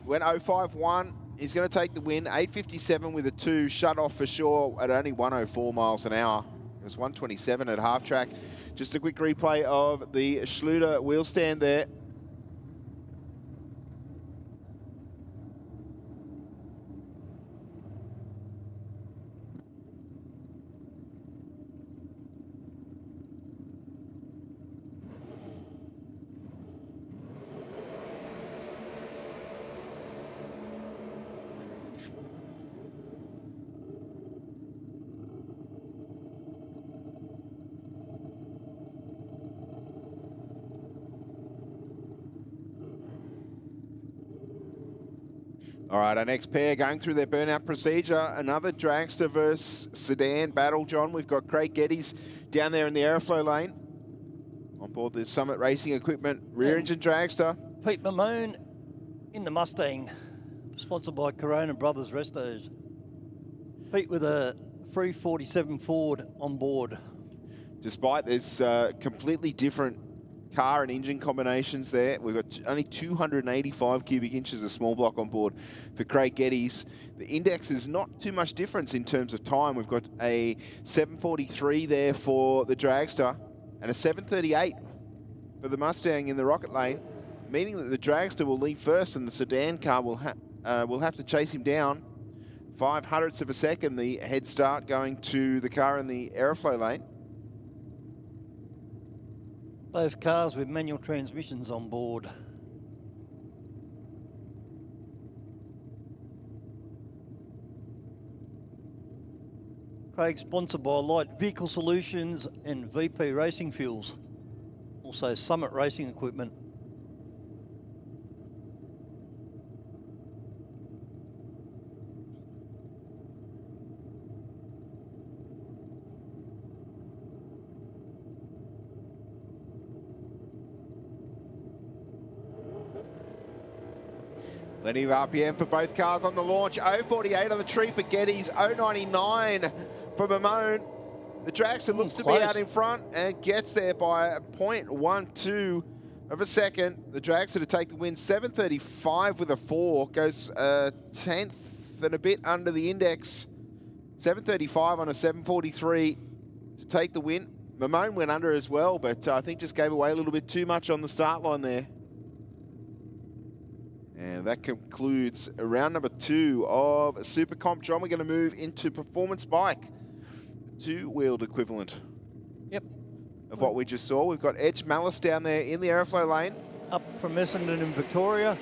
went 051. He's going to take the win. 857 with a 2, shut off for sure at only 104 miles an hour. It was 127 at half track. Just a quick replay of the Schluter wheel stand there. All right, our next pair going through their burnout procedure. Another Dragster versus sedan battle, John. We've got Craig Geddes down there in the aeroflow lane. On board the Summit Racing Equipment rear engine Dragster. Pete Mamone in the Mustang, sponsored by Corona Brothers Restos. Pete with a 347 Ford on board. Despite this completely different car and engine combinations there, we've got only 285 cubic inches of small block on board for Craig Geddes. The index is not too much difference in terms of time. We've got a 743 there for the Dragster and a 738 for the Mustang in the rocket lane, meaning that the Dragster will leave first and the sedan car will have to chase him down. 0.05 of a second, the head start going to the car in the aeroflow lane. Both cars with manual transmissions on board. Craig, sponsored by Light Vehicle Solutions and VP Racing Fuels. Also Summit Racing Equipment. Plenty of RPM for both cars on the launch. 0.48 on the tree for Geddes. 0.99 for Mamone. The Dragster looks to be out in front and gets there by a 0.12 of a second. The Dragster to take the win. 7.35 with a 4. Goes a tenth and a bit under the index. 7.35 on a 7.43 to take the win. Mamone went under as well, but I think just gave away a little bit too much on the start line there. And that concludes round number 2 of Super Comp. John, we're going to move into performance bike, two-wheeled equivalent. Yep. Of what we just saw. We've got Edge Malice down there in the aeroflow lane. Up from Essendon in Victoria.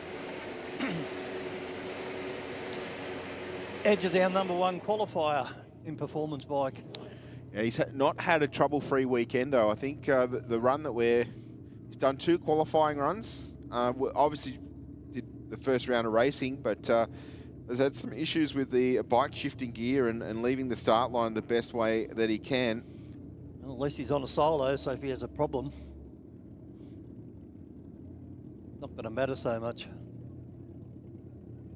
Edge is our #1 qualifier in performance bike. Yeah, he's not had a trouble-free weekend, though. I think the run that he's done 2 qualifying runs. Obviously did the first round of racing, but has had some issues with the bike shifting gear and leaving the start line the best way that he can. Well, at least he's on a solo, so if he has a problem, not going to matter so much.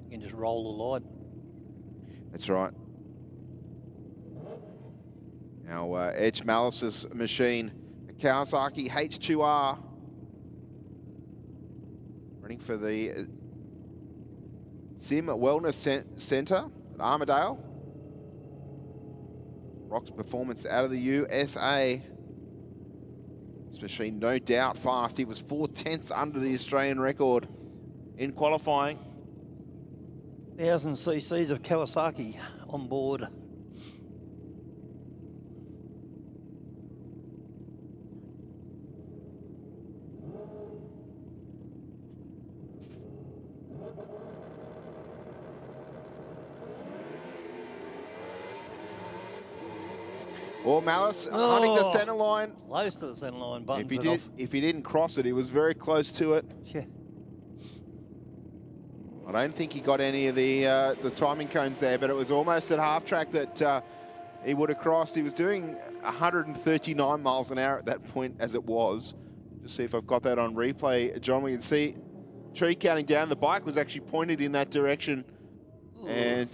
You can just roll the line. That's right. Now, Edge Malice's machine, the Kawasaki H2R, running for the Sim Wellness Centre at Armidale. Rock's performance out of the USA. This machine, no doubt, fast. He was 4/10 under the Australian record in qualifying. 1,000 cc's of Kawasaki on board. Or Malice hunting the centre line. Close to the centre line, buttons If he didn't cross it, he was very close to it. Yeah. I don't think he got any of the timing cones there, but it was almost at half track that he would have crossed. He was doing 139 miles an hour at that point as it was. Just see if I've got that on replay. John, we can see tree counting down. The bike was actually pointed in that direction. Ooh, and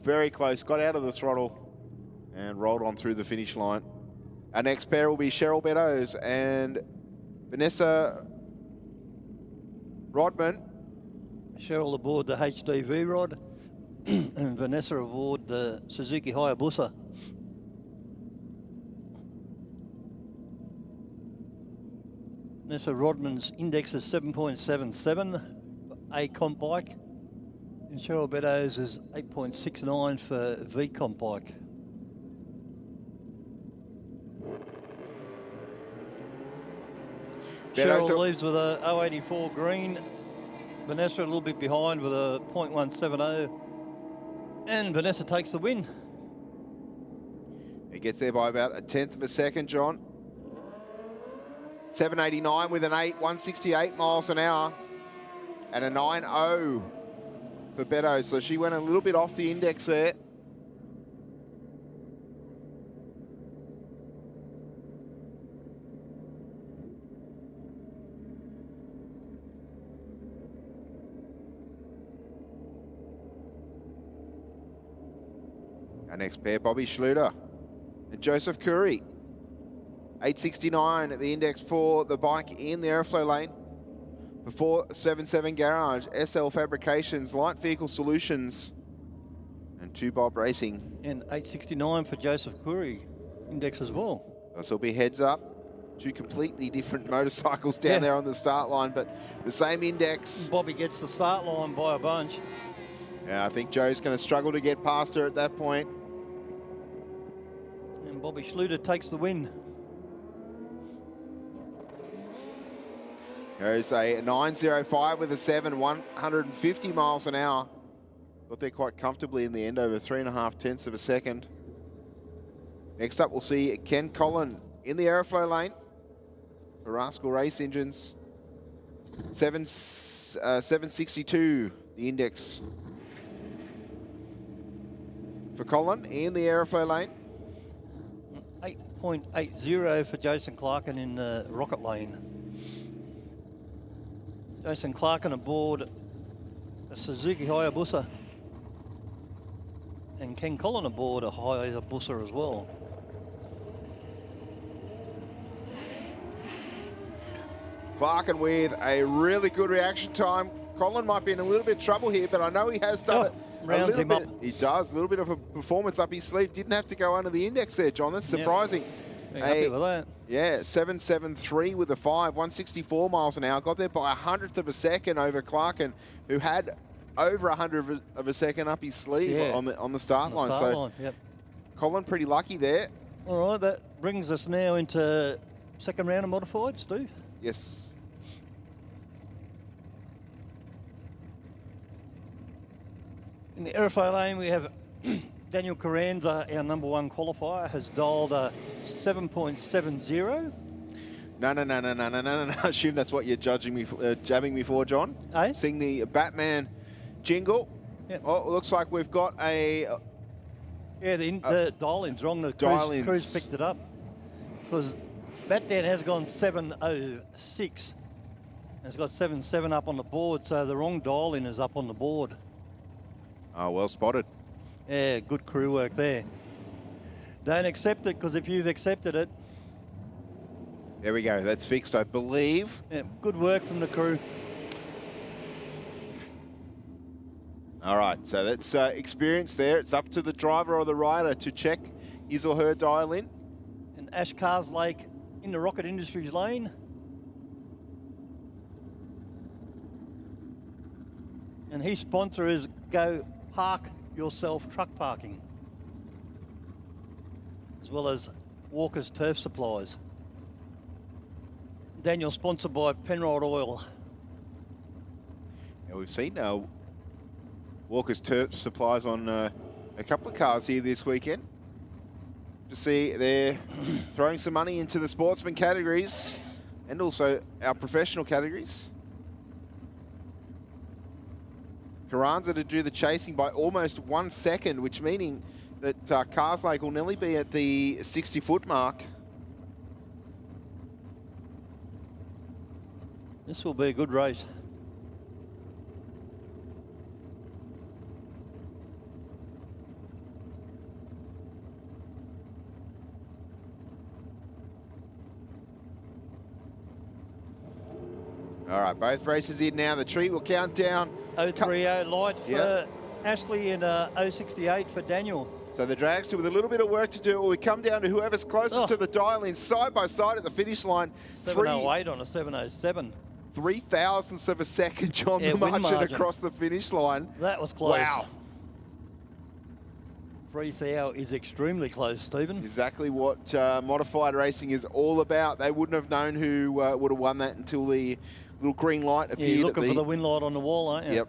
very close. Got out of the throttle and rolled on through the finish line. Our next pair will be Cheryl Beddoes and Vanessa Rodman. Cheryl aboard the HDV rod and Vanessa aboard the Suzuki Hayabusa. Vanessa Rodman's index is 7.77 for A comp bike, and Cheryl Beddoes is 8.69 for V comp bike. Cheryl leaves with a 084 green. Vanessa a little bit behind with a 0.170. And Vanessa takes the win. He gets there by about 1/10 of a second, John. 789 with an 8, 168 miles an hour. And a 9.0 for Beto. So she went a little bit off the index there. Our next pair, Bobby Schluter and Joseph Curry. 869 at the index for the bike in the airflow lane. For 477 Garage, SL Fabrications, Light Vehicle Solutions, and 2 Bob Racing. And 869 for Joseph Curry, index as well. This will be heads up. 2 completely different motorcycles down there on the start line, but the same index. Bobby gets the start line by a bunch. Yeah, I think Joe's going to struggle to get past her at that point. And Bobby Schluter takes the win. Goes a 905 with a 7, 150 miles an hour. Got there quite comfortably in the end, over 3.5 tenths of a second. Next up, we'll see Ken Collin in the aeroflow lane for Rascal Race Engines. 762, the index for Collin in the aeroflow lane. 8.80 for Jason Clarkin in the rocket lane. Jason Clarkin aboard a Suzuki Hayabusa. And Ken Collin aboard a Hayabusa as well. Clarkin with a really good reaction time. Collin might be in a little bit of trouble here, but I know he has done rounds him up. He does, a little bit of a performance up his sleeve. Didn't have to go under the index there, John. That's surprising. Happy with that. Yeah, 773 with a 5, 164 miles an hour. Got there by 100th of a second over Clarkin, who had over 100th of a second up his sleeve on the start line. Collin pretty lucky there. All right, that brings us now into second round of modified, Steve. Yes. In the aeroflow lane, we have Daniel Carranza, our #1 qualifier, has dialed a 7.70. No. I assume that's what you're jabbing me for, John. Sing the Batman jingle. Yep. Oh, it looks like we've got a... the dial-in's wrong. The crew's picked it up. Because Batman has gone 706. It's got 77 up on the board, so the wrong dial-in is up on the board. Oh, well spotted. Yeah, good crew work there. Don't accept it, because if you've accepted it... There we go. That's fixed, I believe. Yeah, good work from the crew. All right, so that's experience there. It's up to the driver or the rider to check his or her dial-in. And Ash Carslake in the Rocket Industries lane. And his sponsor is Go Park Yourself Truck Parking, as well as Walker's Turf Supplies. Daniel, sponsored by Penrod Oil. Yeah, we've seen Walker's Turf Supplies on a couple of cars here this weekend. To see they're throwing some money into the sportsman categories and also our professional categories. Carranza to do the chasing by almost 1 second, which meaning that Carslake will nearly be at the 60-foot mark. This will be a good race. All right, both races in now. The tree will count down. 030 light for Ashley and 068 for Daniel. So the Dragster with a little bit of work to do. We come down to whoever's closest to the dial-in side by side at the finish line. 708 on a 707. 0.03 of a second, John, the margin across the finish line. That was close. Wow. 3,000 is extremely close, Stephen. Exactly what modified racing is all about. They wouldn't have known who would have won that until the little green light appeared. You're looking for the win light on the wall, aren't you? Yep.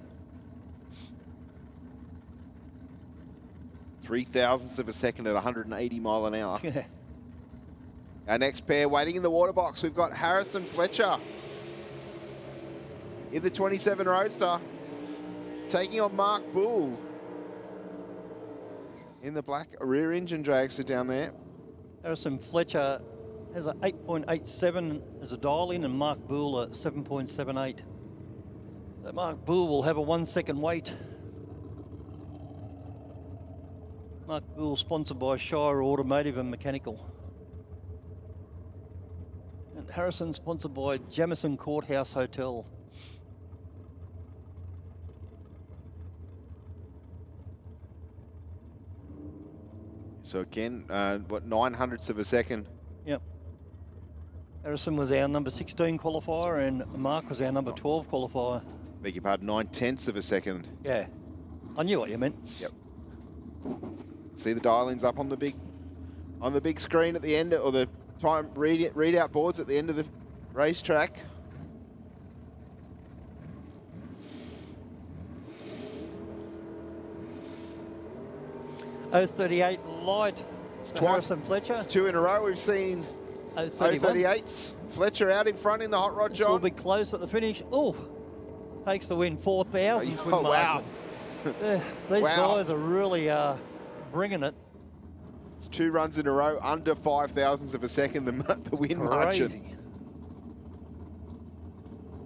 0.03 of a second at 180 mile an hour. Our next pair waiting in the water box, we've got Harrison Fletcher in the 27 Roadster, taking on Mark Bull in the black rear engine dragster down there. Harrison Fletcher has a 8.87 as a dial-in and Mark Bull a 7.78. So Mark Bull will have a 1 second wait. Mark Bull sponsored by Shire Automotive and Mechanical. And Harrison sponsored by Jamison Courthouse Hotel. So again, what, 0.09 of a second? Yep. Harrison was our number 16 qualifier and Mark was our number 12 qualifier. Beg your pardon, 0.9 of a second. Yeah, I knew what you meant. Yep. See the dial-ins up on the big screen at the end, or the time readout boards at the end of the racetrack. .038 light It's Harrison Fletcher. It's 2 in a row. We've seen 038s. Fletcher out in front in the hot rod, John. Will be close at the finish. Oh, takes the win, 4,000 win Oh, wow. These guys are really bringing it. It's 2 runs in a row, under 5,000ths of a second, the win margin.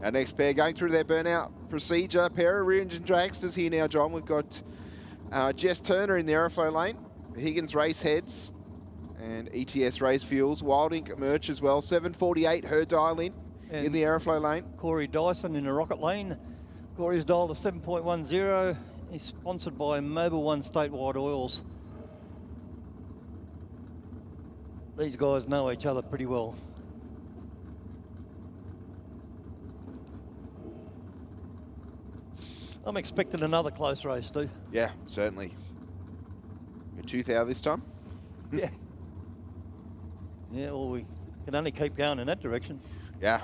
Our next pair going through their burnout procedure. Pair of rear engine dragsters here now, John. We've got Jess Turner in the aeroflow lane, Higgins Race Heads, and ETS Race Fuels. Wild Ink Merch as well. 748 her dial in the aeroflow lane. Corey Dyson in the rocket lane. Corey's dial to 7.10. He's sponsored by Mobile One Statewide Oils. These guys know each other pretty well. I'm expecting another close race, too. Yeah, certainly. A 2,000 this time? Yeah. Yeah, well, we can only keep going in that direction. Yeah.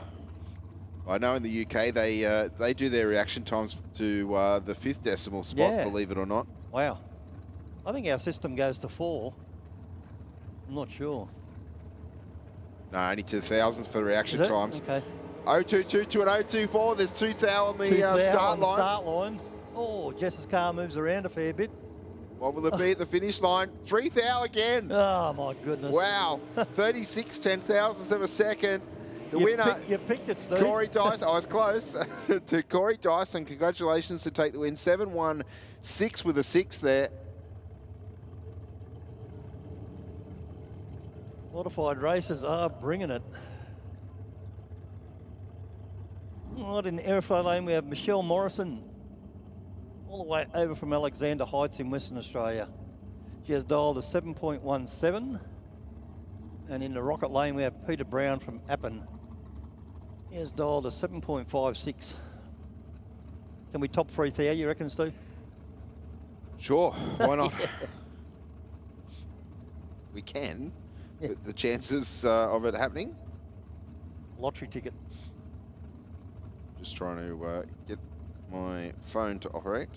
I know in the UK they do their reaction times to the 5th decimal spot, believe it or not. Wow. I think our system goes to 4. I'm not sure. No, only to thousands for the reaction Is it? times. Okay. 022 to an 024. There's 2,000 on the 2,000 start line. Start line. Oh, Jess's car moves around a fair bit. What will it be at the finish line? 3,000 again. Oh, my goodness. Wow. 36 10,000ths of a second. The You winner, you picked it, Steve. Corey Dyson. I was close. To Corey Dyson, congratulations to take the win. 7-1-6 with a 6 there. Modified races are bringing it. Right, in the airflow lane, we have Michelle Morrison, all the way over from Alexander Heights in Western Australia. She has dialed a 7.17. And in the rocket lane, we have Peter Brown from Appin. He has dialed a 7.56. Can we top 3,000, you reckon, Stu? Sure, why not? We can. Yeah. The chances of it happening. Lottery ticket. Just trying to get my phone to operate.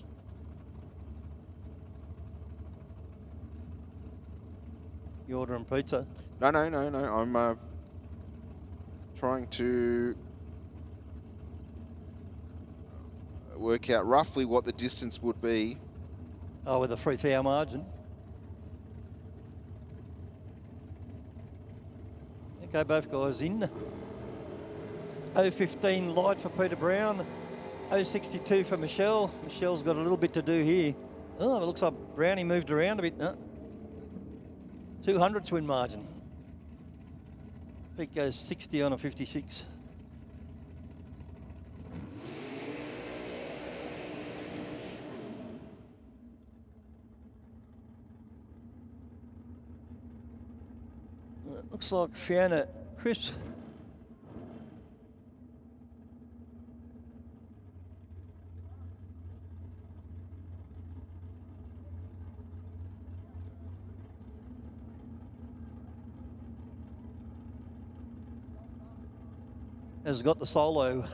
You ordering pizza? No. I'm trying to work out roughly what the distance would be. Oh, with a 3,000 margin. Okay, both guys in. 015 light for Peter Brown. 062 for Michelle. Michelle's got a little bit to do here. Oh, it looks like Brownie moved around a bit. No. 200 win margin. Pete goes 60 on a 56. It looks like Fiona Chris. Has got the solo.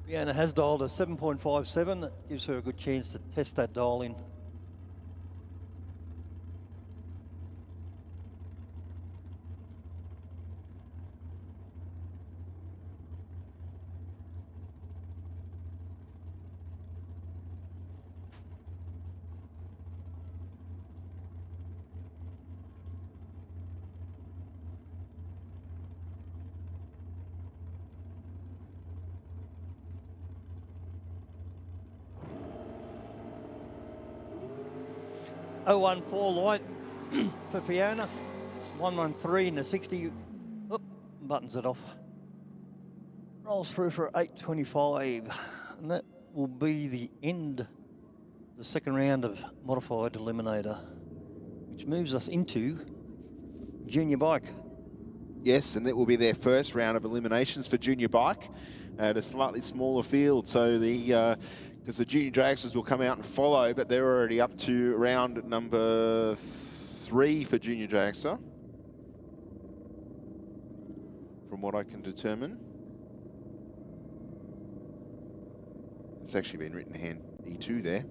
Fiona has dialed a 7.57. Gives her a good chance to test that dial in. .014 light for Fiona. 113 and a 60. Oop, buttons it off. Rolls through for 825. And that will be the end of the second round of Modified Eliminator, which moves us into Junior Bike. Yes, and it will be their first round of eliminations for Junior Bike at a slightly smaller field. So because the Junior Dragsters will come out and follow, but they're already up to round number 3 for Junior Dragster. from what I can determine. It's actually been written hand E2 there.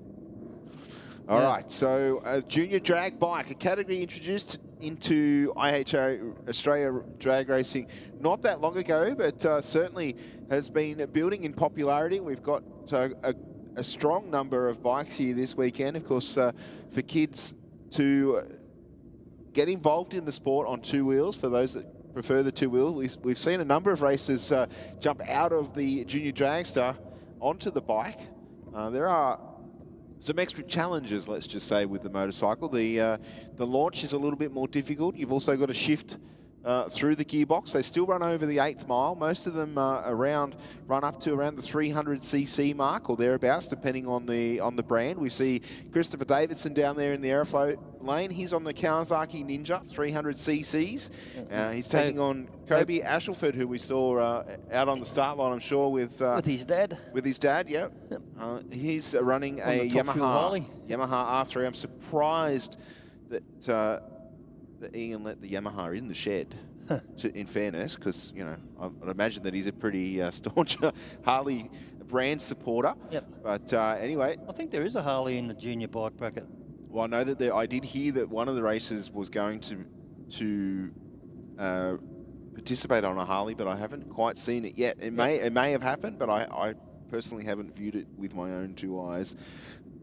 All right, so a junior drag bike, a category introduced into IHO Australia drag racing not that long ago, but certainly has been building in popularity. We've got a strong number of bikes here this weekend, of course, for kids to get involved in the sport on two wheels. For those that prefer the two wheel, we've seen a number of racers jump out of the junior dragster onto the bike. There are some extra challenges, let's just say, with the motorcycle. The launch is a little bit more difficult. You've also got to shift through the gearbox. They still run over the 8th mile. Most of them run up to around the 300cc mark or thereabouts, depending on the brand. We see Christopher Davidson down there in the Aeroflow lane. He's on the Kawasaki Ninja 300cc's. He's taking on Kobe Ashelford, who we saw out on the start line, I'm sure, with his dad. With his dad, yeah. He's running a Yamaha R3. I'm surprised that that Ian let the Yamaha in the shed, in fairness, because, you know, I'd imagine that he's a pretty staunch Harley brand supporter. Yep. But anyway. I think there is a Harley in the junior bike bracket. Well, I know that I did hear that one of the racers was going to participate on a Harley, but I haven't quite seen it yet. It may have happened, but I personally haven't viewed it with my own two eyes.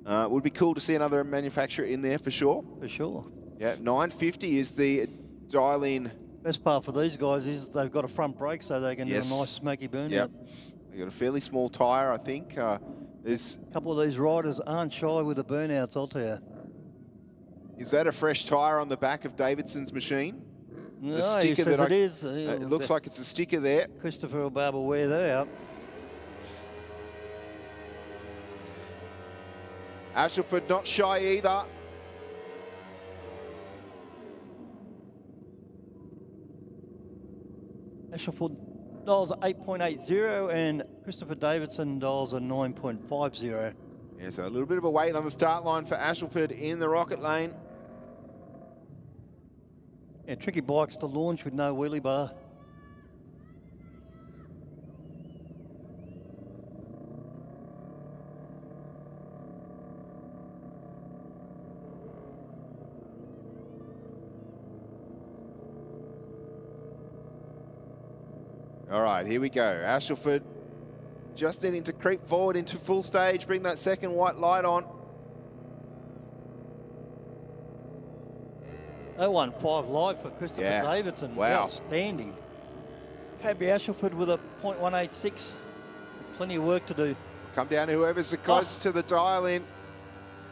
It would be cool to see another manufacturer in there for sure. For sure. Yeah, 950 is the dial-in. Best part for these guys is they've got a front brake so they can do a nice smoky burnout. Yep. They've got a fairly small tyre, I think. There's a couple of these riders aren't shy with the burnouts, I'll tell you. Is that a fresh tyre on the back of Davidson's machine? No, the sticker he says it is. It looks like it's a sticker there. Christopher will be able to wear that out. Ashelford not shy either. Ashelford dials are 8.80 and Christopher Davidson dials are 9.50. Yeah, so a little bit of a wait on the start line for Ashelford in the rocket lane. Yeah, tricky bikes to launch with no wheelie bar. All right, here we go. Ashelford just needing to creep forward into full stage, bring that second white light on. 0.15 light for Christopher Davidson. Wow. Outstanding. Kobe Ashelford with a 0.186. Plenty of work to do. Come down to whoever's the closest to the dial in.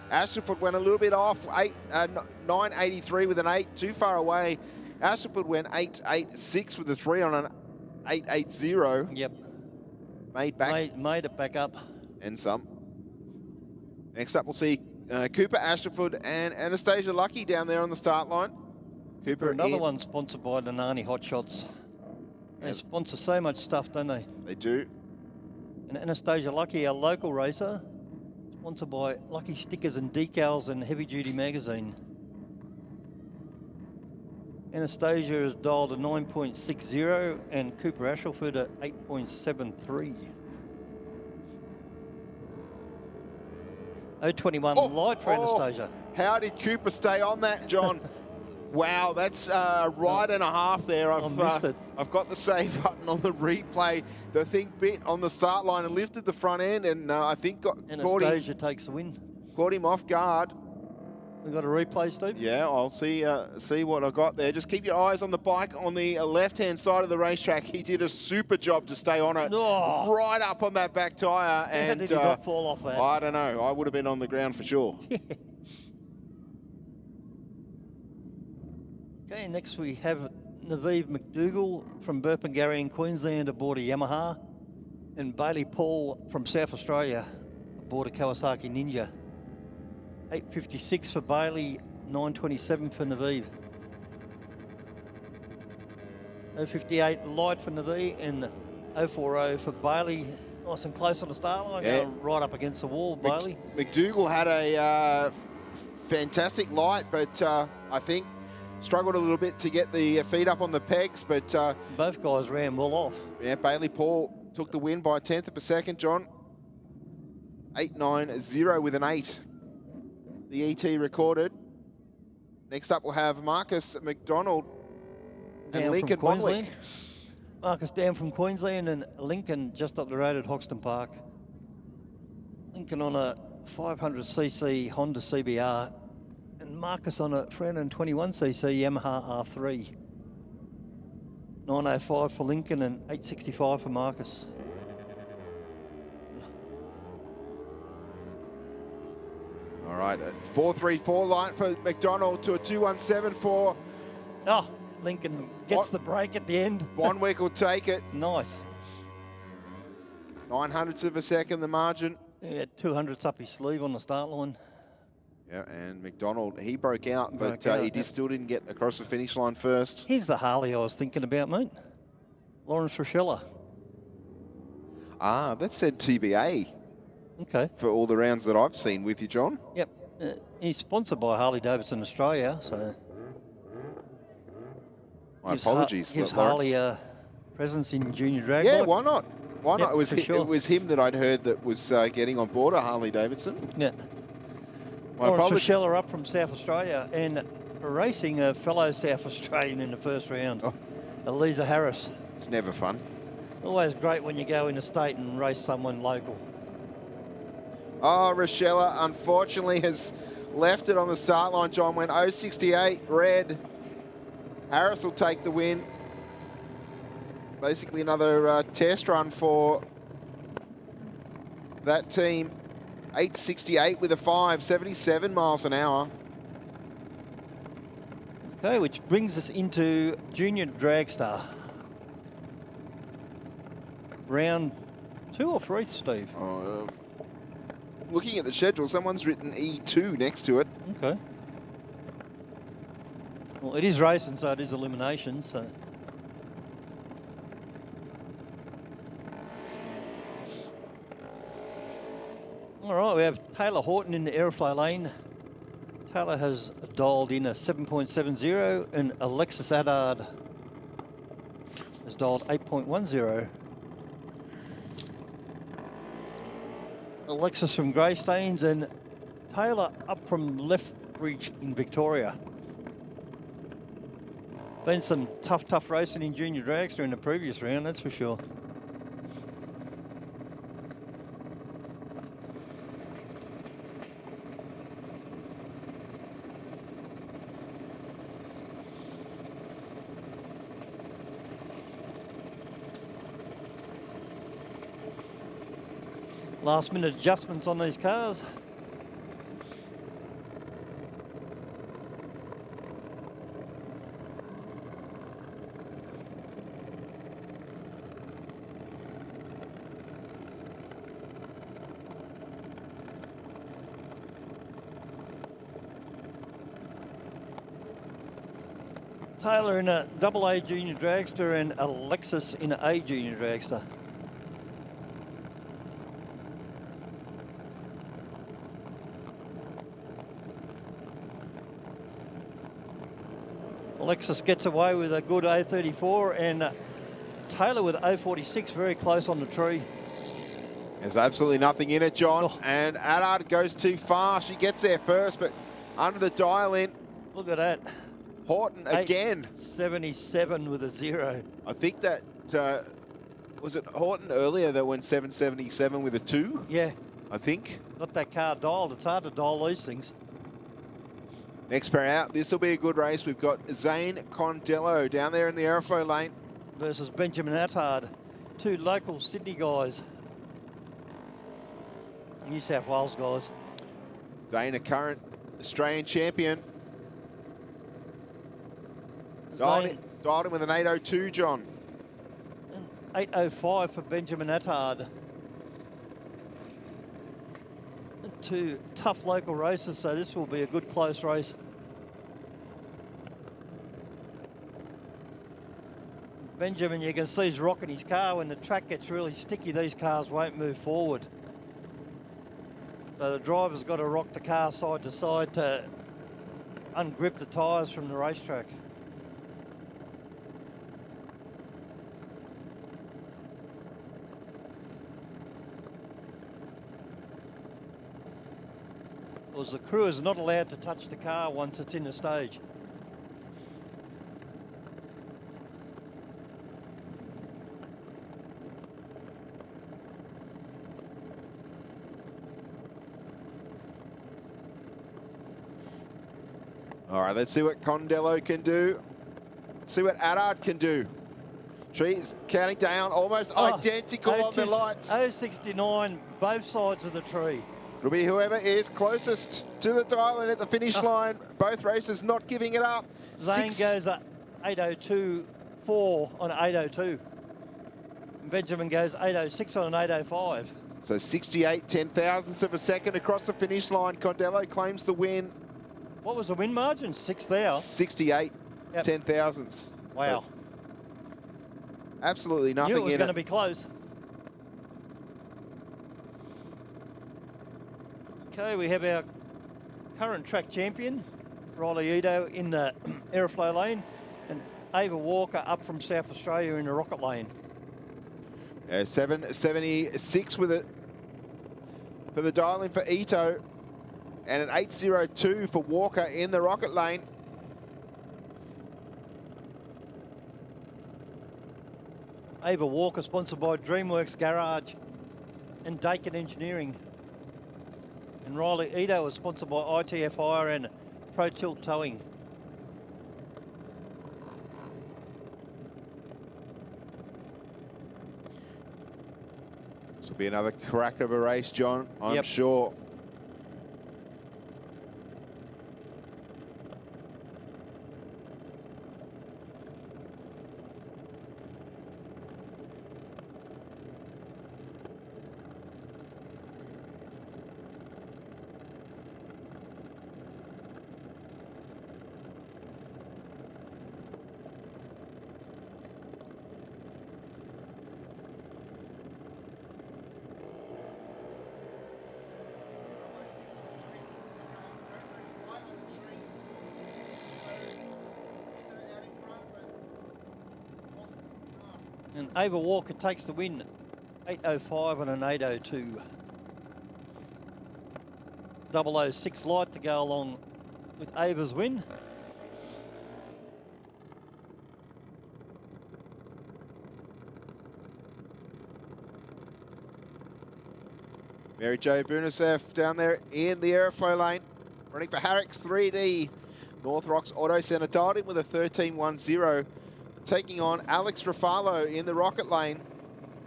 Ashelford went a little bit off. 983 with an 8, too far away. Ashelford went 886 with a 3 on an 880. Yep. Made it back up. And some. Next up, we'll see Cooper Ashelford and Anastasia Lucky down there on the start line. Cooper, another one sponsored by Nanani Hot Shots. They sponsor so much stuff, don't they? They do. And Anastasia Lucky, our local racer, sponsored by Lucky Stickers and Decals and Heavy Duty Magazine. Anastasia is dialed at 9.60 and Cooper Ashelford at 8.73. 0.21 light for Anastasia. How did Cooper stay on that, John? Wow, that's right and a half there. I've got the save button on the replay. The thing bit on the start line and lifted the front end, and I think Anastasia takes the win. Caught him off guard. We got a replay, Steve? Yeah, I'll see what I got there. Just keep your eyes on the bike on the left-hand side of the racetrack. He did a super job to stay on it, right up on that back tyre. And did he not fall off that? I don't know. I would have been on the ground for sure. Okay, next we have Naveed McDougall from Burpengary in Queensland aboard a Yamaha, and Bailey Paul from South Australia aboard a Kawasaki Ninja. 8.56 for Bailey, 9.27 for Naveed. 0.58 light for Naveed and 0.40 for Bailey. Nice and close on the start line, going right up against the wall, Bailey. McDougall had a fantastic light, but I think struggled a little bit to get the feet up on the pegs, but... both guys ran well off. Yeah, Bailey Paul took the win by 1/10 of a second, John. 8.90 with an 8. The ET recorded. Next up, we'll have Marcus McDonald and Down Lincoln from Bonwick. Queensland. Marcus down from Queensland and Lincoln just up the road at Hoxton Park. Lincoln on a 500cc Honda CBR and Marcus on a 321cc Yamaha R3. 905 for Lincoln and 865 for Marcus. All right, 4.34 line for McDonald to a 2.174. Oh, Lincoln gets the break at the end. Bonwick will take it. Nice. 900ths of a second, the margin. Yeah, 200ths up his sleeve on the start line. Yeah, and McDonald, he broke out, but he still didn't get across the finish line first. Here's the Harley I was thinking about, mate. Lawrence Rochella. Ah, that said TBA. Okay. For all the rounds that I've seen with you, John. Yep. He's sponsored by Harley Davidson Australia, so... My apologies, Gives Lawrence. Harley presence in Junior Dragway. Yeah, why not? Why not? Yep, It was him that I'd heard that was getting on board a Harley Davidson. Yeah. My Lawrence apologies. Rochella up from South Australia and racing a fellow South Australian in the first round, Eliza Harris. It's never fun. Always great when you go in a state and race someone local. Oh, Rochella unfortunately has left it on the start line, John. Went 0.68 red. Harris will take the win. Basically another test run for that team. 8.68 with a 5, 77 miles an hour. Okay, which brings us into Junior Dragster. Round 2 or 3, Steve? Looking at the schedule, someone's written E2 next to it. Okay. Well, it is racing, so it is eliminations. So. All right, we have Taylor Horton in the aeroflow lane. Taylor has dialed in a 7.70 and Alexis Adard has dialed 8.10. Alexis from Greystanes and Taylor up from Lethbridge in Victoria. Been some tough racing in Junior Dragster in the previous round, that's for sure. Last minute adjustments on these cars. Taylor in a AA Junior Dragster and Alexis in a Junior Dragster. Alexis gets away with a good A34 and Taylor with A46 very close on the tree. There's absolutely nothing in it, John. And Adard goes too far. She gets there first, but under the dial in. Look at that. Horton again. 77 with a 0. I think that, was it Horton earlier that went 777 with a 2? Yeah. I think. Got that car dialed. It's hard to dial these things. Next pair out. This will be a good race. We've got Zane Condello down there in the aeroflow lane. Versus Benjamin Attard. Two local Sydney guys. New South Wales guys. Zane, a current Australian champion. Dialed in with an 8.02, John. 8.05 for Benjamin Attard. Two tough local races, so this will be a good close race. Benjamin, you can see he's rocking his car. When the track gets really sticky, these cars won't move forward. So the driver's got to rock the car side to side to ungrip the tyres from the racetrack. Because the crew is not allowed to touch the car once it's in the stage. All right, let's see what Condello can do. See what Adard can do. Trees counting down, almost identical on the lights. 069, both sides of the tree. It'll be whoever is closest to the dial and at the finish line. Both racers not giving it up. Zane goes at 802.4 on 802. Benjamin goes 806 on an 805. So 68 10,000ths of a second across the finish line. Condello claims the win. What was the win margin? 6 thou? 68 10,000ths. Wow. So absolutely nothing Knew it was in going to be close. Okay, we have our current track champion, Riley Ito, in the aeroflow lane, and Ava Walker up from South Australia in the rocket lane. 776 with it for the dial-in for Ito, and an 802 for Walker in the rocket lane. Ava Walker, sponsored by DreamWorks Garage and Dakin Engineering. And Riley Ito is sponsored by ITF Hire and Pro Tilt Towing. This will be another crack of a race, John, I'm sure. And Ava Walker takes the win, 805 and an 802. 006 light to go along with Ava's win. Mary Jo Bunisef down there in the aeroflow lane, running for Harrick's 3D. North Rocks Auto Centre dialed in with a 13.10, taking on Alex Rafalo in the rocket lane.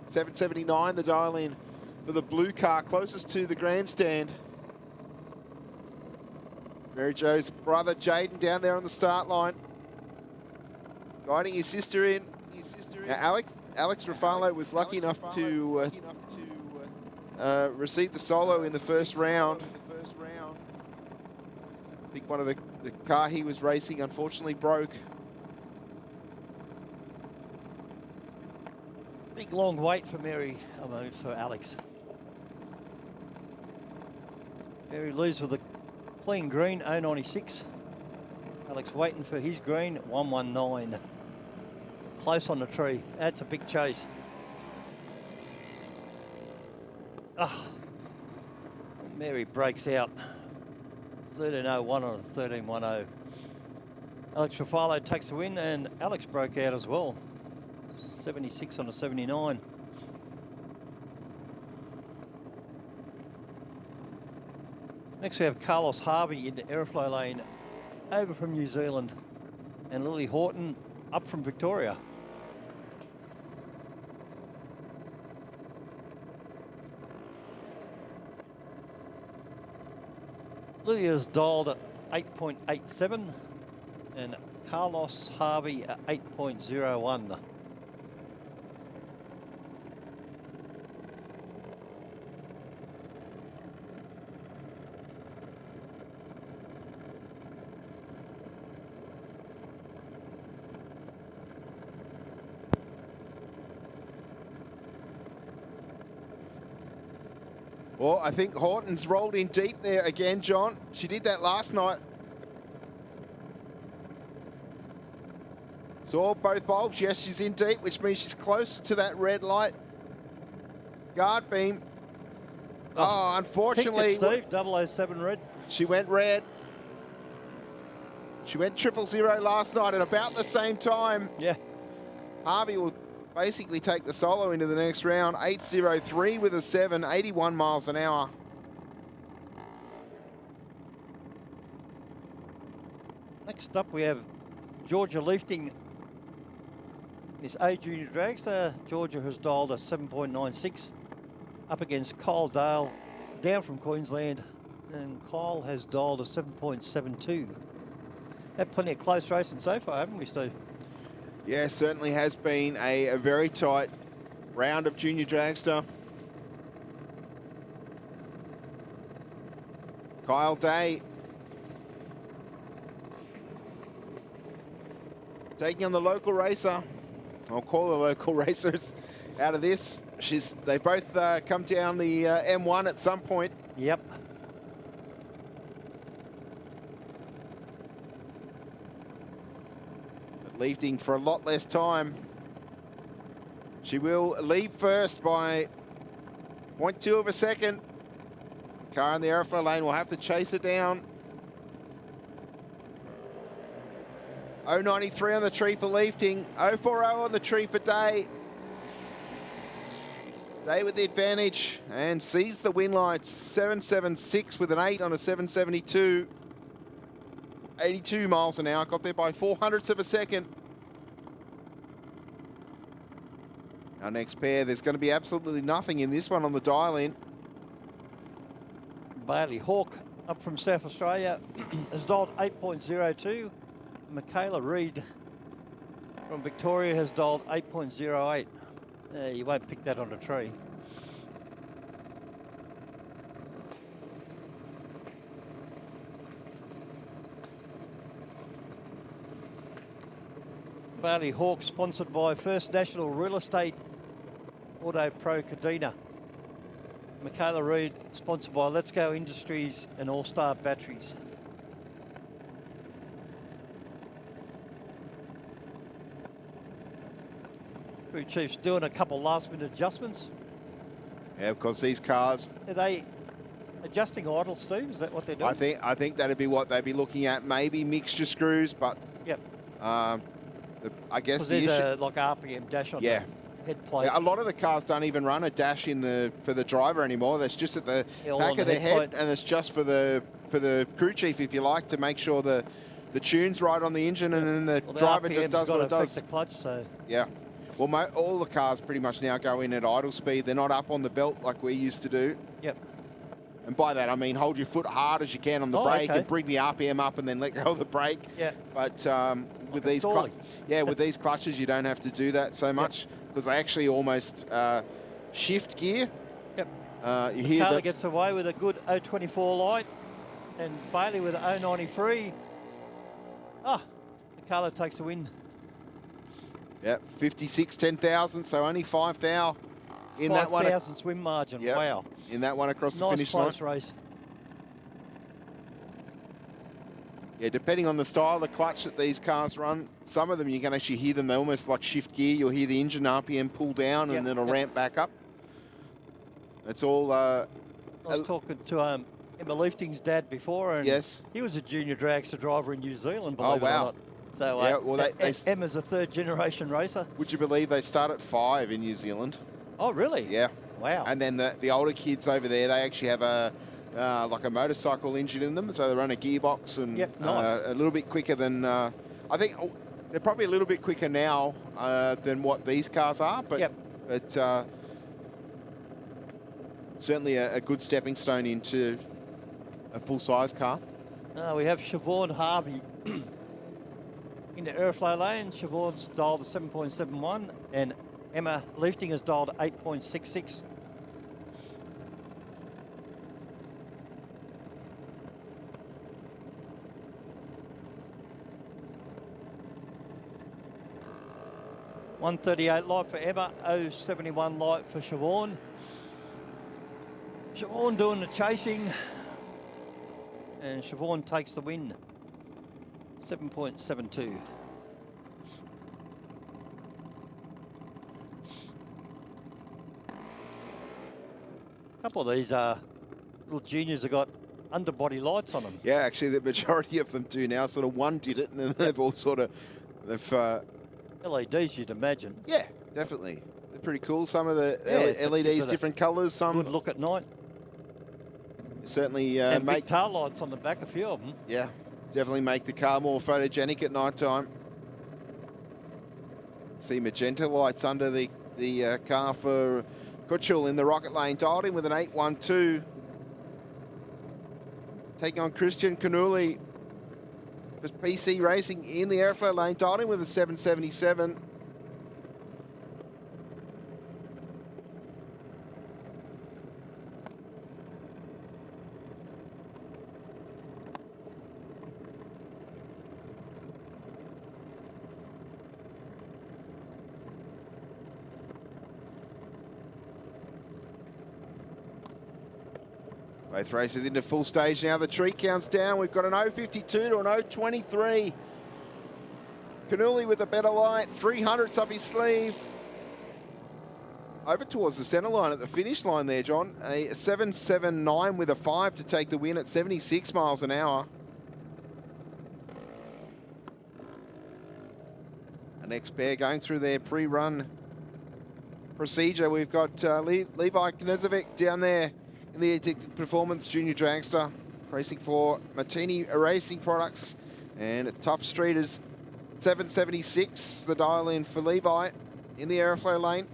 779 the dial in for the blue car closest to the grandstand. Mary Jo's brother Jaden down there on the start line, guiding his sister in. Now, Alex Rafalo was lucky enough to receive the solo in the first round. I think one of the car he was racing unfortunately broke. Big long wait for for Alex. Mary leads with a clean green, 096. Alex waiting for his green, 119. Close on the tree. That's a big chase. Oh, Mary breaks out. 13.01 on a 13.10. Alex Rafalo takes the win, and Alex broke out as well. 76 on a 79. Next we have Carlos Harvey in the aeroflow lane, over from New Zealand, and Lily Horton up from Victoria. Lily is dialed at 8.87 and Carlos Harvey at 8.01. Well, I think Horton's rolled in deep there again, John. She did that last night Saw both bulbs. Yes, she's in deep, which means she's close to that red light guard beam. Oh, unfortunately. Steve, 007 red. She went red. She went 000 last night at about the same time. Yeah. Harvey will basically take the solo into the next round. 8.03 with a 7, 81 miles an hour. Next up, we have Georgia lifting this A Junior Dragster. Georgia has dialed a 7.96 up against Kyle Dale, down from Queensland, and Kyle has dialed a 7.72. Had plenty of close racing so far, haven't we, Steve? Yeah, certainly has been a very tight round of Junior Dragster. Kyle Day taking on the local racer. I'll call the local racers out of this. They both come down the M1 at some point. Yep. But leaving for a lot less time. She will leave first by 0.2 of a second. Car in the airflow lane will have to chase her down. 0.93 on the tree for Leafting, 0.40 on the tree for Day. Day with the advantage and sees the win lights. 7.76 with an 8 on a 7.72. 82 miles an hour, got there by 0.04 of a second. Our next pair, there's going to be absolutely nothing in this one on the dial-in. Bailey Hawke up from South Australia has dialed 8.02. Michaela Reid from Victoria has dialed 8.08. You won't pick that on a tree. Bailey Hawke, sponsored by First National Real Estate, Auto Pro Cadena. Michaela Reid, sponsored by Let's Go Industries and All Star Batteries. Crew chief's doing a couple last-minute adjustments. Yeah, because these cars... Are they adjusting idle, Steve? Is that what they're doing? I think that'd be what they'd be looking at. Maybe mixture screws, but... Yep. I guess the there's issue... a, like RPM dash on the head plate. Yeah, a lot of the cars don't even run a dash for the driver anymore. That's just at the back of the head, and it's just for the crew chief, if you like, to make sure the tune's right on the engine, and then the driver just does what it does. The clutch, so. Yeah. Well, all the cars pretty much now go in at idle speed. They're not up on the belt like we used to do. Yep. And by that, I mean hold your foot hard as you can on the brake and bring the RPM up and then let go of the brake. Yeah. But with these with these clutches, you don't have to do that so much because they actually almost shift gear. Yep. You hear that gets away with a good 024 light, and Bailey with an 093. Carlo takes the win. Yep, 56, 10,000, so only 5,000 in that one. 5,000 swim margin, wow. In that one across the finish line. Nice close race. Yeah, depending on the style of the clutch that these cars run, some of them you can actually hear them, they're almost like shift gear. You'll hear the engine RPM pull down and it'll ramp back up. It's all... I was talking to Emma Lifting's dad before, and he was a junior dragster driver in New Zealand, believe it or not. So Emma's a third-generation racer. Would you believe they start at 5 in New Zealand? Oh, really? Yeah. Wow. And then the older kids over there, they actually have like a motorcycle engine in them, so they run a gearbox and a little bit quicker than... I think they're probably a little bit quicker now than what these cars are, but certainly a good stepping stone into a full-size car. We have Siobhan Harvey in the airflow lane. Siobhan's dialed a 7.71 and Emma Lifting has dialed 8.66. .138 light for Emma, 0.71 light for Siobhan. Siobhan doing the chasing, and Siobhan takes the win, 7.72. couple of these little juniors have got underbody lights on them. Yeah, actually, the majority of them do now. Sort of one did it, and then they've all sort of... LEDs, you'd imagine. Yeah, definitely. They're pretty cool. Some of the Yeah, LEDs, different colours. Some good look at night. Certainly and make... big tail lights on the back, a few of them. Yeah, definitely make the car more photogenic at night time. See magenta lights under the car for Kutschel in the rocket lane. Dialed in with an 812. Taking on Christian Canuli for PC Racing in the airflow lane. Dialed in with a 777. Both races into full stage now. The tree counts down. We've got an 0.52 to an 0.23. Canuli with a better light. 300s up his sleeve. Over towards the centre line at the finish line there, John. A 7.79 with a 5 to take the win at 76 miles an hour. The next pair going through their pre-run procedure. We've got Levi Knezovic down there in the Addicted Performance Junior Dragster, racing for Martini Racing Products, and Tough Streeters. 776, the dial in for Levi in the airflow lane.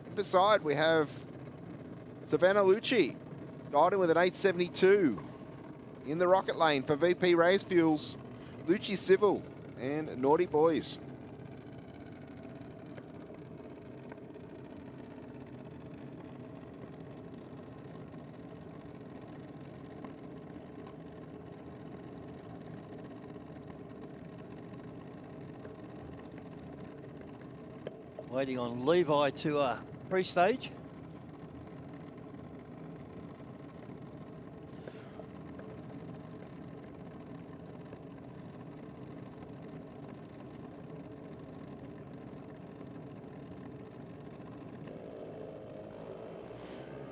And beside we have Savannah Lucci, dialed in with an 872 in the rocket lane for VP Race Fuels, Lucci Civil and Naughty Boys. Waiting on Levi to pre-stage.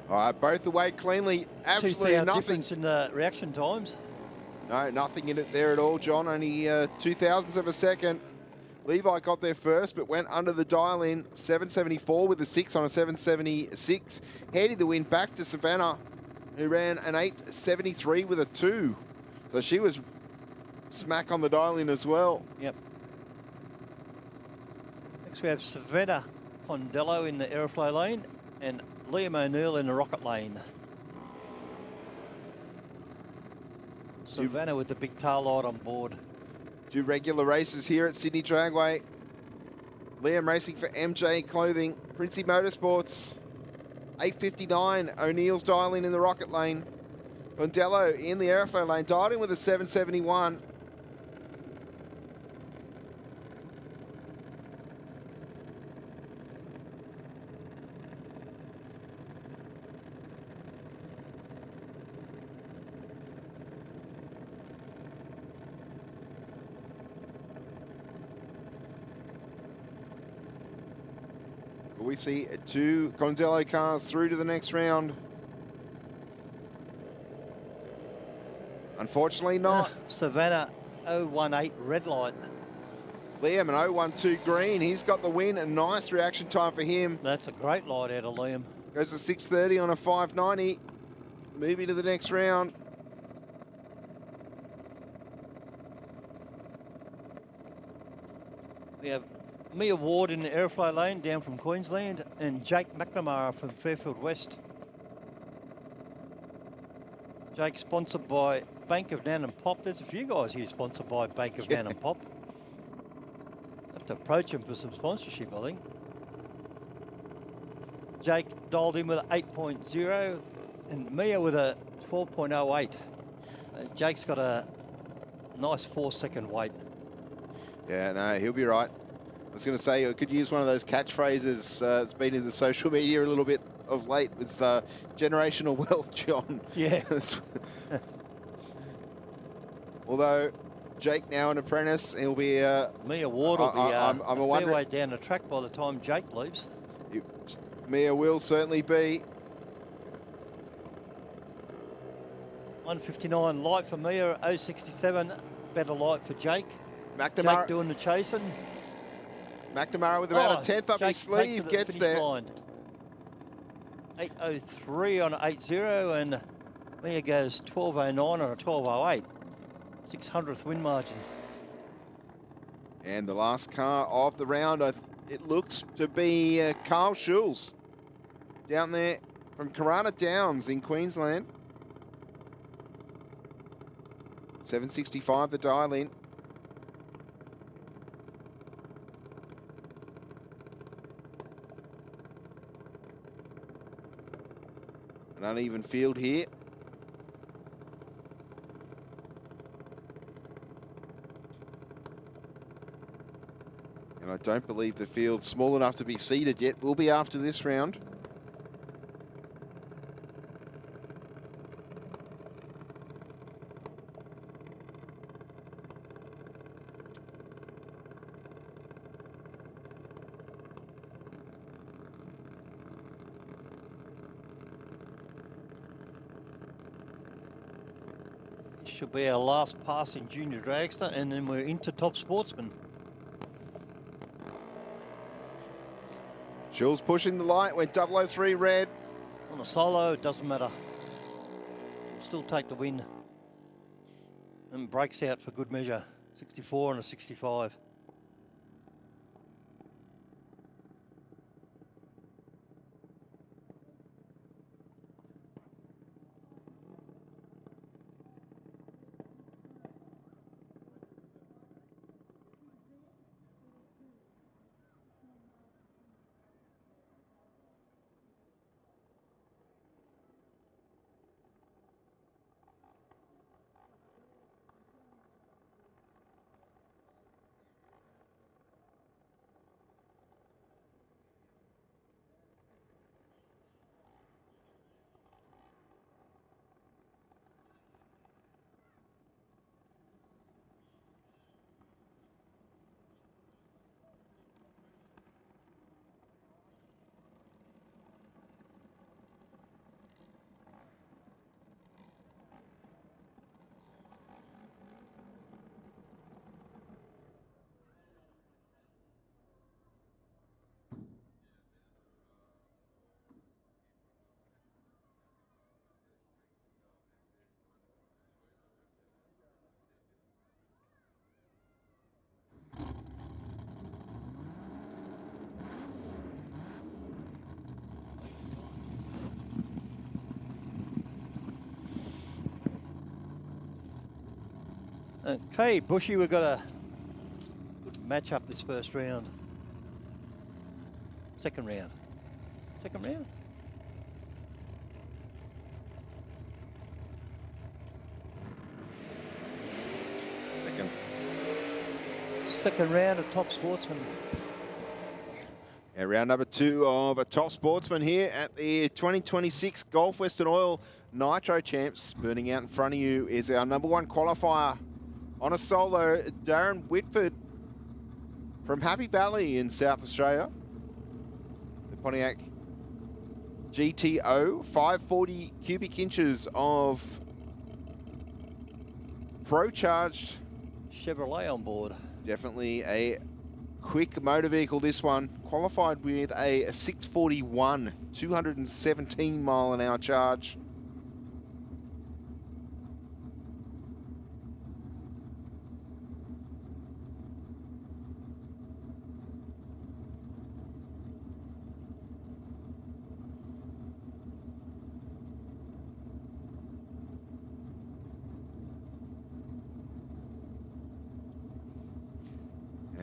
All right, both away cleanly. Absolutely nothing. Difference in the reaction times. No, nothing in it there at all, John. Only 0.02 of a second. Levi got there first, but went under the dial-in. 774 with a 6 on a 776. Handed the win back to Savannah, who ran an 873 with a 2. So she was smack on the dial-in as well. Yep. Next we have Savannah Pondello in the airflow lane and Liam O'Neill in the rocket lane. Savannah with the big tail light on board. 2 regular races here at Sydney Dragway. Liam racing for MJ Clothing. Princey Motorsports. 8.59. O'Neill's dial-in the rocket lane. Pondello in the airflow lane. Dialed in with a 771. We see 2 Gonzalo cars through to the next round. Unfortunately not. Savannah 018 red light. Liam an 012 green. He's got the win. A nice reaction time for him. That's a great light out of Liam. Goes to 6.30 on a 5.90. Moving to the next round. We have Mia Ward in the airflow lane down from Queensland and Jake McNamara from Fairfield West. Jake sponsored by Bank of Nan and Pop. There's a few guys here sponsored by Bank of Nan and Pop. Have to approach him for some sponsorship, I think. Jake dialed in with an 8.0 and Mia with a 12.08. Jake's got a nice 4-second wait. Yeah, no, he'll be right. I was going to say, I could use one of those catchphrases that's been in the social media a little bit of late with generational wealth, John. Yeah. Although Jake now an apprentice, he'll be... Mia Ward will be I'm a fair way down the track by the time Jake leaves. Mia will certainly be. 159 light for Mia, 067 better light for Jake. McNamara Jake doing the chasing. McNamara with about a 10th up his sleeve, gets there. 803 on an 80, and Mia goes 1209 on a 1208. 600th win margin. And the last car of the round, it looks to be Carl Schulz down there from Karana Downs in Queensland. 765 the dial in. An uneven field here. And I don't believe the field's small enough to be seeded yet. Will be after this round. Should be our last pass in Junior Dragster, and then we're into Top Sportsman. Schulz pushing the light, went 003 red. On a solo, it doesn't matter. We'll still take the win. And breaks out for good measure. 64 and a 65. Okay, Bushy, we've got a good match up this first round. Second round. Second round? Second. Second round of Top Sportsman. Yeah, round number 2 of a Top Sportsman here at the 2026 Gulf Western Oil Nitro Champs. Burning out in front of you is our number 1 qualifier on a solo, Darren Whitford from Happy Valley in South Australia. The Pontiac GTO, 540 cubic inches of Pro-charged Chevrolet on board. Definitely a quick motor vehicle, this one. Qualified with a 641, 217 mile an hour charge.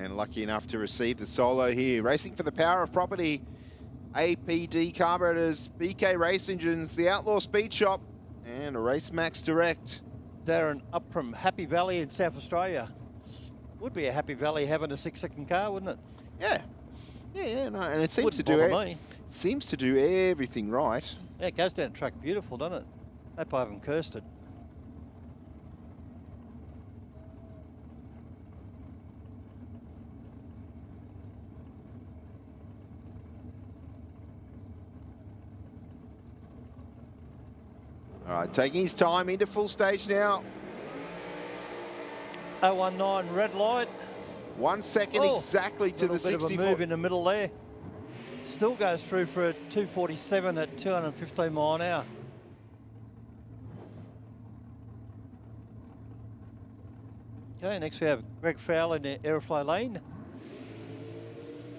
And lucky enough to receive the solo here. Racing for the power of property, APD carburetors, BK Race Engines, the Outlaw Speed Shop, and a Race Max Direct. Darren up from Happy Valley in South Australia. Would be a Happy Valley having a 6-second car, wouldn't it? Yeah. Yeah, no, and it seems Wouldn't to do bother me. seems to do everything right. Yeah, it goes down the track beautiful, doesn't it? Hope I haven't cursed it. All right, taking his time into full stage now. 019 red light. 1 second exactly to the 60 foot. Move in the middle there. Still goes through for a 247 at 215 mile an hour. Okay, next we have Greg Fowler in the aeroflow lane.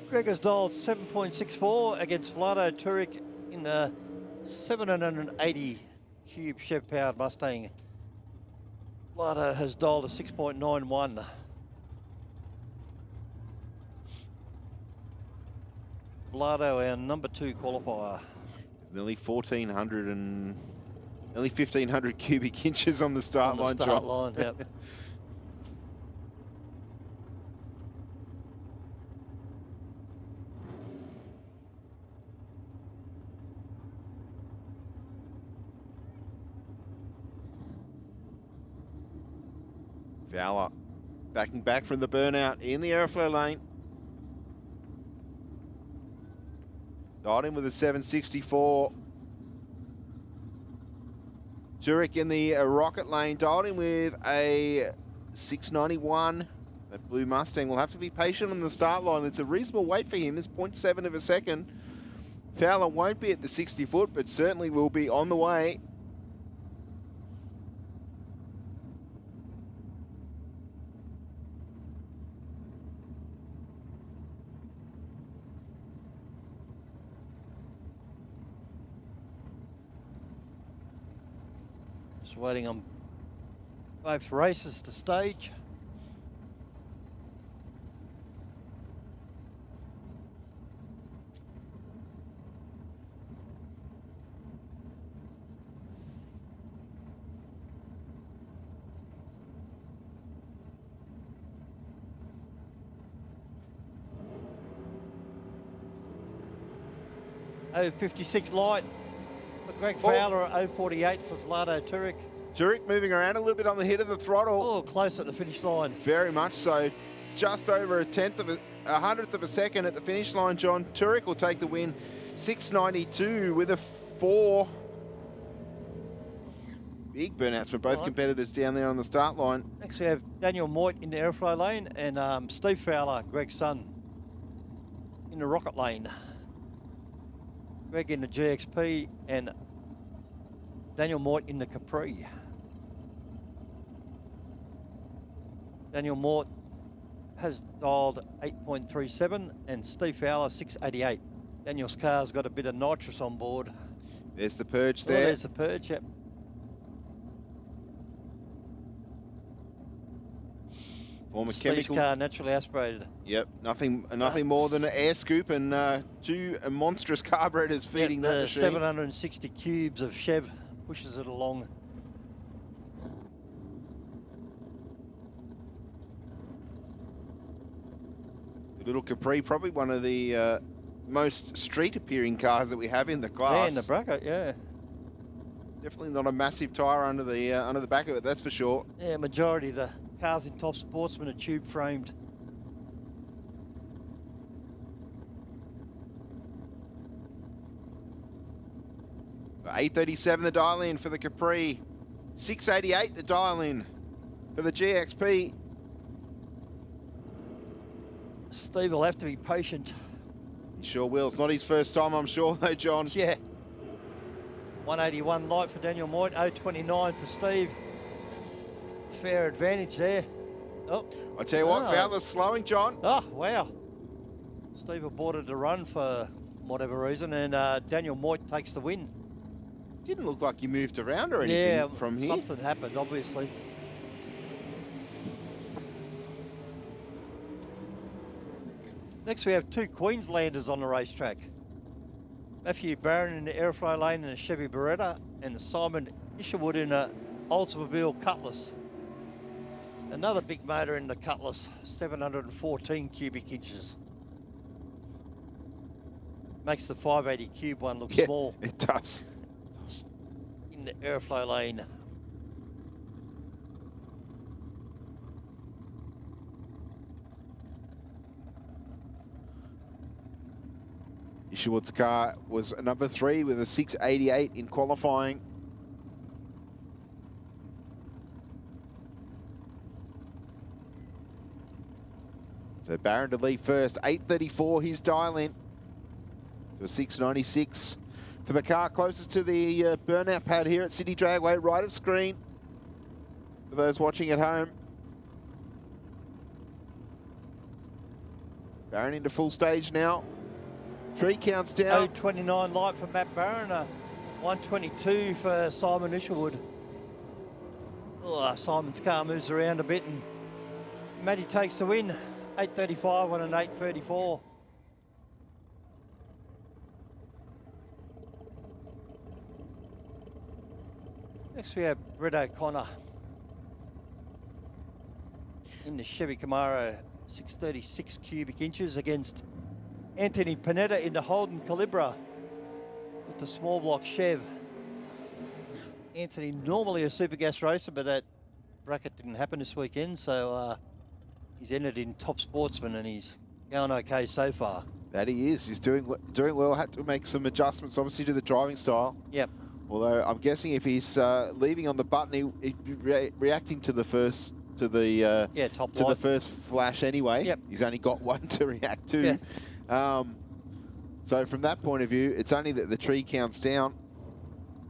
Greg has dialed 7.64 against Vlado Turek in the 780 cube Chev-powered Mustang. Vlado has dialed a 6.91. Vlado, our number 2 qualifier. Nearly 1,400 and nearly 1,500 cubic inches on the start line, John. Start line, yep. Fowler backing back from the burnout in the airflow lane. Dialed in with a 764. Turek in the rocket lane, dialed in with a 691. That blue Mustang will have to be patient on the start line. It's a reasonable weight for him. It's 0.7 of a second. Fowler won't be at the 60 foot, but certainly will be on the way. Waiting on both races to stage. .056 light for Greg Fowler at .048 for Vlado Turek. Turek moving around a little bit on the head of the throttle. Oh, close at the finish line. Very much so. Just over a hundredth of a second at the finish line, John. Turek will take the win. 692 with a 4. Big burnouts from both competitors down there on the start line. Next we have Daniel Moit in the airflow lane and Steve Fowler, Greg's son, in the rocket lane. Greg in the GXP and Daniel Moit in the Capri. Daniel Moit has dialed 8.37 and Steve Fowler 688. Daniel's car's got a bit of nitrous on board. There's the purge there. There's the purge, yep. Former Steve's chemical car naturally aspirated. Yep, nothing more than an air scoop and 2 monstrous carburetors feeding that machine. 760 cubes of Chev pushes it along. The little Capri, probably one of the most street-appearing cars that we have in the class. Yeah, in the bracket, yeah. Definitely not a massive tyre under the back of it, that's for sure. Yeah, majority of the cars in Top Sportsman are tube-framed. $837 the dial-in for the Capri. $688 the dial-in for the GXP. Steve will have to be patient. He sure will. It's not his first time, I'm sure, though, John. Yeah. 181 light for Daniel Moit, 029 for Steve. Fair advantage there. Oh, I tell you what, Fowler's slowing, John. Oh, wow. Steve aborted the run for whatever reason, and Daniel Moit takes the win. Didn't look like you moved around or anything from here. Something happened, obviously. Next we have 2 Queenslanders on the racetrack. Matthew Barron in the airflow lane in a Chevy Beretta and Simon Isherwood in a Oldsmobile Cutlass. Another big motor in the Cutlass, 714 cubic inches. Makes the 580 cube one look small. It does. In the airflow lane. Isherwood's car was number 3 with a 688 in qualifying. So Barron to lead first, 8:34 his dial in to a 6:96 for the car closest to the burnout pad here at Sydney Dragway, right of screen for those watching at home. Barron into full stage now. 3 counts down. 0.29 light for Matt Barron, 1:22 for Simon Isherwood. Oh, Simon's car moves around a bit and Matty takes the win. 8:35 on an 8:34. Next we have Brett O'Connor in the Chevy Camaro, 636 cubic inches against Anthony Panetta in the Holden Calibra with the small block Chev. Anthony normally a super gas racer, but that bracket didn't happen this weekend, so he's entered in Top Sportsman and he's going okay so far. That he is. He's doing well. Had to make some adjustments, obviously, to the driving style. Yep. Although I'm guessing if he's leaving on the button, he'd be reacting to the first the first flash anyway. Yep. He's only got one to react to. Yeah. So from that point of view, it's only that the tree counts down.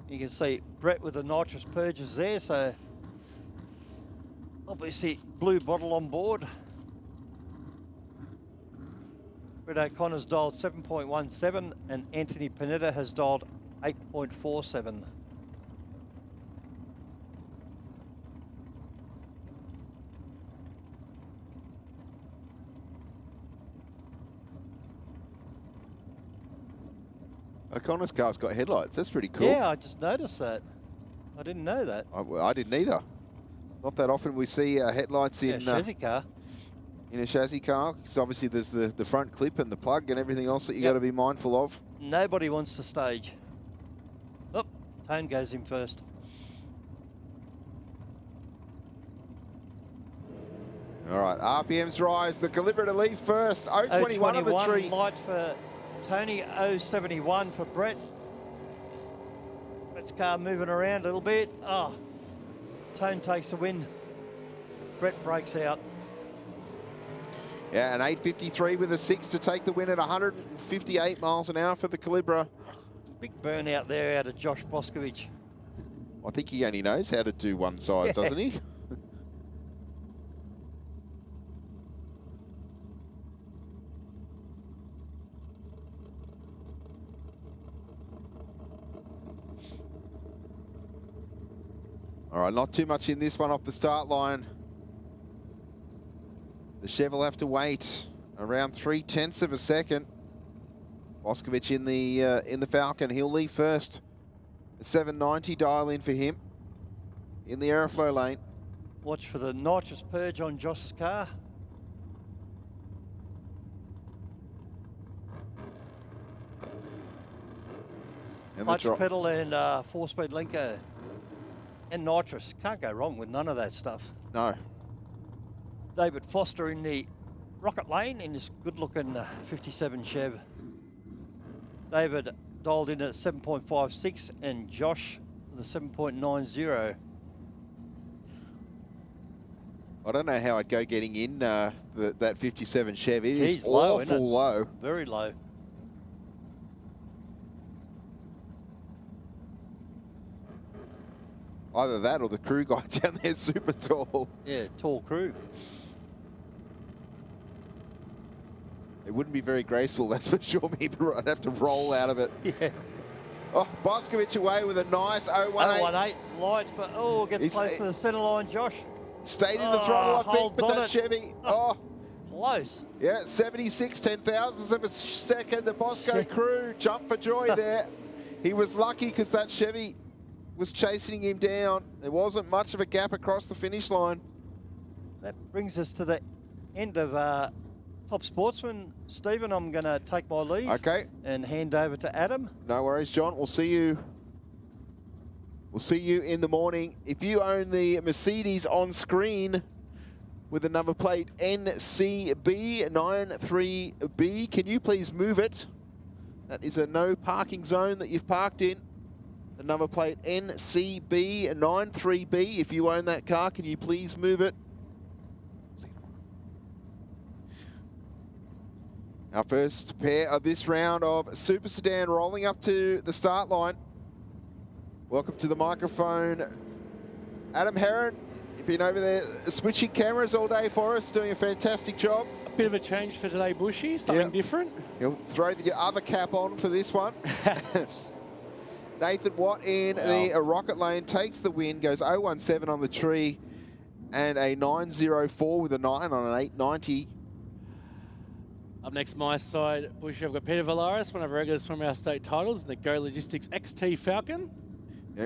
You can see Brett with the nitrous purges there, so obviously blue bottle on board. Brett O'Connor's dialed 7.17 and Anthony Panetta has dialed 8.47. O'Connor's car's got headlights. That's pretty cool. Yeah, I just noticed that. I didn't know that. I didn't either. Not that often we see headlights in chassis car. In a chassis car, because obviously there's the front clip and the plug and everything else that you got to be mindful of. Nobody wants the stage. Oh, Tone goes in first. All right, RPMs rise. The Calibra to lead first. 0.21 on the tree. Light for Tony, 0.71 for Brett. Brett's car moving around a little bit. Oh, Tone takes the win. Brett breaks out. Yeah, an 8.53 with a 6 to take the win at 158 miles an hour for the Calibra. Big burnout there out of Josh Boscovich. I think he only knows how to do one side, doesn't he? All right, not too much in this one off the start line. The Chev will have to wait around 0.3 of a second. Boscovich in the Falcon. He'll leave first. A 790 dial in for him in the aeroflow lane. Watch for the nitrous purge on Josh's car. And clutch pedal and 4-speed linker and nitrous. Can't go wrong with none of that stuff. No. David Foster in the rocket lane in this good-looking 57 Chev. David dialed in at 7.56 and Josh with a 7.90. I don't know how I'd go getting in that 57 Chev. It is low, awful low. Very low. Either that or the crew guy down there is super tall. Yeah, tall crew. It wouldn't be very graceful, that's for sure. Maybe I'd have to roll out of it. Yeah. Oh, Boscovich away with a nice 0.18. 0.18 light for, gets close to the centre line, Josh. Stayed in the throttle, I think, but that Chevy, close. Yeah, 76 10,000ths of a second. The Bosco crew jumped for joy there. He was lucky because that Chevy was chasing him down. There wasn't much of a gap across the finish line. That brings us to the end of Top Sportsman. Stephen, I'm going to take my leave. Okay. And hand over to Adam. No worries, John. We'll see you. We'll see you in the morning. If you own the Mercedes on screen with the number plate NCB93B, can you please move it? That is a no parking zone that you've parked in. The number plate NCB93B. If you own that car, can you please move it? Our first pair of this round of Super Sedan rolling up to the start line. Welcome to the microphone, Adam Heron. You've been over there switching cameras all day for us, doing a fantastic job. A bit of a change for today, Bushy, something different. You'll throw the other cap on for this one. Nathan Watt in the rocket lane takes the win, goes 017 on the tree, and a 904 with a 9 on an 890. Up next, my side, Bushy, I've got Peter Valaris, one of our regulars from our state titles, in the Go Logistics XT Falcon.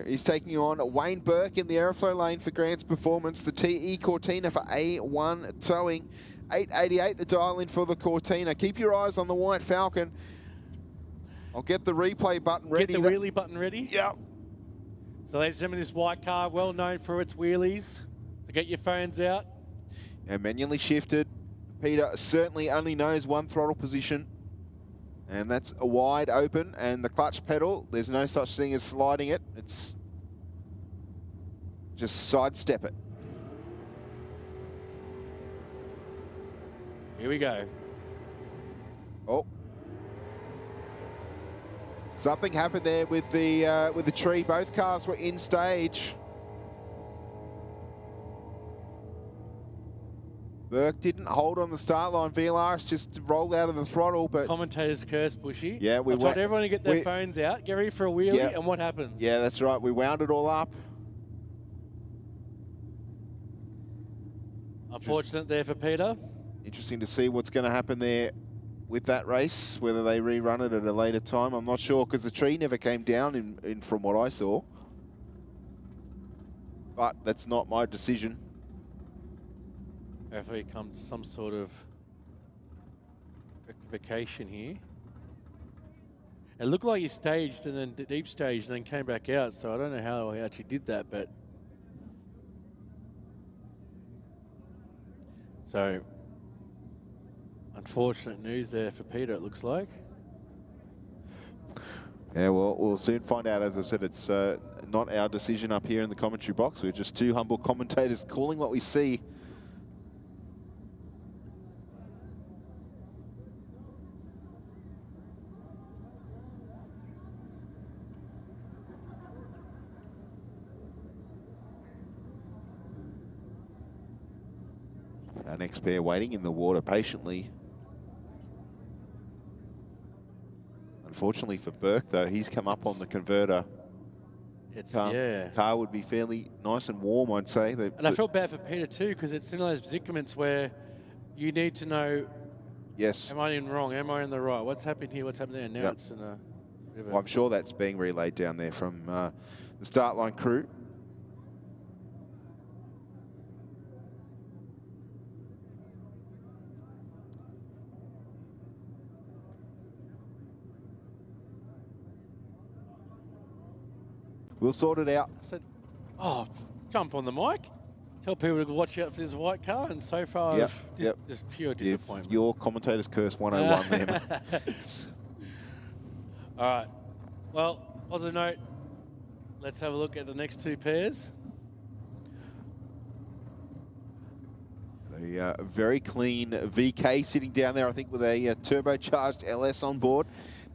He's taking on Wayne Burke in the Aeroflow lane for Grant's Performance. The TE Cortina for A1 Towing. 888 the dial in for the Cortina. Keep your eyes on the White Falcon. I'll get the replay button ready. Get the wheelie button ready? Yep. So ladies and gentlemen, this white car, well known for its wheelies. So get your phones out. And manually shifted. Peter certainly only knows one throttle position. And that's a wide open, and the clutch pedal, there's no such thing as sliding it. It's just sidestep it. Here we go. Oh. Something happened there with the tree. Both cars were in stage. Burke didn't hold on the start line. VLRs just rolled out of the throttle, but... Commentator's curse, Bushy. Yeah, I told everyone to get their phones out, get ready for a wheelie, and what happens? Yeah, that's right. We wound it all up. Unfortunate there for Peter. Interesting to see what's going to happen there with that race, whether they rerun it at a later time. I'm not sure, because the tree never came down in from what I saw. But that's not my decision. Hopefully come to some sort of rectification here. It looked like he staged and then deep staged and then came back out, so I don't know how he actually did that, but... So, unfortunate news there for Peter, it looks like. Yeah, well, we'll soon find out. As I said, it's not our decision up here in the commentary box. We're just two humble commentators calling what we see. Our next pair waiting in the water patiently. Unfortunately for Burke, though, he's come up on the converter. Car would be fairly nice and warm, I'd say. And I felt bad for Peter too, because it's in those predicaments where you need to know, yes, am I in wrong? Am I in the right? What's happening here? What's happening there? Now it's in a bit of well, I'm sure that's being relayed down there from the start line crew. We'll sort it out. I said, oh, jump on the mic. Tell people to watch out for this white car, and so far, just pure disappointment. Your commentator's curse 101 there. All right. Well, on a note, let's have a look at the next two pairs. A very clean VK sitting down there, I think, with a turbocharged LS on board.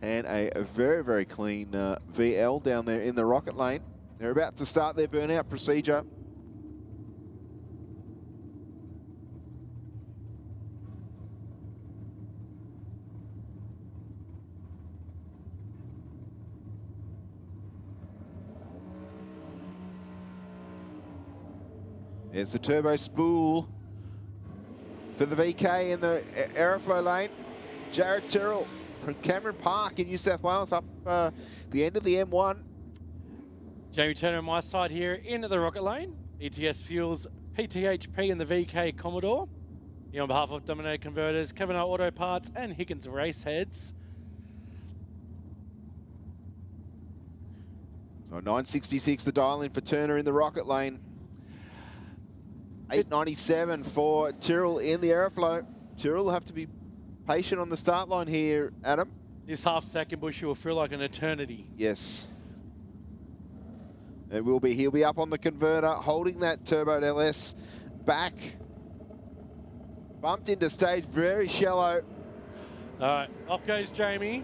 And a very, very clean VL down there in the rocket lane. They're about to start their burnout procedure. There's the turbo spool for the VK in the Aeroflow lane. Jared Tyrrell from Cameron Park in New South Wales up the end of the M1. Jamie Turner on my side here into the rocket lane. ETS Fuels PTHP in the VK Commodore. Here on behalf of Dominator Converters, Kevin Auto Parts and Higgins Raceheads. So 966 the dial in for Turner in the rocket lane. 897 for Tyrrell in the Aeroflow. Tyrrell will have to be patient on the start line here, Adam. This half second, Bushy, will feel like an eternity. Yes. It will be. He'll be up on the converter, holding that turbo LS back. Bumped into stage, very shallow. All right, off goes Jamie.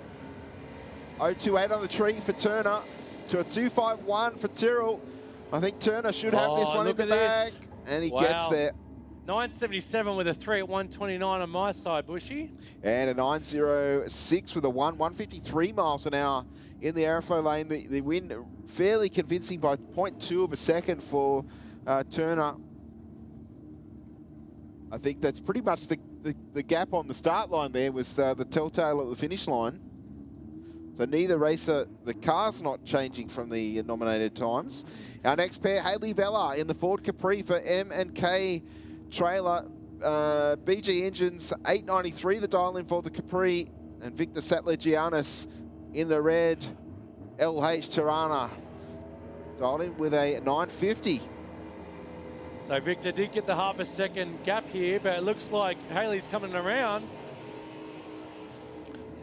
028 on the tree for Turner to a 251 for Tyrrell. I think Turner should have this one in the bag. And he gets there. 977 with a 3 at 129 on my side, Bushy. And a 906 with a 153 miles an hour in the airflow lane. The win fairly convincing by 0.2 of a second for Turner. I think that's pretty much the gap on the start line there was the telltale at the finish line. So neither racer, the car's not changing from the nominated times. Our next pair, Haley Vella in the Ford Capri for M&K trailer. BG Engines, 893 the dial in for the Capri. And Victor Sattler-Giannis in the red LH Tirana. Dialed in with a 950. So Victor did get the half a second gap here, but it looks like Haley's coming around.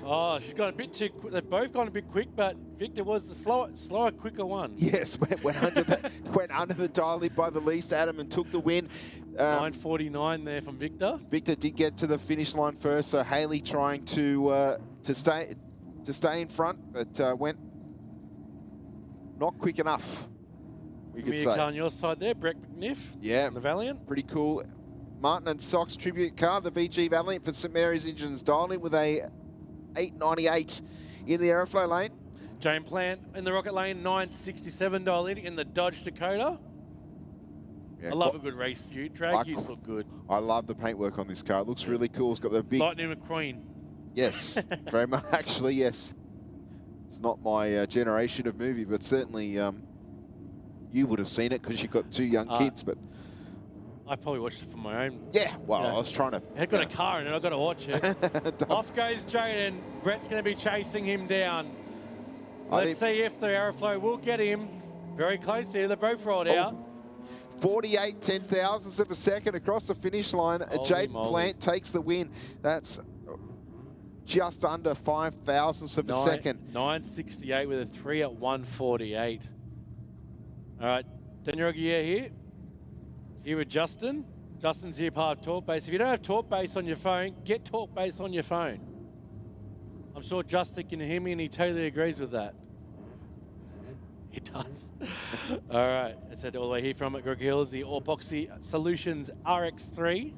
Oh, she's gone a bit too quick. They've both gone a bit quick, but Victor was the slower, quicker one. Yes, went under the dial in by the least, Adam, and took the win. 9:49 there from Victor. Victor did get to the finish line first, so Haley trying to stay in front, but went not quick enough. We could say. Yeah, the Valiant. Pretty cool. Martin and Sox tribute car, the VG Valiant for St Mary's Engines, dialed in with a 898 in the airflow lane. Jane Plant in the Rocket Lane, 967 dial in the Dodge Dakota. Yeah, I love a good race suit. Drag utes look good. I love the paintwork on this car. It looks really cool. It's got the big... Lightning McQueen. Yes, very much. Actually, yes. It's not my generation of movie, but certainly you would have seen it because you've got two young kids, but... I probably watched it for my own. Yeah, well, I was trying to... I've got a car in it, I've got to watch it. Off goes Jaden. Brett's going to be chasing him down. Let's see if the aeroflow will get him. Very close here, they both rolled out. 48 10,000ths of a second across the finish line. Jaden Plant takes the win. That's just under 5 thousandths of a second. 968 with a 3 at 148. All right, Daniel Aguirre here. Here with Justin. Justin's here part of Talk Base. If you don't have Talk Base on your phone, get Talk Base on your phone. I'm sure Justin can hear me and he totally agrees with that. He does. All right, that's it all the way here from Greg Hills, the Orpoxy Solutions RX3.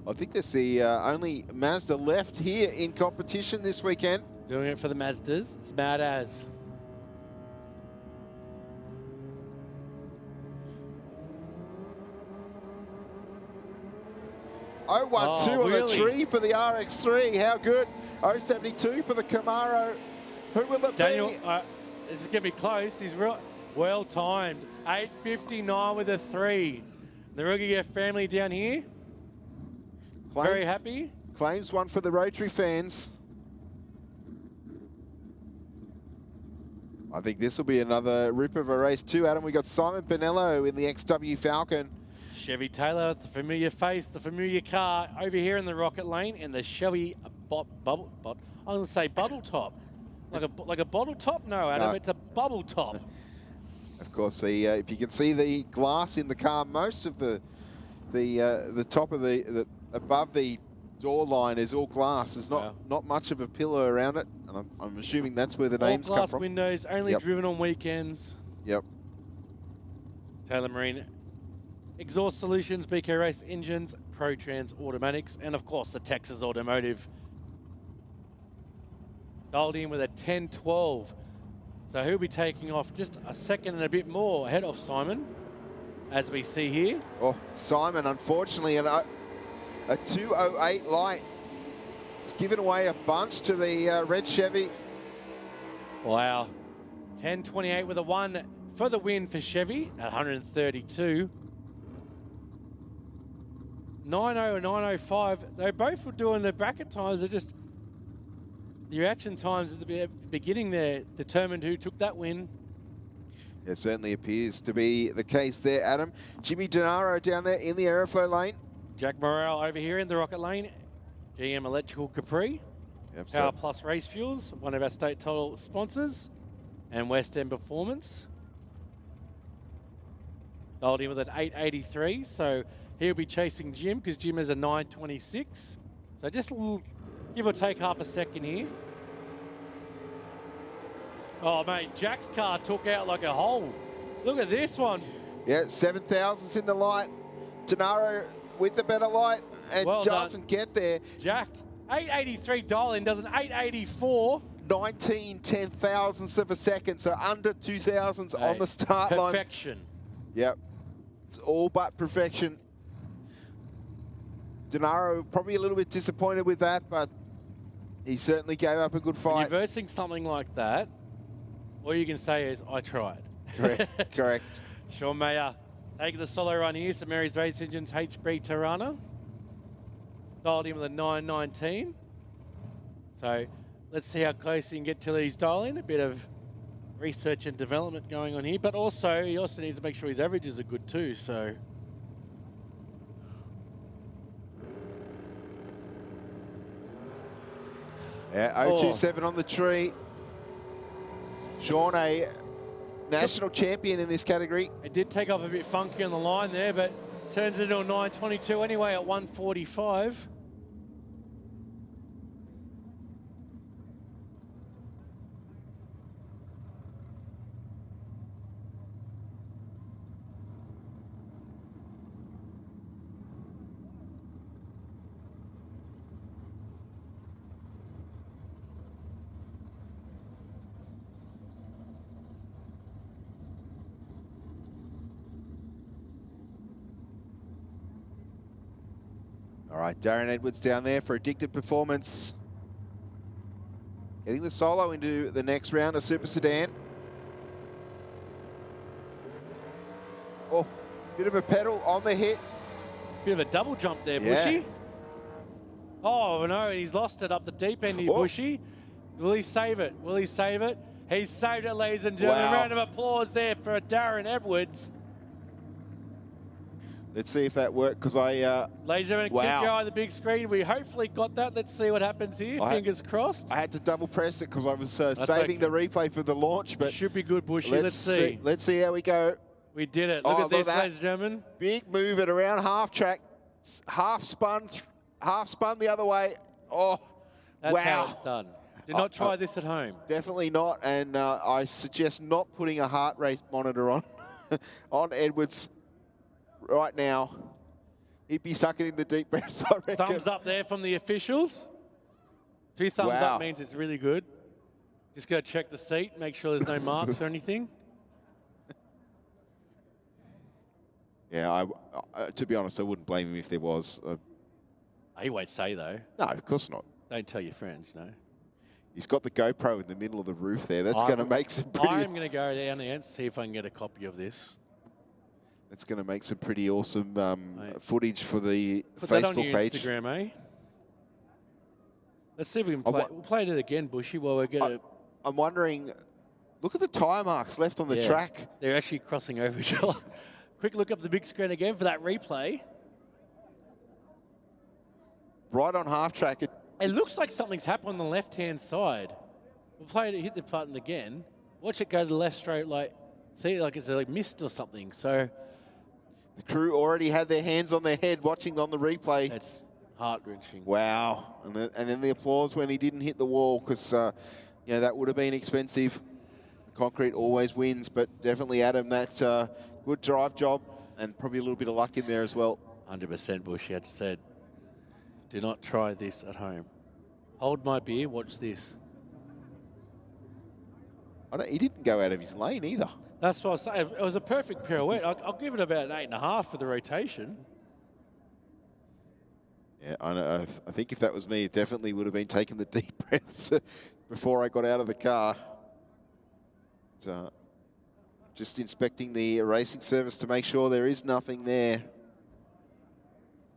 I think that's the only Mazda left here in competition this weekend. Doing it for the Mazdas. It's mad as. Oh, 1-2 on the tree for the RX3. How good. 072 for the Camaro. Who will it Daniel, be? this is going to be close. He's well timed. 859 with a 3. The Rugier family down here. Very happy. Claims one for the Rotary fans. I think this will be another rip of a race too, Adam. We got Simon Bonello in the XW Falcon. Chevy Taylor, the familiar face, the familiar car over here in the Rocket Lane, and the Chevy I'm going to say bottle top. Like a bottle top? No, Adam, it's a bubble top. Of course, if you can see the glass in the car, most of the top of the above the door line is all glass. There's not much of a pillar around it, and I'm assuming that's where the names come glass from. Windows, only driven on weekends. Yep. Taylor Marine. Exhaust Solutions, BK Race Engines, ProTrans Automatics, and of course the Texas Automotive. Dialed in with a 10-12. So he'll be taking off just a second and a bit more ahead of Simon, as we see here. Oh, Simon, unfortunately, a 208 light. It's given away a bunch to the red Chevy. Wow. 10-28 with a 1 for the win for Chevy at 132. 9.0 and 9.05. They both were doing the bracket times. They're just the reaction times at the beginning there determined who took that win. It certainly appears to be the case there, Adam. Jimmy Gennaro down there in the aeroflow lane. Jack Morrell over here in the Rocket Lane. GM Electrical Capri. Yep, Power Plus Race Fuels, one of our state title sponsors. And West End Performance. Dialed in with an 883, so he'll be chasing Jim because Jim has a 926. So just give or take half a second here. Oh, mate, Jack's car took out like a hole. Look at this one. Yeah, 7,000's in the light. Gennaro with the better light and Well doesn't get there. Jack, 883 dial-in does an 884. 19 10,000ths of a second, so under 2,000s on the start line. Perfection. Yep, it's all but perfection. Gennaro probably a little bit disappointed with that, but he certainly gave up a good When fight. you're versing something like that, all you can say is, I tried. Correct. Correct. Sean Mayer taking the solo run here, St Mary's Race Engines HB Tirana. Dialed in with a 919. So let's see how close he can get to these dial-in. A bit of research and development going on here, but also he also needs to make sure his averages are good too. So yeah, 027 on the tree. Sean, a national champion in this category. it did take off a bit funky on the line there, but turns it into a 922 anyway at 145. All right, Darren Edwards down there for Addicted Performance. Getting the solo into the next round of Super Sedan. Oh, bit of a pedal on the hit. Bit of a double jump there, Yeah. Bushy. Oh, no, he's lost it up the deep end here, Bushy. Will he save it? Will he save it? He's saved it, ladies and gentlemen. Wow. A round of applause there for Darren Edwards. Let's see if that worked, because Ladies and gentlemen, wow. keep your eye on the big screen. We hopefully got that. Let's see what happens here. Fingers crossed. I had to double press it because I was saving okay. the replay for the launch, but should be good, Bushy. Let's see. Let's see how we go. We did it. Look at this, that. ladies and gentlemen. Big move at around half track, half spun the other way. Oh, That's wow. how it's done. Do not try this at home. Definitely not, and I suggest not putting a heart rate monitor on on Edwards right now. He'd be sucking in the deep breaths, I reckon. Thumbs up there from the officials. 2 thumbs Wow. up means it's really good. Just go check the seat, make sure there's no marks or anything. Yeah, to be honest, I wouldn't blame him if there was. He won't say, though. No, of course not. Don't tell your friends, you know. He's got the GoPro in the middle of the roof there. That's going to make some pretty... I'm going to go down there and see if I can get a copy of this. That's going to make some pretty awesome footage for the Put Facebook that on your page. Instagram, eh? Let's see if we can play. We'll play it again, Bushy, while we're going to... I'm wondering, look at the tyre marks left on the track. They're actually crossing over each other. Quick look up the big screen again for that replay. Right on half track. It looks like something's happened on the left-hand side. We'll play it, hit the button again. Watch it go to the left straight, like, see, like it's like mist or something. So the crew already had their hands on their head watching on the replay. It's heart-wrenching. Wow. And then the applause when he didn't hit the wall, because you know, that would have been expensive. Concrete always wins, but definitely Adam, that good drive job and probably a little bit of luck in there as well. 100% Bushy, I just said. Do not try this at home. Hold my beer, watch this. He didn't go out of his lane either. That's what I was saying. It was a perfect pirouette. I'll give it about an 8.5 for the rotation. Yeah, I think if that was me, it definitely would have been taking the deep breaths before I got out of the car. So, just inspecting the racing service to make sure there is nothing there.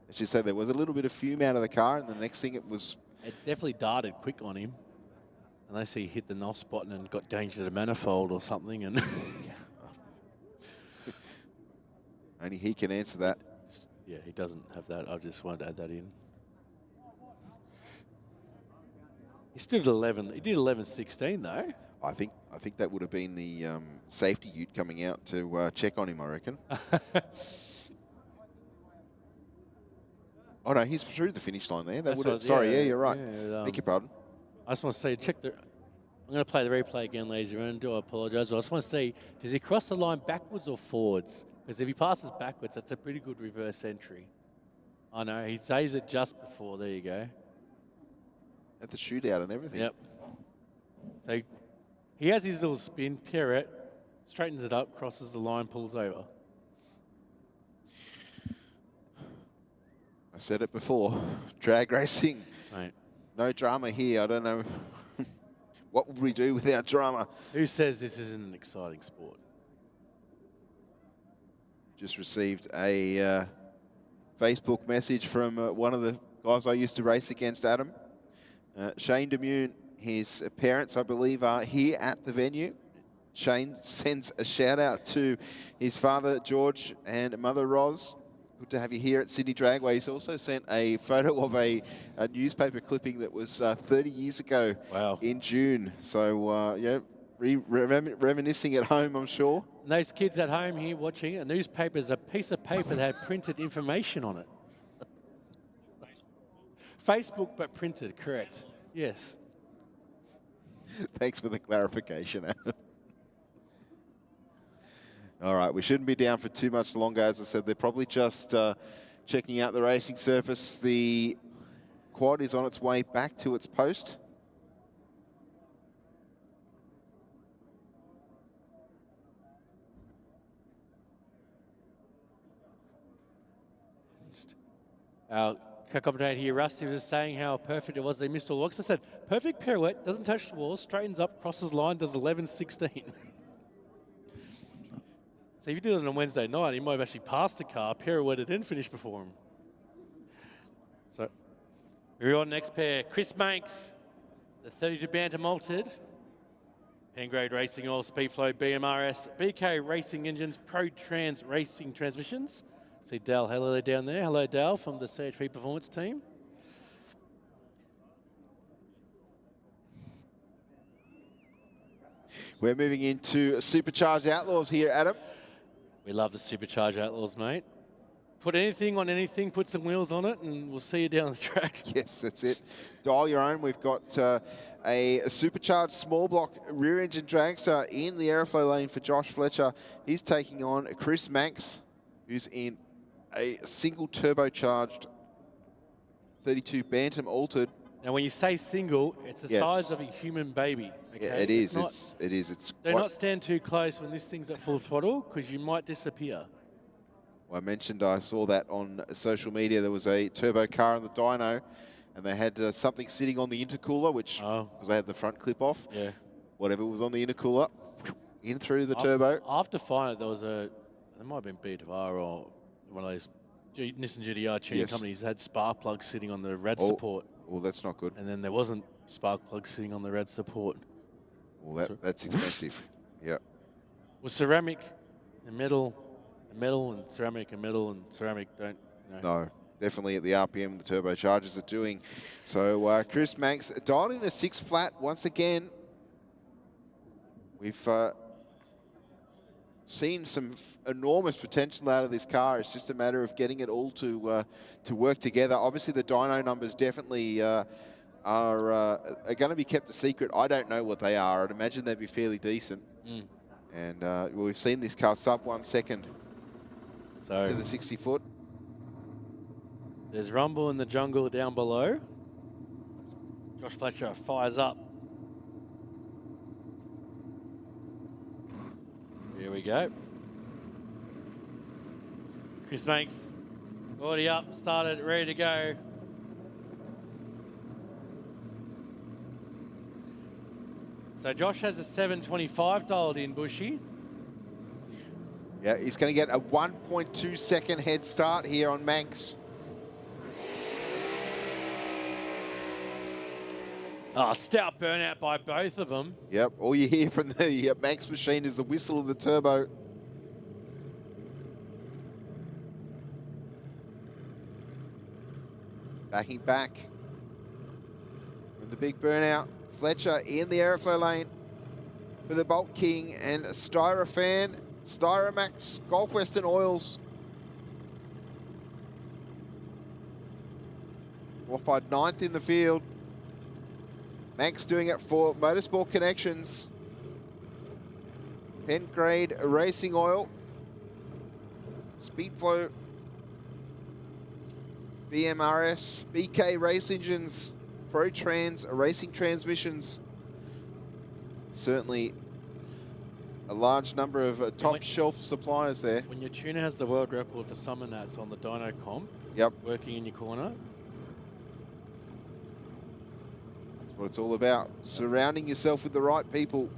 As you said, there was a little bit of fume out of the car, and the next thing it was... It definitely darted quick on him. Unless he hit the knob spot and got danger to the manifold or something. And only he can answer that. Yeah, he doesn't have that. I just wanted to add that in. He still did 11. He did 11.16 though. I think that would have been the safety ute coming out to check on him, I reckon. Oh no, he's through the finish line there. That That's would what- have. Sorry, yeah, you're right. yeah, Beg your pardon. I just want to see, check the. I'm going to play the replay again, ladies and gentlemen. Do I apologise? I just want to see, does he cross the line backwards or forwards? Because if he passes backwards, that's a pretty good reverse entry. I know, he saves it just before. There you go. At the shootout and everything. Yep. So he has his little spin, pirouette, straightens it up, crosses the line, pulls over. I said it before. Drag racing. Right. No drama here. I don't know. What would we do without drama? Who says this isn't an exciting sport? Just received a Facebook message from one of the guys I used to race against, Adam. Shane Demune, his parents, I believe, are here at the venue. Shane sends a shout out to his father, George, and mother, Roz. Good to have you here at Sydney Dragway. He's also sent a photo of a newspaper clipping that was 30 years ago in June. So, yeah, reminiscing at home, I'm sure. And those kids at home here watching, a newspaper is a piece of paper that had printed information on it. Facebook, but printed, correct. Yes. Thanks for the clarification, Adam. All right, we shouldn't be down for too much longer. As I said, they're probably just checking out the racing surface. The quad is on its way back to its post. Our co-commentator here, Rusty, was just saying how perfect it was. They missed all the locks. I said, perfect pirouette, doesn't touch the wall, straightens up, crosses line, does 11.16. So if you do it on a Wednesday night, he might have actually passed the car, pirouetted, and finished before him. So we're on next pair. Chris Manx, the 32 Bantam Malted. Pengrade Racing Oil, Speedflow, BMRS, BK Racing Engines, Pro Trans Racing Transmissions. See Dal Hello down there. Hello, Dal, from the CHP Performance team. We're moving into Supercharged Outlaws here, Adam. We love the Supercharged Outlaws, mate. Put anything on anything, put some wheels on it, and we'll see you down the track. Yes, that's it. Dial your own. We've got a supercharged small block rear engine dragster in the aeroflow lane for Josh Fletcher. He's taking on Chris Manx, who's in a single turbocharged 32 Bantam altered. Now, when you say single, it's the size of a human baby. Okay? Yeah, it is. It is. It's do not stand too close when this thing's at full throttle, because you might disappear. Well, I mentioned I saw that on social media. There was a turbo car in the dyno, and they had something sitting on the intercooler, which, because they had the front clip off, whatever was on the intercooler, in through the turbo. After finding it, there might have been B2R or one of those Nissan GTR tuning companies had spark plugs sitting on the rad support. Well, that's not good. And then there wasn't spark plugs sitting on the rad support. Well, that's expensive. Yeah. With ceramic and metal and ceramic and metal and ceramic don't, you know. No, definitely at the RPM the turbochargers are doing. So Chris Manx dialed in a 6 flat once again. We've seen some enormous potential out of this car. It's just a matter of getting it all to work together. Obviously, the dyno numbers definitely are going to be kept a secret. I don't know what they are. I'd imagine they'd be fairly decent. And we've seen this car sub 1 second to the 60 foot. There's rumble in the jungle down below. Josh Fletcher fires up. Here we go. Chris Manx already up, started, ready to go. So Josh has a 725 dialed in, Bushy. Yeah, he's going to get a 1.2 second head start here on Manx. Oh, stout burnout by both of them. Yep, all you hear from the Manx machine is the whistle of the turbo. Backing back. And the big burnout. Fletcher in the aeroflow lane for the Bolt King and Styrofan, Styromax, Gulf Western Oils. qualified 9th in the field. Manx doing it for Motorsport Connections. Grade Racing Oil. Speedflow. BMRS. BK Race Engines. ProTrans Racing Transmissions. Certainly a large number of top shelf suppliers there. When your tuner has the world record for summer nats on the dyno comp, yep, working in your corner. That's what it's all about. Surrounding yourself with the right people.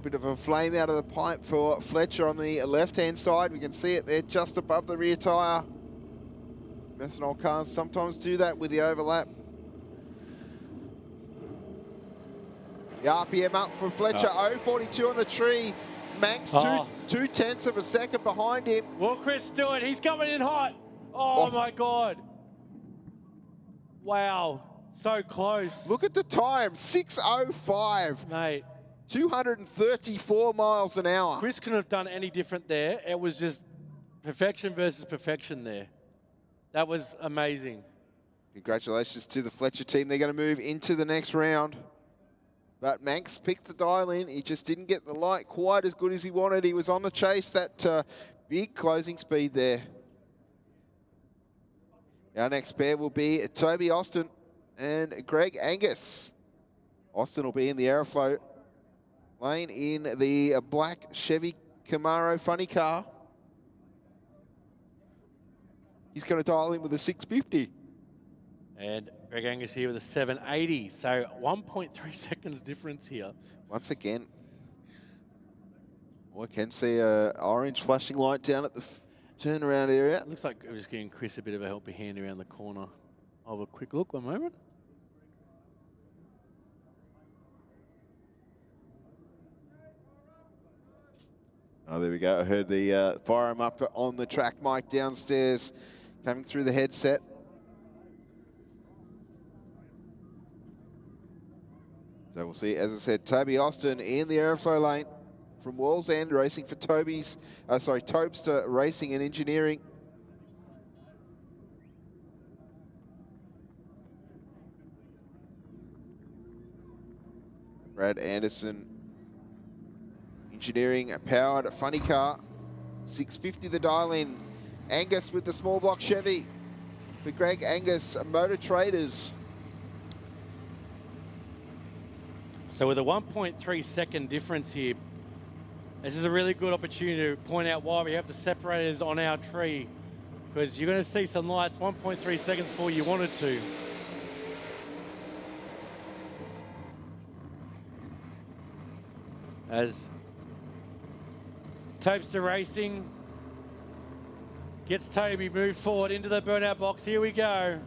Bit of a flame out of the pipe for Fletcher on the left-hand side. We can see it there just above the rear tyre. Methanol cars sometimes do that with the overlap. The RPM up for Fletcher, 0.42 on the tree. Manx, 2/10 of a second behind him. Will Chris do it? He's coming in hot. Oh my God. Wow, so close. Look at the time, 6:05. Mate. 234 miles an hour. Chris couldn't have done any different there. It was just perfection versus perfection there. That was amazing. Congratulations to the Fletcher team. They're going to move into the next round. But Manx picked the dial in. He just didn't get the light quite as good as he wanted. He was on the chase, that big closing speed there. Our next pair will be Toby Austin and Greg Angus. Austin will be in the Aeroflow lane in the black Chevy Camaro funny car. He's going to dial in with a 650. And Greg Angus here with a 780. So 1.3 seconds difference here. Once again, I can see a orange flashing light down at the turnaround area. Looks like we're just giving Chris a bit of a helping hand around the corner. I'll have a quick look, one moment. Oh, there we go. I heard the firearm up on the track mic downstairs coming through the headset. So we'll see, as I said, Toby Austin in the Aeroflow lane from Walls End, racing for Tobster Racing and Engineering. Brad Anderson Engineering, a powered funny car. 650 the dial in. Angus with the small block Chevy. For Greg Angus, Motor Traders. So with a 1.3 second difference here, this is a really good opportunity to point out why we have the separators on our tree, because you're going to see some lights 1.3 seconds before you wanted to. As Tobster Racing gets Toby moved forward into the burnout box. Here we go.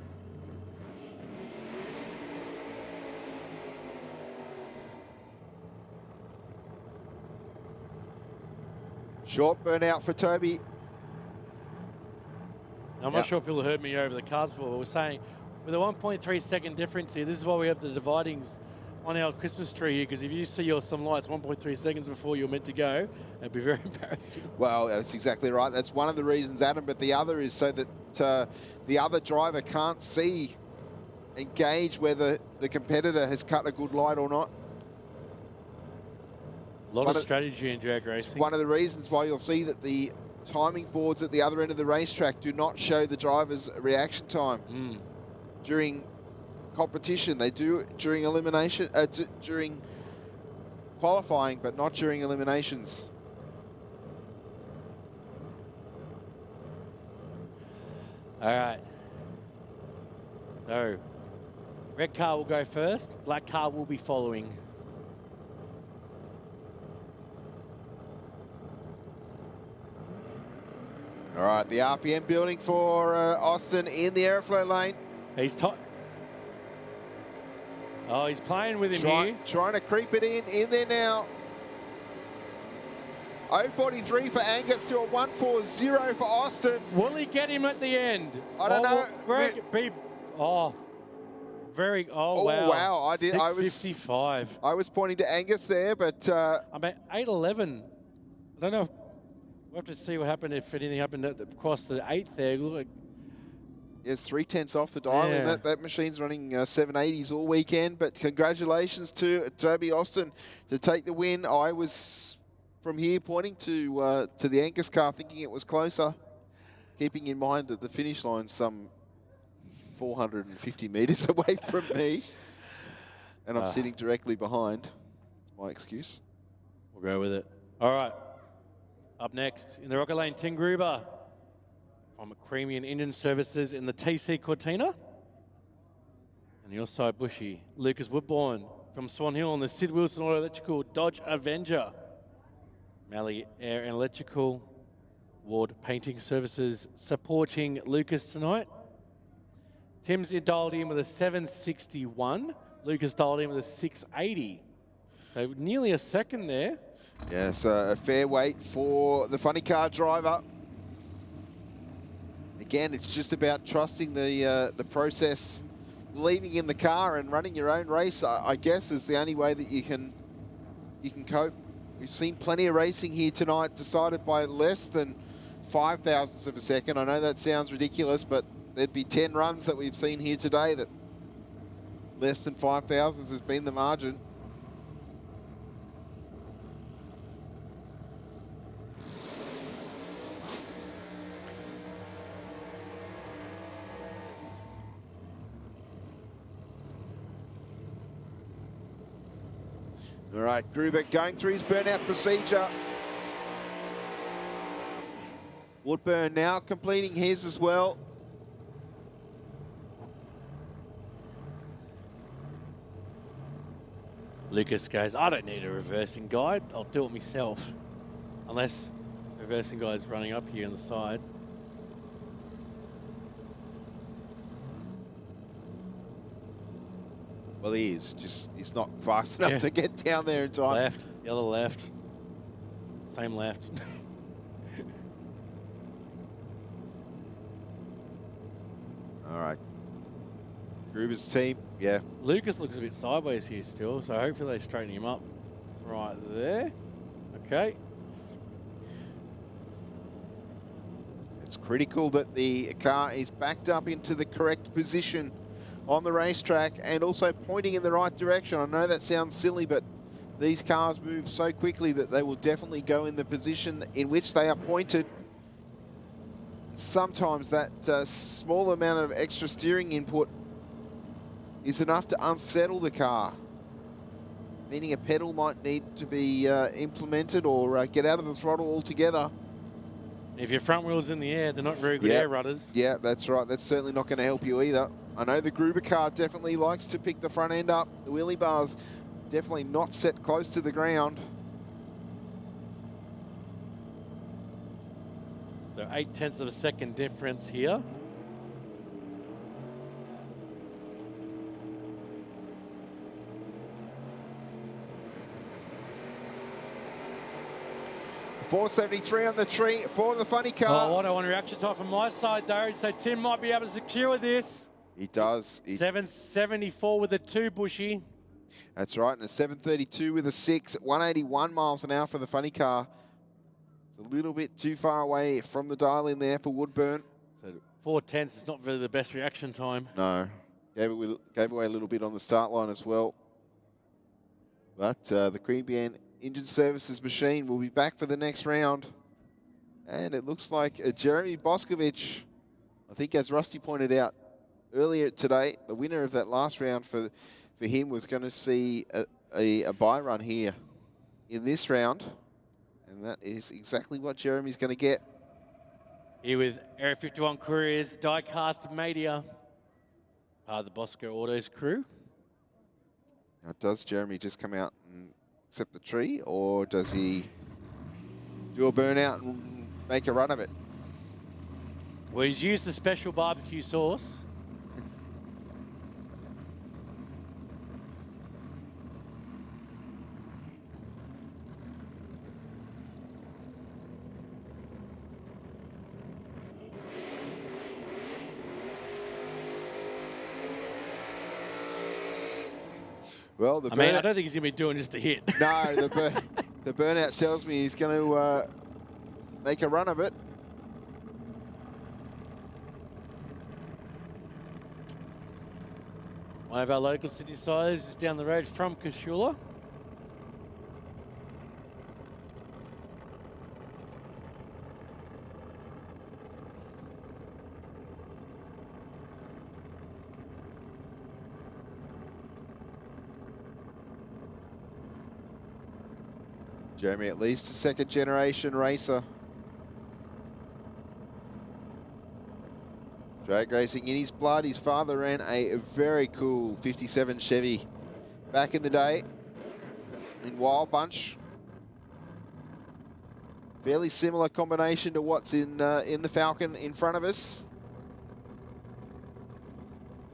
Short burnout for Toby. I'm not sure if people heard me over the cards before, but we're saying with a 1.3 second difference here, this is why we have the dividings on our Christmas tree here, because if you see some lights 1.3 seconds before you're meant to go, it'd be very embarrassing. Well, that's exactly right. That's one of the reasons, Adam, but the other is so that the other driver can't see and gauge whether the competitor has cut a good light or not. A lot of strategy in drag racing. One of the reasons why you'll see that the timing boards at the other end of the racetrack do not show the driver's reaction time during competition. They do during elimination, during qualifying, but not during eliminations. All right. So, red car will go first. Black car will be following. All right, the RPM building for Austin in the Aeroflow lane. He's he's playing with him here. Trying to creep it in there now. 0.43 for Angus to a 1.40 for Austin. Will he get him at the end? I don't know. Greg, wow. Oh, wow. I did. 6:55. I was pointing to Angus there, but I'm at 8:11. I don't know. We'll have to see what happened if anything happened across the 8th there. Look like yes, 3/10 off the dial. Yeah. And that machine's running 780s all weekend. But congratulations to Toby Austin to take the win. I was from here pointing to the Angus car, thinking it was closer, keeping in mind that the finish line's some 450 metres away from me, and I'm sitting directly behind. That's my excuse. We'll go with it. All right. Up next in the Rocket Lane, Tim Gruber from Creamian Engine Services in the TC Cortina. And your side, Bushy, Lucas Woodbourne from Swan Hill on the Sid Wilson Auto Electrical Dodge Avenger. Malley Air and Electrical, Ward Painting Services supporting Lucas tonight. Tim's dialed in with a 761. Lucas dialed in with a 680. So nearly a second there. Yes, a fair wait for the funny car driver. Again, it's just about trusting the process, believing in the car and running your own race, I guess, is the only way that you can cope. We've seen plenty of racing here tonight decided by less than 5 thousandths of a second. I know that sounds ridiculous, but there'd be 10 runs that we've seen here today that less than 5 thousandths has been the margin. All right, Gruber going through his burnout procedure. Woodburn now completing his as well. Lucas goes, I don't need a reversing guide. I'll do it myself. Unless the reversing guide's running up here on the side. Well, he is. Just he's not fast enough to get down there in time. Left, the other left. Same left. All right. Gruber's team, yeah. Lucas looks a bit sideways here still, so hopefully they straighten him up right there. Okay. It's critical that the car is backed up into the correct position on the racetrack and also pointing in the right direction. I know that sounds silly, but these cars move so quickly that they will definitely go in the position in which they are pointed. Sometimes that small amount of extra steering input is enough to unsettle the car, meaning a pedal might need to be implemented or get out of the throttle altogether. If your front wheel's in the air, they're not very good air rudders. Yeah, that's right. That's certainly not going to help you either. I know the Gruber car definitely likes to pick the front end up. The wheelie bar's definitely not set close to the ground. So 0.8 of a second difference here. .473 on the tree for the funny car. Oh, what a one reaction time from my side, though. So Tim might be able to secure this. He does. 774 with a 2, Bushy. That's right, and a 732 with a 6, 181 miles an hour for the funny car. It's a little bit too far away from the dial in there for Woodburn. So 4/10 is not really the best reaction time. No, gave away a little bit on the start line as well. But the Creamian Engine Services machine will be back for the next round. And it looks like Jeremy Boscovich, I think as Rusty pointed out earlier today, the winner of that last round for him was going to see a buy run here in this round. And that is exactly what Jeremy's going to get. Here with Area 51 Couriers, Diecast Media, part of the Bosco Autos crew. Now, does Jeremy just come out and accept the tree, or does he do a burnout and make a run of it? Well, he's used the special barbecue sauce. Well, the I mean, I don't think he's going to be doing just a hit. No, the burnout tells me he's going to make a run of it. One of our local Sydney siders is down the road from Kashula. Jeremy, at least a second-generation racer. Drag racing in his blood. His father ran a very cool 57 Chevy back in the day in Wild Bunch. Fairly similar combination to what's in the Falcon in front of us.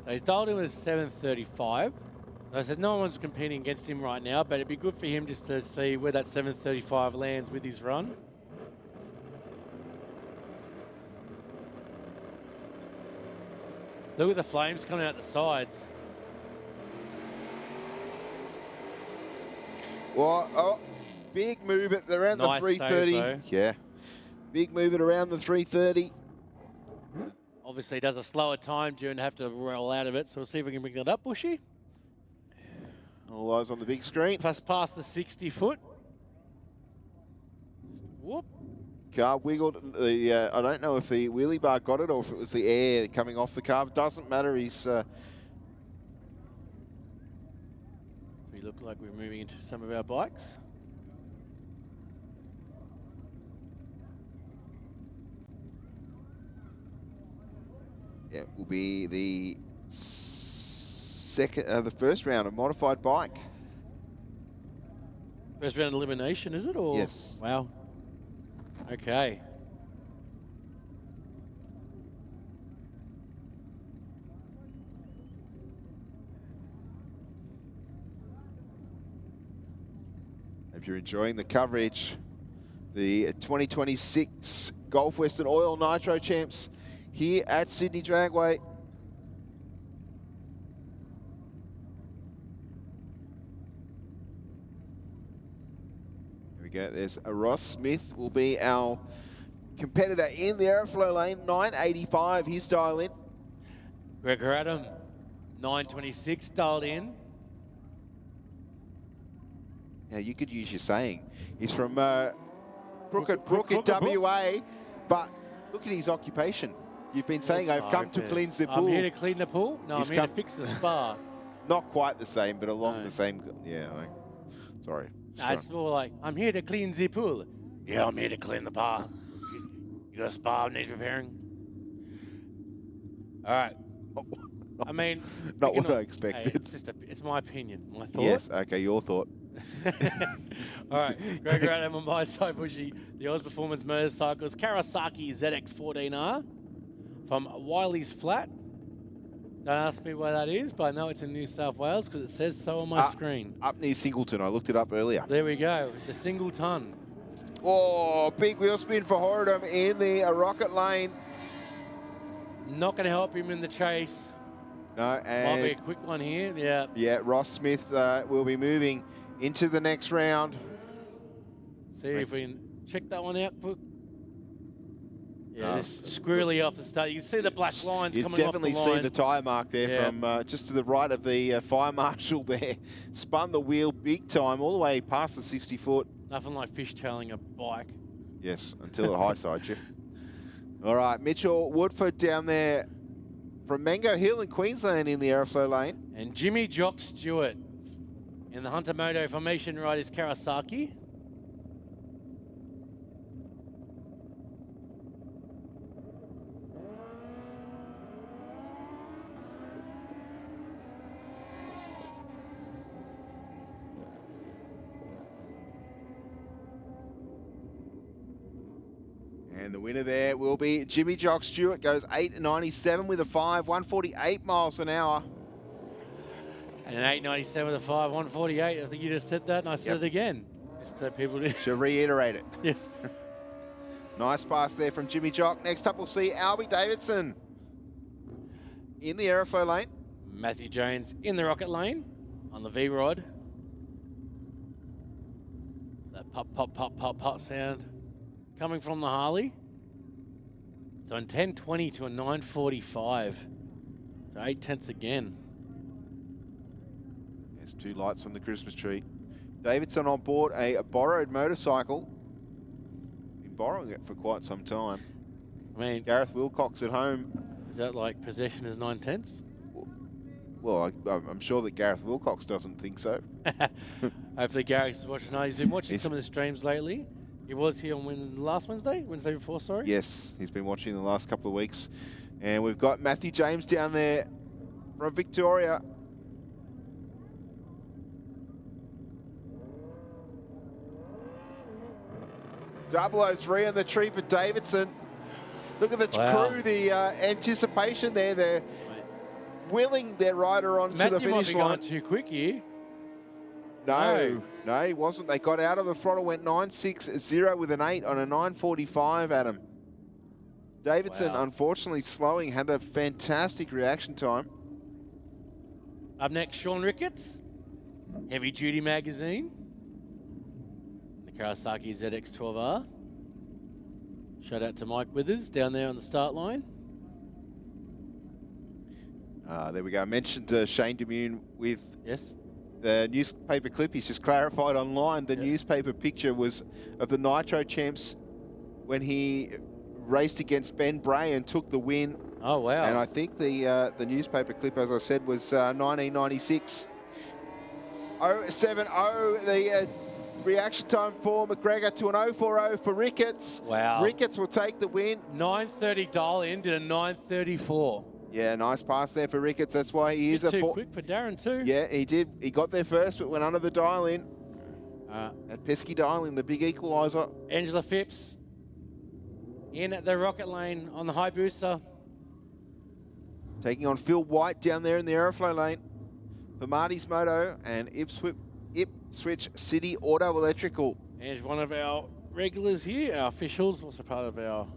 So he's dialed in with 735. I said no one's competing against him right now, but it'd be good for him just to see where that 735 lands with his run. Look at the flames coming out the sides. Well, oh, big move at around Nice the 330. save, Yeah, big move at around the 330. Obviously does a slower time due and have to roll out of it, so we'll see if we can bring that up, Bushy. All eyes on the big screen. Plus past the 60 foot. Whoop. Car wiggled. The I don't know if the wheelie bar got it or if it was the air coming off the car. Doesn't matter. He's. We look like we're moving into some of our bikes. Yeah, it will be the the first round of modified bike. First round elimination, is it? Or? Yes. Wow. Okay. Hope you're enjoying the coverage. The 2026 Gulf Western Oil Nitro Champs here at Sydney Dragway. There's a Ross Smith will be our competitor in the airflow lane, 985, his dial in. Gregor Adam, 926 dialed in. Now you could use your saying. He's from Crooked Brook in WA, but look at his occupation. You've been saying, I've come to cleanse the pool. I'm here to clean the pool? No, He's I'm here to fix the spa. Not quite the same, but along the same, yeah. Sorry. No, it's more like, I'm here to clean the pool. Yeah, I'm here to clean the bar. You got a spa needs repairing? All right. I mean, not what I expected. Hey, it's just it's my opinion, my thought. Yes, okay, your thought. All right, Gregor Adam on my side, Bushy. The Oz Performance Motorcycles, Kawasaki ZX14R from Wiley's Flat. Don't ask me where that is, but I know it's in New South Wales because it says so on my screen. Up near Singleton, I looked it up earlier. There we go, the single ton. Oh, big wheel spin for Horadum in the rocket lane. Not going to help him in the chase. No, and might be a quick one here, yeah. Yeah, Ross Smith will be moving into the next round. See if we can check that one out quick. Yeah, this squirrely off the start. You can see the black lines coming off the line. You definitely see the tyre mark there from just to the right of the fire marshal there. Spun the wheel big time all the way past the 60 foot. Nothing like fishtailing a bike. Yes, until it high sides you. All right, Mitchell Woodford down there from Mango Hill in Queensland in the aeroflow lane. And Jimmy Jock Stewart in the Hunter Moto Formation Riders Kawasaki. And the winner there will be Jimmy Jock Stewart. Goes 8.97 with a 5, 148 miles an hour. And an 8.97 with a 5, 148. I think you just said that, and I said it again. Just so people did. Should reiterate it. Yes. Nice pass there from Jimmy Jock. Next up, we'll see Albie Davidson in the aeroflow lane. Matthew Jones in the rocket lane on the V-Rod. That pop, pop, pop, pop, pop sound coming from the Harley. So a 10.20 to a 9.45. So 8/10 again. There's 2 lights on the Christmas tree. Davidson on board a borrowed motorcycle. Been borrowing it for quite some time. I mean, Gareth Wilcox at home. Is that like possession is 9/10? Well, I'm sure that Gareth Wilcox doesn't think so. Hopefully Gareth is watching. He's been watching some of the streams lately. He was here on last Wednesday before, sorry. Yes, he's been watching the last couple of weeks. And we've got Matthew James down there from Victoria. .003 on the tree for Davidson. Look at the crew, the anticipation there. They're willing their rider on to the finish line. Might be going too quick here. No, he wasn't. They got out of the throttle, went 9.60 with an 8 on a 9.45, Adam. Davidson, unfortunately, slowing, had a fantastic reaction time. Up next, Sean Ricketts, Heavy Duty Magazine. The Kawasaki ZX12R. Shout out to Mike Withers down there on the start line. There we go. I mentioned Shane Demune with yes. The newspaper clip. He's just clarified online. The newspaper picture was of the Nitro Champs when he raced against Ben Bray and took the win. Oh, wow. And I think the newspaper clip, as I said, was 1996. 0.70, the reaction time for McGregor to an 0.40 for Ricketts. Wow. Ricketts will take the win. 9.30 dial in, did a 9.34. Yeah, nice pass there for Ricketts. That's why he is too quick for Darren too. Yeah, he did. He got there first, but went under the dial in. That pesky dial in, the big equaliser. Angela Phipps in at the rocket lane on the high booster. Taking on Phil White down there in the aeroflow lane for Marty's Moto and Ipswich City Auto Electrical. And one of our regulars here, our officials, also part of our...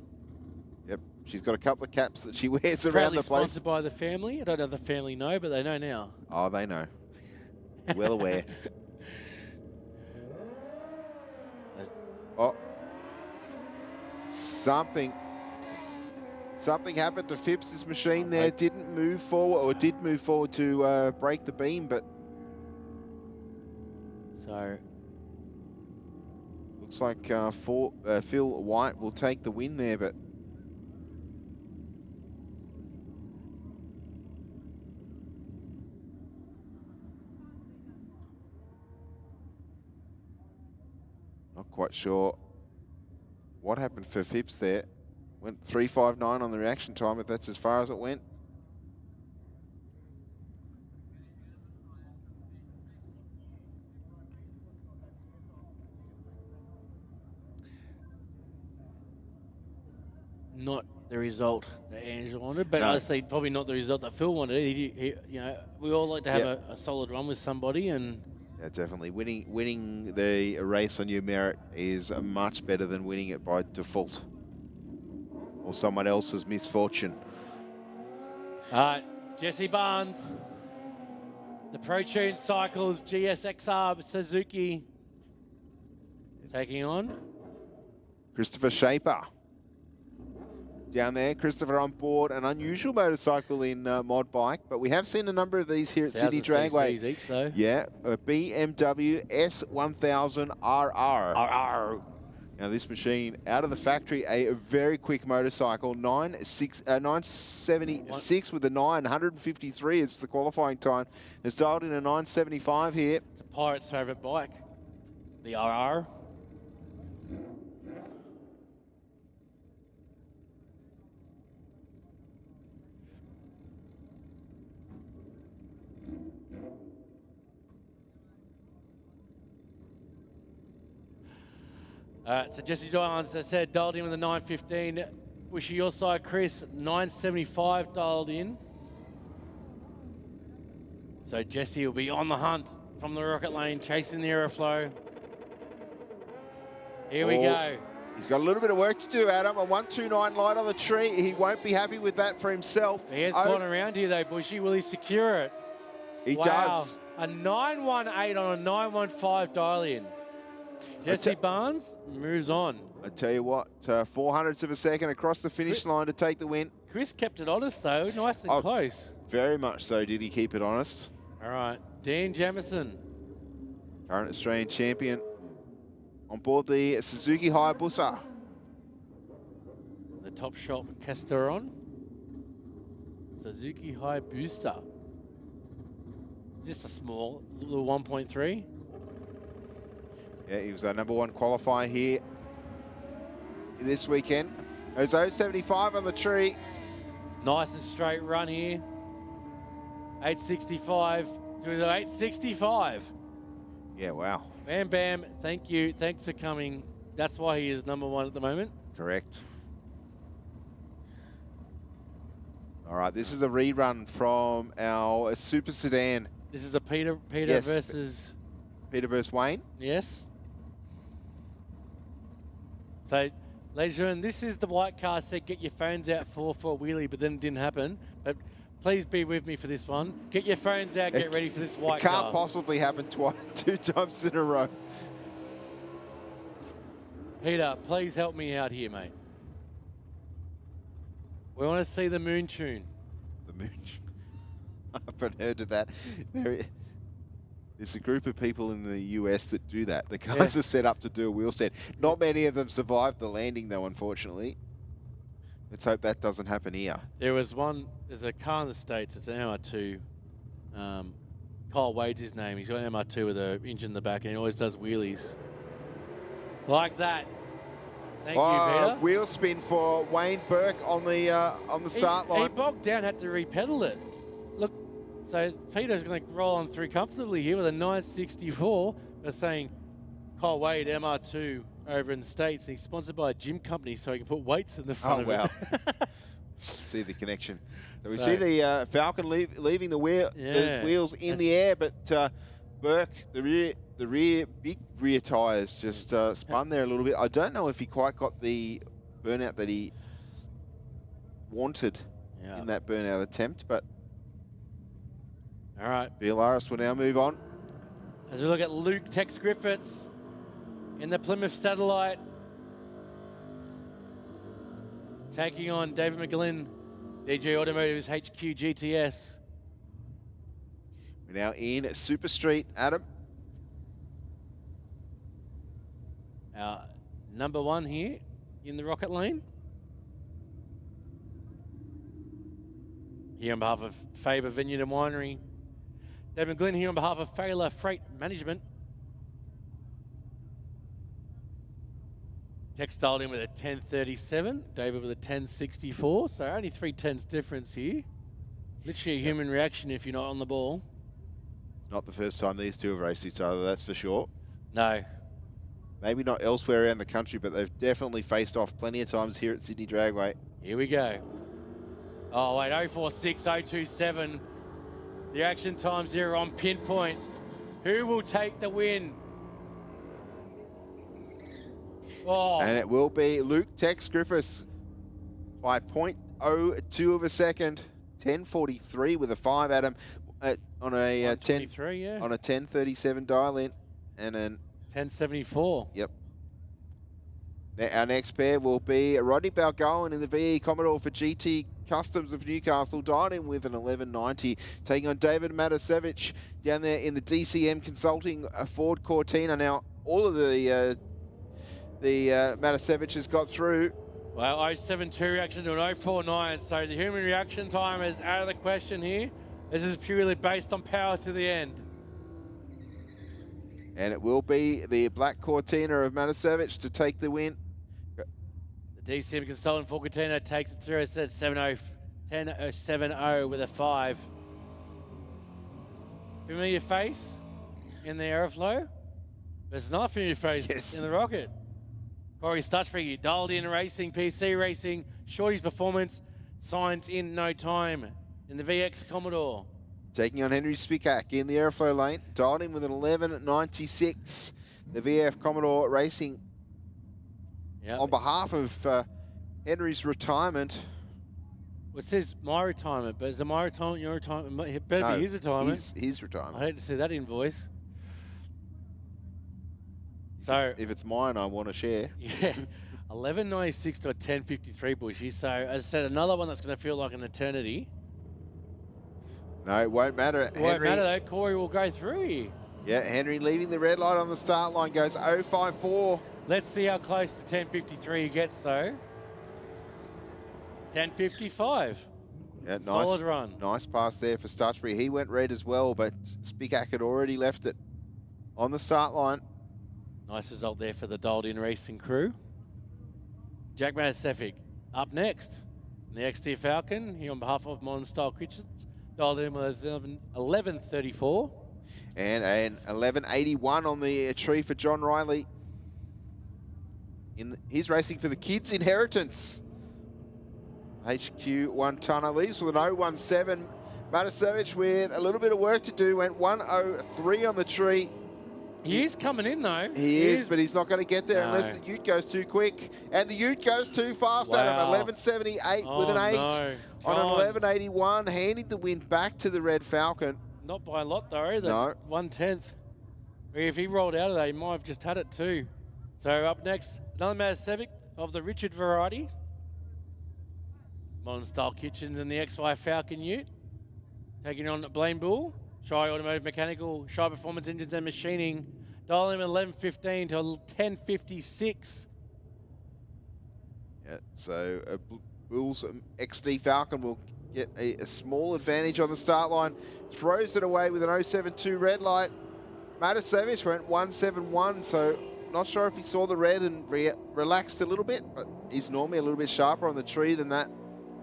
Yep, she's got a couple of caps that she wears around proudly the place. Sponsored by the family. I don't know if the family know, but they know now. Oh, they know. Well aware. Oh. Something happened to Phipps' machine there. Didn't move forward, or did move forward to break the beam, but... So... Looks like Phil White will take the win there, but... Not quite sure what happened for Phipps there. Went 3.59 on the reaction time, but that's as far as it went. Not the result that Angela wanted, but No. honestly, probably not the result that Phil wanted. He, you know, we all like to have a solid run with somebody, and yeah, definitely winning the race on your merit is much better than winning it by default or someone else's misfortune. Jesse Barnes, the ProTune Cycles GSXR Suzuki, taking on Christopher Shaper. Down there, Christopher on board an unusual motorcycle in mod bike, but we have seen a number of these here at Sydney Dragway. Each, though. Yeah, a BMW S1000RR. Now this machine, out of the factory, a very quick motorcycle, 976 with a 953 is the qualifying time. It's dialed in a 975 here. It's a Pirate's favourite bike, the RR. So Jesse Dials, as I said, dialed in with a 915. Bushy, your side, Chris, 975 dialed in. So Jesse will be on the hunt from the rocket lane, chasing the aeroflow. Here we go. He's got a little bit of work to do, Adam. A 129 light on the tree. He won't be happy with that for himself. He has gone around here, though, Bushy. Will he secure it? He wow. does. A 918 on a 915 dial in. Jesse Barnes moves on. I tell you what, 400ths of a second across the finish line to take the win. Chris kept it honest, though. Nice and close. Very much so did he keep it honest. All right. Dean Jamieson. Current Australian champion. On board the Suzuki Hayabusa. The Top Shop Casteron. Suzuki Hayabusa. Just a small, little 1.3. Yeah, he was our #1 qualifier here this weekend. Ozo 75 on the tree. Nice and straight run here. 865 to 865. Yeah, wow. Bam Bam, thank you. Thanks for coming. That's why he is #1 at the moment. Correct. All right, this is a rerun from our Super Sedan. This is the Peter Yes, versus... Peter versus Wayne. Yes. So, ladies and gentlemen, this is the white car set, get your phones out for a wheelie, but then it didn't happen. But please be with me for this one. Get your phones out, get ready for this white car. It can't possibly happen 2 times in a row. Peter, please help me out here, mate. We want to see the moon tune. The moon tune. I haven't heard of that. There's a group of people in the US that do that. The cars are set up to do a wheel stand. Not many of them survived the landing, though, unfortunately. Let's hope that doesn't happen here. There's a car in the States, it's an MR2. Kyle Wade's his name. He's got an MR2 with an engine in the back, and he always does wheelies. Like that. Thank you, Peter. Wheel spin for Wayne Burke on the start line. He bogged down, had to re-pedal it. Look, so Peter's going to roll on through comfortably here with a 964. They're saying Kyle Wade, MR2 over in the States. He's sponsored by a gym company so he can put weights in the front of it. See the connection. So we see the Falcon leaving the wheels in the air, but Burke, the big rear tyres just spun there a little bit. I don't know if he quite got the burnout that he wanted in that burnout attempt, but all right. Bielaris will now move on. As we look at Luke Tex Griffiths in the Plymouth Satellite, taking on David McGlynn, DJ Automotive's HQ GTS. We're now in Super Street, Adam. Our #1 here in the Rocket Lane. Here on behalf of Faber Vineyard and Winery. David McGlynn here on behalf of Failer Freight Management. Tex dialed in with a 1037, David with a 1064, so only 3 tenths difference here. Literally a human reaction if you're not on the ball. It's not the first time these two have raced each other, that's for sure. No. Maybe not elsewhere around the country, but they've definitely faced off plenty of times here at Sydney Dragway. Here we go. Oh, wait, 046, 027. The action times here on pinpoint. Who will take the win? Oh. And it will be Luke Tex Griffiths by 0.02 of a second. 10:43 with a 5, Adam, on a 10:37 dial in, and then 10:74. Yep. Now, our next pair will be Rodney Balgowan in the VE Commodore for GT Customs of Newcastle, dialed in with an 1190, taking on David Matasevich down there in the DCM Consulting Ford Cortina. Now, all of the Matasevich has got through. Well, 072 reaction to an 049, so the human reaction time is out of the question here. This is purely based on power to the end. And it will be the black Cortina of Matasevich to take the win. The DCM consultant for Cortina takes it through. It says 10.70 with a 5. Familiar face in the Aeroflow. There's another familiar face in the Rocket. Corey Stutchbury, dialed in racing, PC racing, Shorty's performance, signs in no time in the VX Commodore. Taking on Henry Spikak in the Aeroflow lane, dialed in with an 1196. The VF Commodore Racing on behalf of Henry's retirement. Well, it says my retirement, but is it my retirement, your retirement? It better be his retirement. His retirement. I hate to see that invoice. So if it's mine, I want to share. Yeah, 11.96 to a 10.53 Bushy. So as I said, another one that's going to feel like an eternity. No, it won't matter. It won't matter though. Corey will go through here. Yeah, Henry leaving the red light on the start line, goes 0.54. Let's see how close to 10.53 he gets though. 10.55. Yeah, Solid run. Nice pass there for Stutchbury. He went red as well, but Spikak had already left it on the start line. Nice result there for the dialed-in racing crew. Jack Matasefik up next. The XT Falcon, here on behalf of Modern Style Kitchens, dialed in with 11.34. And an 11.81 on the tree for John Riley. He's racing for the kids' inheritance. HQ 1 tonner leaves with an 0.17. Matasevich with a little bit of work to do, went 1.03 on the tree. He is coming in though. He is, but he's not going to get there unless the ute goes too quick. And the ute goes too fast at him. 11.78 with an 8 on an 11.81, handing the win back to the Red Falcon. Not by a lot though, no. 1/10. If he rolled out of that, he might have just had it too. So up next, another Matasevic of the Richard variety. Modern Style Kitchens and the XY Falcon ute. Taking on Blaine Bull. Shy Automotive Mechanical, Shy Performance Engines and Machining. Dial him 11.15 to 10.56. Yeah, so Bull's XD Falcon will get a small advantage on the start line. Throws it away with an 0.72 red light. Matasevich went 1.71, so not sure if he saw the red and relaxed a little bit, but he's normally a little bit sharper on the tree than that.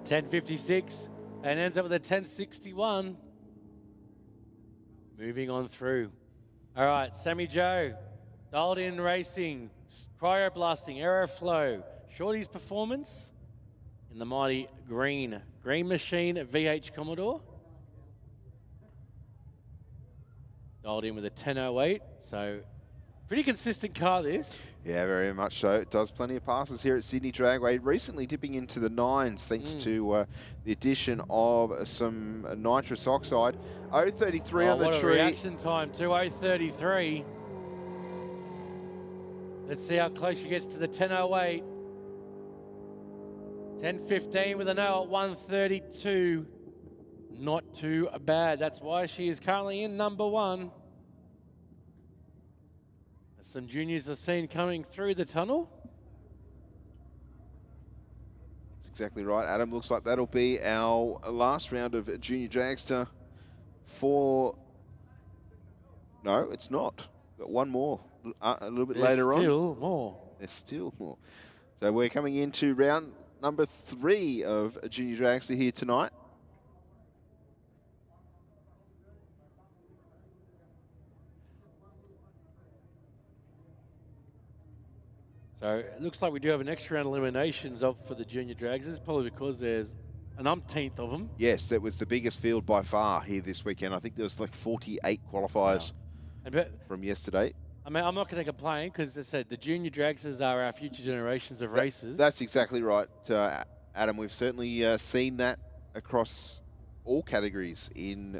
10.56 and ends up with a 10.61. Moving on through. All right, Sammy Joe, dialed in racing, cryoblasting, aeroflow, Shorty's performance in the mighty Green Machine VH Commodore. Dialed in with a 10.08, so pretty consistent car this. Yeah, very much so. It does plenty of passes here at Sydney Dragway, recently dipping into the 9s thanks to the addition of some nitrous oxide. 0.33 on the what tree. A reaction time to 0.33. Let's see how close she gets to the 10.08. 10.15 with a no at 1.32. Not too bad. That's why she is currently in number 1. Some juniors are seen coming through the tunnel. That's exactly right, Adam. Looks like that'll be our last round of Junior Dragster for... No, it's not. Got one more a little bit later on. There's still more. There's still more. So we're coming into round number 3 of Junior Dragster here tonight. So it looks like we do have an extra round of eliminations for the junior drags. This is probably because there's an umpteenth of them. Yes, that was the biggest field by far here this weekend. I think there was like 48 qualifiers from yesterday. I mean, I'm not going to complain because, as I said, the junior dragsters are our future generations of racers. That's exactly right, Adam. We've certainly seen that across all categories in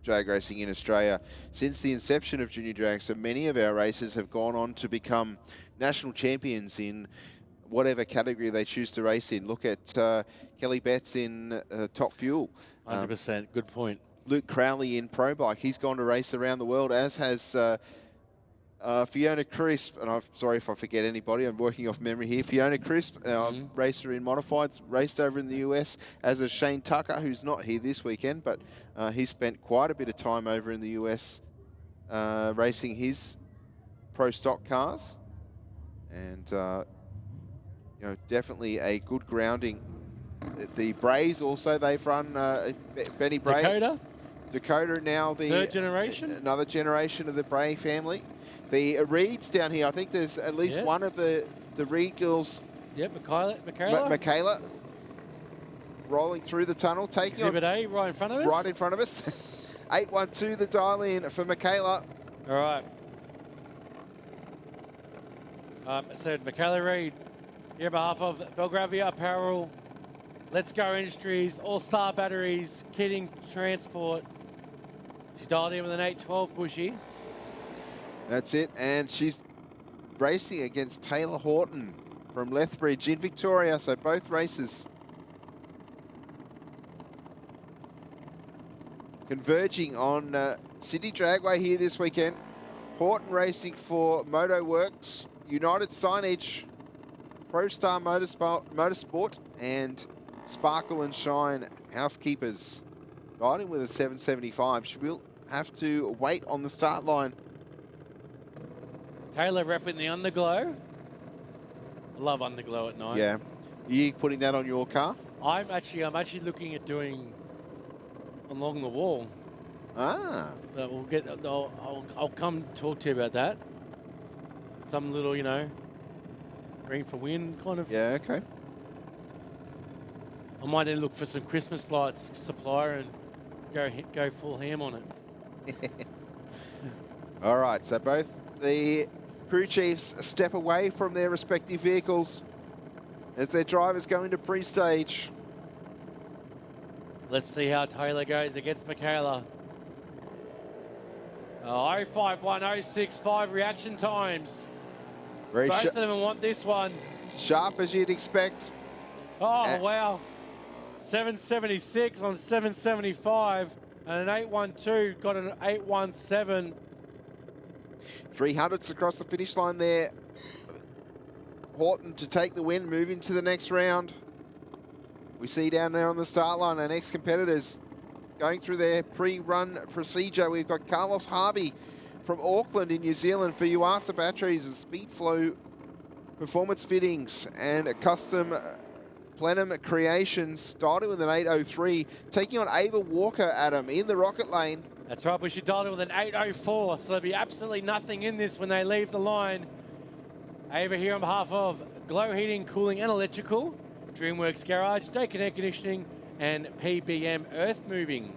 drag racing in Australia. Since the inception of Junior Dragster, many of our racers have gone on to become national champions in whatever category they choose to race in. Look at Kelly Betts in Top Fuel. 100%, good point. Luke Crowley in Pro Bike. He's gone to race around the world, as has Fiona Crisp, and I'm sorry if I forget anybody, I'm working off memory here. Fiona Crisp, racer in Modifieds, raced over in the US, as is Shane Tucker, who's not here this weekend, but he spent quite a bit of time over in the US racing his pro stock cars. And, you know, definitely a good grounding. The Brays also, they've run Benny Bray. Dakota now the third generation? Another generation of the Bray family. The Reeds down here, I think there's at least one of the Reed girls. Yep, Michaela. Michaela rolling through the tunnel, taking Exhibit A right in front of us. Right in front of us. 812 the dial in for Michaela. All right. So Michaela Reed, here on behalf of Belgravia Apparel, Let's Go Industries, All-Star Batteries, Kitting Transport. She dialed in with an 812 bushy. That's it, and she's racing against Taylor Horton from Lethbridge in Victoria, so both races converging on Sydney Dragway here this weekend. Horton racing for Moto Works, United Signage, ProStar Motorsport, and Sparkle and Shine Housekeepers. Riding with a 775. She will have to wait on the start line. Taylor repping the Underglow. I love Underglow at night. Yeah. Are you putting that on your car? I'm actually looking at doing along the wall. Ah. But we'll get. I'll come talk to you about that. Some little, you know, green for win kind of. Yeah. Okay. I might then look for some Christmas lights supplier and go full ham on it. All right. So both the crew chiefs step away from their respective vehicles as their drivers go into pre-stage. Let's see how Taylor goes against Michaela. 051.065 reaction times. Both of them want this one. Sharp as you'd expect. Oh, wow. 776 on 775 and an 812 got an 817. 300s across the finish line there. Horton to take the win, move into the next round. We see down there on the start line our next competitors going through their pre-run procedure. We've got Carlos Harvey from Auckland in New Zealand for Yuasa Batteries and Speedflow Performance Fittings and Custom Plenum Creations, starting with an 803, taking on Ava Walker, Adam, in the rocket lane. That's right, we should dial it with an 804, so there'll be absolutely nothing in this when they leave the line. Ava here on behalf of Glow Heating, Cooling and Electrical, DreamWorks Garage, Dakin Air Conditioning, and PBM Earth Moving.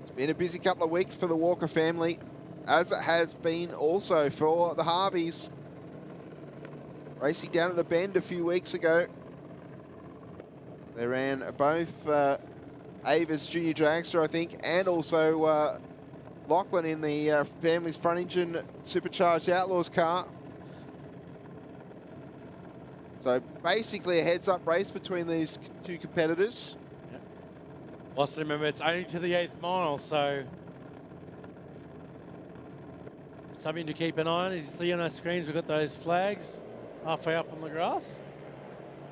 It's been a busy couple of weeks for the Walker family, as it has been also for the Harveys. Racing down at the Bend a few weeks ago. They ran both Ava's Junior Dragster, I think, and also Lachlan in the family's front engine Supercharged Outlaws car. So basically a heads-up race between these two competitors. Yep. Also remember, it's only to the 8th mile, so something to keep an eye on. As you see on our screens, we've got those flags halfway up on the grass.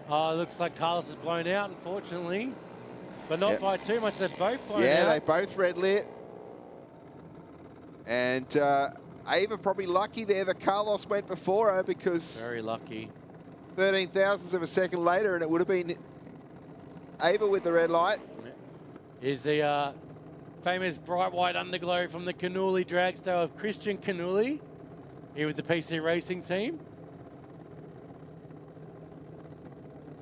It looks like Carlos is blown out, unfortunately, but not by too much. They're both blown out. Yeah, they both red lit. And Ava probably lucky there that Carlos went before her, because very lucky. 13 thousandths of a second later, and it would have been Ava with the red light. Here's the famous bright white underglow from the Canuli Dragster of Christian Canuli, here with the PC Racing team.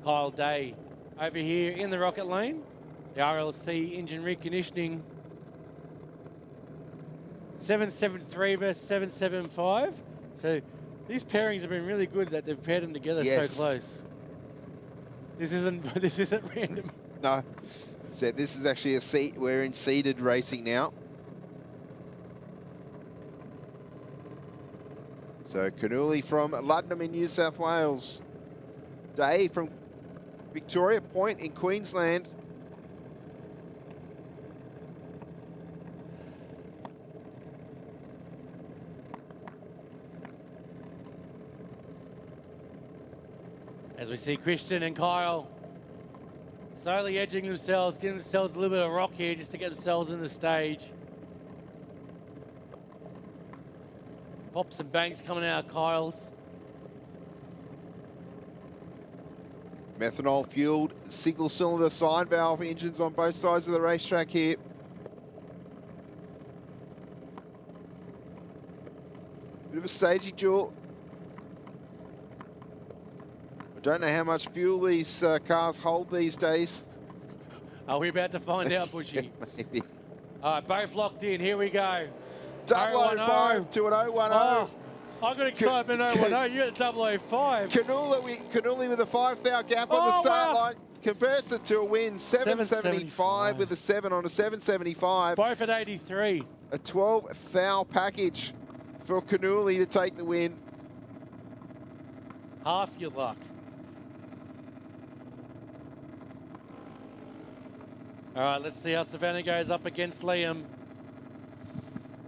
Kyle Day over here in the rocket lane. The RLC engine reconditioning. 773 versus 775. So these pairings have been really good that they've paired them together so close. This isn't random. No, so this is actually a seat. We're in seated racing now. So Canuli from Luddenham in New South Wales. Day from Victoria Point in Queensland. As we see Christian and Kyle slowly edging themselves, giving themselves a little bit of rock here just to get themselves in the stage. Pops and bangs coming out of Kyle's. Methanol fueled single cylinder side valve engines on both sides of the racetrack here. Bit of a staging duel. I don't know how much fuel these cars hold these days. Are we about to find out, Bushy? Maybe. All right, both locked in. Here we go. 005 to an 010. I got excitement 010. You got a 005. Canuli with a 5 thou gap on the start line. Converts it to a win. 775 with a 7 on a 775. Both at 83. A 12 thou package for Canuli to take the win. Half your luck. All right, let's see how Savannah goes up against Liam.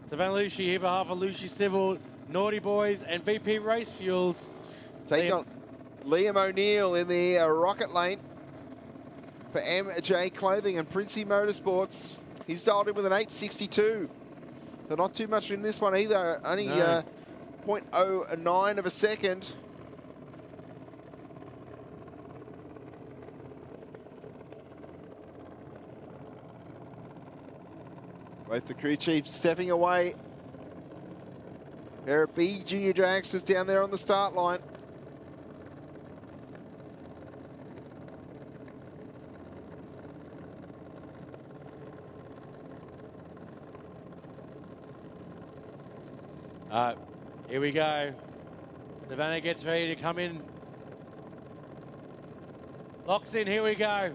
Savannah Lucy here, behalf of Lucy Civil, Naughty Boys, and VP Race Fuels. Take on Liam O'Neill in the rocket lane for MJ Clothing and Princey Motorsports. He's dialed in with an 862. So not too much in this one either. Only 0.09 of a second. Both the crew chiefs stepping away. There are B Junior Dragsters down there on the start line. Here we go. Savannah gets ready to come in. Locks in, here we go.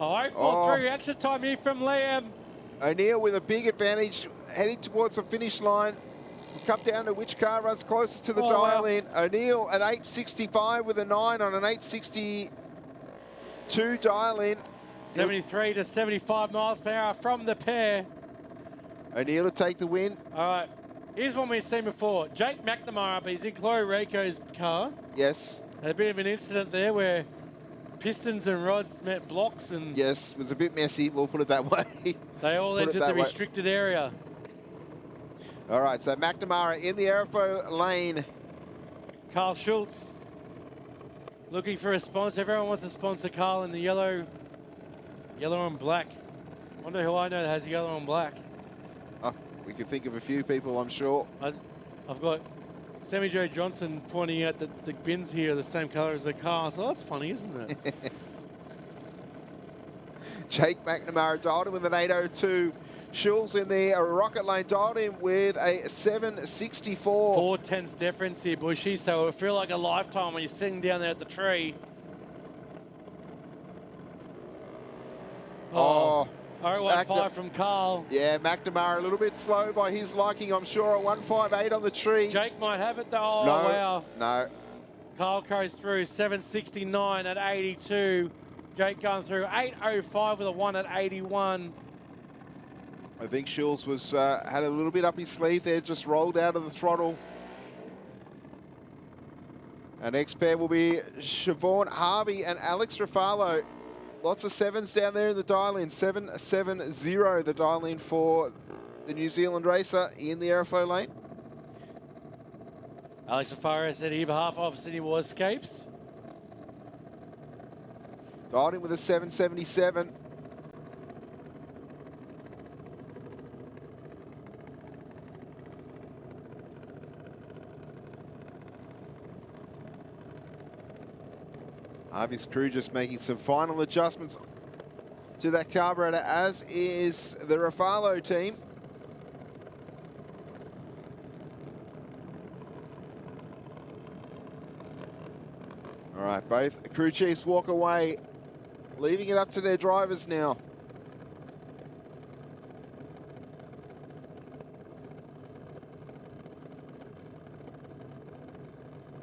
Oh, 4-3 extra time here from Liam. O'Neill with a big advantage, heading towards the finish line. We'll come down to which car runs closest to the dial in. O'Neill an 865 with a 9 on an 862 dial in. 73 to 75 miles per hour from the pair. O'Neill to take the win. All right, here's one we've seen before. Jake McNamara, but he's in Chloe Rico's car. Yes. Had a bit of an incident there where pistons and rods met blocks and... Yes, it was a bit messy, we'll put it that way. They all entered the restricted area. All right, so McNamara in the aerofo lane. Carl Schultz looking for a sponsor. Everyone wants to sponsor Carl in the yellow and black. Wonder who I know that has yellow and black. Oh, we can think of a few people, I'm sure. I've got Sammy Joe Johnson pointing out that the bins here are the same colour as the car, so that's funny, isn't it? Jake McNamara dialed in with an 802. Schulz in the rocket lane dialed in with a 764. 4/10 difference here, Bushy, so it'll feel like a lifetime when you're sitting down there at the tree. Oh, 015 from Carl. Yeah, McNamara a little bit slow by his liking, I'm sure. A 158 on the tree. Jake might have it though. Oh, no, wow. No. Carl goes through 769 at 82. Jake going through 805 with a 1 at 81. I think Schulz was had a little bit up his sleeve there, just rolled out of the throttle. Our next pair will be Siobhan Harvey and Alex Rafalo. Lots of sevens down there in the dial-in. 770, the dial-in for the New Zealand racer in the aeroflow lane. Alex Rafalo said here behalf of Sydney Warscapes. Dialed in with a 777. Harvey's crew just making some final adjustments to that carburetor, as is the Rafalo team. All right, both crew chiefs walk away, leaving it up to their drivers now.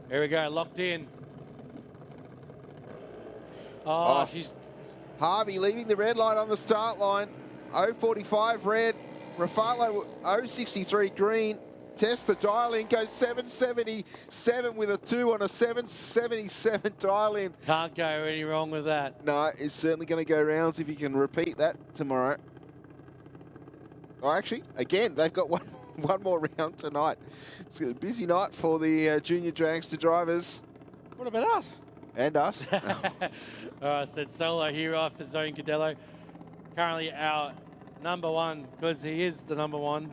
Here we go, locked in. She's... Harvey leaving the red line on the start line. 045 red. Rafalo 063 green. Test the dial-in, goes 777 with a 2 on a 777 dial-in. Can't go any wrong with that. No, it's certainly going to go rounds if you can repeat that tomorrow. Oh, actually, again, they've got one more round tonight. It's a busy night for the junior Dragster drivers. What about us? And us. All right, said solo here off for Zone Cadello. Currently our number one, because he is the number one.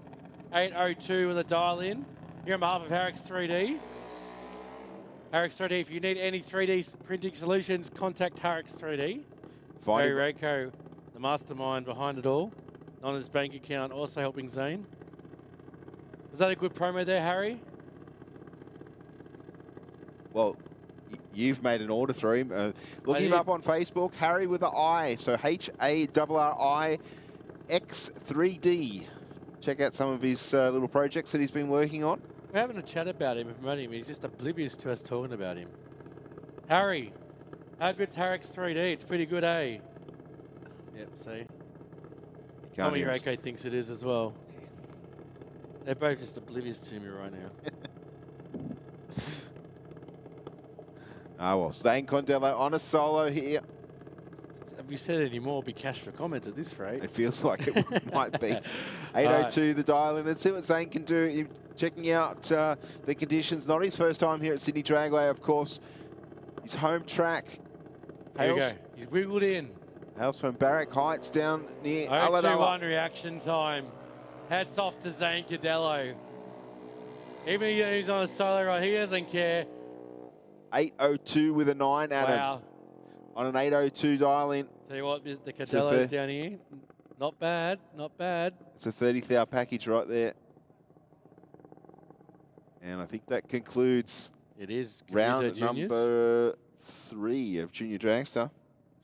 802 with a dial in. Here on behalf of Harrix 3D. Harrix 3D, if you need any 3D printing solutions, contact Harrix 3D. Barry Rako, the mastermind behind it all. On his bank account, also helping Zane. Was that a good promo there, Harry? Well, you've made an order through him. Look him up on Facebook, Harry with an I. So HARRIX3D. Check out some of his little projects that he's been working on. We're having a chat about him and promoting him. He's just oblivious to us talking about him. Harry, how good's Harrix 3D? It's pretty good, eh? Yep, see? Tommy Rako thinks it is as well. They're both just oblivious to me right now. Well, Zane Condello on a solo here. Have we said any more? Be cash for comments at this rate. It feels like it might be. 8:02 the dial in. Let's see what Zane can do. You're checking out the conditions. Not his first time here at Sydney Dragway, of course. His home track. There we go. He's wiggled in. Hails from Barrack Heights down near 0-2-1 reaction time. Hats off to Zane Condello. Even though he's on a solo ride, he doesn't care. 8:02 with a 9 out Wow. on an 8:02 dial in. Tell you what, the Condello's down here. Not bad, not bad. It's a 30,000 package right there. And I think that concludes round number 3 of Junior Dragster.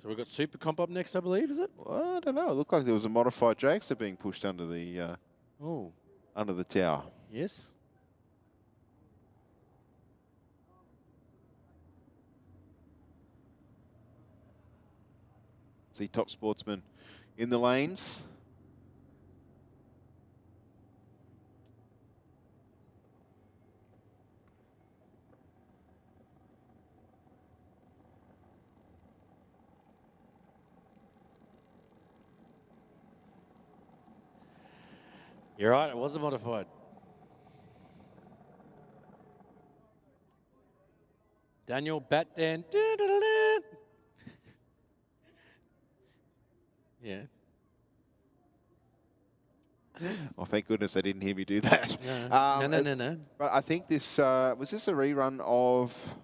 So we've got Super Comp up next, I believe, is it? Well, I don't know. It looked like there was a modified Dragster being pushed under the under the tower. Yes. See Top Sportsman in the lanes. You're right, it wasn't modified. Daniel Batdan. Yeah. Oh, thank goodness they didn't hear me do that. No. But I think this, was this a rerun of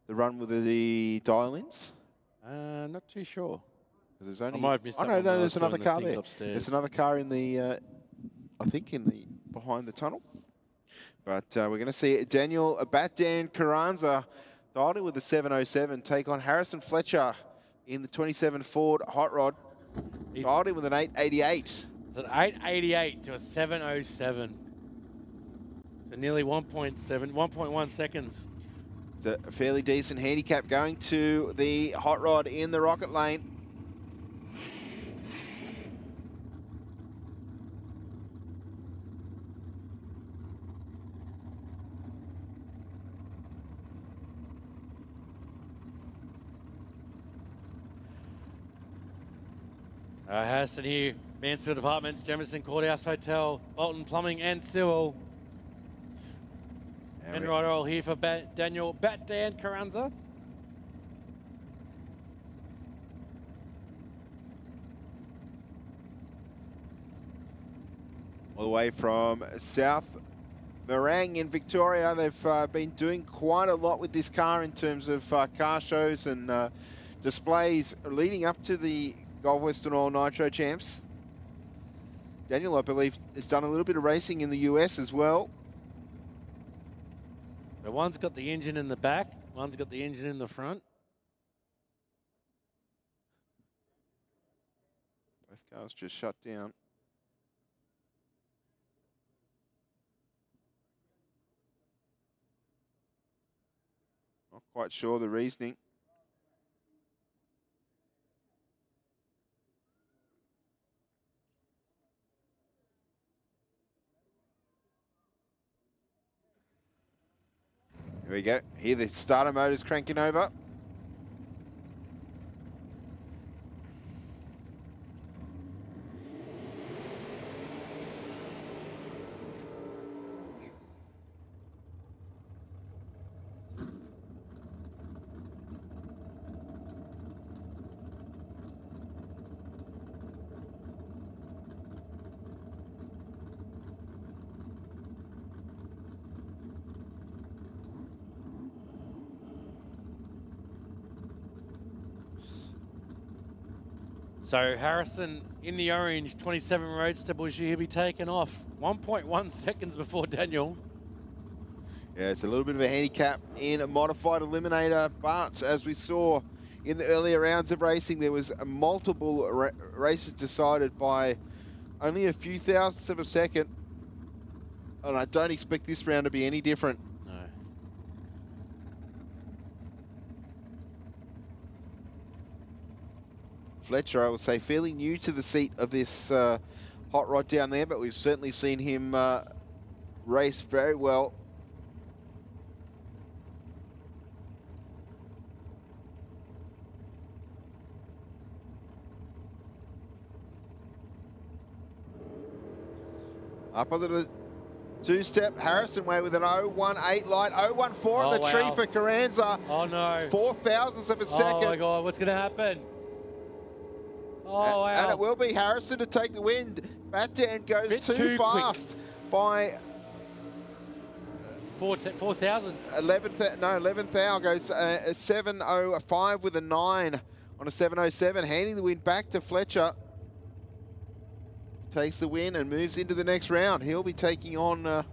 the run with the dial-ins? Not too sure. There's only, I might have missed that no, one when I there's was another doing the car things there. upstairs. There's another car in the, I think in the, behind the tunnel. But we're going to see Daniel Batdan Carranza dialed in with the 707, take on Harrison Fletcher in the 27 Ford Hot Rod. Dialed in with an 888. It's an 888 to a 707. So nearly 1.1 seconds. It's a fairly decent handicap going to the Hot Rod in the rocket lane. Harrison here, Mansfield Apartments, Jemison Courthouse Hotel, Bolton Plumbing and Civil. And right all here for Daniel Batdan Carranza. All the way from South Morang in Victoria. They've been doing quite a lot with this car in terms of car shows and displays leading up to the Western Oil Nitro Champs. Daniel, I believe, has done a little bit of racing in the US as well. So one's got the engine in the back, one's got the engine in the front. Both cars just shut down. Not quite sure the reasoning. Here we go. Here the starter motor's cranking over. So Harrison in the orange, 27 Roadster Bushy, he'll be taken off 1.1 seconds before Daniel. Yeah, it's a little bit of a handicap in a modified eliminator, but as we saw in the earlier rounds of racing, there was multiple races decided by only a few thousandths of a second, and I don't expect this round to be any different. No. Fletcher, I would say, fairly new to the seat of this hot rod down there, but we've certainly seen him race very well. Up onto the two-step, Harrison Way with an 018 light, 014 on the tree for Carranza. Oh no. 4 thousandths of a second. Oh my God, what's going to happen? Oh, wow. And it will be Harrison to take the win. Batan goes too fast by 4 thousandths. 11th hour goes 7:05 with a 9 on a 7:07, handing the win back to Fletcher. Takes the win and moves into the next round. He'll be taking on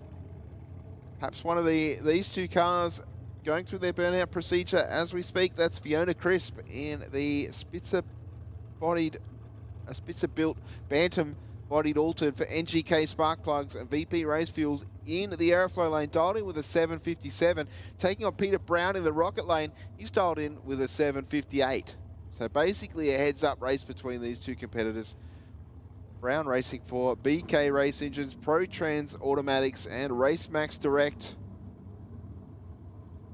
perhaps one of these two cars going through their burnout procedure as we speak. That's Fiona Crisp in the Spitzer-built Bantam-bodied altered for NGK spark plugs and VP race fuels in the aeroflow lane, dialed in with a 757. Taking on Peter Brown in the rocket lane, he's dialed in with a 758. So basically a heads-up race between these two competitors. Brown racing for BK Race Engines, Pro Trans Automatics, and Race Max Direct.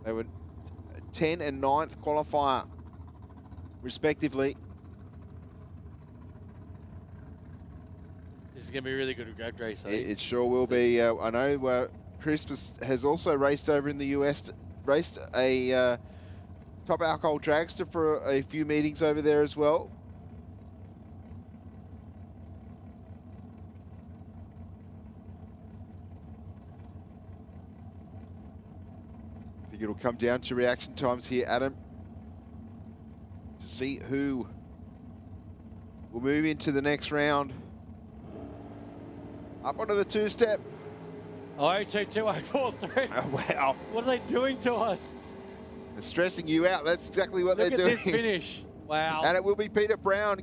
They were 10th and 9th qualifier, respectively. This is going to be a really good drag race. It sure will be. I know Chris has also raced over in the US, raced a top alcohol dragster for a few meetings over there as well. It'll come down to reaction times here, Adam, to see who will move into the next round. Up onto the two-step. 022-043. Oh, wow. What are they doing to us? They're stressing you out. That's exactly what they're doing. Look at this finish. Wow. And it will be Peter Brown.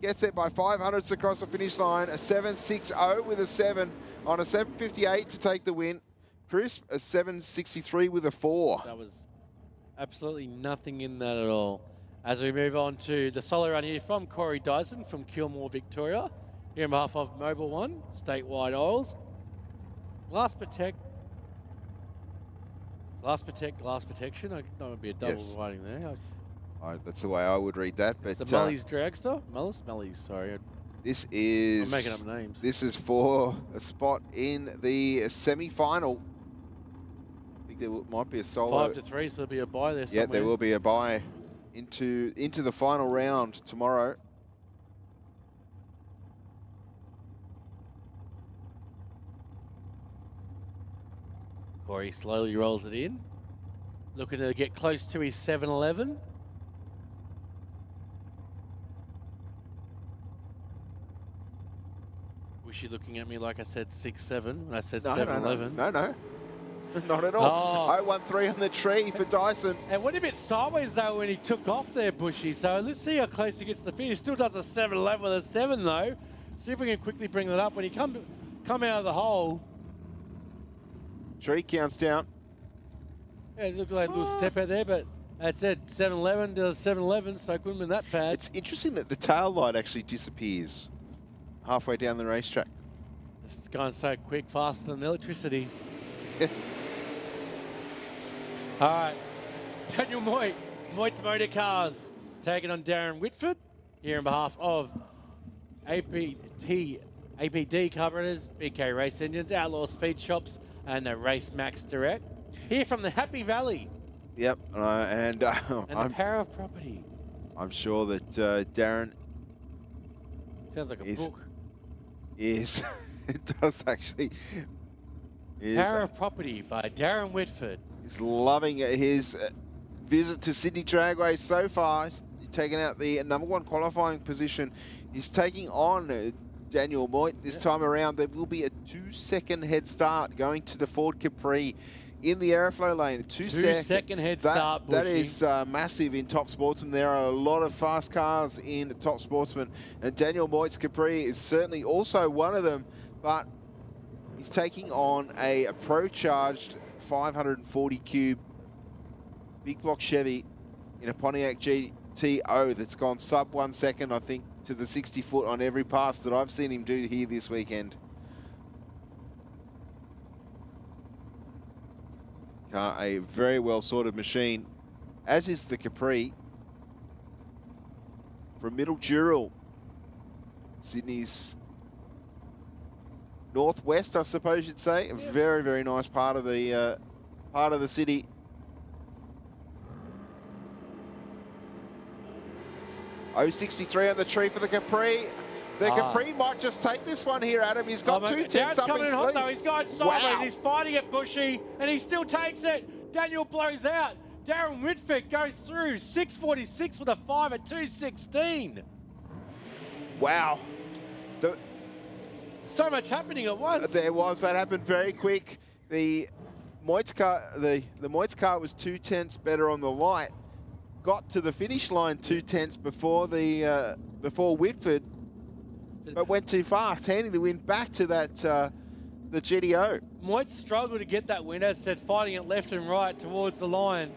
Gets there by 500ths across the finish line. A 7.60 with a 7 on a 7.58 to take the win. Crisp, a 7.63 with a 4. That was absolutely nothing in that at all. As we move on to the solo run here from Corey Dyson from Kilmore, Victoria. Here on behalf of Mobile One, Statewide Oils. Glass protection. I know it'd be a double writing there. That's the way I would read that. But the Mully's Dragster? Mully's, sorry. This is... I'm making up names. This is for a spot in the semi-final. I think there might be a solo. 5-3, so there'll be a bye there somewhere. Yeah, there will be a bye into the final round tomorrow. Corey slowly rolls it in. Looking to get close to his 7-11. Was she looking at me like I said 6-7 when I said 7-11? No, not at all. 0-1-3 on the tree for Dyson. And went a bit sideways though when he took off there, Bushy. So let's see how close he gets to the finish. Still does a 7-11 with a 7 though. See if we can quickly bring that up when he come out of the hole. Tree counts down. Yeah, it looked like a little step out there, but that's it. 7-11 does 7-11, so it couldn't have been that bad. It's interesting that the tail light actually disappears halfway down the racetrack. It's going so quick, faster than electricity. All right, Daniel Moit's Motor Cars, taking on Darren Whitford here on behalf of APD Carburetors, BK Race Engines, Outlaw Speed Shops, and the Race Max Direct. Here from the Happy Valley. Yep, and the Power of Property. I'm sure that Darren... Sounds like a book. Yes, it does actually. Power of Property by Darren Whitford. He's loving his visit to Sydney Dragway so far. He taken out the number 1 qualifying position. He's taking on Daniel Moit this time around. There will be a 2-second head start going to the Ford Capri in the airflow lane. 2-second head start, That is massive in Top Sportsman. There are a lot of fast cars in Top Sportsman, and Daniel Moit's Capri is certainly also one of them, but he's taking on a Pro-Charged 540 cube big block Chevy in a Pontiac GTO that's gone sub 1 second, I think, to the 60 foot on every pass that I've seen him do here this weekend. A very well sorted machine, as is the Capri from Middle Dural, Sydney's northwest, I suppose you'd say. A very, very nice part of the city. .063 on the tree for the Capri. The Capri might just take this one here, Adam. He's got 2 tenths up his sleeve. He's going sideways. He's fighting it, Bushy, and he still takes it. Daniel blows out. Darren Whitford goes through. 646 with a 5 at 216. Wow. So much happening at once. There was. That happened very quick. The Moit's car, the Moit's car was 2 tenths better on the light. Got to the finish line 2 tenths before Whitford, but went too fast, handing the win back to that the GTO. Moit struggled to get that win, as I said, fighting it left and right towards the line.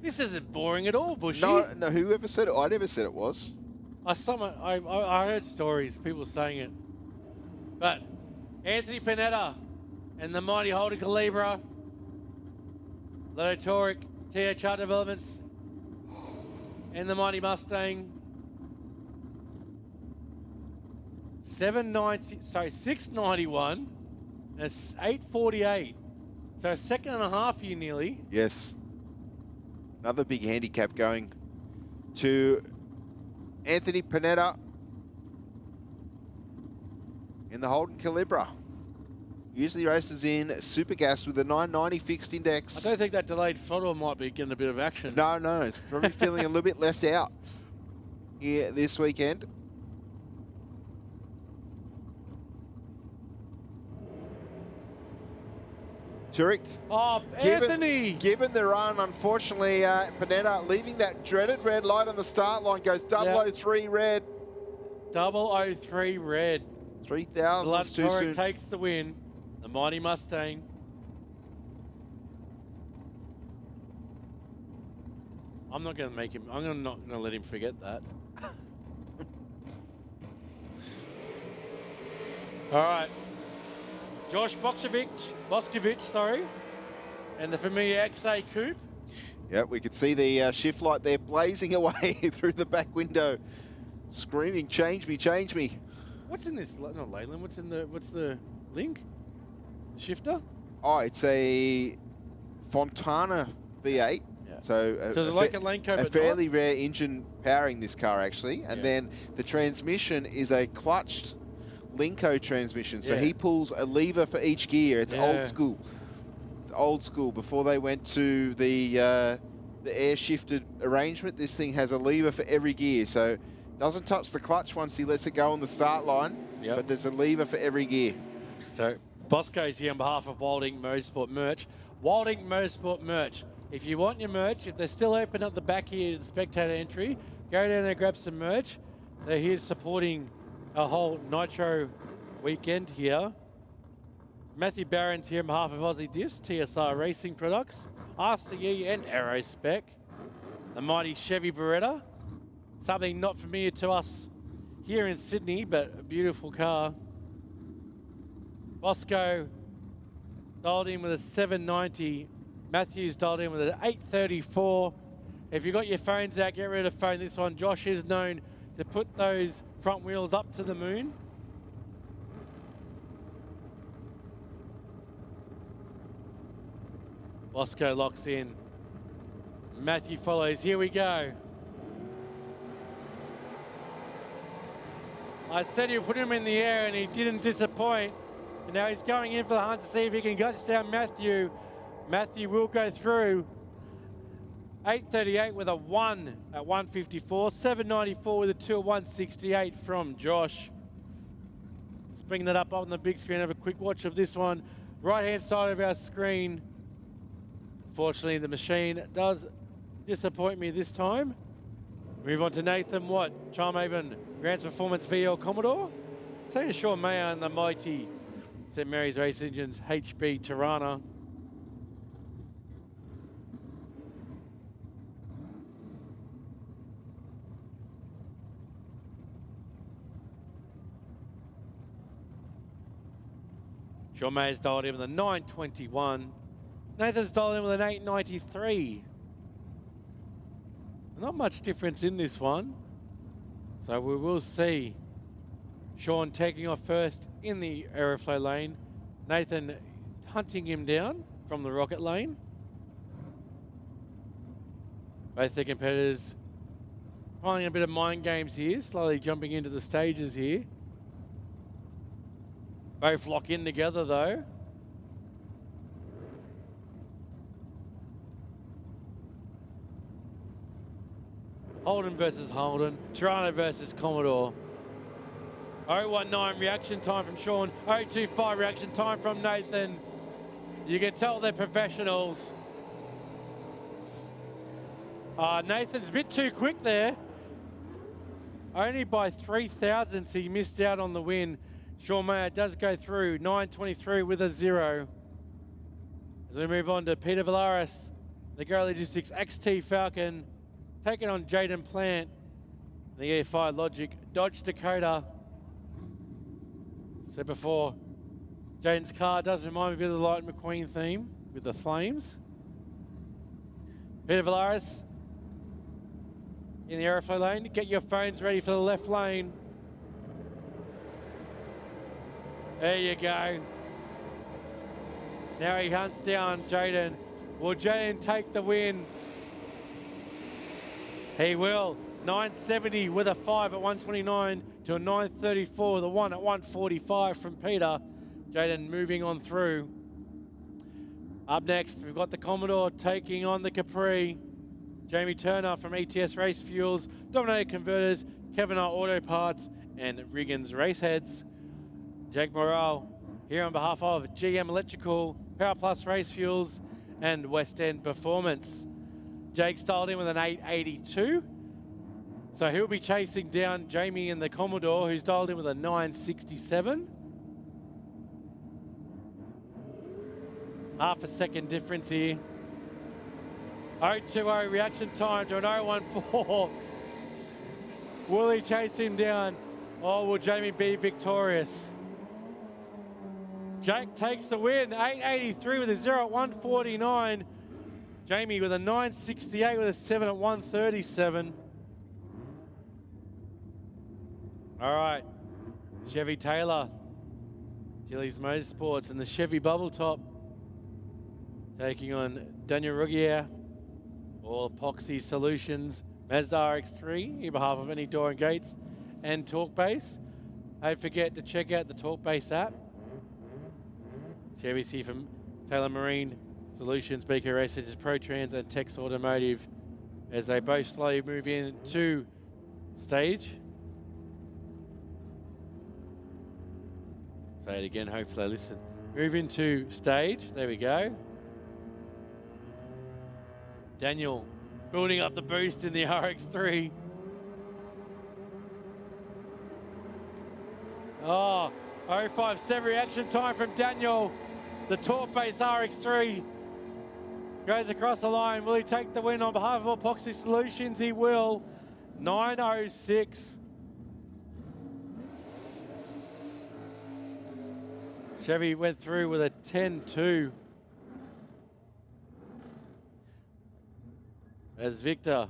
This isn't boring at all, Bushy. No, whoever said it? I never said it was. I heard stories, people saying it. But Anthony Panetta and the mighty Holden Calibra, Lotto Toric, THR Developments, and the mighty Mustang. 691 and it's 848. So a second and a half here nearly. Yes. Another big handicap going to Anthony Panetta in the Holden Calibra. Usually races in Supergas with a 990 fixed index. I don't think that delayed throttle might be getting a bit of action. No, it's probably feeling a little bit left out here this weekend. Turek. Oh, Anthony! Given the run, unfortunately, Panetta leaving that dreaded red light on the start line, goes 003 red. 003 red. 3,000 too soon. Takes the win. The mighty Mustang. I'm not going to make him. I'm not going to let him forget that. All right. Josh Boscovich, sorry, and the familiar XA Coupe. Yeah, we could see the shift light there blazing away through the back window, screaming, "Change me, change me!" What's in this? Not Leyland. What's the link? Shifter? Oh, it's a Fontana V8. Yeah. So it's like a Lane Cove, a fairly rare engine powering this car actually, and then the transmission is a clutched Linko transmission, so he pulls a lever for each gear. It's old school. It's old school. Before they went to the air shifted arrangement, this thing has a lever for every gear, so doesn't touch the clutch once he lets it go on the start line, but there's a lever for every gear. So Bosco's here on behalf of Wilding Motorsport Merch. Wilding Motorsport Merch. If you want your merch, if they're still open at the back here at the spectator entry, go down there, grab some merch. They're here supporting a whole Nitro weekend here. Matthew Barron's here on behalf of Aussie Diffs, TSR Racing Products, RCE and Aerospec. The mighty Chevy Beretta. Something not familiar to us here in Sydney, but a beautiful car. Bosco dialed in with a 790. Matthews dialed in with an 834. If you've got your phones out, get rid of the phone. This one, Josh is known to put those front wheels up to the moon. Bosco locks in. Matthew follows. Here we go. I said he'd put him in the air and he didn't disappoint. And now he's going in for the hunt to see if he can gut down Matthew. Matthew will go through. 838 with a 1 at 154. 794 with a 2 at 168 from Josh. Let's bring that up on the big screen. Have a quick watch of this one. Right-hand side of our screen. Fortunately, the machine does disappoint me this time. Move on to Nathan Watt, Charmhaven, Grant's Performance VL Commodore. Take a Sean Mayer and the mighty St. Mary's Race Engines HB Tirana. Sean Mayer's dialed in with a 921. Nathan's dialed in with an 893. Not much difference in this one. So we will see Sean taking off first in the aeroflow lane. Nathan hunting him down from the rocket lane. Both the competitors playing a bit of mind games here, slowly jumping into the stages here. Both lock in together though. Holden versus Holden, Toronto versus Commodore. 019 reaction time from Sean, 025 reaction time from Nathan. You can tell they're professionals. Nathan's a bit too quick there. Only by 3 thousandths he missed out on the win. Sean Mayer does go through, 923 with a 0. As we move on to Peter Villaris, the Go Logistics XT Falcon, taking on Jaden Plant, the EFI Logic Dodge Dakota. Said before, Jaden's car does remind me a bit of the Light McQueen theme with the flames. Peter Villaris in the aeroflow lane. Get your phones ready for the left lane. There you go. Now he hunts down Jaden. Will Jaden take the win? He will. 970 with a 5 at 129 to a 934 with a 1 at 145 from Peter. Jaden moving on through. Up next, we've got the Commodore taking on the Capri. Jamie Turner from ETS Race Fuels, Dominator Converters, Kevin R Auto Parts, and Riggins Raceheads. Jake Morrell here on behalf of GM Electrical, Power Plus Race Fuels, and West End Performance. Jake's dialed in with an 882. So he'll be chasing down Jamie in the Commodore, who's dialed in with a 967. Half a second difference here. 020 reaction time to an 014. Will he chase him down? Or will Jamie be victorious? Jake takes the win, 883 with a 0 at 149. Jamie with a 968 with a 7 at 137. All right, Chevy Taylor, Gillies Motorsports and the Chevy Bubble Top taking on Daniel Ruggier, All Epoxy Solutions, Mazda RX-3 on behalf of any door and gates and Talkbase. Don't forget to check out the Talkbase app. Chevy's here from Taylor Marine Solutions, BK Race Engines, ProTrans and Tex Automotive as they both slowly move in to stage. Say it again, hopefully I listen. Move into stage, there we go. Daniel building up the boost in the RX-3. Oh, 057 reaction time from Daniel. The Talkbase RX-3 goes across the line. Will he take the win on behalf of Epoxy Solutions? He will. 906. Chevy went through with a 10-2. As Victor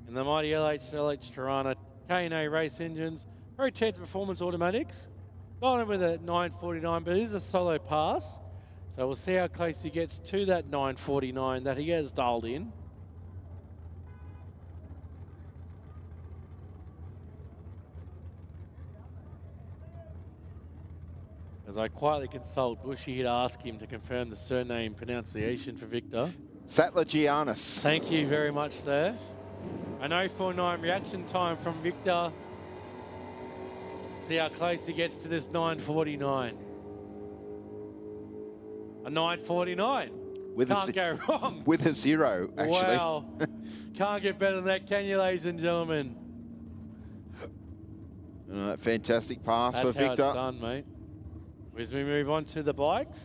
and the mighty LH Tirana, K&A Race Engines, Pro 10 Performance Automatics, got him with a 949, but it is a solo pass. So we'll see how close he gets to that 949 that he has dialed in. As I quietly consult Bushy to ask him to confirm the surname pronunciation for Victor. Sattler Giannis. Thank you very much there. An 049 reaction time from Victor. See how close he gets to this 949. A 949. Can't go wrong. With a 0, actually. Wow. Can't get better than that, can you, ladies and gentlemen? Fantastic pass That's for Victor. That's how it's done, mate. As we move on to the bikes.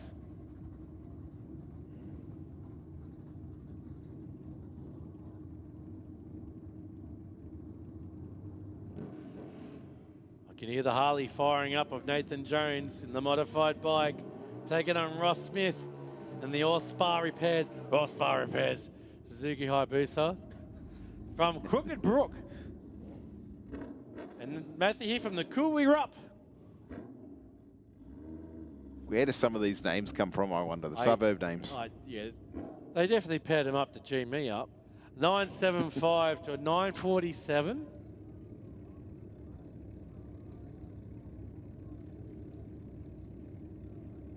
I can hear the Harley firing up of Nathan Jones in the modified bike, taking on Ross Smith and the All-Spa Repairs, Suzuki Hayabusa from Crooked Brook. And Matthew here from the Cooley Rup. Where do some of these names come from, I wonder? The suburb names. Yeah, they definitely paired him up to G me up. 975 to a 947.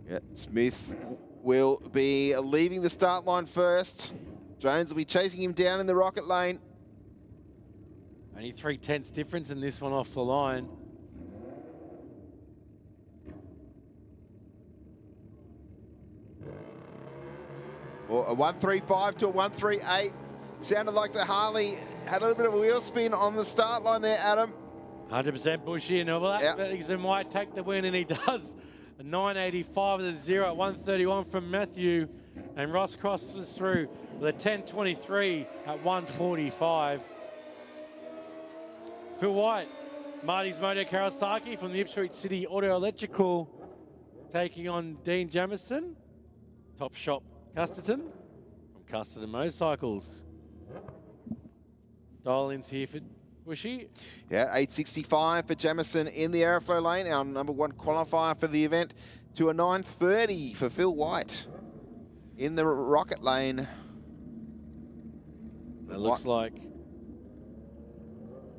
Yeah, Smith will be leaving the start line first. Jones will be chasing him down in the rocket lane. Only 3/10 difference in this one off the line. Or a 135 to a 138. Sounded like the Harley had a little bit of a wheel spin on the start line there, Adam. 100% Bushy and Bellington might take the win, and he does. A 985 with a 0 at 131 from Matthew. And Ross crosses through with a 1023 at 145. Phil White, Marty's Moto Kawasaki from the Ipswich City Auto Electrical, taking on Dean Jamison. Top Shop Custerton from Custerton Motorcycles. Dial-ins here for Bushy. Yeah, 865 for Jamison in the airflow lane, our #1 qualifier for the event, to a 930 for Phil White in the rocket lane. It looks like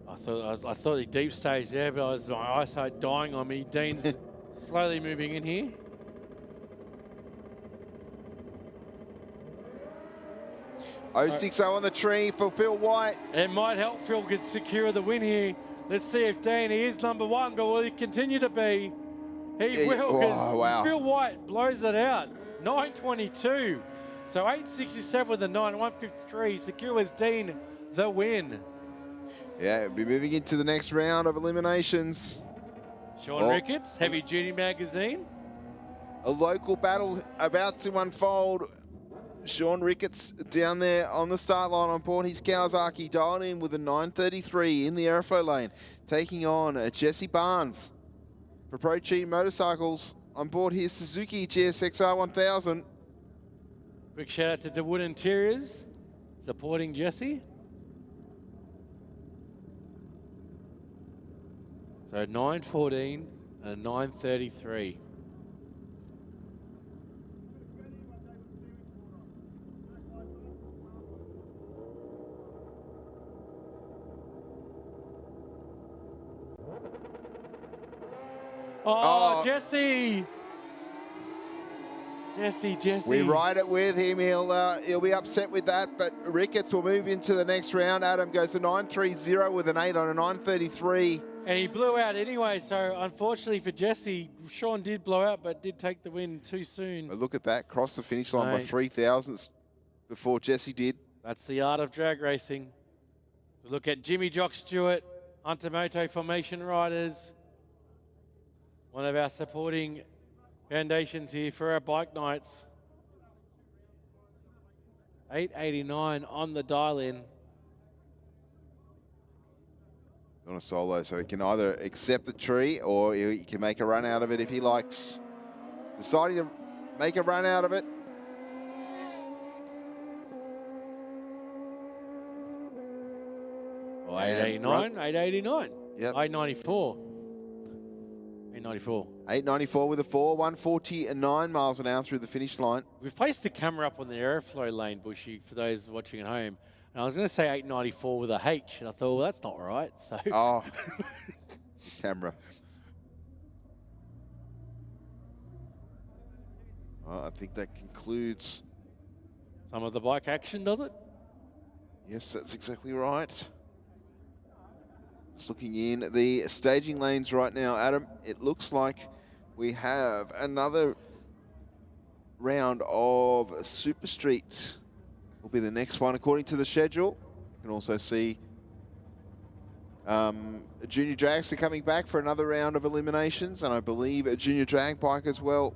I thought he deep staged there, but my eyesight dying on me. Dean's slowly moving in here. Oh, 60 on the tree for Phil White. It might help Phil get secure the win here. Let's see if Dean, he is #1, but will he continue to be? He will, because Phil White blows it out. 922. So 867 with a 9, 153 secures Dean the win. Yeah, we'll be moving into the next round of eliminations. Sean Ricketts, Heavy Duty Magazine. A local battle about to unfold. Sean Ricketts down there on the start line on board his Kawasaki, dialed in with a 933 in the airflow lane, taking on Jesse Barnes for Pro Team Motorcycles on board his Suzuki GSXR 1000. Quick shout out to DeWood Interiors supporting Jesse. So 914 and 933. Oh, Jesse! Jesse. We ride it with him. He'll be upset with that, but Ricketts will move into the next round. Adam goes to 930 with an 8 on a 933. And he blew out anyway, so unfortunately for Jesse, Sean did blow out, but did take the win too soon. But look at that, crossed the finish line by 3 thousandths before Jesse did. That's the art of drag racing. We look at Jimmy Jock Stewart, Hunter-Moto Formation Riders. One of our supporting foundations here for our bike nights. 889 on the dial-in. On a solo, so he can either accept the tree or he can make a run out of it if he likes. Deciding to make a run out of it. Oh, 889, 889. Yep. 894. 894. 894 with a 4, 149 miles an hour through the finish line. We've placed the camera up on the airflow lane, Bushy, for those watching at home. And I was going to say 894 with a H, and I thought, well, that's not right. So. Oh, camera. Well, I think that concludes some of the bike action, does it? Yes, that's exactly right. Just looking in the staging lanes right now, Adam, it looks like we have another round of Super Street. Will be the next one according to the schedule. You can also see a Junior Dragster coming back for another round of eliminations, and I believe a Junior Drag Bike as well.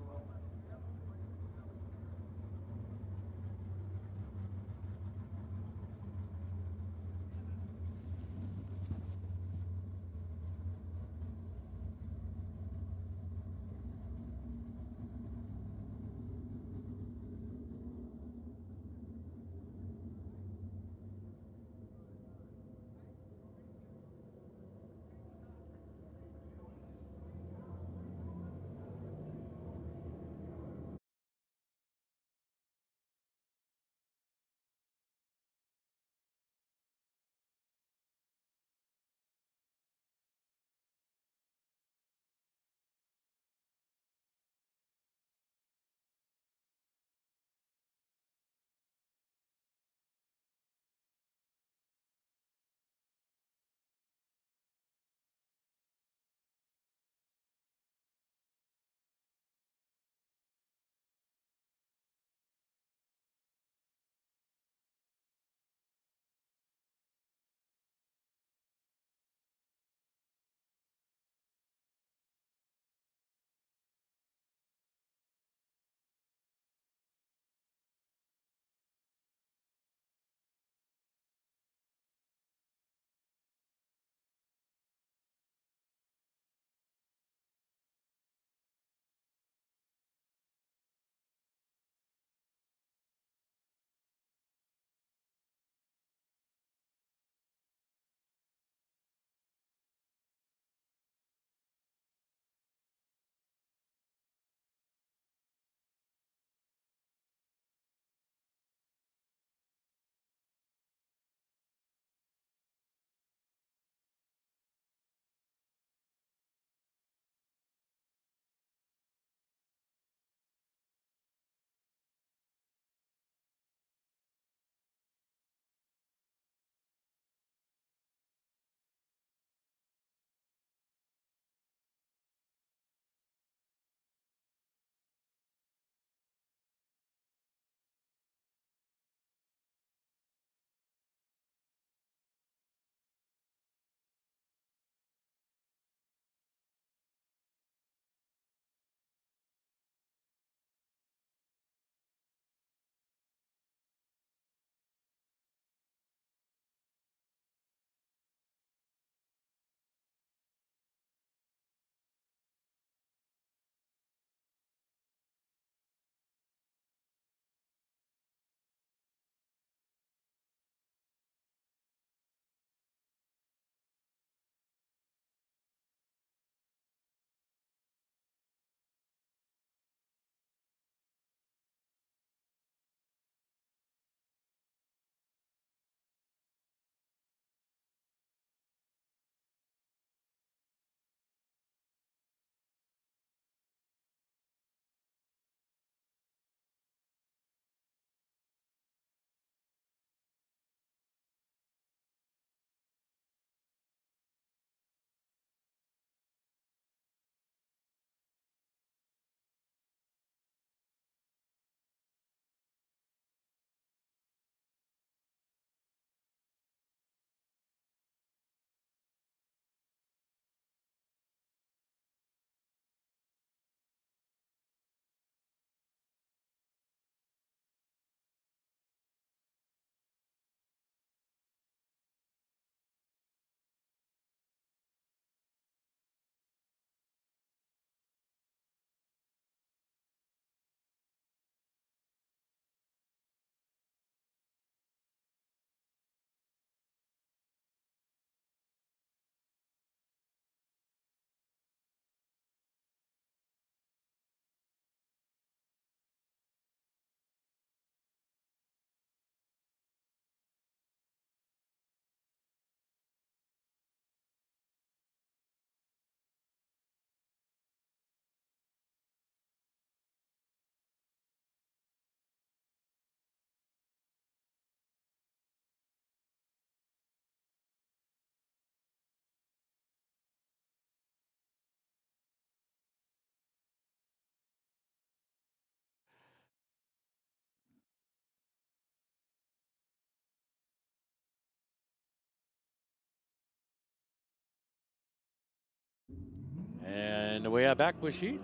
And we are back, Bushy.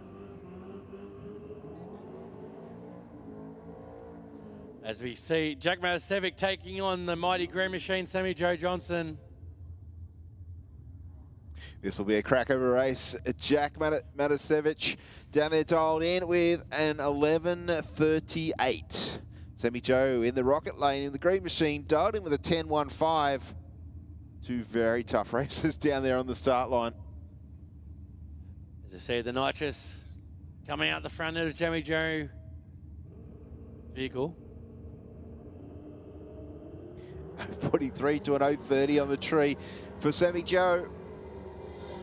As we see Jack Matasevic taking on the mighty Green Machine, Sammy Joe Johnson. This will be a crack of a race. Jack Matasevic down there dialed in with an 11:38. Sammy Joe in the rocket lane in the Green Machine dialed in with a 10:15. Two very tough races down there on the start line. As I say, the nitrous coming out the front of the Sammy Joe vehicle. Putting 3 to an 0:30 on the tree for Sammy Joe.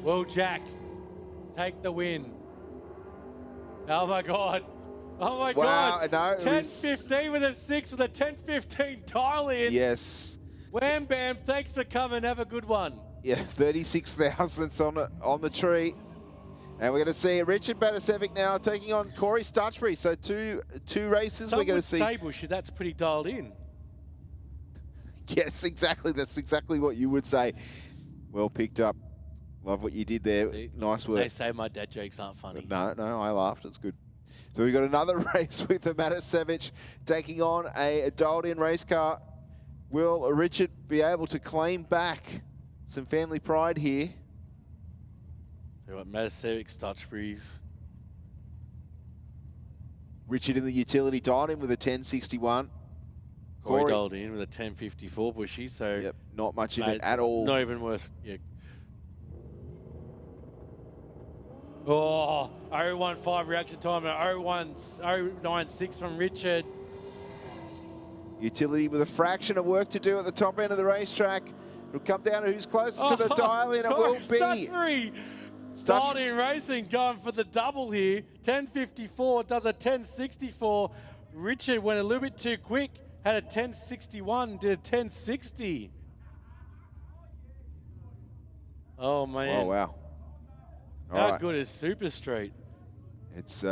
Will Jack take the win? Oh my God. Oh my God. No, 10-15 with a 6 with a 10-15 dial in. Yes. Wham bam, thanks for coming. Have a good one. Yeah, 36 thousandths on the tree. And we're going to see Richard Matasevic now taking on Corey Stutchbury. So two races Some we're going would to see. say, Bushy, that's pretty dialed in. Yes, exactly. That's exactly what you would say. Well picked up. Love what you did there. See, nice work. They say my dad jokes aren't funny. No, I laughed. It's good. So we've got another race with the Matasevic taking on a dialed-in race car. Will Richard be able to claim back some family pride here? So what, Matasevic, Stutchbury's. Richard in the utility dialed in with a 1061. Corey dialed in with a 1054 Bushy, so yep, not much in it at all. Not even worth. Yeah. Oh, 015 reaction time at 096 from Richard. Utility with a fraction of work to do at the top end of the racetrack. It'll come down to who's closest to the dial in. It will be Stutchbury. Dialed in racing going for the double here. 1054 does a 1064. Richard went a little bit too quick. Had a 1061, did a 1060. Oh, man. Oh, wow. How good is Super Street? It's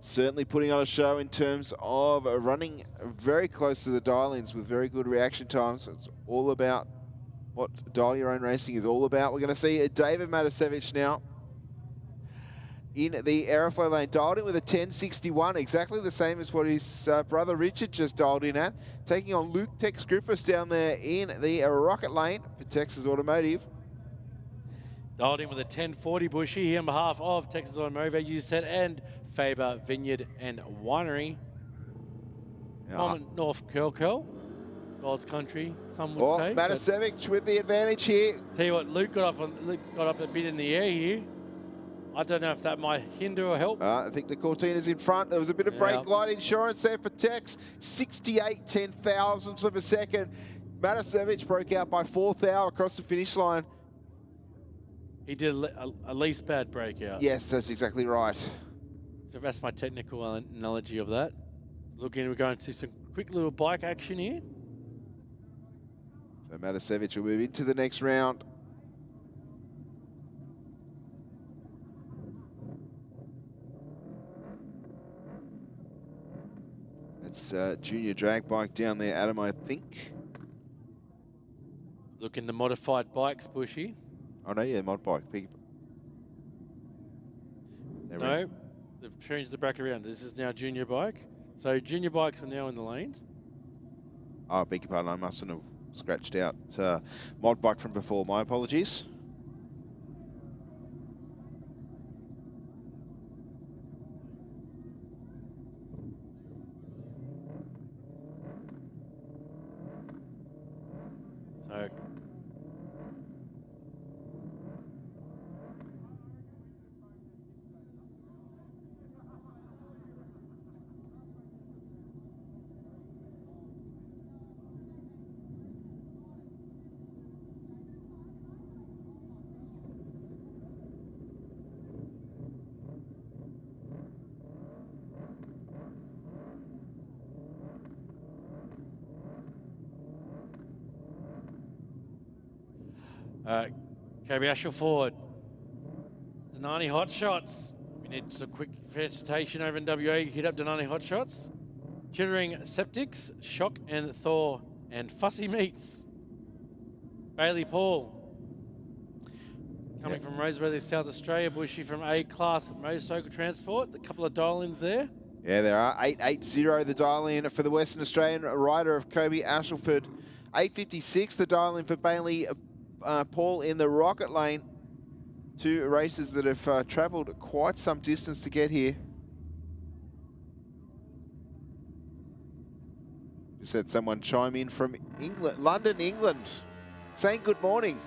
certainly putting on a show in terms of running very close to the dial-ins with very good reaction times. So it's all about what Dial Your Own Racing is all about. We're going to see David Matasevic now in the Aeroflow lane, dialed in with a 1061, exactly the same as what his brother Richard just dialed in at, taking on Luke Tex Griffiths down there in the rocket lane for Texas Automotive. Dialed in with a 1040 Bushy here on behalf of Texas Automotive, as you said, and Faber Vineyard and Winery. North Curl, God's country, some would say. Matasevic with the advantage here. Tell you what, Luke got up a bit in the air here. I don't know if that might hinder or help. I think the Cortina's in front. There was a bit of brake light insurance there for Tex. 68 10,000ths of a second. Matasevic broke out by 4th hour across the finish line. He did a least bad breakout. Yes, that's exactly right. So that's my technical analogy of that. Looking, we're going to some quick little bike action here. So Matasevic will move into the next round. That's junior drag bike down there, Adam, I think. Looking the modified bikes, Bushy. Oh, no, yeah, mod bike. No, they've changed the bracket around. This is now junior bike. So junior bikes are now in the lanes. Oh, beg your pardon, I mustn't have scratched out mod bike from before. My apologies. So KB Ashel forward. Denani Hot Shots. We need some quick vegetation over in WA. Hit up Denani Hot Shots. Chittering Septics, Shock and Thor, and Fussy Meats. Bailey Paul. Coming from Roseworthy, South Australia. Bushy from A-Class Motorcycle Transport. A couple of dial-ins there. Yeah, there are. 880 the dial-in for the Western Australian rider of Kobe Ashelford. 856 the dial-in for Bailey Paul in the Rocket Lane. Two races that have travelled quite some distance to get here. Just had someone chime in from England, London, England, saying good morning.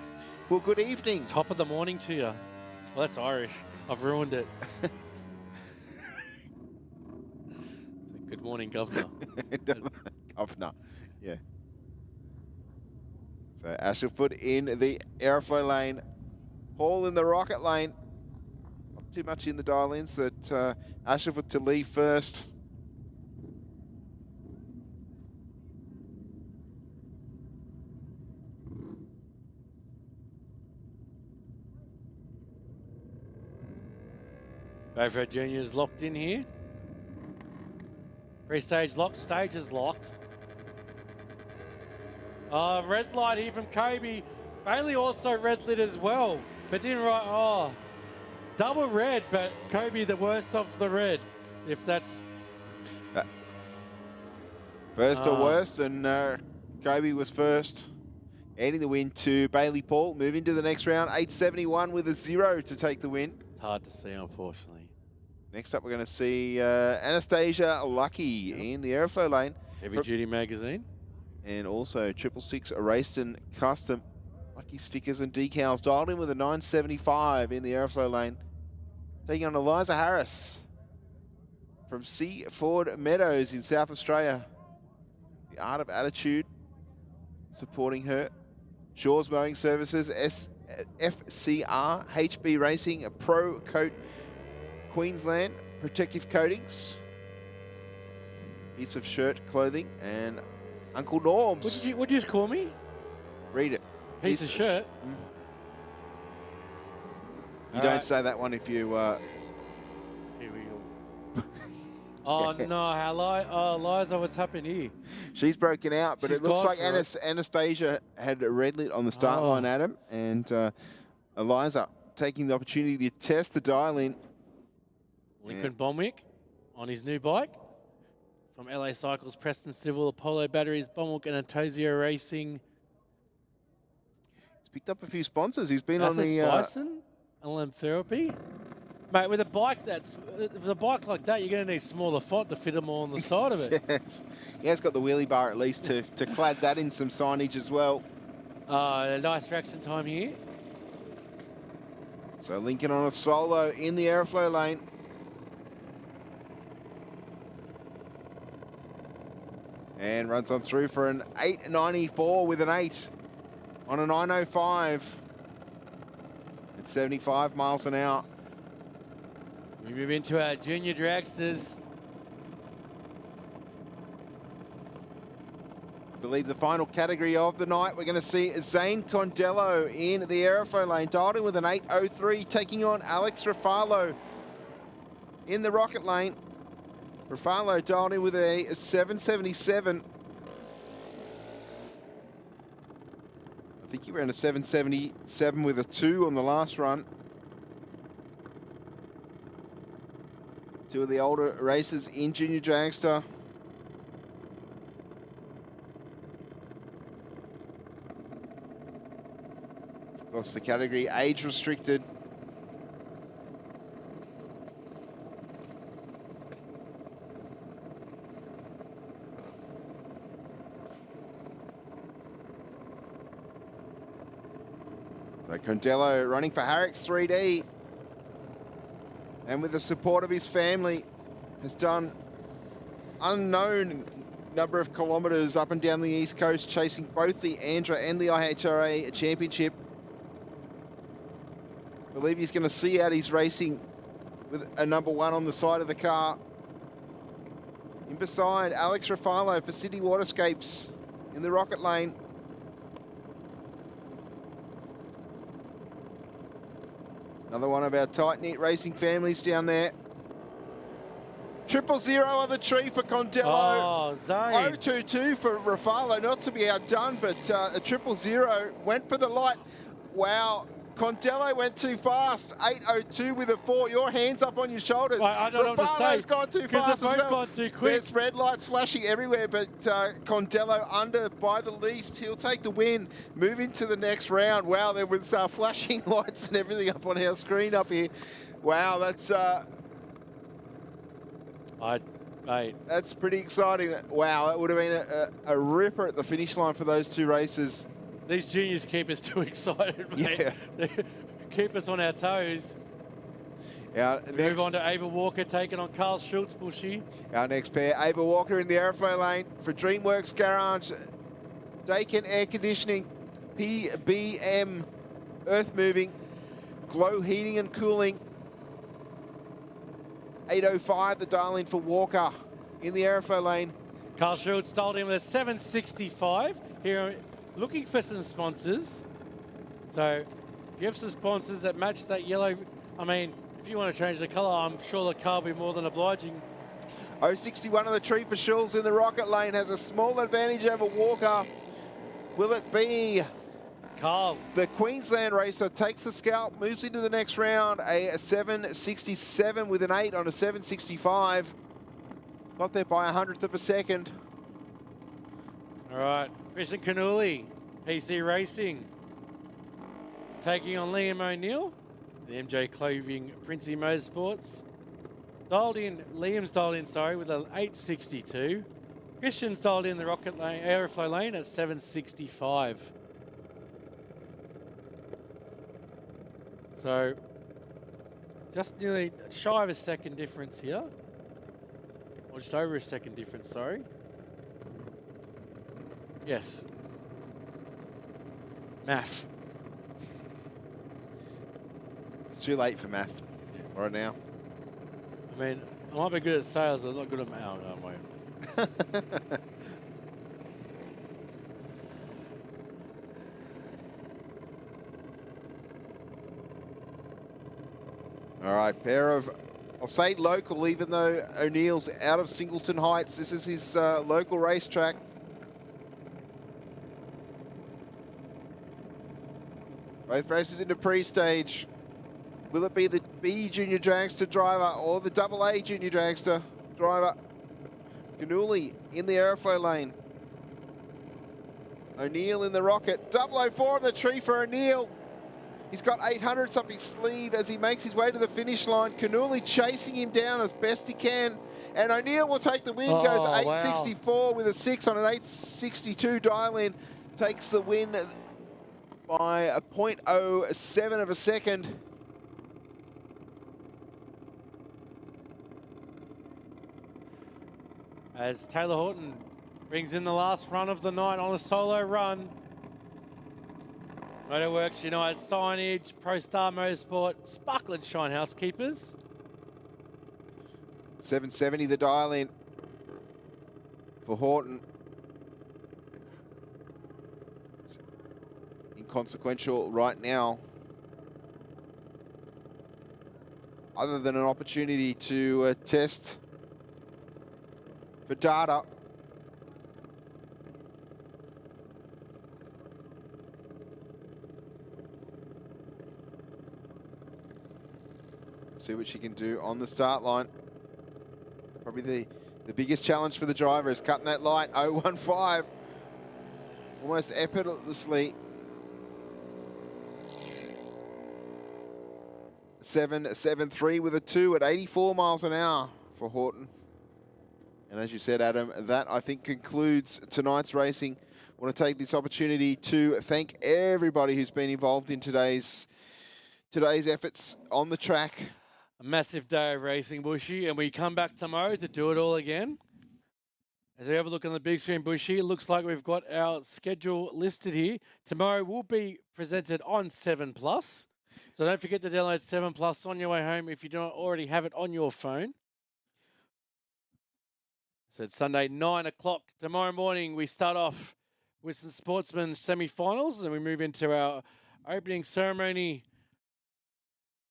Well, good evening. Top of the morning to you. Well, that's Irish. I've ruined it. Good morning, Governor. Governor, yeah. So Ashelford in the airflow lane. Paul in the rocket lane. Not too much in the dial-ins. That Ashelford to leave first. Beaufort Juniors locked in here. Pre-stage locked, stage is locked. Red light here from Kobe. Bailey also red lit as well, but didn't write, double red, but Kobe the worst of the red, if that's... First or worst, and Kobe was first. Adding the win to Bailey Paul. Moving to the next round, 871 with a 0 to take the win. It's hard to see, unfortunately. Next up, we're going to see Anastasia Lucky in the airflow lane. Heavy Duty Magazine. And also 666 Raceton Custom. Lucky stickers and decals. Dialed in with a 975 in the airflow lane. Taking on Eliza Harris from Seaford Meadows in South Australia. The Art of Attitude supporting her. Shaw's Mowing Services, FCR, HB Racing, a Pro Coat Queensland, protective coatings, piece of shirt clothing, and Uncle Norm's. What'd you just call me? Read it. Piece of shirt. You don't say that one if you... Here we go. Oh no, Liza, what's happened here? She's broken out, but She's it looks like gone for Anastasia had a red lit on the start line, Adam, and Eliza taking the opportunity to test the dial-in. Lincoln Bomwick on his new bike. From LA Cycles, Preston Civil, Apollo Batteries, Bomwick and Atozia Racing. He's picked up a few sponsors. He's been on the... Bison, LM Therapy. Mate, with a bike like that, you're going to need smaller font to fit them all on the side of it. Yes. He has got the wheelie bar at least to clad that in some signage as well. A nice reaction time here. So Lincoln on a solo in the airflow lane. And runs on through for an 894 with an 8 on a 905. At 75 miles an hour. We move into our junior dragsters. I believe the final category of the night, we're going to see Zane Condello in the airflow lane. Dialed in with an 803, taking on Alex Rafalo in the rocket lane. Rafalo dialed in with a 777. I think he ran a 777 with a 2 on the last run. Two of the older racers in Junior Dragster. Across the category, age restricted. So Condello running for Harrix 3D. And with the support of his family, has done unknown number of kilometres up and down the East Coast, chasing both the Andra and the IHRA Championship. I believe he's going to see out his racing with a number 1 on the side of the car. In beside, Alex Rafalo for Sydney Waterscapes in the rocket lane. Another one of our tight-knit racing families down there. 000 on the tree for Condello. Oh, Zane. 022 for Rafalo, not to be outdone, but a 000 went for the light. Wow, Condello went too fast. 8:02 with a 4. Your hands up on your shoulders. Well, I don't know what to say. Rafalo's gone too fast they've as both well. gone too quick. There's red lights flashing everywhere, but Condello under by the least. He'll take the win. Move into the next round. Wow, there was flashing lights and everything up on our screen up here. Wow, that's... Mate. That's pretty exciting. Wow, that would have been a ripper at the finish line for those two races. These juniors keep us too excited, mate. Yeah. They keep us on our toes. Move on to Ava Walker taking on Carl Schultz, Bushy. Our next pair, Ava Walker in the airflow lane for DreamWorks Garage. Dakin Air Conditioning, PBM Earth Moving, Glow Heating and Cooling. 8:05, the dial in for Walker in the airflow lane. Carl Schultz told him at 765. Here, looking for some sponsors. So, if you have some sponsors that match that yellow, I mean, if you want to change the colour, I'm sure the car will be more than obliging. 061 on the tree for Schultz in the rocket lane has a small advantage over Walker. Will it be? Carl. The Queensland racer takes the scalp, moves into the next round. A 767 with an 8 on a 765. Got there by 100th of a second. All right, Christian Canuli, PC Racing, taking on Liam O'Neill, the MJ Clothing Princey Motorsports. Liam's dialed in, sorry, with an 862. Christian's dialed in the rocket lane, airflow lane at 765. So, just nearly shy of a second difference here. Or just over a second difference, sorry. Yes. Math. It's too late for math right now. I mean, I might be good at sales, I'm not good at math. Oh, no, wait. All right, pair of, I'll say local, even though O'Neill's out of Singleton Heights. This is his local racetrack. Both races into pre-stage. Will it be the B Junior Dragster driver or the AA Junior Dragster driver? Ganuli in the airflow lane. O'Neill in the rocket. 004 on the tree for O'Neill. He's got 800s up his sleeve as he makes his way to the finish line. Canuli chasing him down as best he can. And O'Neill will take the win, goes 864 with a 6 on an 862 dial-in. Takes the win by a 0.07 of a second. As Taylor Horton brings in the last run of the night on a solo run. Motorworks United Signage, Pro Star Motorsport, Sparkland Shine Housekeepers. 770 the dial in for Horton. It's inconsequential right now. Other than an opportunity to test for data. See what she can do on the start line. Probably the biggest challenge for the driver is cutting that light. 015. Almost effortlessly. 773 with a 2 at 84 miles an hour for Horton. And as you said, Adam, that I think concludes tonight's racing. I want to take this opportunity to thank everybody who's been involved in today's efforts on the track. A massive day of racing, Bushy, and we come back tomorrow to do it all again. As we have a look on the big screen, Bushy, it looks like we've got our schedule listed here. Tomorrow will be presented on 7+. So don't forget to download 7+ on your way home if you don't already have it on your phone. So it's Sunday, 9 o'clock. Tomorrow morning, we start off with some Sportsman semi-finals, and we move into our opening ceremony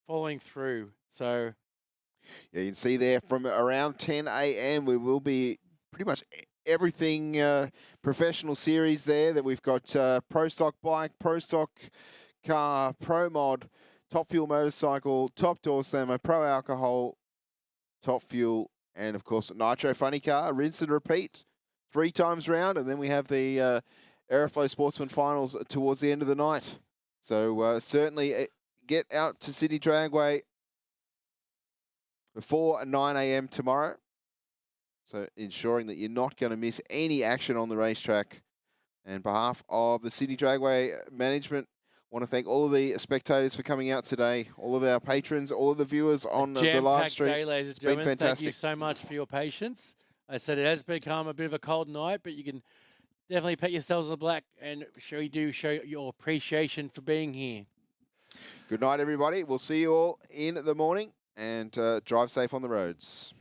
following through. So, yeah, you can see there from around 10 a.m. we will be pretty much everything professional series there that we've got Pro Stock Bike, Pro Stock car, Pro Mod, Top Fuel motorcycle, Top Door Slammer, Pro Alcohol, Top Fuel, and of course Nitro Funny Car. Rinse and repeat 3 times round, and then we have the Aeroflow Sportsman finals towards the end of the night. So certainly get out to Sydney Dragway before 9 a.m. tomorrow. So ensuring that you're not going to miss any action on the racetrack. And on behalf of the Sydney Dragway management, I want to thank all of the spectators for coming out today, all of our patrons, all of the viewers on the live stream. Day, ladies and it's been gentlemen. fantastic. Thank you so much for your patience. I said it has become a bit of a cold night, but you can definitely pat yourselves on the back and show your appreciation for being here. Good night, everybody. We'll see you all in the morning, and drive safe on the roads.